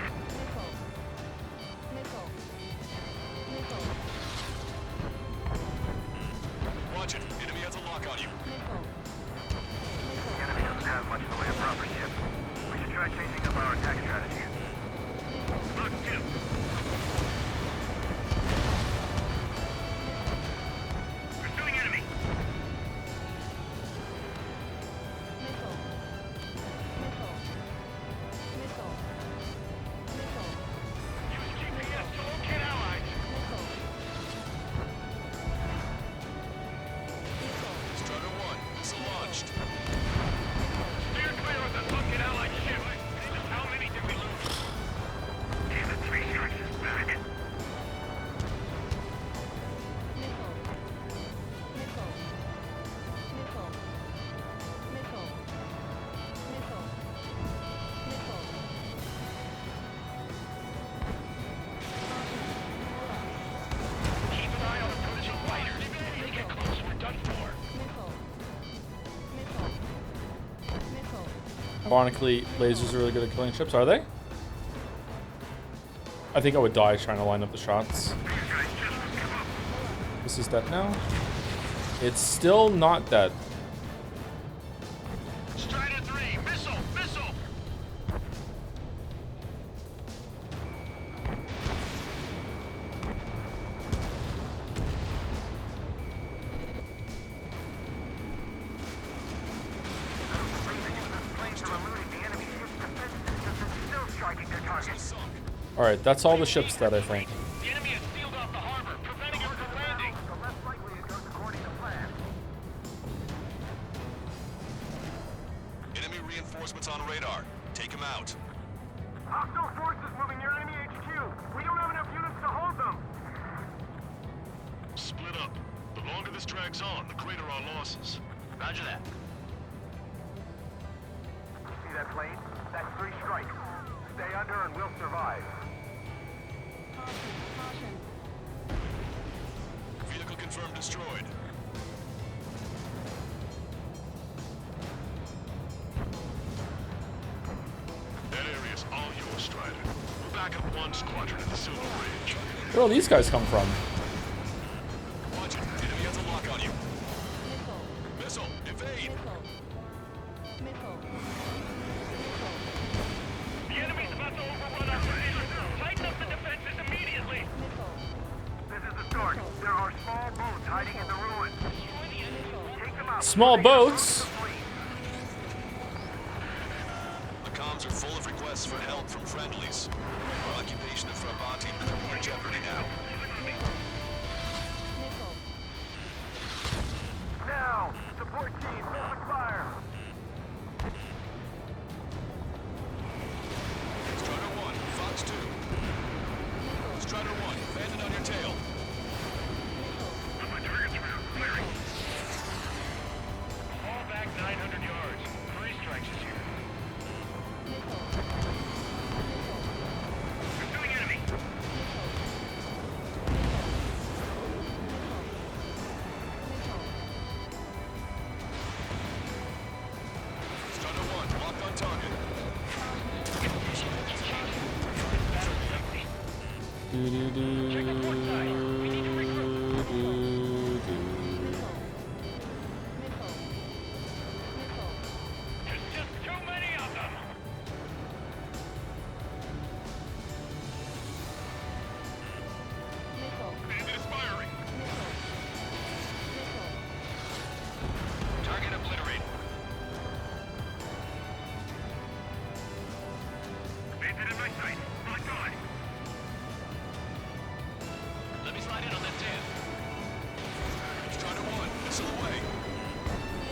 Watch it. Enemy has a lock on you. The enemy doesn't have much in the way of proper ships. We should try changing up our attack strategy. Fox 2. Pursuing enemy. Use GPS to locate allies. Strider 1. Missile launched. Steer clear of the fucking allied ship. Jesus, how many did we lose? Damn it, 3 strikes is back. Keep an eye on approaching fighters. If they get close, we're done for. Ironically, lasers are really good at killing ships, are they? I think I would die trying to line up the shots. This is dead now. It's still not dead. Strider 3. Missile. Missile. Planes are eluding the enemy ship's defense systems and still striking their targets. Alright, that's all the ships dead, I think. The enemy has sealed off the harbor, preventing us from landing. So less likely it goes according to plan. Enemy reinforcements on radar. Take them out. Hostile forces moving near enemy HQ. We don't have enough units to hold them. Split up. The longer this drags on, the greater our losses. Roger that. See that plane? That's 3 strikes. Stay under and we'll survive. Vehicle confirmed destroyed. That area's all yours, Strider. We're back up 1 squadron at the Silver Ridge. Where all these guys come from? Watch it. Enemy has a lock on you. Missile. Evade. The enemy's about to overrun our position. Tighten up the defenses immediately. This is the start. There are small boats hiding in the ruins. Take them out. Small boats? The comms are full of requests for help from friendlies. Our occupation of Frabanti is in jeopardy now. Now, support team, open fire.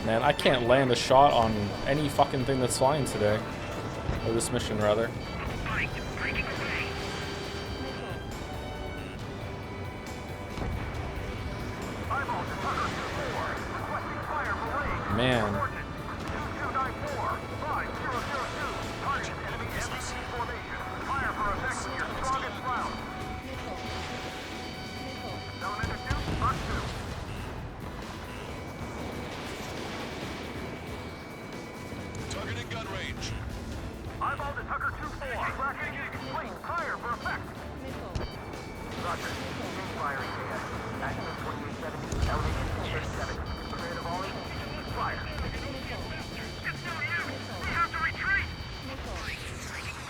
Man, I can't land a shot on any fucking thing that's flying today. Or this mission, rather. Man. Targeting gun range. Eyeball to Tucker 2-4. Tracking complete. Fire for effect. Roger. Firing data. Access 2870. Elevation 237. Clear to volley. Fire. It's no use. We have to retreat.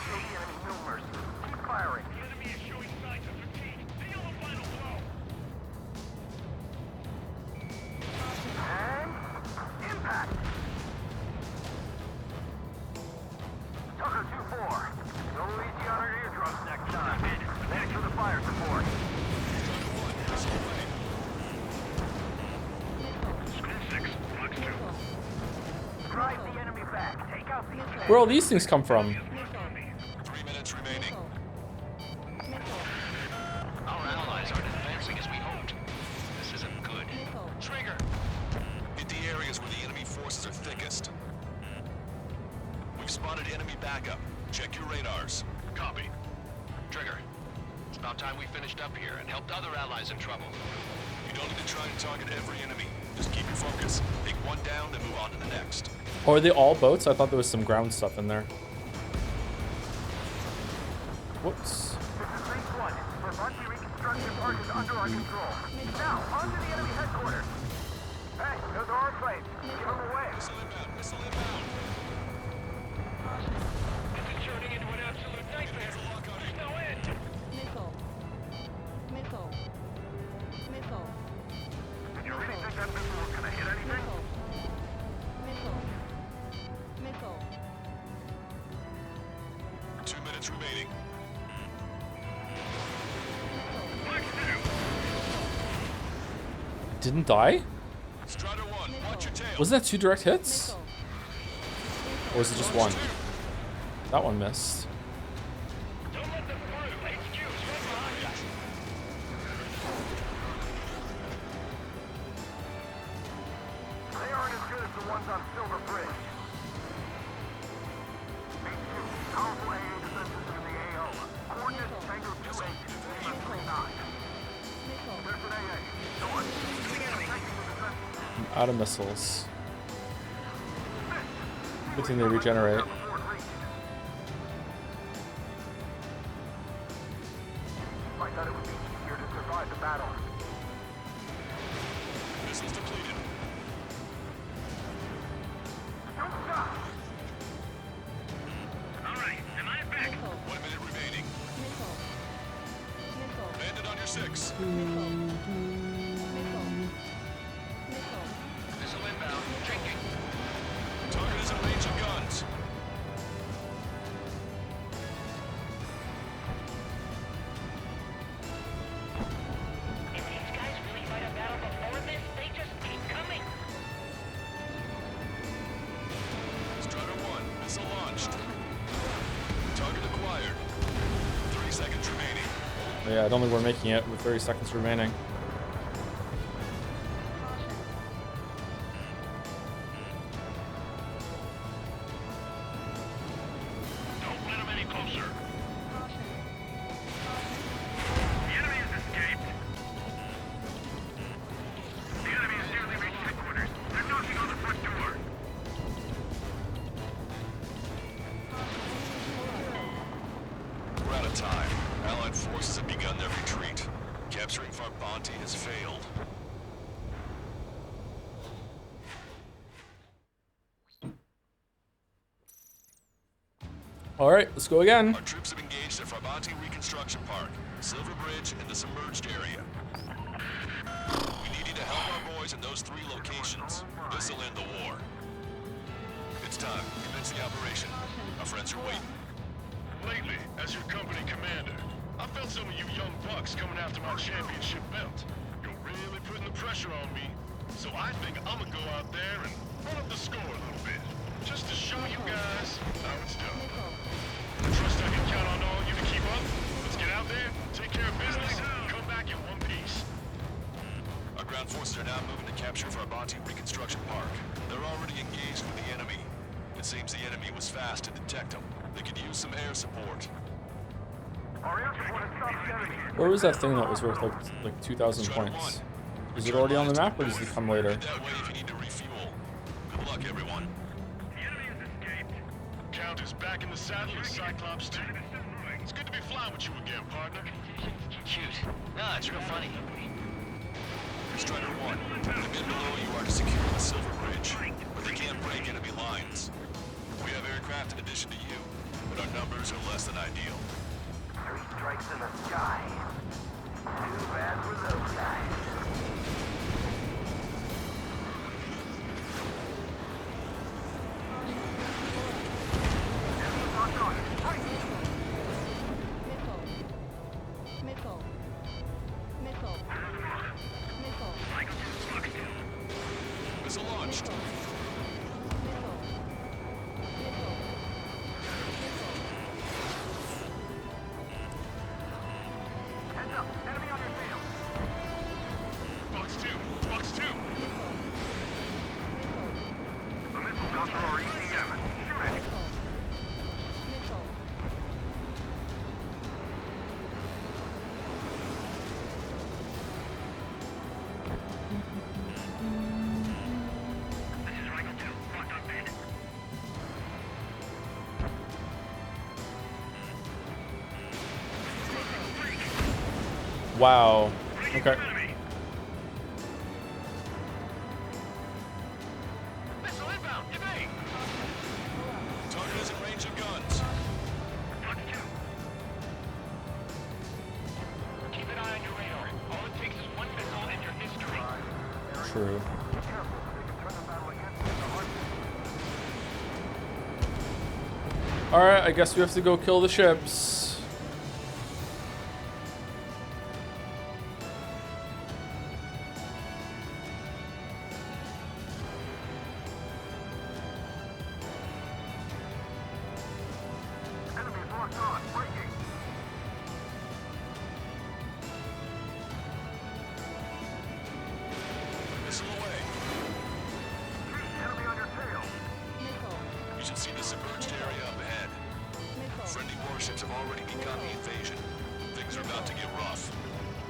Show the enemy no mercy. Keep firing. The enemy is showing signs of fatigue. Deal the final blow. And impact. Tucker 2-4. No easy on our eardrums next time. Thanks for the fire support. School 6, Flex 2. Drive the enemy back. Take out these tanks. Where all these things come from? 3 minutes remaining. Our allies aren't advancing as we hoped. This isn't good. Trigger! Hit the areas where the enemy forces are thickest. We've spotted enemy backup. Check your radars. Copy. Trigger. It's about time we finished up here and helped other allies in trouble. You don't need to try and target every enemy. Just keep your focus. Take one down, then move on to the next. Or are they all boats? I thought there was some ground stuff in there. Whoops. This is phase 1. Brabante reconstruction park is under our control. Now, on to the enemy headquarters. Hey, those are our planes. Give them away. Missile inbound. Missile inbound. This is turning into an absolute nightmare. There's no end. Missile. Missile. Missile. Did you really think that missile was going to hit anything? Missile. Missile. 2 minutes remaining. Didn't die? Strider 1, watch your tail. Wasn't that 2 direct hits? Or was it just 1? That one missed. Don't let them through. HQ's right behind us. They aren't as good as the ones on Silver Bridge. HQ, powerful AA defenses in the AO. Coordinates Tango 28, 39. There's an AA. No one. I'm out of missiles. Good thing they regenerate. I thought it would be easier to survive the battle. Missiles depleted. Don't stop! Alright, am I back? 1 minute remaining. Bandit on your 6. Missile inbound. Drinking. Target is in range of guns. If these guys really fight a battle before this, they just keep coming. Strider 1, missile launched. Target acquired. 30 seconds remaining. Yeah, I don't think we're making it with 30 seconds remaining. Don't let him any closer. The enemy has escaped. The enemy has nearly reached headquarters. They're knocking on the front door. We're out of time. Allied forces have begun their retreat. Capturing Brabante has failed. Alright, let's go again. Our troops have engaged at Brabante Reconstruction Park, Silver Bridge, and the submerged area. We need you to help our boys in those 3 locations. This'll end the war. It's time. Commence the operation. Our friends are waiting. Lately, as your company commander, I felt some of you young bucks coming after my championship belt. You're really putting the pressure on me. So I think I'm gonna go out there and run up the score a little bit. Just to show you guys how it's done. I trust I can count on all you to keep up. Let's get out there, take care of business, and come back in one piece. Our ground forces are now moving to capture Farbanti Reconstruction Park. They're already engaged with the enemy. It seems the enemy was fast to detect them. They could use some air support. Where was that thing that was worth like 2,000 points? Is it already on the map or does it come later? That way if you need to refuel. Good luck, everyone. Count is back in the saddle as Cyclops 2. It's good to be flying with you again, partner. Shoot. No, it's real funny. Strider 1, the men below you are to secure the Silver Bridge, but they can't break enemy lines. We have aircraft in addition to you, but our numbers are less than ideal. 3 strikes in the sky. Too bad for those guys. Missile launched. Heads up, enemy on your tail. Box 2, Box 2. The missile comes from our ECM. Shoot it. Wow. Okay. Missile inbound, evade! Target is in range of guns. Keep an eye on your radar. All it takes is one missile and your history. True. Alright, I guess we have to go kill the ships. Enemies locked on. Breaking. Missile away. Enemy on your tail. You should see the submerged area up ahead. Friendly warships have already begun the invasion. Things are about to get rough.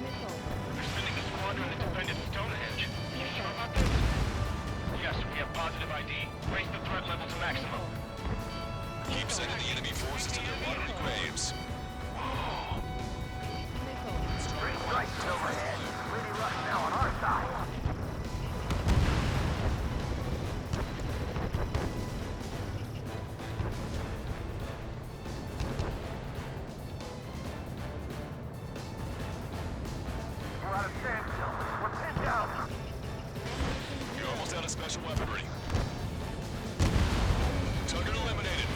They're sending a squadron to defend Stonehenge. You sure about this? Yes, we have positive ID. Raise the threat level to maximum. Keep sending the enemy forces to their watery graves. 3 strikes overhead. Lady Luck now on our side. We're out of standstill. We're pinned down. You're almost out of special weaponry. Target eliminated.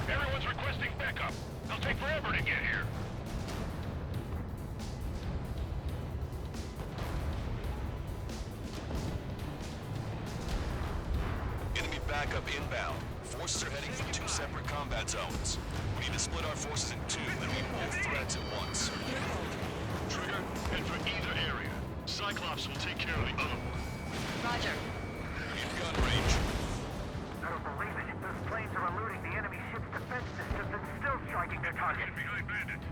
Everyone's requesting backup. They'll take forever to get here. Enemy backup inbound. Forces are heading for 2 separate combat zones. We need to split our forces in 2 and meet both threats at once. Trigger, head for either area. Cyclops will take care of the other one. Roger. In gun range. I don't believe it. Those planes are eluding the enemy ship's defense systems and still striking their target. Behind bandits.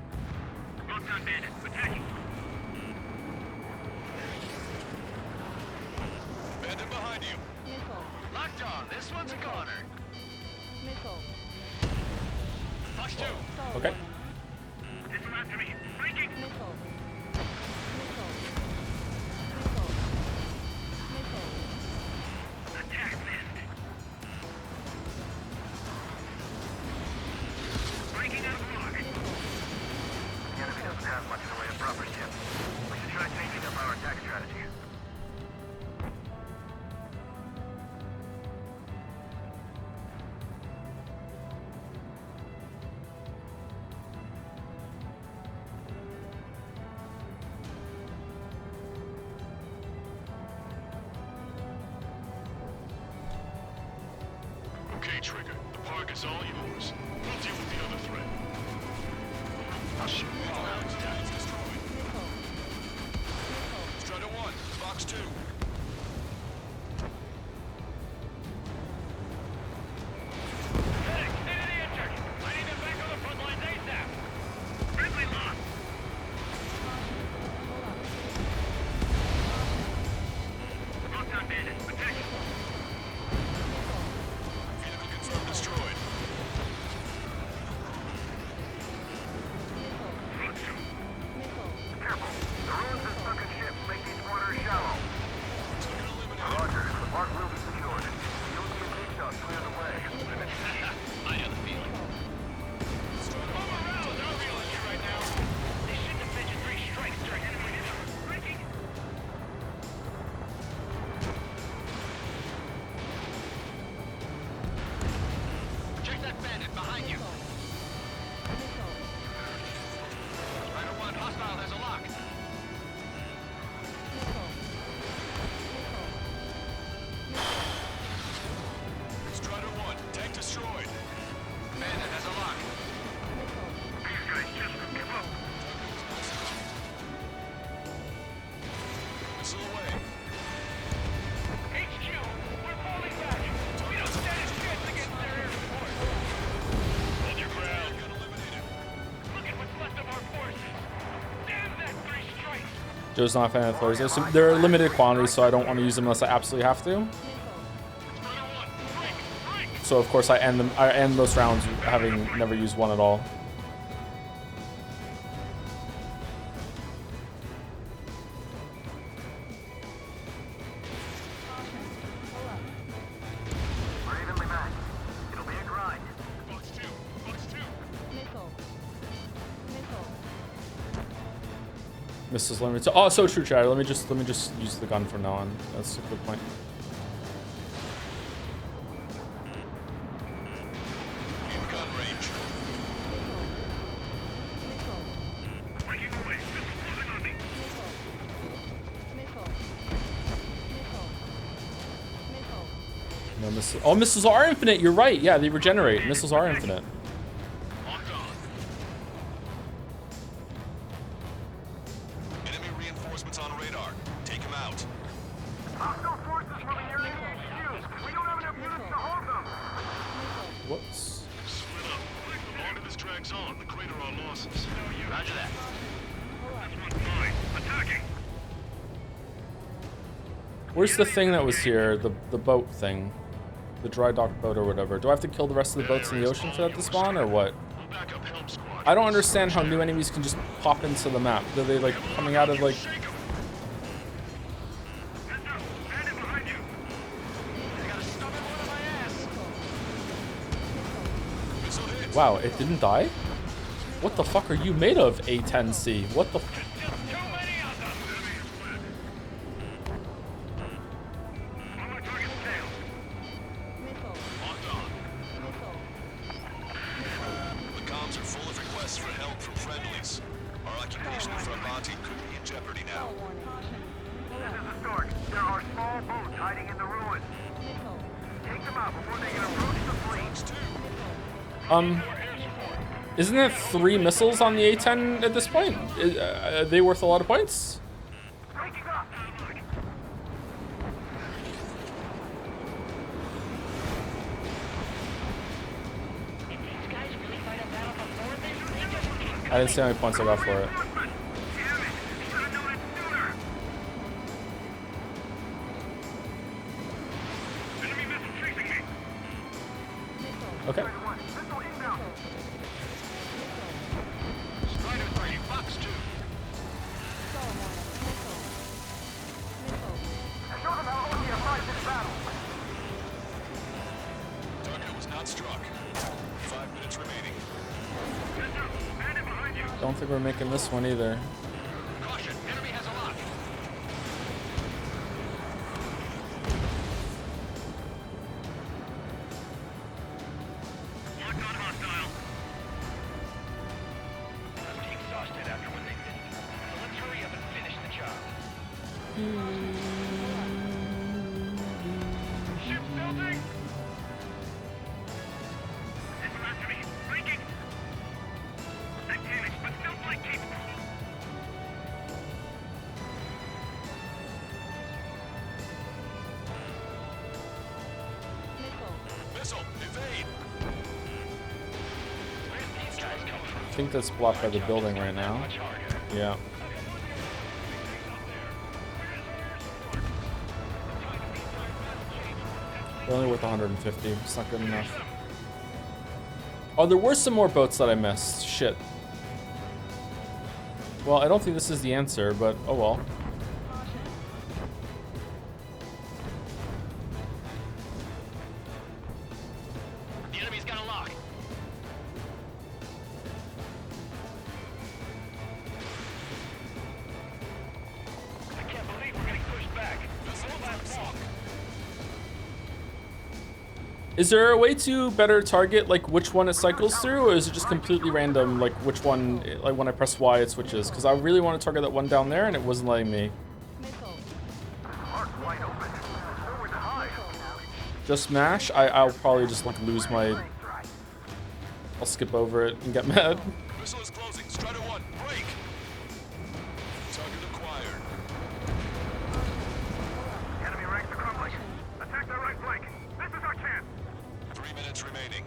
Locked on bandit. Attacking. Bandit behind you. Locked on. This one's a goner. Box 2. Okay. Missile after me. Breaking. Attack missed. Breaking out of block. The enemy doesn't have much in the way of proper ships. We should try changing up our attack strategy. Okay, Trigger. The park is all yours. We'll deal with the other threat. I'll shoot you all out. It's destroyed. Strider 1, Fox 2. Joe's not a fan of throwers. They're limited quantities, so I don't want to use them unless I absolutely have to. So of course I end those rounds having never used one at all. Missiles limited. Oh, so true, Chad. Let me just use the gun from now on. That's a good point. No missiles. Oh, missiles are infinite. You're right. Yeah, they regenerate. Missiles are infinite. Whoops. Split up. The longer this drags on, the greater our losses. Roger that. That's one fine. Attacking. Where's the thing that was here? The boat thing. The dry dock boat or whatever. Do I have to kill the rest of the boats in the ocean for that to spawn or what? I don't understand how new enemies can just pop into the map. Are they like coming out of like... Wow, it didn't die? What the fuck are you made of, A10C? What the f... The comms are full of requests for help from friendlies. Our occupation of Monty could be in jeopardy now. This is the start. There are small boats hiding in the ruins. Take them out before they can approach the fleet. Isn't it 3 missiles on the A10 at this point? Are they worth a lot of points? I didn't see how many points I got for it. Okay. Target was not struck. 5 minutes remaining. Don't think we're making this one either. Caution, enemy has a lock. Locked on hostile. Must be exhausted after what they did. So let's hurry up and finish the job. Ship building. think that's blocked by the building right now. Yeah. We're only worth 150. It's not good enough. Oh, there were some more boats that I missed. Shit. Well, I don't think this is the answer, but oh well. The enemy's got a lock. I can't believe we're getting pushed back. This whole last walk. Is there a way to better target like which one it cycles through, or is it just completely random, like which one, like when I press Y it switches? Because I really want to target that one down there and it wasn't letting me. Just mash? I'll probably just like lose my... I'll skip over it and get mad. Missile is closing. Strider 1, break! Target acquired. Enemy ranks are crumbling. Attack their right flank. This is our chance. 3 minutes remaining.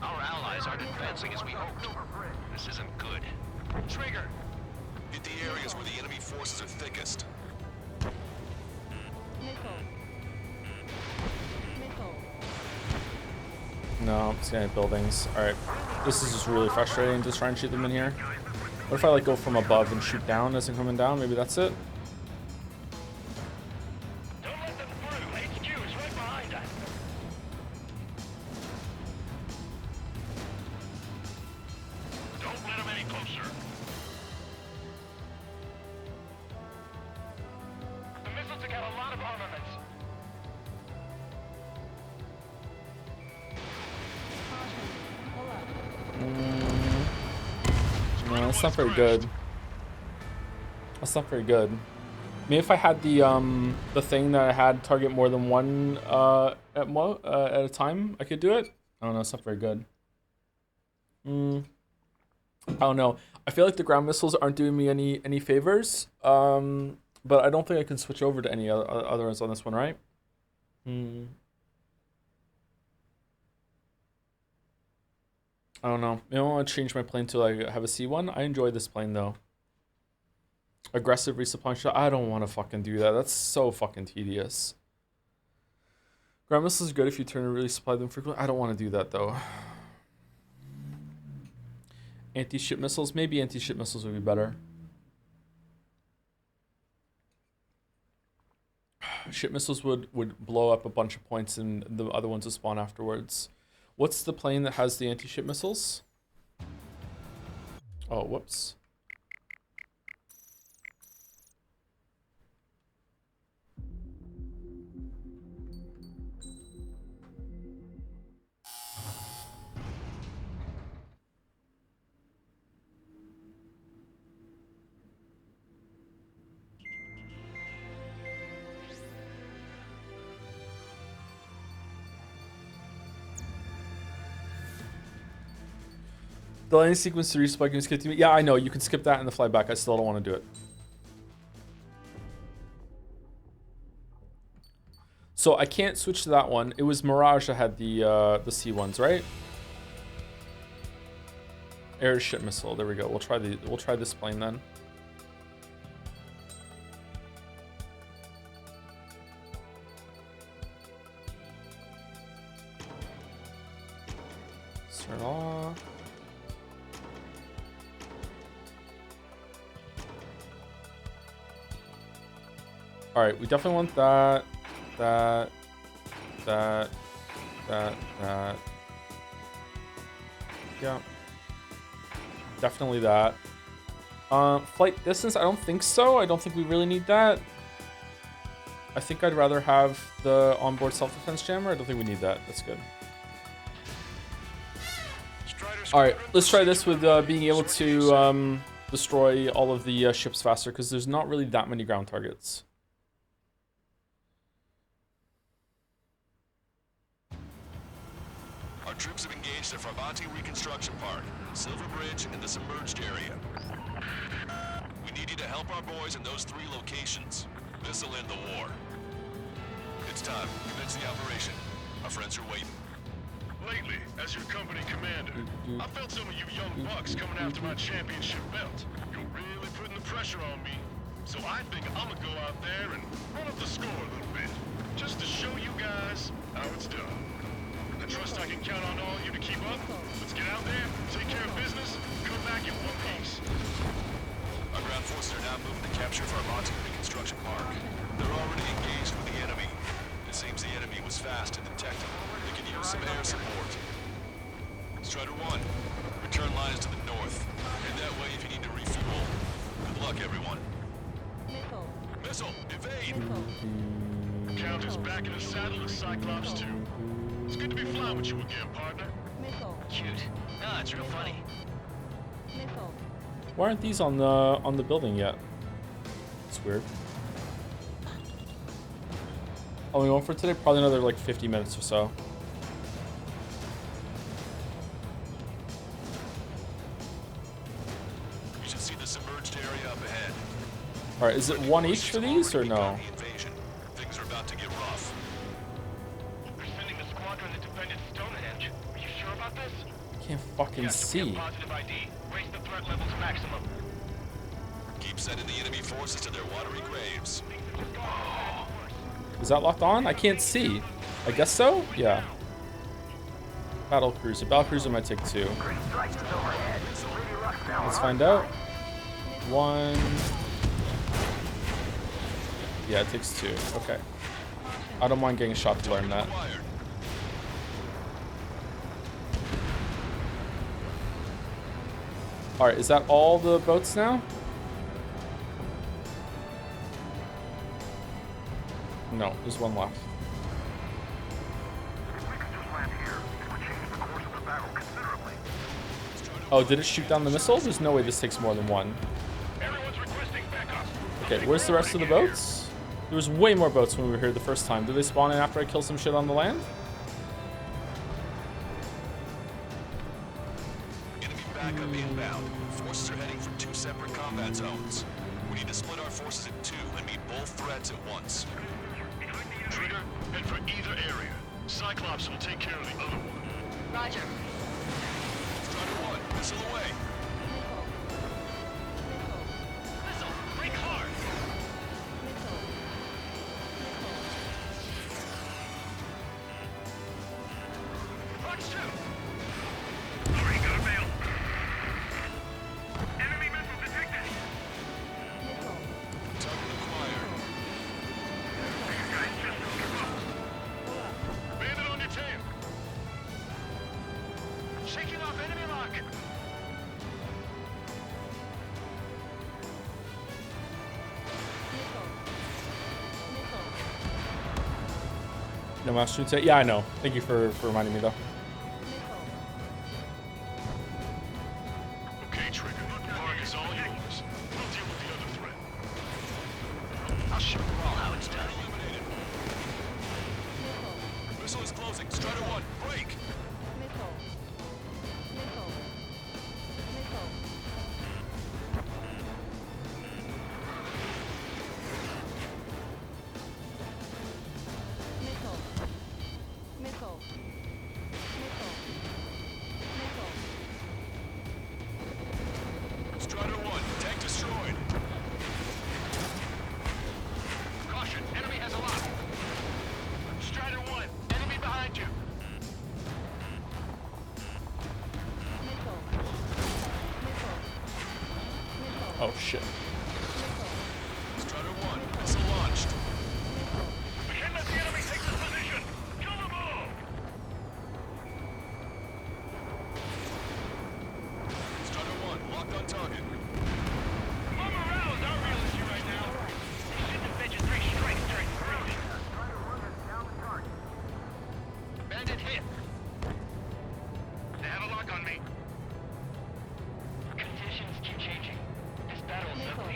Our allies aren't advancing as we hoped. This isn't good. Trigger! Hit the areas where the enemy forces are thickest. No, it's gonna hit buildings. Alright. This is just really frustrating to try and shoot them in here. What if I like go from above and shoot down as I'm coming down? Maybe that's it? Don't let them through. HQ is right behind us. Don't let them any closer. The missiles have got a lot of armaments. No, that's not very good. That's not very good. Maybe if I had the thing that I had target more than one at a time, I could do it. I don't know. It's not very good. I don't know. I feel like the ground missiles aren't doing me any favors. But I don't think I can switch over to any others on this one, right? I don't know. Maybe I want to change my plane to like have a C1. I enjoy this plane though. Aggressive resupply shot. I don't want to fucking do that. That's so fucking tedious. Ground missiles is good if you turn and really supply them frequently. I don't want to do that though. Anti-ship missiles. Maybe anti-ship missiles would be better. Ship missiles would blow up a bunch of points and the other ones would spawn afterwards. What's the plane that has the anti-ship missiles? Oh, whoops. The landing sequence to resupply can skip to me. Yeah, I know. You can skip that and the fly back. I still don't want to do it. So I can't switch to that one. It was Mirage that had the C1s, right? Airship missile. There we go. We'll try this plane then. Turn off. All right, we definitely want that. Yeah. Definitely that. Flight distance, I don't think so. I don't think we really need that. I think I'd rather have the onboard self-defense jammer. I don't think we need that. That's good. All right, let's try this with being able to destroy all of the ships faster, because there's not really that many ground targets. Our troops have engaged at Farbanti Reconstruction Park, Silver Bridge, and the submerged area. We need you to help our boys in those 3 locations. This'll end the war. It's time. Commence the operation. Our friends are waiting. Lately, as your company commander, I felt some of you young bucks coming after my championship belt. You're really putting the pressure on me. So I think I'm gonna go out there and run up the score a little bit. Just to show you guys how it's done. I trust I can count on all of you to keep up. Let's get out there, take care of business, come back in one piece. Our ground forces are now moving to capture Farbanti Reconstruction Park. They're already engaged with the enemy. It seems the enemy was fast to detect them. They can use some air support. Strider 1, return lines to the north. Head that way if you need to refuel. Good luck, everyone. Missile, evade! Count is back in the saddle as Cyclops 2. It's good to be flying with you again, partner. Cute. No, it's real funny. Why aren't these on the building yet? It's weird. How long are we going for today? Probably another like 50 minutes or so. You should see the submerged area up ahead. All right, is it one each for these or no? Things are about to get rough. We're sending a squadron that defended Stonehenge. Are you sure about this? Can't fucking see. Positive ID. Raise the threat level to maximum. Keep sending the enemy forces to their watery graves. Is that locked on? I can't see. I guess so? Yeah. Battle cruiser. Battle cruiser might take 2. Let's find out. 1. Yeah, it takes 2. Okay. I don't mind getting shot to learn that. Alright, is that all the boats now? No, there's one left. Oh, did it shoot down the missile? There's no way this takes more than 1. Okay, where's the rest of the boats? There was way more boats when we were here the first time. Did they spawn in after I killed some shit on the land? Enemy backup inbound. Forces are heading for 2 separate combat zones. We need to split our forces in 2 and meet both threats at once. Trigger, head for either area. Cyclops will take care of the other one. Roger. Strider 1, missile away. Missile, break hard. Punch 2. Already got a bail. Enemy missile detected. Target acquired. These guys just took up. Bandit on your tail. Shaking off enemy lock. No master say. Yeah, I know. Thank you for reminding me though. Okay, Trigger. Park is all yours. We'll deal with the other threat. I'll show you all how it's done. Missile is closing. Strider 1, break. Strider 1, tank destroyed. Caution, enemy has a lock. Strider 1, enemy behind you. Oh shit. Strider 1, missile launched. We can't let the enemy take this position. Kill them all. Strider 1, locked on target. Our morale is our real issue right now. We should defend you 3 strikes during the rounding. Bandit hit. They have a lock on me. Conditions keep changing. This battle is up.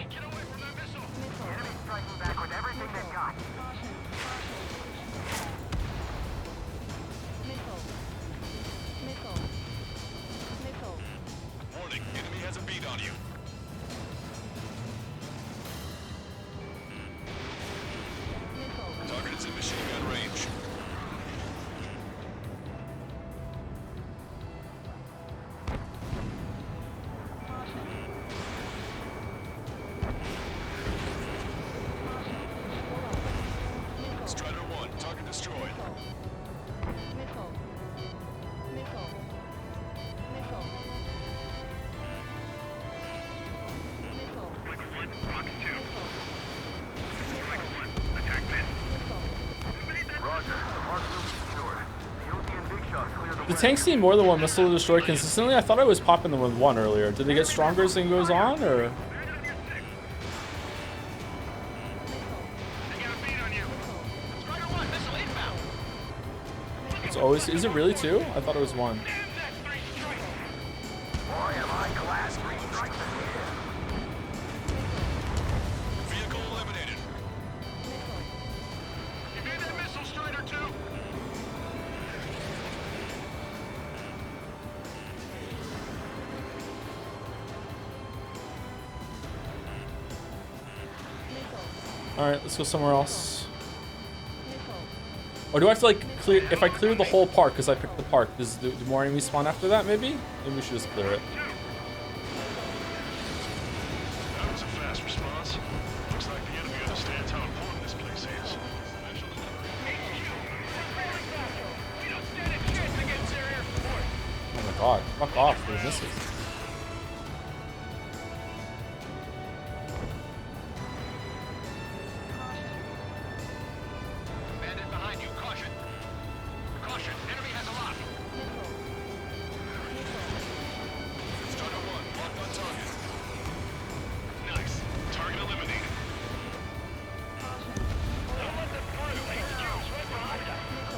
The tanks need more than one missile to destroy consistently. I thought I was popping them with one earlier. Did they get stronger as it goes on, or? It's always. Is it really two? I thought it was one. Vehicle eliminated. You made that missile, Strider 2? All right, let's go somewhere else. Or do I have to like clear? If I clear the whole park because I picked the park, do more enemies spawn after that? Maybe. Maybe we should just clear it. That was a fast response. Looks like the enemy understands how important this place is. Oh my god! Fuck off! There's missiles. Bandit behind you, caution. Caution, enemy has a lock. Strider 1, locked on target. Nice. Target eliminated. Don't let them through. HQ's right behind us.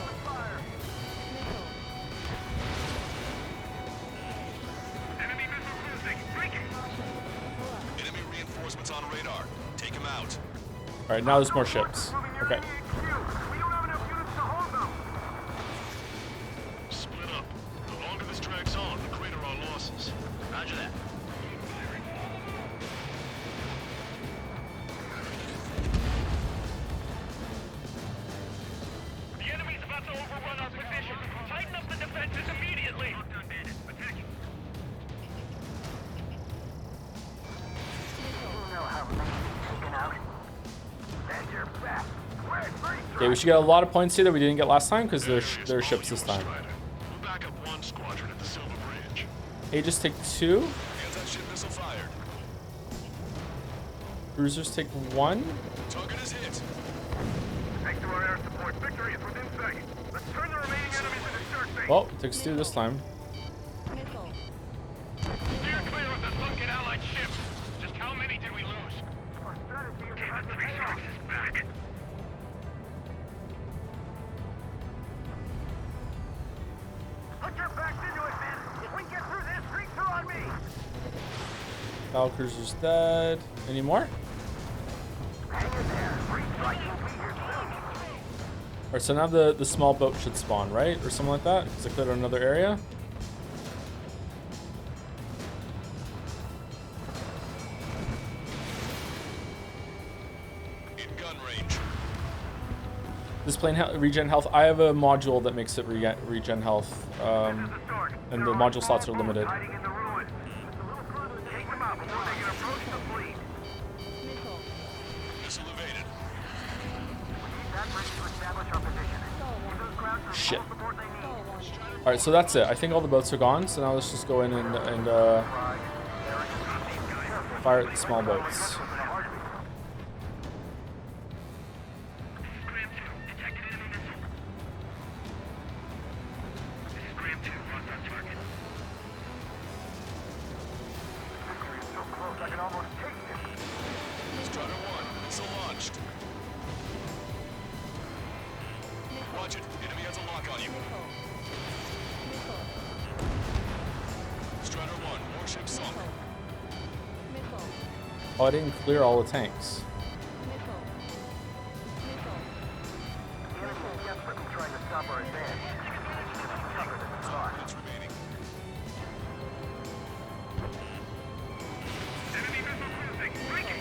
Enemy missile cruising. Break it. Enemy reinforcements on radar. Take him out. All right, now there's more ships. Okay. Split up. The longer this drags on, the greater our losses. Roger that. The enemy's about to overrun our position. Tighten up the defenses immediately. Attack. Okay, we should get a lot of points here that we didn't get last time because they're ships this time. We'll back up one squadron at the Silver Bridge. Hey, just take two. Anti-ship missile fired. Cruisers take one. Target is hit. Thanks to our air support, victory is within sight. Let's turn the remaining enemies into shark bait. Well, it takes two this time. Steer clear of the sunken Allied ships. Just how many did we lose? Okay, the 3 Sharks is back. Put your backs into it, man. If we get through this, streaks are on me. Battle cruiser's dead. Any more? Hang in there. Free strike will be here soon. All right, so now the small boat should spawn, right, or something like that, because I cleared another area. In gun range. This plane regen health. I have a module that makes it regen health, and the module slots are limited. Hiding in the ruins. Take them out before they can approach the fleet. Missile evaded. We need that bridge to establish our position. Give those ground troops Shit. all support they need. All right, so that's it. I think all the boats are gone. So now let's just go in and fire at the small boats. Graham 2, detected enemy missile. This is Graham 2, locked on target. Victory is so close I can almost taste it. Strider 1, missile launched. Watch it. Enemy has a lock on you. Strider 1, warship sunk. Oh, I didn't clear all the tanks. The enemy is desperately trying to stop our advance. It's tougher than we thought. Minutes remaining. Enemy missile cruising. Break it.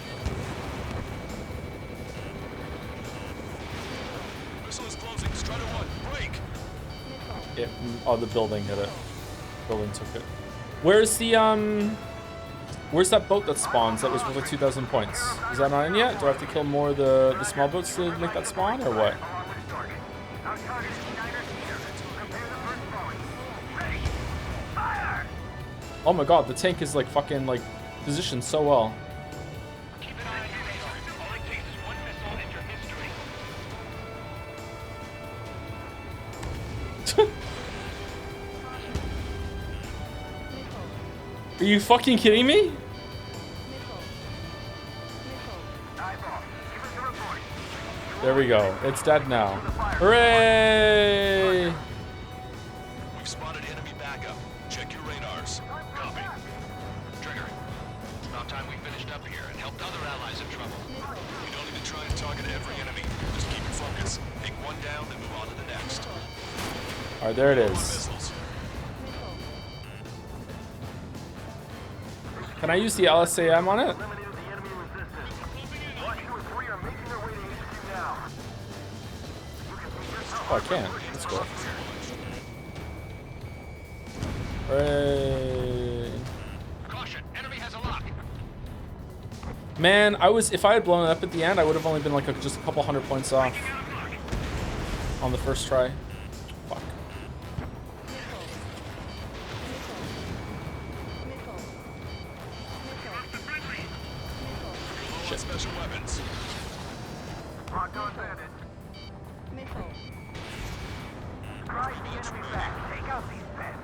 Missile is closing. Strider 1, break. It, oh, the building hit it. Building took it. Where's the Where's that boat that spawns that was worth like 2,000 points? Is that not in yet? Do I have to kill more of the small boats to make that spawn, or what? Our target is Schneider's here. Prepare the first volley. Ready. Fire! Oh my god, the tank is like fucking like positioned so well. Keep an eye on your radar. All it takes is one missile and your history. Are you fucking kidding me? There we go. It's dead now. Hooray! We've spotted enemy backup. Check your radars. Copy. Trigger. It's about time we finished up here and helped other allies in trouble. You don't need to try and target every enemy. Just keep your focus. Take one down, then move on to the next. Alright, there it is. Missiles. Can I use the LSAM on it? Oh, I can. That's cool. Hooray. Caution, enemy has a lock. Man, if I had blown it up at the end, I would have only been like just a couple 100 points off on the first try. Fuck. Shit. Special weapons. Missile. Drive the enemy back. Take out these pens.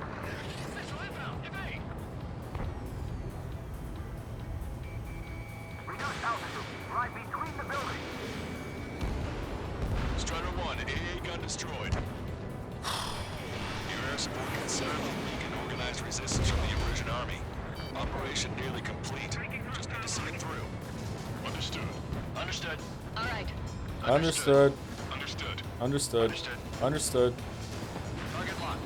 Reduce altitude. Right between the buildings. Strider 1, AA gun destroyed. Your air support considerably weakened organized resistance from the Emergent Army. Operation nearly complete. Just need to see it through. Understood. Understood. All right. Understood. Understood. Understood. Understood. Target locked.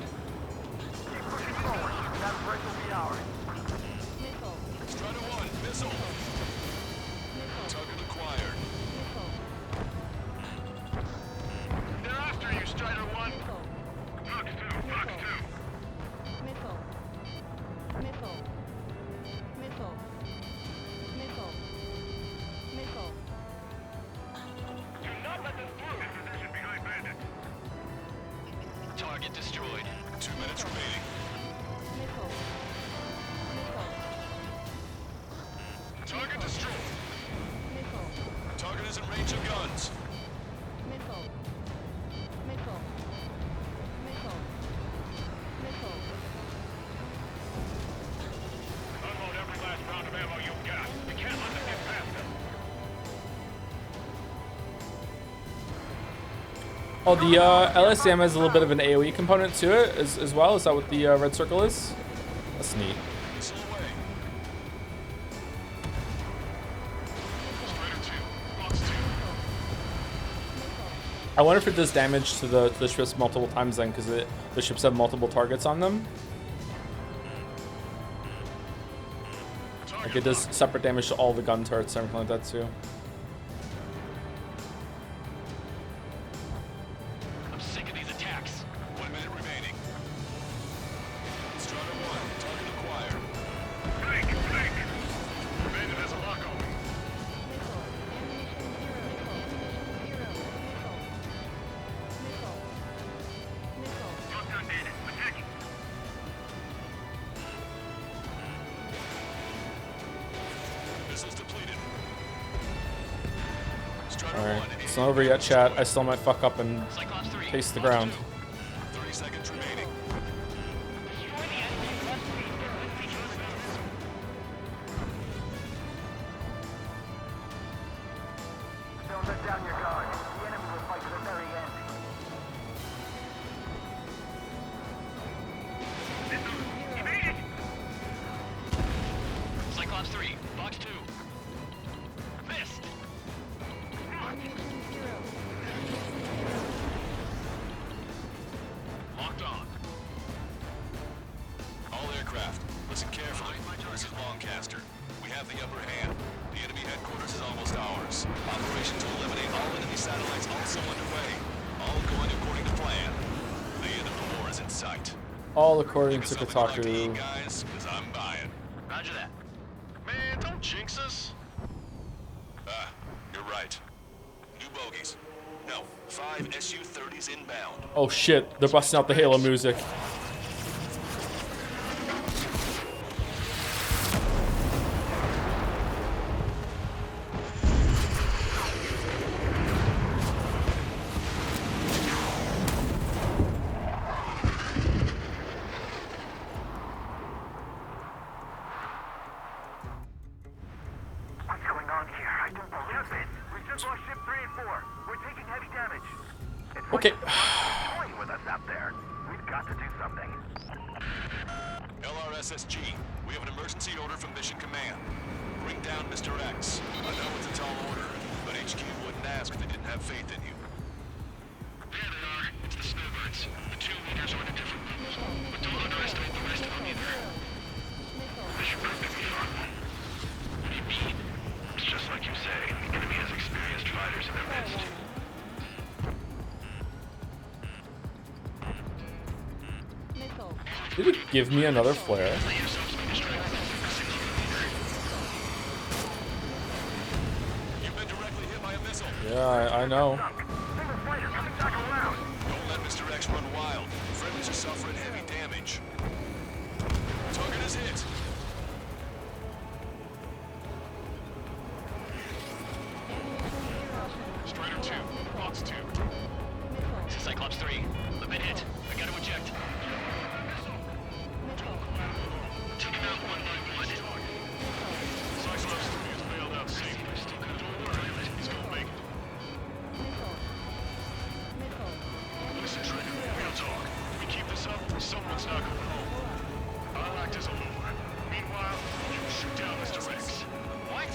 Keep pushing forward. That break will be ours. Missile. Strider 1, missile. Target acquired. They're after you, Strider 1. Fox 2, Fox 2. Missile. Missile. Missile. Missile. Missile. Do not let them through. In position behind bandit. Target destroyed. 2 minutes remaining. Missile. Missile. Target destroyed. Missile. Target is in range of guns. Missile. Missile. Missile. Missile. Unload every last round of ammo you've got. We can't let them get past them. Oh, the LSAM has a little bit of an AoE component to it as well. Is that what the red circle is? That's neat. Missile away. Strider 2, Fox 2. I wonder if it does damage to the ships multiple times then, because the ships have multiple targets on them. Like it does separate damage to all the gun turrets and everything like that too. I'm sick of these attacks. 1 minute remaining. Strider 1, target acquired. Flank, flank. Bandit has a lock on me. Missile. Ammunition 0. Missile. Missile. Missile. Talk done, bandit. Attacking. Missiles depleted. Strider Alright, 1, it's not over yet, chat. I still might fuck up and Cyclops 3. taste the ground. 30 seconds remaining. Don't let down your guard. The enemy will fight to the very end. Cyclops 3, Fox 2. Missed. Ammunition 0. Locked on. All aircraft, listen carefully. This is Longcaster. We have the upper hand. The enemy headquarters is almost ours. Operation to eliminate all enemy satellites also underway. All going according to plan. The end of the war is in sight. All according to Something like to eat, Kotaku. guys, because I'm buying. Roger that. Man, don't jinx us. Ah, you're right. New bogeys. No, 5 Su-30s inbound. Oh shit, they're busting out the Halo music. Just lost ship 3 and 4. We're taking heavy damage. It's Okay. toying with us out there. We've got to do something. LRSSG, we have an emergency order from Mission Command. Bring down Mr. X. I know it's a tall order, but HQ wouldn't ask if they didn't have faith in you. There they are. It's the snowbirds. The 2 leaders are in a different level. But don't underestimate the rest of them either. This should prove to be fun. What do you mean? It's just like you say. The enemy has experienced fighters in their midst. Did it give me another flare? You've been directly hit by a missile. Yeah, I know. Don't let Mr. X run wild. Friendlies are suffering heavy damage. Target is hit. Strider 2, Box 2. This is Cyclops 3. I've been hit. I gotta eject. Taking out one by one. Cyclops 3 is bailed out safely. Don't worry, he's gonna make it. Listen, Trigger, real talk. We keep this up, someone's not going home. I'll act as a lure. Meanwhile, you shoot down Mr. X. What?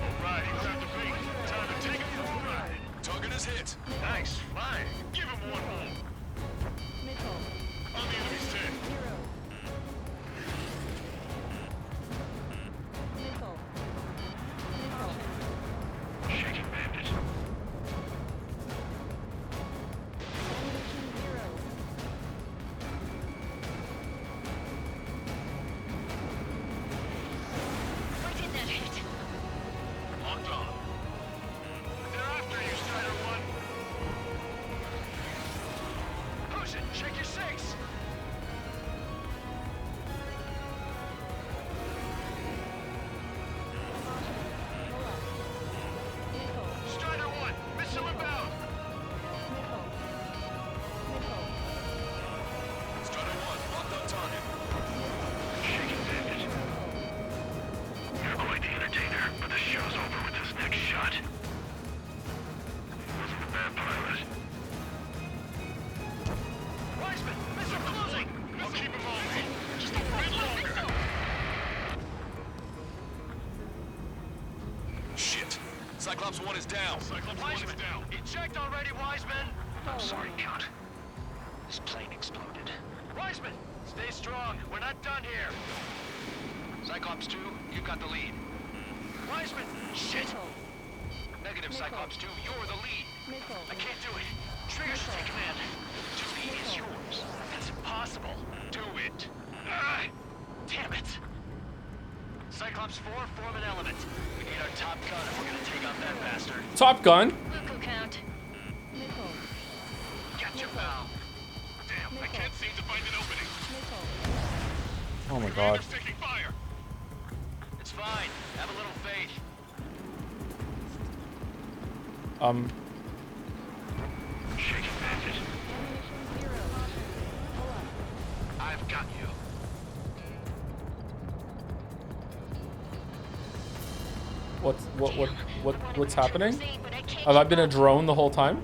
Alright, he grabbed the bait. Time to take him for a ride. Target is hit. Nice, flying. Give him one more. On the enemy's 10. Shaking bandit. Why didn't that hit? Locked on. They're after you, Strider 1. Push it. Check your 6. Strider 1, missile inbound. Strider 1, locked on target. Shaking bandit. You're quite the entertainer, but the show's over with this next shot. Wasn't a bad pilot. Weisman, missile closing. I'll keep him on me. Just a bit longer. Shit. Cyclops 1 is down. Cyclops 1 is down. Eject already, Wiseman! I'm sorry, Count. This plane exploded. Wiseman, stay strong. We're not done here. Cyclops 2, you've got the lead. Wiseman, shit! Negative, Cyclops 2, you're the lead. I can't do it. Trigger should take command. Duty is yours. That's impossible. Do it. Damn it. Cyclops 4, form an element. We need our top gun if we're gonna take out that bastard. Top Gun. Local count. Gotcha, pal. Damn, I can't seem to find an opening. Oh my god. Commander's taking fire. It's fine. Have a little faith. Shaking bandit. I've got you. What's happening? Have I been a drone the whole time?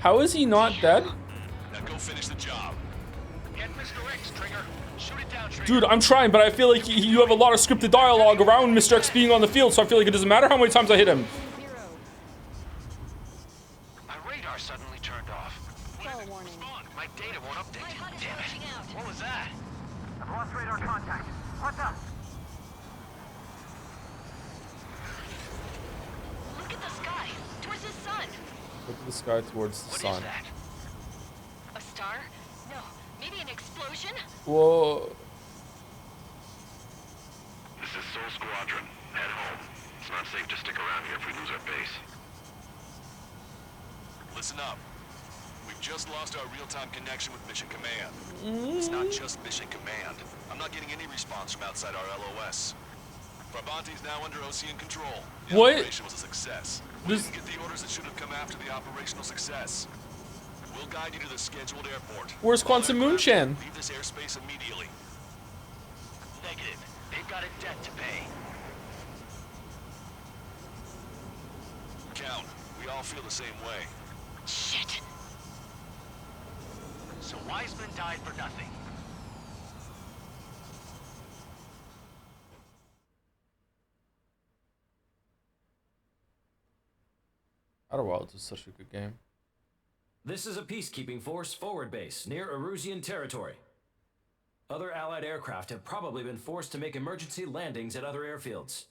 How is he not dead? Now go finish the job. Get Mr. X, Trigger. Shoot it down, Trigger. Dude, I'm trying, but I feel like you have a lot of scripted dialogue around Mr. X being on the field, so I feel like it doesn't matter how many times I hit him. My radar suddenly turned off. My data won't update. Damn it. What was that? I've lost radar contact. What's up? Look at the sky. Towards the sun. Look at the sky towards the sun. A star? No. Maybe an explosion? Whoa. This is Soul Squadron. Head home. It's not safe to stick around here if we lose our base. Listen up. We've just lost our real-time connection with Mission Command. It's not just Mission Command. I'm not getting any response from outside our LOS. Farbanti's now under Ocean control. The What? operation was a success. We didn't get the orders that should have come after the operational success. We'll guide you to the scheduled airport. Where's All Quantum aircraft, Moonchan? Leave this airspace immediately. Negative. They've got a debt to pay. Count, we all feel the same way. Shit. So Wiseman died for nothing. Outer Wilds is such a good game. This is a peacekeeping force forward base near Erusian territory. Other Allied aircraft have probably been forced to make emergency landings at other airfields.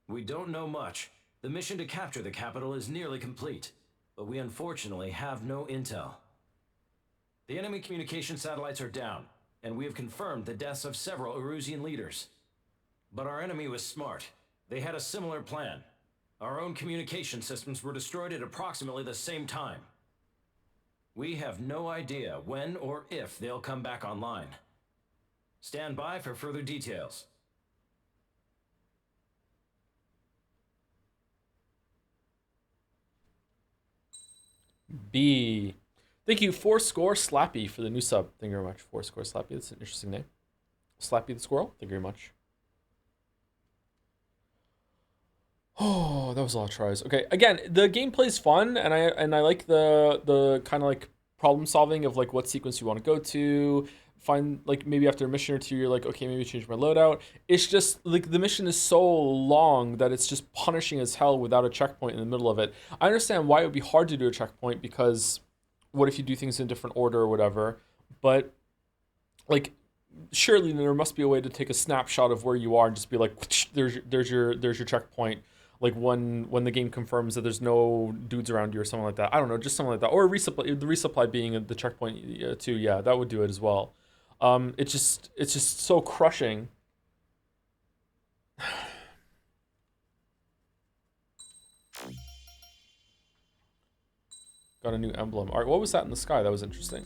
We don't know much. The mission to capture the capital is nearly complete, but we unfortunately have no intel. The enemy communication satellites are down, and we have confirmed the deaths of several Erusian leaders. But our enemy was smart. They had a similar plan. Our own communication systems were destroyed at approximately the same time. We have no idea when or if they'll come back online. Stand by for further details. B. Thank you, Fourscore Slappy, for the new sub. Thank you very much, Fourscore Slappy. That's an interesting name. Slappy the Squirrel. Thank you very much. Oh, that was a lot of tries. Okay, again, the gameplay's fun, and I like the kind of like problem solving of like what sequence you want to go to. Find like maybe after a mission or two, you're like, okay, maybe change my loadout. It's just like the mission is so long that it's just punishing as hell without a checkpoint in the middle of it. I understand why it would be hard to do a checkpoint, because what if you do things in a different order or whatever? But like, surely there must be a way to take a snapshot of where you are and just be like, there's your checkpoint. Like when the game confirms that there's no dudes around you or something like that. I don't know, just something like that. Or resupply, the resupply being the checkpoint too. Yeah, that would do it as well. It's just so crushing. Got a new emblem. All right, what was that in the sky? That was interesting.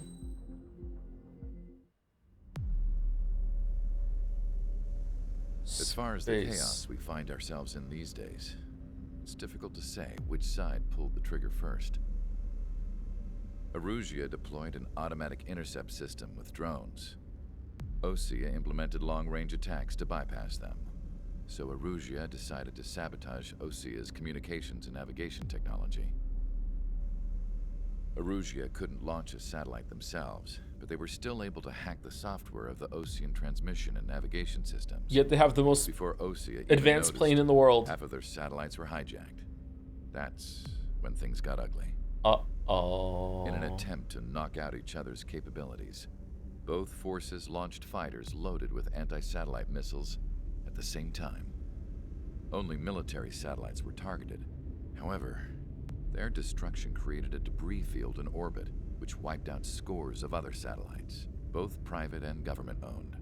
As far as the chaos we find ourselves in these days, it's difficult to say which side pulled the trigger first. Erusia deployed an automatic intercept system with drones. Osea implemented long-range attacks to bypass them. So Erusia decided to sabotage Osea's communications and navigation technology. Erusia couldn't launch a satellite themselves, but they were still able to hack the software of the Osean transmission and navigation systems. Yet they have the most Before Osea advanced plane in the world. Half of their satellites were hijacked. That's when things got ugly. Uh-oh. In an attempt to knock out each other's capabilities, both forces launched fighters loaded with anti-satellite missiles at the same time. Only military satellites were targeted. However, their destruction created a debris field in orbit, which wiped out scores of other satellites, both private and government-owned.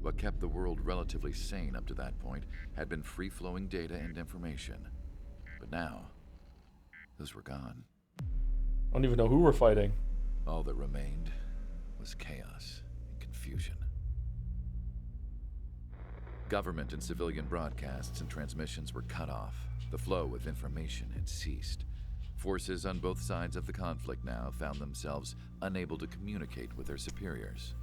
What kept the world relatively sane up to that point had been free-flowing data and information. But now, those were gone. I don't even know who we're fighting. All that remained was chaos and confusion. Government and civilian broadcasts and transmissions were cut off. The flow of information had ceased. Forces on both sides of the conflict now found themselves unable to communicate with their superiors.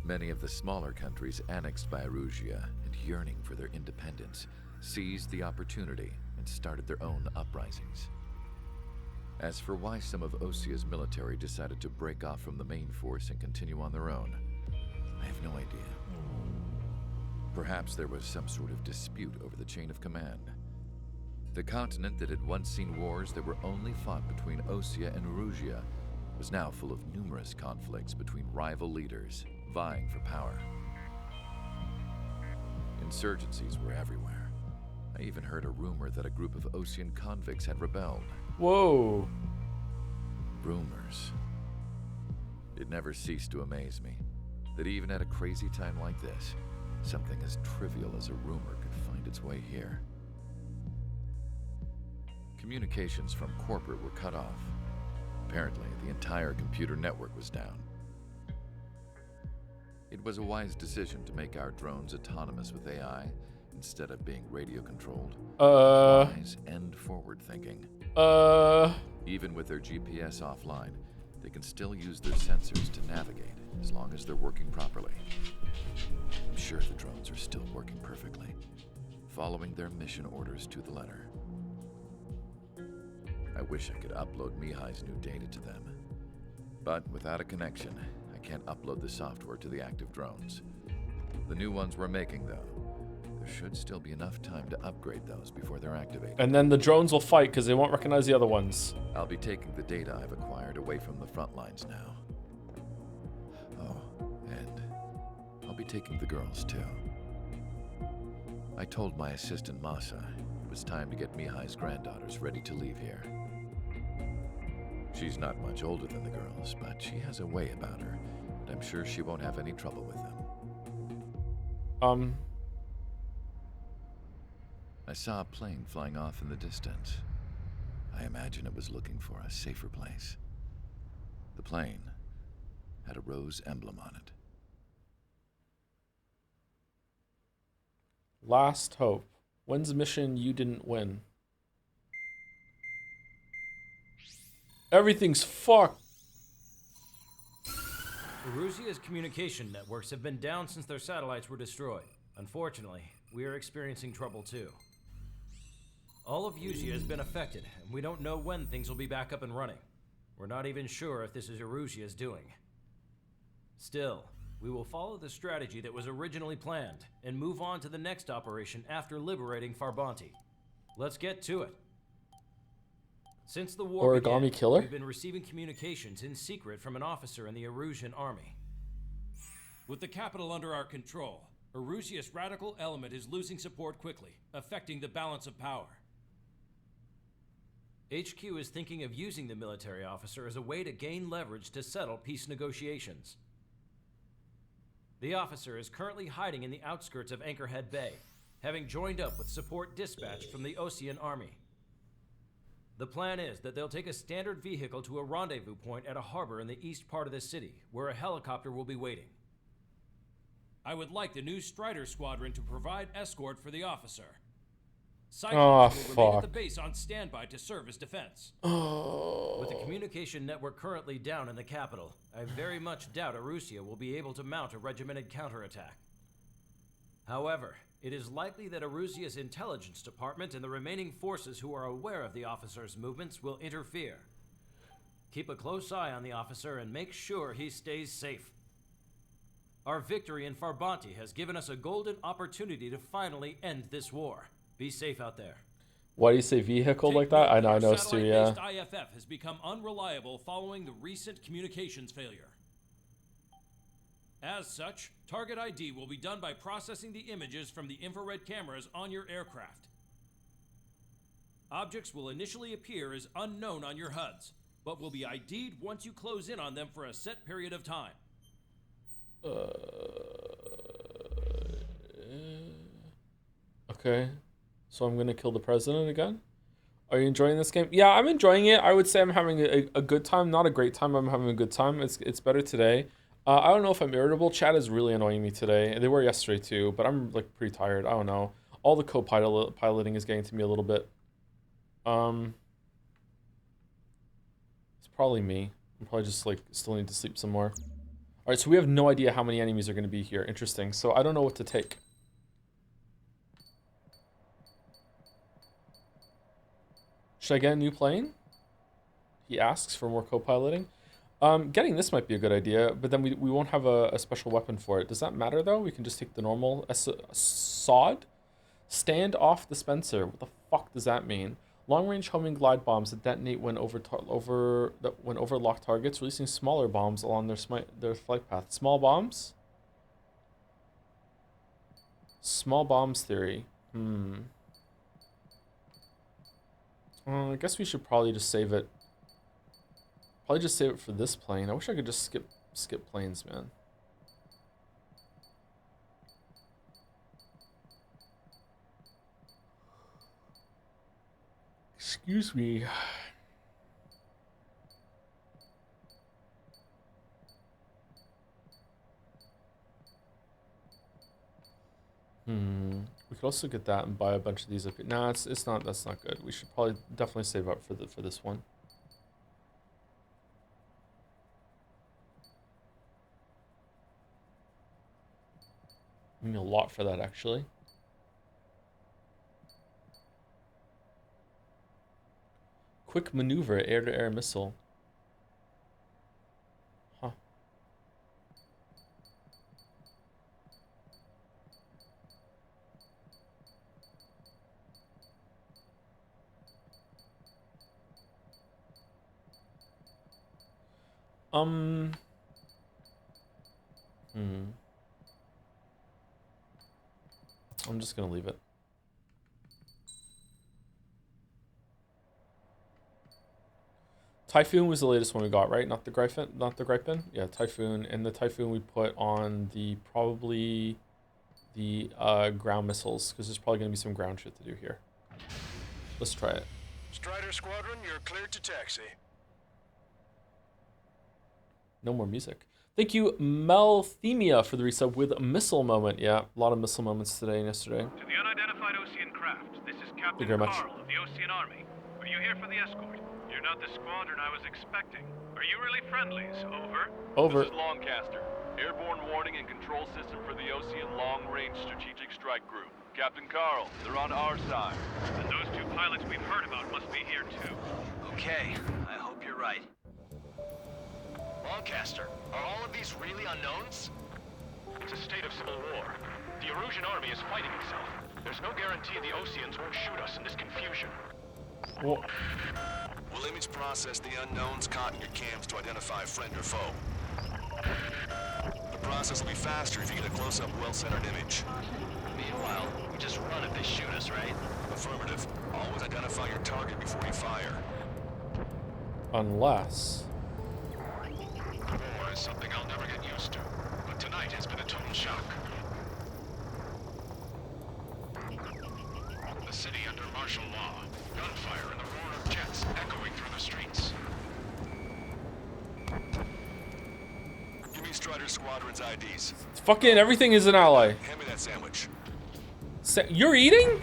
Many of the smaller countries annexed by Erusia and yearning for their independence seized the opportunity and started their own uprisings. As for why some of Osea's military decided to break off from the main force and continue on their own, I have no idea. Perhaps there was some sort of dispute over the chain of command. The continent that had once seen wars that were only fought between Osea and Erusia was now full of numerous conflicts between rival leaders vying for power. Insurgencies were everywhere. I even heard a rumor that a group of Osean convicts had rebelled. Whoa. Rumors. It never ceased to amaze me that even at a crazy time like this, something as trivial as a rumor could find its way here. Communications from corporate were cut off. Apparently, the entire computer network was down. It was a wise decision to make our drones autonomous with AI instead of being radio-controlled. Wise and forward-thinking. Even with their GPS offline, they can still use their sensors to navigate. as long as they're working properly. I'm sure the drones are still working perfectly, following their mission orders to the letter. I wish I could upload Mihai's new data to them. But without a connection, I can't upload the software to the active drones. The new ones we're making, though, there should still be enough time to upgrade those before they're activated. And then the drones will fight because they won't recognize the other ones. I'll be taking the data I've acquired away from the front lines now. Oh, and I'll be taking the girls, too. I told my assistant, Masa, it was time to get Mihai's granddaughters ready to leave here. She's not much older than the girls, but she has a way about her, and I'm sure she won't have any trouble with them. I saw a plane flying off in the distance. I imagine it was looking for a safer place. The plane had a rose emblem on it. Last hope. When's the mission you didn't win? Everything's fucked. Erusia's communication networks have been down since their satellites were destroyed. Unfortunately, we are experiencing trouble too. All of Erusia has been affected, and we don't know when things will be back up and running. We're not even sure if this is Erusia's doing. Still, we will follow the strategy that was originally planned, and move on to the next operation after liberating Farbanti. Let's get to it. Since the war Origami began, killer? we've been receiving communications in secret from an officer in the Erusian army. With the capital under our control, Erusia's radical element is losing support quickly, affecting the balance of power. HQ is thinking of using the military officer as a way to gain leverage to settle peace negotiations. The officer is currently hiding in the outskirts of Anchorhead Bay, having joined up with support dispatched from the Osean army. The plan is that they'll take a standard vehicle to a rendezvous point at a harbor in the east part of the city, where a helicopter will be waiting. I would like the new Strider Squadron to provide escort for the officer. Oh, Cyclops will remain at the fuck. base on standby to serve as defense. With the communication network currently down in the capital, I very much doubt Erusia will be able to mount a regimented counterattack. However, it is likely that Erusia's intelligence department and the remaining forces who are aware of the officer's movements will interfere. Keep a close eye on the officer and make sure he stays safe. Our victory in Farbanti has given us a golden opportunity to finally end this war. Be safe out there. Why do you say vehicle like that? I know, I noticed too, yeah. Satellite-based IFF has become unreliable following the recent communications failure. As such, target ID will be done by processing the images from the infrared cameras on your aircraft. Objects will initially appear as unknown on your HUDs, but will be ID'd once you close in on them for a set period of time. Okay. So I'm gonna kill the president again? Are you enjoying this game? Yeah, I'm enjoying it. I would say I'm having a good time. Not a great time, I'm having a good time. It's better today. I don't know if I'm irritable. Chat is really annoying me today. They were yesterday too, but I'm like pretty tired. I don't know. All the co-piloting is getting to me a little bit. It's probably me. I'm probably just like still need to sleep some more. All right, so we have no idea how many enemies are going to be here. Interesting. So I don't know what to take. Should I get a new plane? He asks for more co-piloting. Getting this might be a good idea, but then we won't have a special weapon for it. Does that matter though? We can just take the normal SOD? Stand off dispenser. What the fuck does that mean? Long-range homing glide bombs that detonate when over locked targets, releasing smaller bombs along their flight path. Small bombs? Small bombs theory. I guess we should probably just save it. Probably just save it for this plane. I wish I could just skip planes, man. Excuse me. We could also get that and buy a bunch of these. Nah, it's not. That's not good. We should probably definitely save up for this one. I mean, a lot for that, actually. Quick maneuver, air-to-air missile. Huh. I'm just gonna leave it. Typhoon was the latest one we got, right? Not the Griffin, not the Gripen. Yeah, Typhoon, and the Typhoon we put on the probably the ground missiles, because there's probably gonna be some ground shit to do here. Let's try it. Strider Squadron, you're cleared to taxi. No more music. Thank you, Melthemia, for the resub with a missile moment. Yeah, a lot of missile moments today and yesterday. To the unidentified Osean craft, this is Captain Thank you very much. Carl of the Osean Army. Are you here for the escort? You're not the squadron I was expecting. Are you really friendlies? Over. Over. This is Longcaster. Airborne warning and control system for the Osean Long Range Strategic Strike Group. Captain Carl, they're on our side. And those two pilots we've heard about must be here too. Okay, I hope you're right. Lancaster, are all of these really unknowns? It's a state of civil war. The Erusian army is fighting itself. There's no guarantee the Oseans won't shoot us in this confusion. Well, We'll image process the unknowns caught in your cams to identify friend or foe. The process will be faster if you get a close-up, well-centered image. Meanwhile, we just run if they shoot us, right? Affirmative. Always identify your target before you fire. unless... War is something I'll never get used to, but tonight has been a total shock. The city under martial law, gunfire and the roar of jets echoing through the streets. Give me Strider Squadron's IDs. Fucking everything is an ally. Hand me that sandwich. You're eating?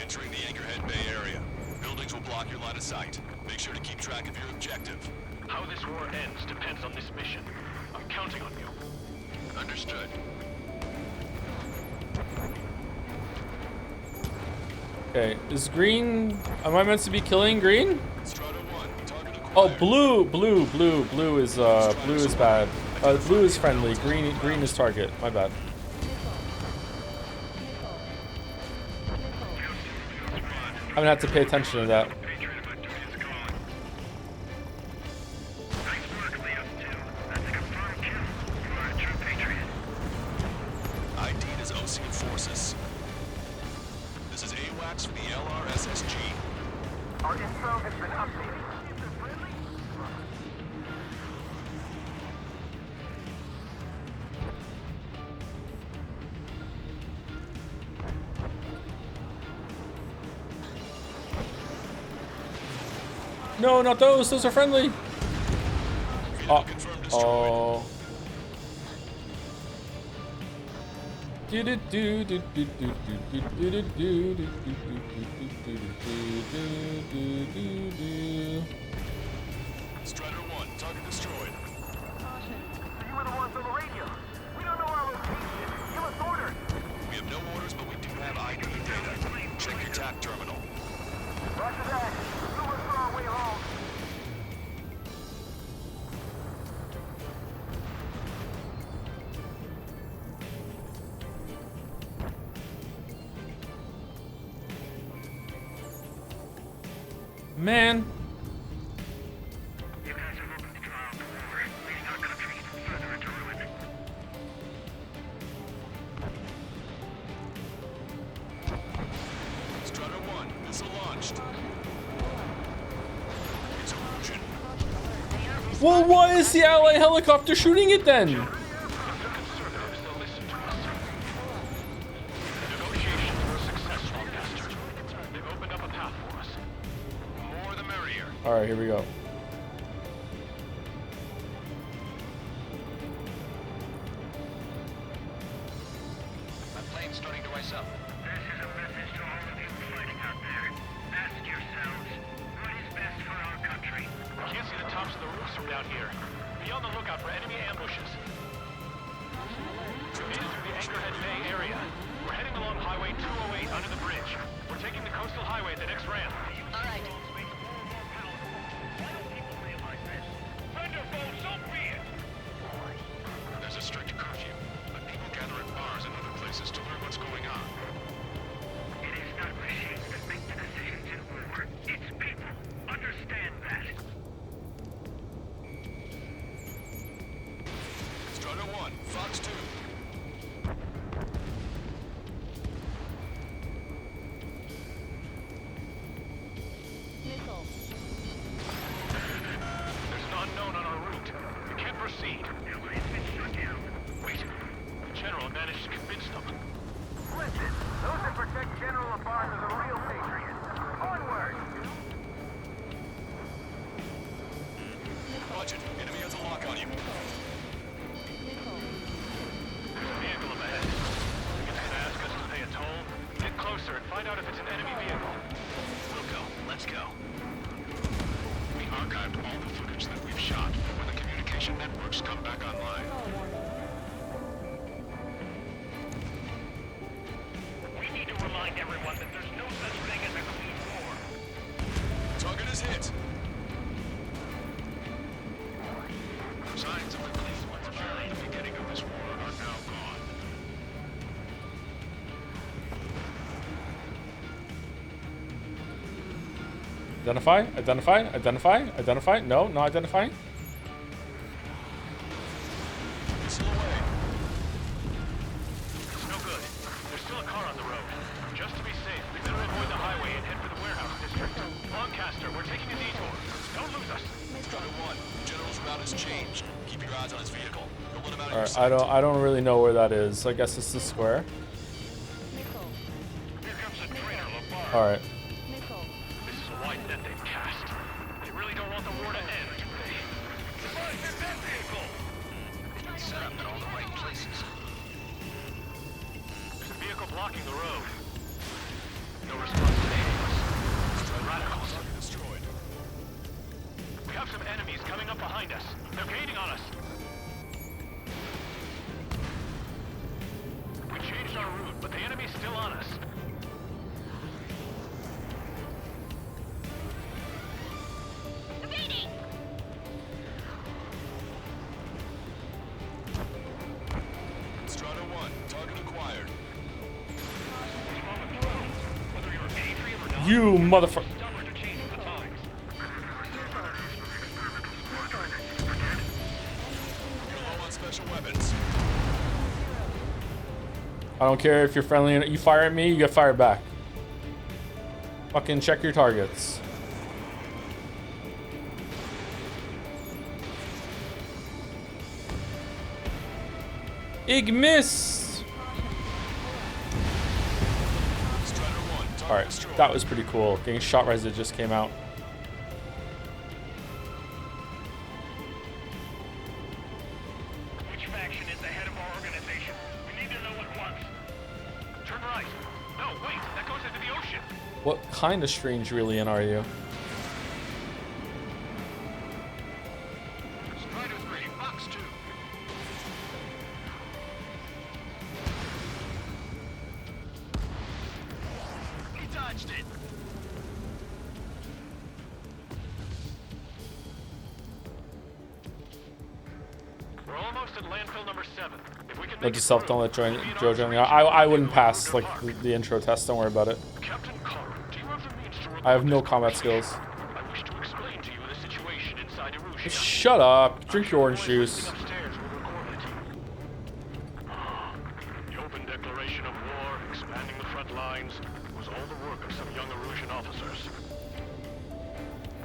Entering the Anchorhead Bay area. Buildings will block your line of sight. Make sure to keep track of your objective. How this war ends depends on this mission. I'm counting on you. Understood. Okay, is green... Am I meant to be killing green? Strider 1, target acquired. Oh, blue is bad. Blue is friendly, green is target. My bad. I'm gonna have to pay attention to that. ID is Osean Forces. This is AWACS for the LRSSG. Our info has been updated. No, not those. Those are friendly. Oh. Strider 1, target destroyed. You were the ones on the radio. We don't know our location. Give us orders. We have no orders, but we do have ID data. Check your TAC terminal. Roger that. We'll look for our way home. Man. You guys have opened the trial of war, leading our country further into ruin. Strider 1, missile launched. It's Erusian. Well, why is the ally helicopter shooting it then? They've opened up a path for us. More the merrier. Alright, here we go. from down here. Be on the lookout for enemy ambushes. We made it through the Anchorhead Bay area. We're heading along Highway 208 under the bridge. We're taking the coastal highway at the next ramp. All right. There's a strict curfew, but people gather at bars and other places to learn what's going on. It is not machines that make the decisions in war. It's people. Understand that. Strider 1, Fox 2. Missile. There's an unknown on our route. We can't proceed. It's been shut down. Wait. The General managed to convince them. Listen, those that protect General Labarge are the real patriots. Onward! Watch it. Enemy has a lock on you. There's a vehicle up ahead. Think it's gonna ask us to pay a toll? Get closer and find out if it's an enemy vehicle. We'll go. Let's go. We archived all the footage that we've shot when the communication networks come back online. We need to remind everyone that there's no such thing as a clean war. Target is hit. Signs of the clean war at the beginning of this war are now gone. Identify. No, not identifying. Missile away. It's no good. There's still a car on the road. Just to be safe, we better avoid the highway and head for the warehouse district. Lancaster, we're taking a detour. Don't lose us. Strider 1, General's route has changed. Keep your eyes on his vehicle. Don't let him out of All your right, sight. I don't really know where that is. I guess it's the square. Here comes the traitor, Labarge. All right. This is a wide net they've cast. They really don't want the war to end, do they? Labarge, get that vehicle! It's been set up in all the right places. There's a vehicle blocking the road. No response to any of us. Radicals. Destroyed. We have some enemies coming up behind us. They're gaining on us. We changed our route, but the enemy's still on us. Evading! Strider 1, target acquired. Whether you're Adrian or not, You motherfucker. stubborn to changing the times. You're low on special weapons. I don't care if you're friendly. You fire at me, you get fired back. Fucking check your targets. IgMissile. Strider 1, target All right, destroyed. that was pretty cool. Getting shot right as it just came out. Which faction is the head of our organization? We need to know at once. Turn right. No, wait, that goes into the ocean. What kind of strange alien are you? Strider 3, Fox 2. He dodged it. We're almost at landfill number 7. If we can Note make to it self, through, don't let we'll be in Joe arms join me. reach. I wouldn't pass like the intro test. Don't worry about it. Captain Carr, do you have the means to I have report no this combat company? skills. I wish to explain to you the situation inside Erusia. Shut up. Drink your orange juice. Upstairs will record it. The open declaration of war, expanding the front lines, was all the work of some young Erusian officers.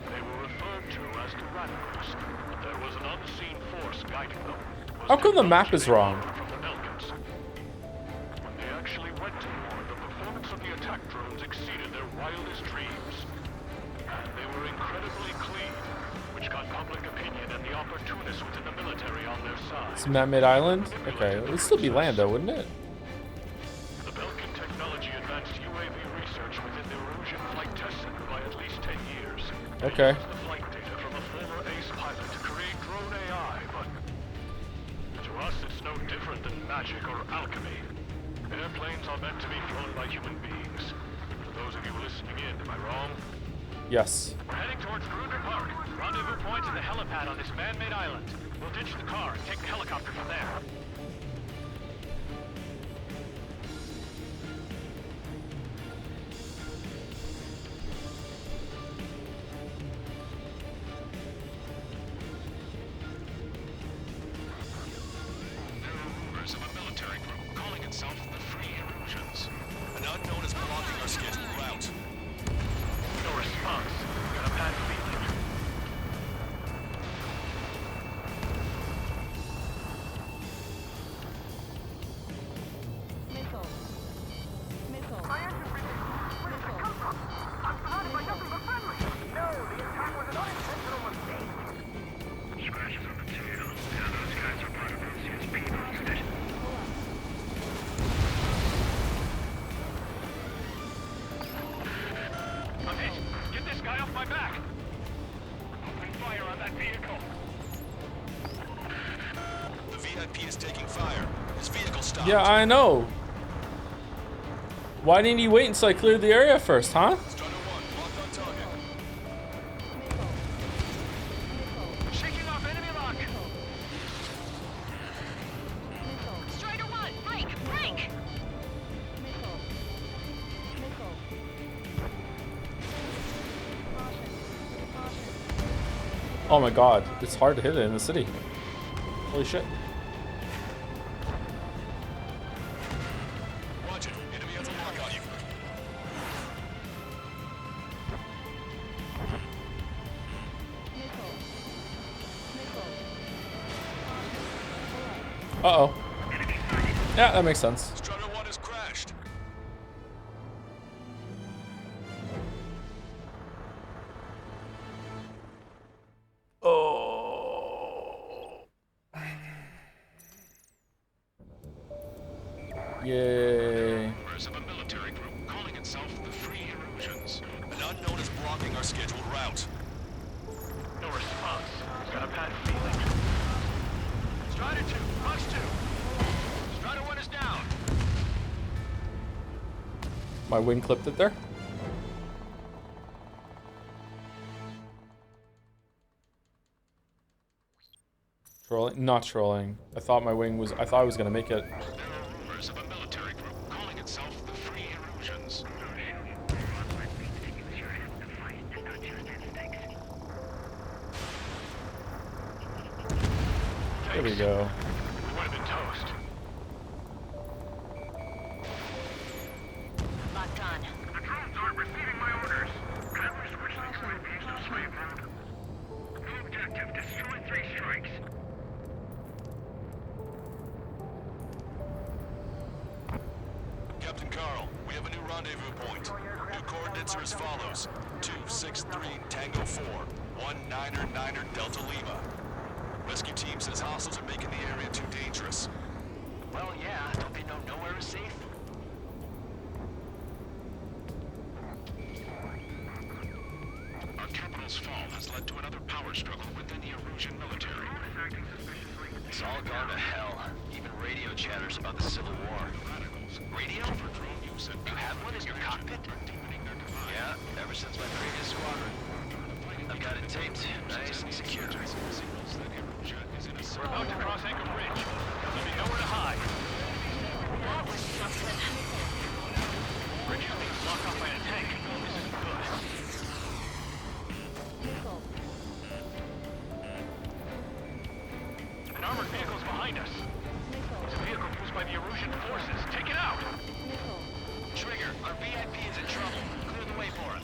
They were referred to as the radicals, but there was an unseen force guiding them. How come the map is wrong? From the Balkans. When they actually went to war, the performance of the attack drones exceeded their wildest dreams. And they were incredibly clean, which got public opinion and the opportunists within the military on their side. It's a man-made island? Okay, it would still be land though, wouldn't it? The Belkin technology advanced UAV research within the Erusian flight test center by at least 10 years. Okay. They used the flight data from a former ace pilot to create magic or alchemy. Airplanes are meant to be flown by human beings. For those of you listening in, am I wrong? Yes. We're heading towards Gruner Park. Rendezvous point is the helipad on this man-made island. We'll ditch the car and take the helicopter from there. There are rumors of a military group calling itself the Free Illusions. An unknown is blocking our scheduled route. No response. Got a bad feeling. Missile. Missile. My engine's reading. Where did it come from? I'm surrounded by nothing but friendly. No, the attack was an unintentional mistake. Scratches on the tail. Yeah, those guys are part of Lucius people, isn't it? I'm hit. Get this guy off my back. Open fire on that vehicle. The VIP is taking fire. His vehicle stopped. Yeah, I know. Why didn't you wait until I cleared the area first, huh? Strider 1, locked on target. Shaking off enemy lock. Strider 1, break! Break! Oh my god, it's hard to hit it in the city. Holy shit. Watch it. Enemy has a lock on you. Uh-oh. Yeah, that makes sense. Strider 1 has crashed. Oh. Yay. Members of a military group calling itself the Free Illusions. An unknown is blocking our scheduled route. No response. Got a bad feeling. Strider 2, Fox 2. Strider 1 is down. My wing clipped it there. Trolling? Not trolling. I thought I was gonna make it. There are rumors of a military group calling itself the Free Illusions. There we go. We would have been toast. Locked on. The drones aren't receiving my orders. Can we switch the UAVs to slave mode? New objective, destroy 3 strikes. Captain Carl, we have a new rendezvous point. New coordinates are as follows. 263 Tango 4, 1999 Delta Lima. Rescue team says hostiles are making the area too dangerous. Well, yeah, don't they know nowhere is safe? Our capital's fall has led to another power struggle within the Erusian military. It's all gone to hell. Even radio chatters about the Civil War. Radio? You have one in your cockpit? Yeah, ever since my previous squadron. I've got it taped, nice and secure. We're about to cross Anchor Ridge. There'll be nowhere to hide. That was something. Bridge is being blocked off by a tank. This isn't good. Missile. An armored vehicle's behind us. It's a vehicle used by the Erusian forces. Take it out! Trigger, our VIP is in trouble. Clear the way for it.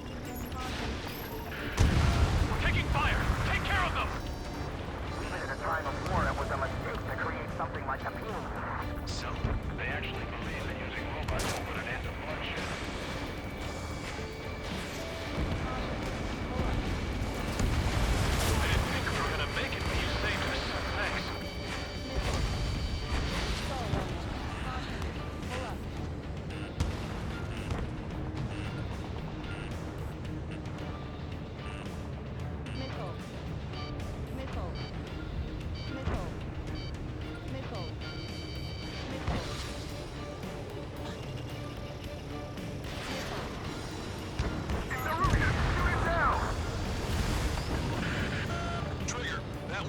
We're taking fire! Take care of them! Even in a time of war, it was a mistake to create something like a beam. So, they actually believe that using robots will put an end to bloodshed. I didn't think we were gonna make it, but you saved us. Thanks.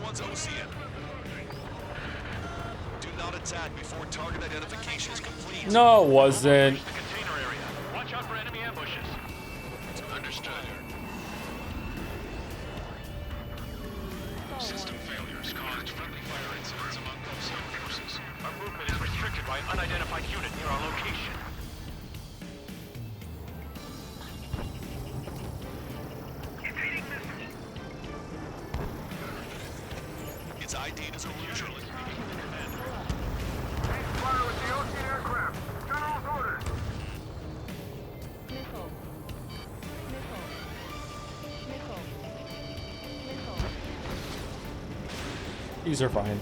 one's OCN. Do not attack before target identification is complete. No, it wasn't. The container area. Watch out for enemy ambushes. Understood. System failures caused friendly fire incidents among OCN forces. Our movement is restricted by an unidentified unit near our location. It's ID'd as a illusion. Fire with the ocean aircraft. General's orders. Missile. Missile. Missile. Missile. These are fine.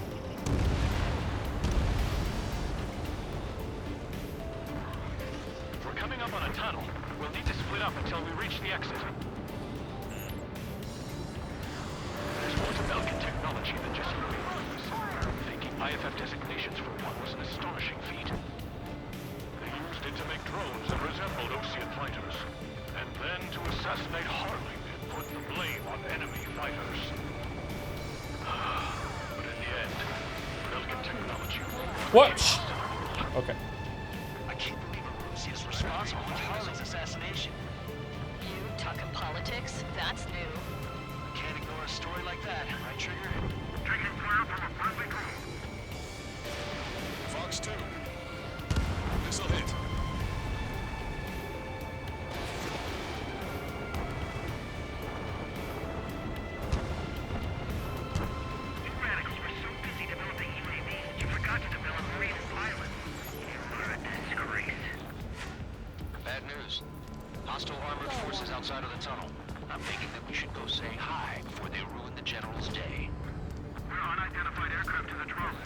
We're coming up on a tunnel. We'll need to split up until we reach the exit. There's more to Belkin technology than just radios. Taking IFF designations for one was an astonishing feat. They used it to make drones that resembled Osean fighters, and then to assassinate Harling and put the blame on enemy fighters. But in the end, Belkin technology won. What? Okay. I can't believe Arusi is responsible for Harley's assassination. You talking politics? That's new. Can't ignore a story like that, right, Trigger? Taking fire from a friendly drone. Fox 2. Missile hit. You radicals were so busy developing UAVs that you forgot to develop marine pilots. You are a disgrace. Bad news. Hostile armored forces outside of the tunnel. I'm thinking that we should go say hi before they ruin the General's day. We're unidentified aircraft to the drones.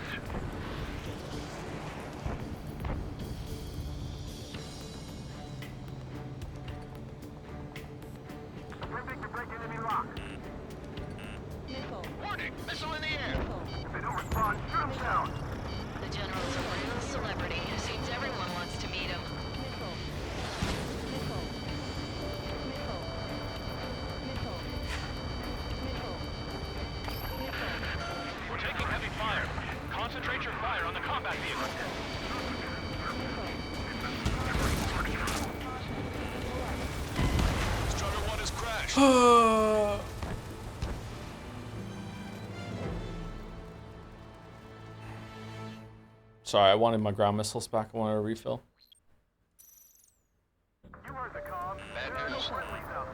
Attempting to break enemy lock. Missile. Warning! Missile in the air! If they don't respond, shoot them down. The General's a real celebrity. Seems everyone wants to meet him. Missile. Missile. Missile. Missile. Missile. Missile. We're taking heavy fire. Concentrate your fire on the combat vehicle. Strutter 1 has crashed. Sorry, I wanted my ground missiles back. I wanted a refill. You heard the comm. Bad news.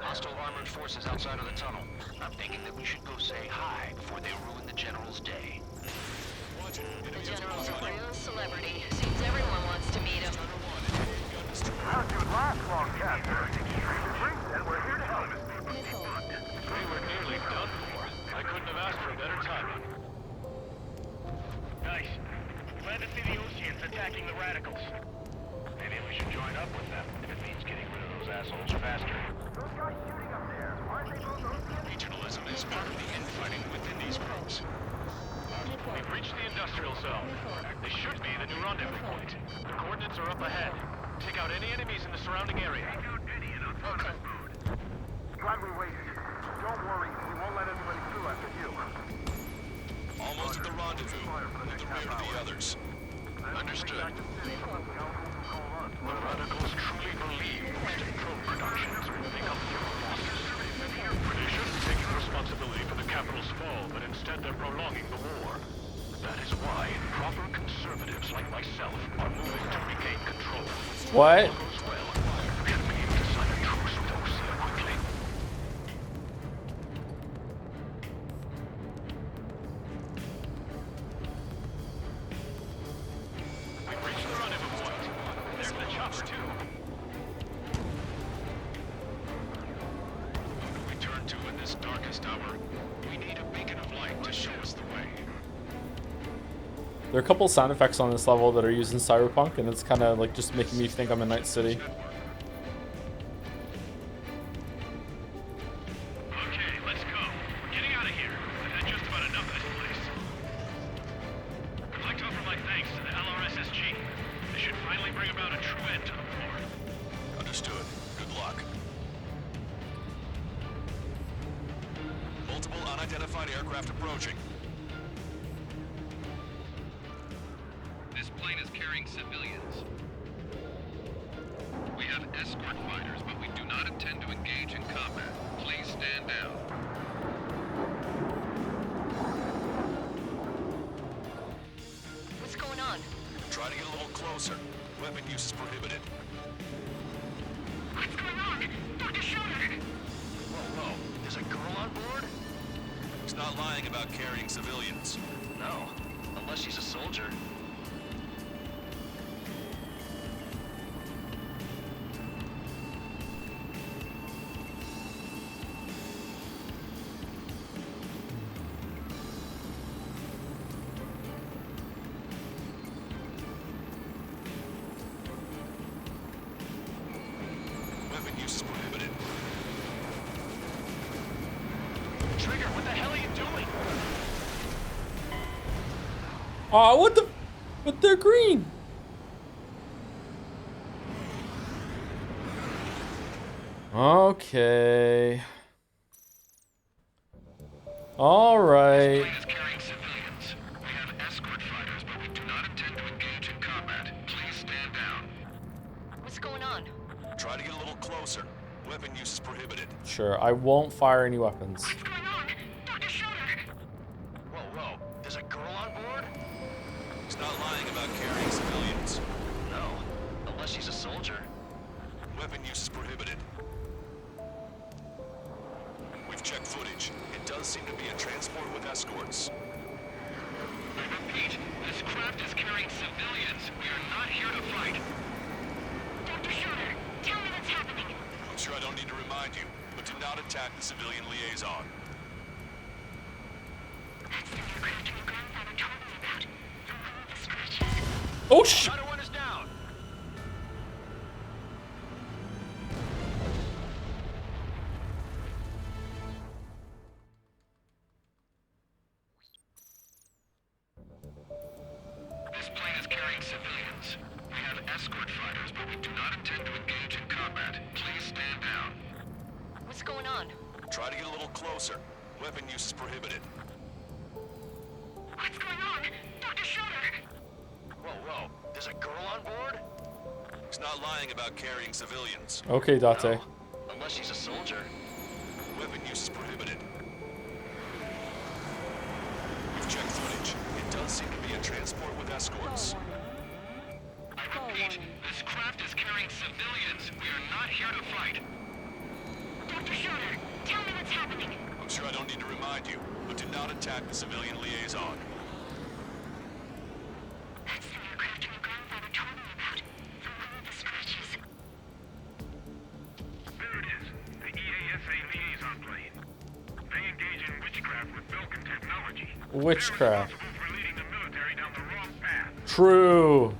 Hostile armored forces outside of the tunnel. I'm thinking that we should go say hi before they ruin the General's day. The General's a real celebrity. Seems everyone wants to meet him. How'd you last long, Captain? And we're here to help. We were nearly done for. I couldn't have asked for better timing. Nice. Glad to see the Oceans attacking the radicals. Maybe we should join up with them if it means getting rid of those assholes faster. Those guys shooting up there, aren't they both Oceans? Regionalism is part of the infighting within these groups. We've reached the industrial zone. This should be the new rendezvous point. The coordinates are up ahead. Take out any enemies in the surrounding area. Glad we waited. Don't worry, we won't let anybody through after you. Almost at the rendezvous, at the rear of the others. Understood. The radicals truly believe boosting drone productions will make up for losses. They shouldn't take responsibility for the capital's fall, but instead they're prolonging the war. That is why proper conservatives like myself are moving to regain control. What? All goes well. We should be able to sign a truce with Ocean quickly. We've reached the rendezvous point. There's the chopper, too. Who do we turn to in this darkest hour? We need a beacon of light to show us the way. There are a couple sound effects on this level that are used in Cyberpunk, and it's kind of like just making me think I'm in Night City. Okay, let's go. We're getting out of here. I've had just about enough of this place. I'd like to offer my thanks to the LRSSG. They should finally bring about a true end to the war. Understood. Good luck. Multiple unidentified aircraft approaching. carrying civilians. We have escort fighters, but we do not intend to engage in combat. Please stand down. What's going on? Try to get a little closer. Weapon use is prohibited. What's going on? Dr. Schroeder! Whoa, whoa. There's a girl on board? He's not lying about carrying civilians. No. Unless she's a soldier. Weapon use is prohibited. Trigger, what the hell are you doing? Aw, what the? But they're green. Okay. All right. This plane is carrying civilians. We have escort fighters, but we do not intend to engage in combat. Please stand down. What's going on? Try to get a little closer. Weapon use is prohibited. Sure, I won't fire any weapons. What's going on? Dr. Schroeder! Whoa, whoa. There's a girl on board? He's not lying about carrying civilians. No. Unless she's a soldier. Weapon use is prohibited. We've checked footage. It does seem to be a transport with escorts. I repeat, this craft is carrying civilians. We are not here to fight. Dr. Schroeder, tell me what's happening. I'm sure I don't need to remind you, but do not attack the civilian liaison. That's the aircraft my grandfather told me about. The one with the scratches. Oh shit! Another one is down. This plane is carrying civilians. We have escort fighters, but we do not intend to engage in combat. Please stand down. What's going on? Try to get a little closer. Weapon use is prohibited. What's going on? Dr. Schroeder! Whoa, whoa. There's a girl on board? He's not lying about carrying civilians. Okay, Date. No. Unless she's a soldier. Weapon use is prohibited. We've checked footage. It does seem to be a transport with escorts. I repeat, this craft is carrying civilians. We are not here to fight. Dr. Schroeder, tell me what's happening. I'm sure I don't need to remind you, but do not attack the civilian liaison. That's the aircraft my grandfather told me about. The one with the scratches. There it is. The EASA liaison plane. They engage in witchcraft with Vulcan technology. Witchcraft. They're responsible for leading the military down the wrong path. True.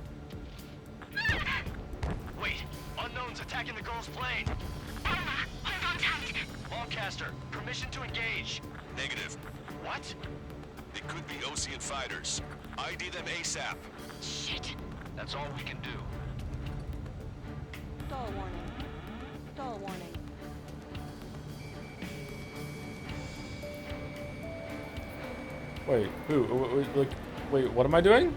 Wait. Unknown's attacking the girl's plane. Alma, hold on tight. Lancaster, permission to engage. Negative. What? It could be Osean fighters. ID them ASAP. Shit. That's all we can do. Stall warning. Stall warning. Wait, who? Like, wait, what am I doing?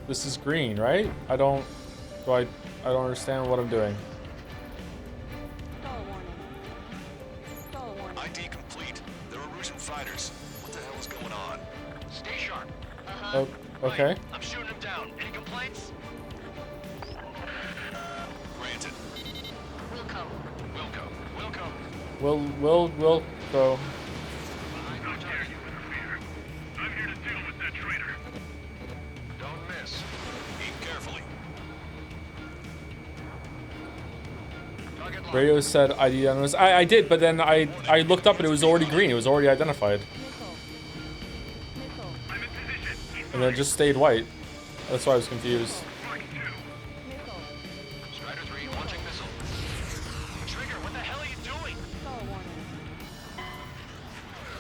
This is green, right? I don't understand what I'm doing. Stall warning. Stall warning. ID complete. They're Erusian fighters. What the hell is going on? Stay sharp. Oh, okay. Right. I'm shooting him down. Any complaints? Granted. Wilco. We'll go. How dare you interfere? I'm here to deal with that traitor. Don't miss. Aim carefully. Target locked. Radio said ID unknown. I did, but then I looked up and it was already green. It was already identified. Missile. I'm in position. And then it just stayed white. That's why I was confused. Strike two. Missile. Strider 3, launching missile. Trigger, what the hell are you doing? Stall warning.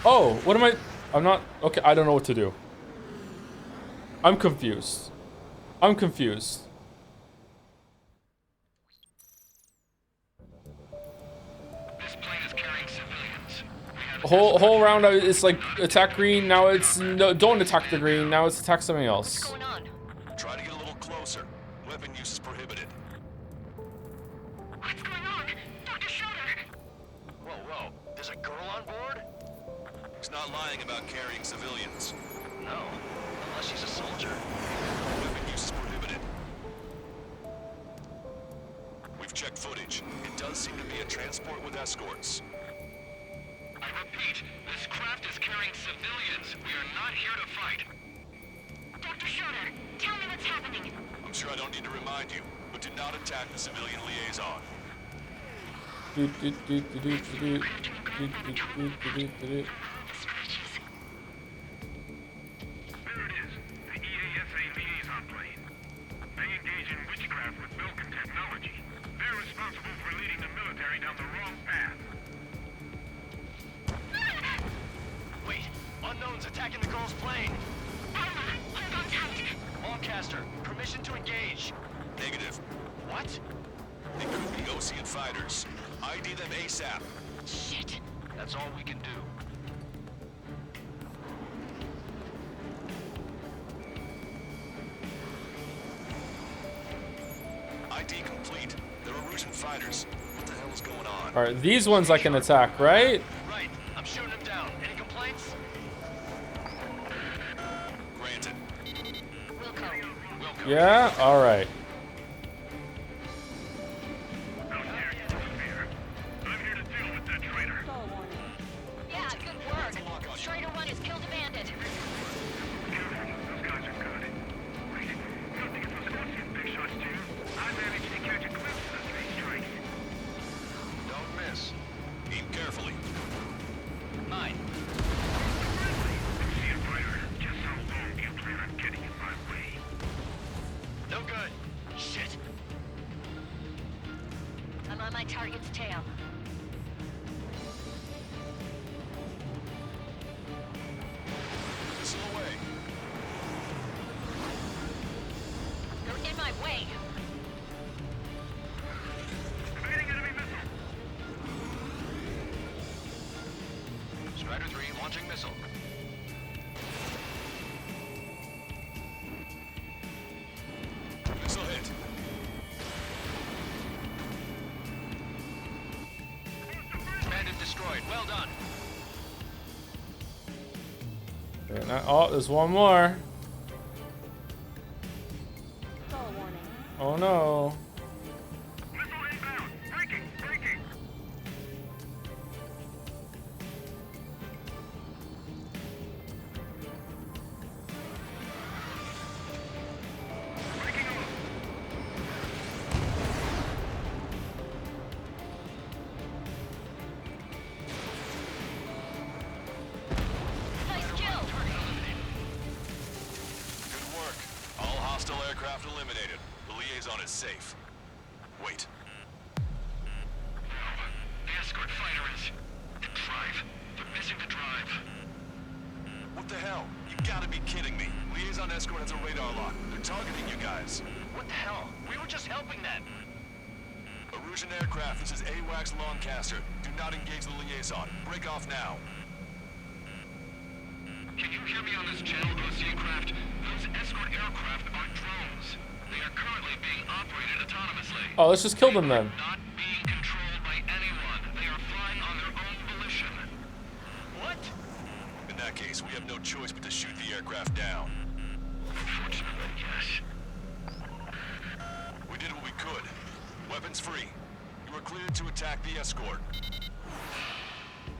Oh, what am I? I'm not. Okay, I don't know what to do. I'm confused. I'm confused. This whole round it's like attack green. Now it's no, don't attack the green. Now it's attack something else. Try to get a little closer. Weapon use is prohibited. What's going on? Dr. Schroeder! Whoa, whoa. There's a girl on board? He's not lying about carrying civilians. No, unless she's a soldier. Weapon use is prohibited. We've checked footage. It does seem to be a transport with escorts. I repeat, this craft is carrying civilians. We are not here to fight. Dr. Schroeder, tell me what's happening. I'm sure I don't need to remind you, but do not attack the civilian liaison. There it is, the EASA liaison plane. They engage in witchcraft with Vulcan technology. They're responsible for leading the military down the wrong path. Wait, unknown's attacking the girl's plane. Hold on tight. Lancaster, permission to engage. Negative. What? They could be Osean fighters. ID them ASAP. Shit. That's all we can do. ID complete. They're Erusian fighters. What the hell is going on? All right, these ones I can attack, right? Right, I'm shooting them down. Any complaints? Granted. Wilco. Yeah. All right. Yeah, good work. Strider 1 has killed a bandit. Those guys are good. Wait, you don't think it's those Osean big shots, do you? I managed to catch a glimpse of the three strikes. Don't miss. Aim carefully. Mine. See it, fighter. Just how long do you plan on getting in my way? No good. Shit. I'm on my target's tail. Missile away. They're in my way. Evading enemy missile. Strider 3 launching missile. Missile hit. Bandit destroyed. Well done. Okay, oh, there's one more. Oh no. Missile inbound. Breaking. Nice kill. Good work. All hostile aircraft eliminated. The liaison is safe. Wait. The escort fighter is... the drive. They're missing the drive. What the hell? You gotta be kidding me. Liaison escort has a radar lock. They're targeting you guys. What the hell? We were just helping them. Erusian aircraft, this is AWACS Lancaster. Do not engage the liaison. Break off now. Can you hear me on this channel, Osean craft? Those escort aircraft are drones. They are currently being operated autonomously. Oh, let's just kill them then. Not being controlled by anyone. They are flying on their own volition. What? In that case, we have no choice but to shoot the aircraft down. Unfortunately, yes. We did what we could. Weapons free. You are cleared to attack the escort.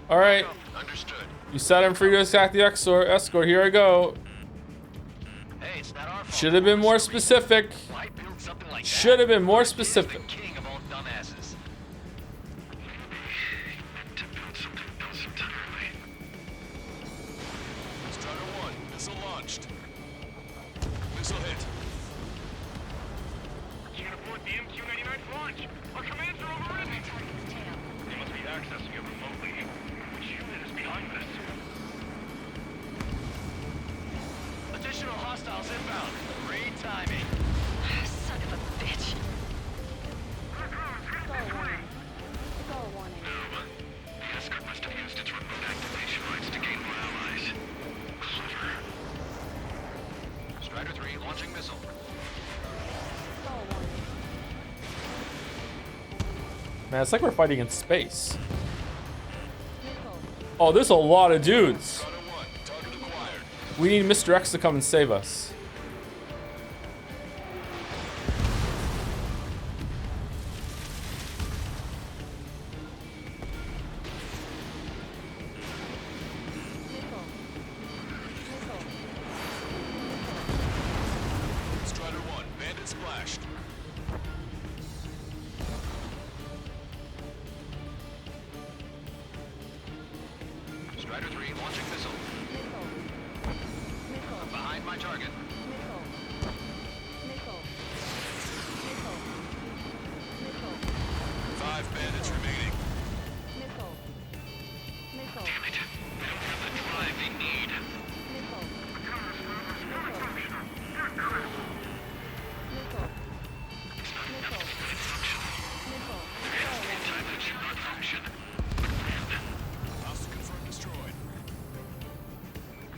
All right. Understood. You said I'm free to attack the escort. Here I go. Hey, it's not our fault. Should have been more specific. Why build something like that? Should have been more specific. King of all dumbasses. To build something else entirely. Strider 1, missile launched. Missile hit. You can abort the MQ-99's launch. Our commands are overrun. They must be accessing it remotely. Which unit is behind this? Additional hostiles inbound. Great timing. Son of a bitch. The escort must have used its remote activation. Man, it's like we're fighting in space. Oh, there's a lot of dudes. We need Mr. X to come and save us. Strider 1, bandit splashed. Strider 3 launching missile. Behind my target. Five bandits remaining. Damn it. They don't have the drive they need. Hostile confirmed destroyed.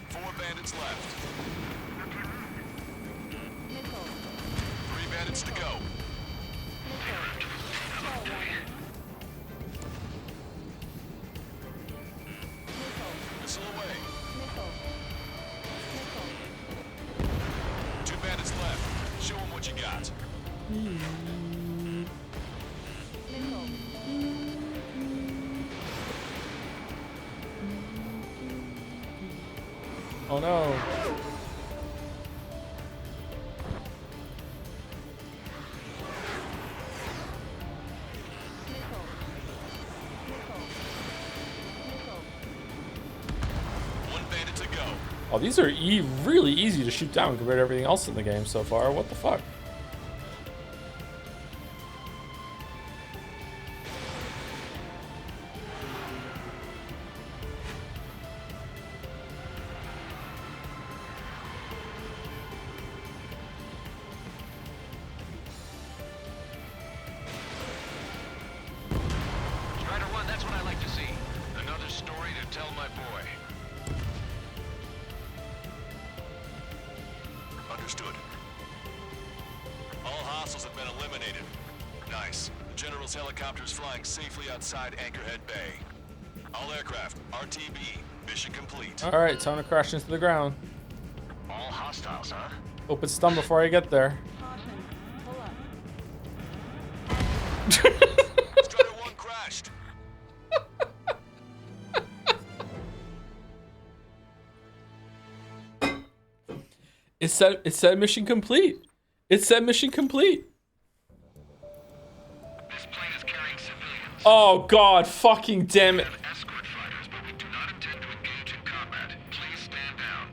4 bandits left. 3 bandits to go. Missile away. 2 bandits left. Show them what you got. Oh no. One bandit to go. Oh, these are really easy to shoot down compared to everything else in the game so far. What the fuck? Strider 1, that's what I like to see. Another story to tell my boy. Understood. All hostiles have been eliminated. Nice. The General's helicopter is flying safely outside Anchorhead Bay. All aircraft, RTB, mission complete. Alright, time to crash into the ground. All hostiles, huh? Hope it's done before I get there. Strider 1 crashed. It said mission complete. It said mission complete. This plane is carrying civilians. Oh god, fucking damn it. Escort fighters, but we do not intend to engage in combat. Please stand down.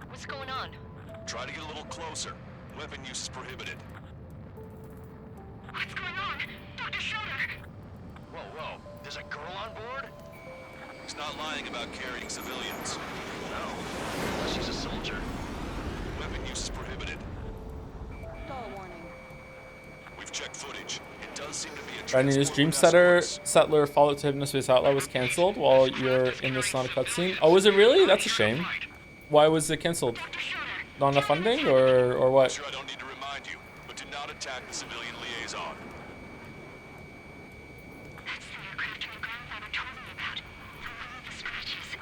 What's going on? Try to get a little closer. Weapon use is prohibited. What's going on? Dr. Schroeder! Whoa, whoa. There's a girl on board? He's not lying about carrying civilians. No. Unless she's a soldier. Weapon use is prohibited. Stall warning. We've checked footage. It does seem to be a Brandon, is Dream Settler Fallout to Hypnospace Outlaw was cancelled while you're in this not a cutscene? Oh, is it really? That's a shame. Why was it cancelled? Not enough funding or what? Sure, I don't need to remind you, but do not attack the civilian liaison. That's the aircraft your grandfather told me about. The one with the scratches.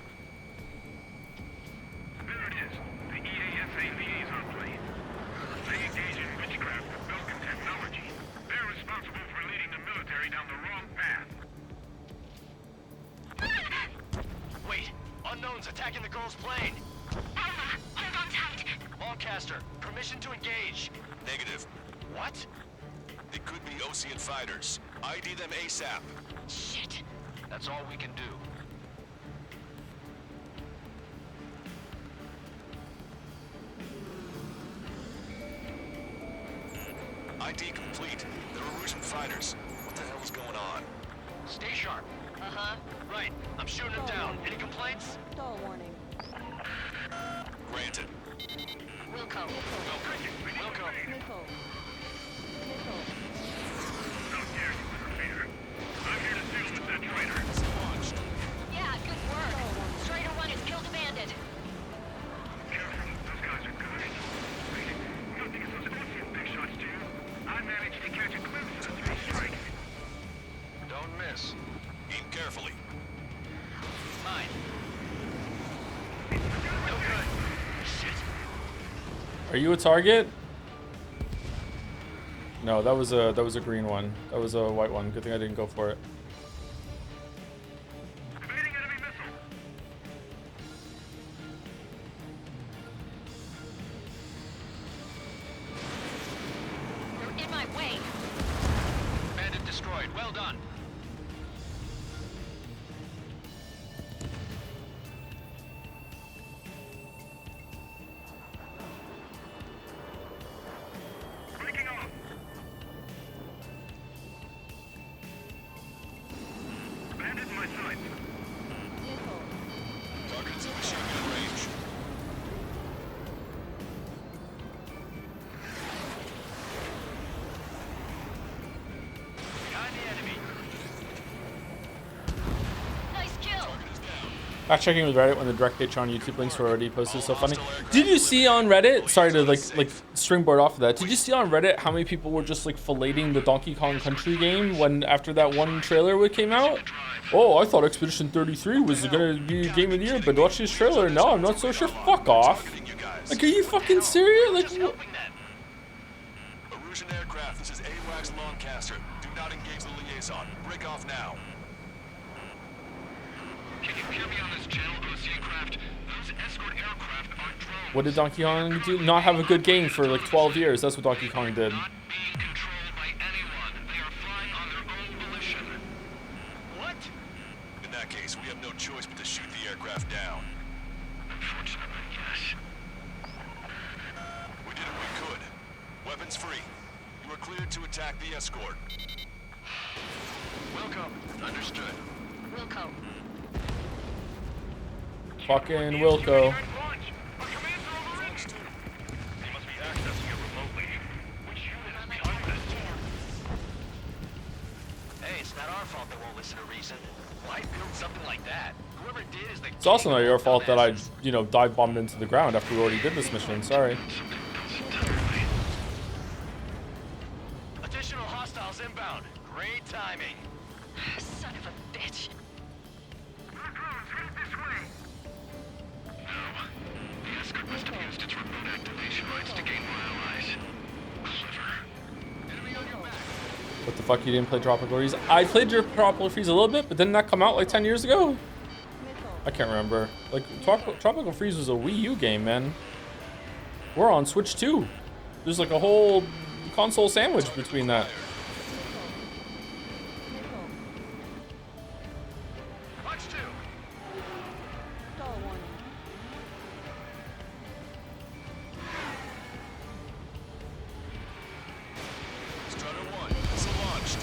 There it is. The EASA liaison plane. They engage in witchcraft with Belkin technology. They're responsible for leading the military down the wrong path. Wait. Unknowns attacking the girl's plane. Alpha, hold on tight. Lancaster, permission to engage. Negative. What? It could be Ocean fighters. ID them ASAP. Shit. That's all we can do. ID complete. They're Erusian fighters. What the hell is going on? Stay sharp. Uh-huh. Right. I'm shooting him down. Any complaints? Stall warning. Granted. Wilco. Wilco. Missile. How dare you interfere? I'm here to deal with that traitor. Launched. Yeah, good work. Strider 1 has killed a bandit. Careful, those guys are good. Nothing associated with big shots, do you? I managed to catch a glimpse of the three strikes. you a target? No, that was a green one. That was a white one. Good thing I didn't go for it. You're in my way. Bandit destroyed. Well done. Target is in machine gun range. Behind the enemy. Nice kill. Not checking with Reddit when the direct hit on YouTube links were already posted. So funny. Did you see on Reddit? Sorry to like springboard off of that. Did you see on Reddit how many people were just like filleting the Donkey Kong Country game when after that one trailer came out? Oh, I thought Expedition 33 was gonna be Game of the Year, but watch this trailer. No, I'm not so sure. Fuck off. Like, are you fucking serious? Like, Erusian aircraft, this is AWACS Lancaster. Do not engage the liaison. Break off now. Can you hear me on this channel, OC craft? Those escort aircraft are drones. what did Donkey Kong do? Not have a good game for like 12 years. That's what Donkey Kong did. In that case, we have no choice but to shoot the aircraft down. Unfortunately, yes. We did what we could. Weapons free. You are cleared to attack the escort. Wilco. Understood. Wilco. Fucking Wilco. They must be accessing it remotely. Which unit is behind this? Hey, it's not our fault they won't listen to reason. Why build something like that? Whoever did is the It's also not your fault that I, you know, dive bombed into the ground after we already did this mission. Sorry. additional hostiles inbound. Great timing. Son of a bitch. The escort must have used its remote activation rights to gain more allies. Clever. Enemy on your back. What the fuck, you didn't play Tropical Freeze? I played Tropical Freeze a little bit, but didn't that come out like 10 years ago? I can't remember. Like, Tropical Freeze was a Wii U game, man. We're on Switch 2. There's like a whole console sandwich between that. Strutter 1, missile launched.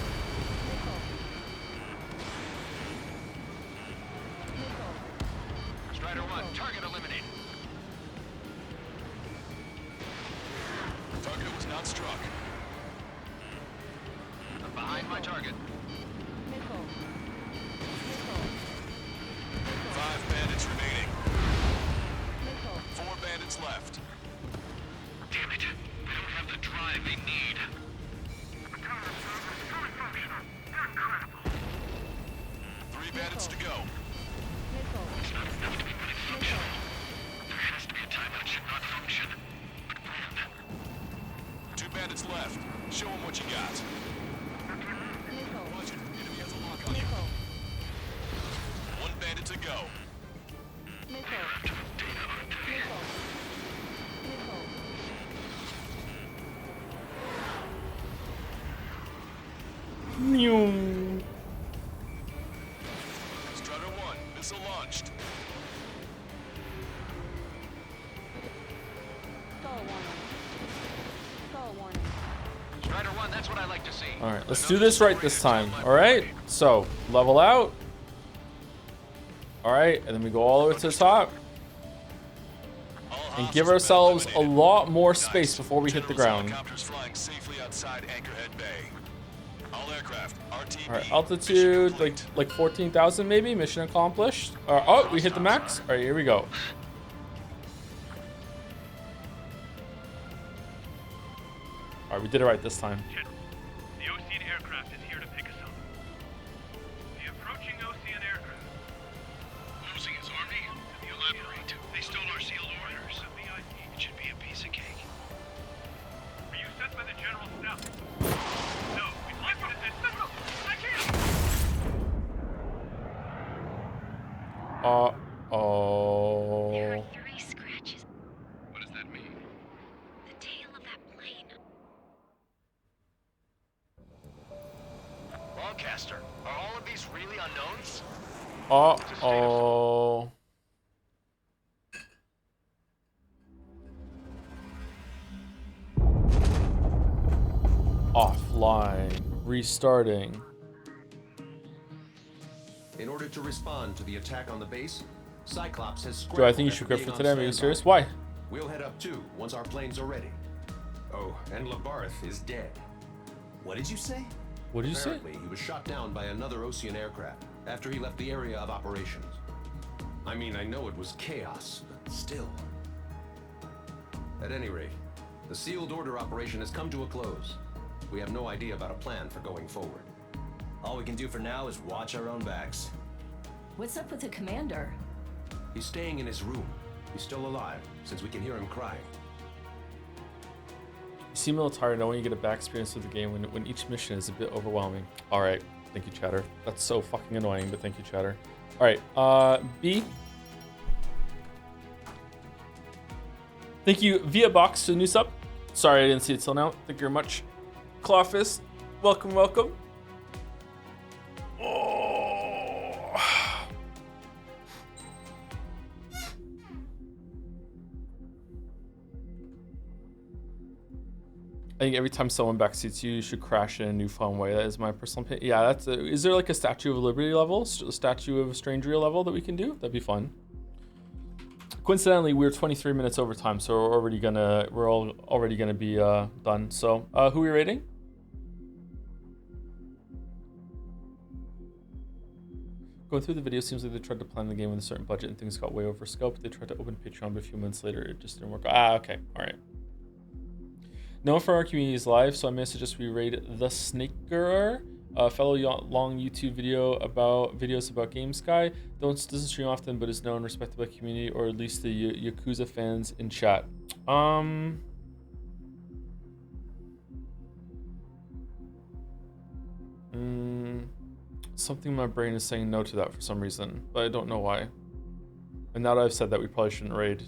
Strider 1, target eliminated. Target was not struck. I'm behind my target. 5 bandits remaining. 4 bandits left. Damn it. They don't have the drive they need. 3 bandits to go. It's not enough to be fully functional. There has to be a time when it should not function. But when? 2 bandits left. Show them what you got. Roger. Enemy has a lock on you. 1 bandit to go. Mew. Strutter 1, missile launched. Strider 1, that's what I like to see. All right, let's do this right this time. All right, so level out. All right, and then we go all the way to the top and give ourselves a lot more space before we hit the ground. Helicopters flying safely outside Anchorhead Bay. All aircraft, RTB. All right, altitude like 14,000 maybe. Mission accomplished. Oh, we hit the max. All right, here we go. All right, we did it right this time. General, the Ocean aircraft is here to pick us up. The approaching Ocean aircraft. Losing his army? Elaborate. They stole our sealed orders. It should be a piece of cake. spellcaster. Are all of these really unknowns? Uh-oh. Offline. Restarting. In order to respond to the attack on the base, Cyclops has Joe, I think you should quit for today. Are you serious? Why? We'll head up too once our planes are ready. Oh, and Labarth is dead. What did you say? What did you say? Apparently, he was shot down by another Ocean aircraft after he left the area of operations. I mean, I know it was chaos, but still. At any rate, the sealed order operation has come to a close. We have no idea about a plan for going forward. All we can do for now is watch our own backs. What's up with the commander? He's staying in his room. He's still alive, since we can hear him crying. You seem a little tired knowing you get a back experience with the game when each mission is a bit overwhelming. Alright, thank you, Chatter. That's so fucking annoying, but thank you, Chatter. Alright, B. Thank you, Via Box, for the new sub. Sorry I didn't see it till now. Thank you very much. Clawfist, welcome, welcome. Oh. I think every time someone backseats you, you should crash in a new fun way. That is my personal opinion. Yeah, that's is there like a Statue of Liberty level, Statue of Strangeria level that we can do? That'd be fun. Coincidentally, we're 23 minutes over time, so we're all already gonna be done. So, who are we rating? Going through the video, seems like they tried to plan the game with a certain budget and things got way over scope. They tried to open Patreon, but a few months later, it just didn't work. Okay, all right. No one from our community is live, so I may suggest we raid The Snaker, a fellow long YouTube videos about Games Guy. Doesn't stream often, but is known and respected by the community, or at least the Yakuza fans in chat. Something in my brain is saying no to that for some reason, but I don't know why. And now that I've said that, we probably shouldn't raid,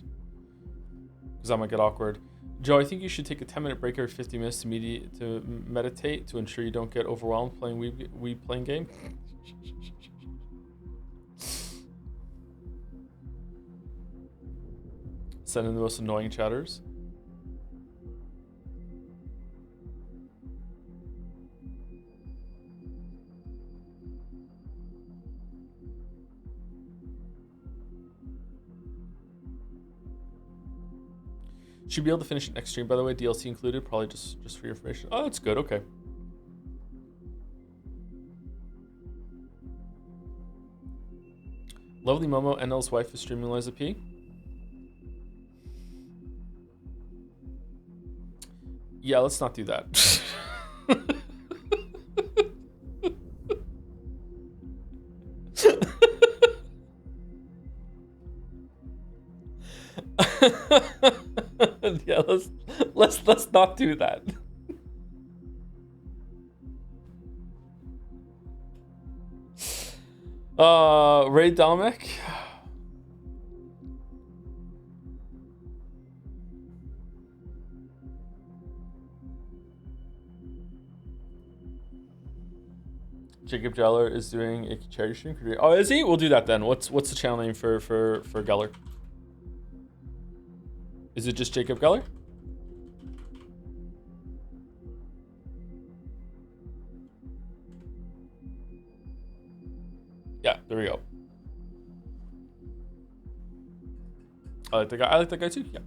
because that might get awkward. Joe, I think you should take a 10-minute break every 50 minutes to meditate to ensure you don't get overwhelmed playing playing game. Send in the most annoying chatters. Should be able to finish it next stream, by the way. DLC included, probably just for your information. Oh, that's good. Okay. Lovely Momo, NL's wife, is streaming Liza P. Yeah, let's not do that. Yeah, let's not do that. Ray Dominic. Jacob Geller is doing a charity stream. Oh, is he? We'll do that then. What's the channel name for Geller? Is it just Jacob Geller? Yeah, there we go. I like that guy too. Yeah.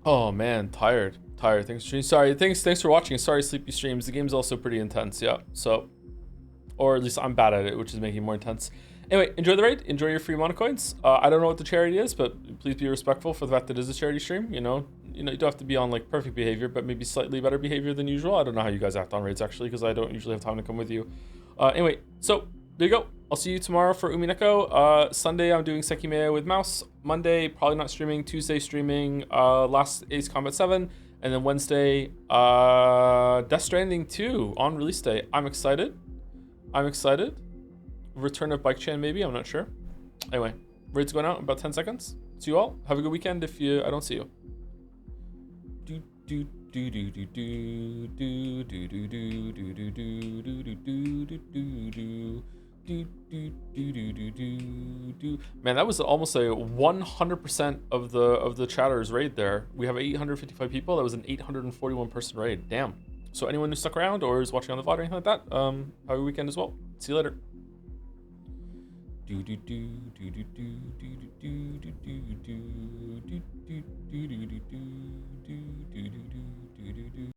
Oh man, tired. Thanks for sorry. Thanks for watching. Sorry, sleepy streams. The game's also pretty intense. Yeah. So, or at least I'm bad at it, which is making it more intense. Anyway, enjoy the raid. Enjoy your free mono coins. I don't know what the charity is, but please be respectful for the fact that it is a charity stream. You know, you don't have to be on like perfect behavior, but maybe slightly better behavior than usual. I don't know how you guys act on raids actually, because I don't usually have time to come with you. Anyway, so there you go. I'll see you tomorrow for Umineko. Sunday, I'm doing Sekime with Mouse. Monday, probably not streaming. Tuesday, streaming last Ace Combat 7. And then Wednesday, Death Stranding 2 on release day. I'm excited. Return of Bike Chain, maybe. I'm not sure. Anyway, raid's going out in about 10 seconds. See you all. Have a good weekend if I don't see you. Man, that was almost a 100% of the chatters raid there. We have 855 people. That was an 841 person raid. Damn. So anyone who stuck around or is watching on the VOD or anything like that, have a weekend as well. See you later.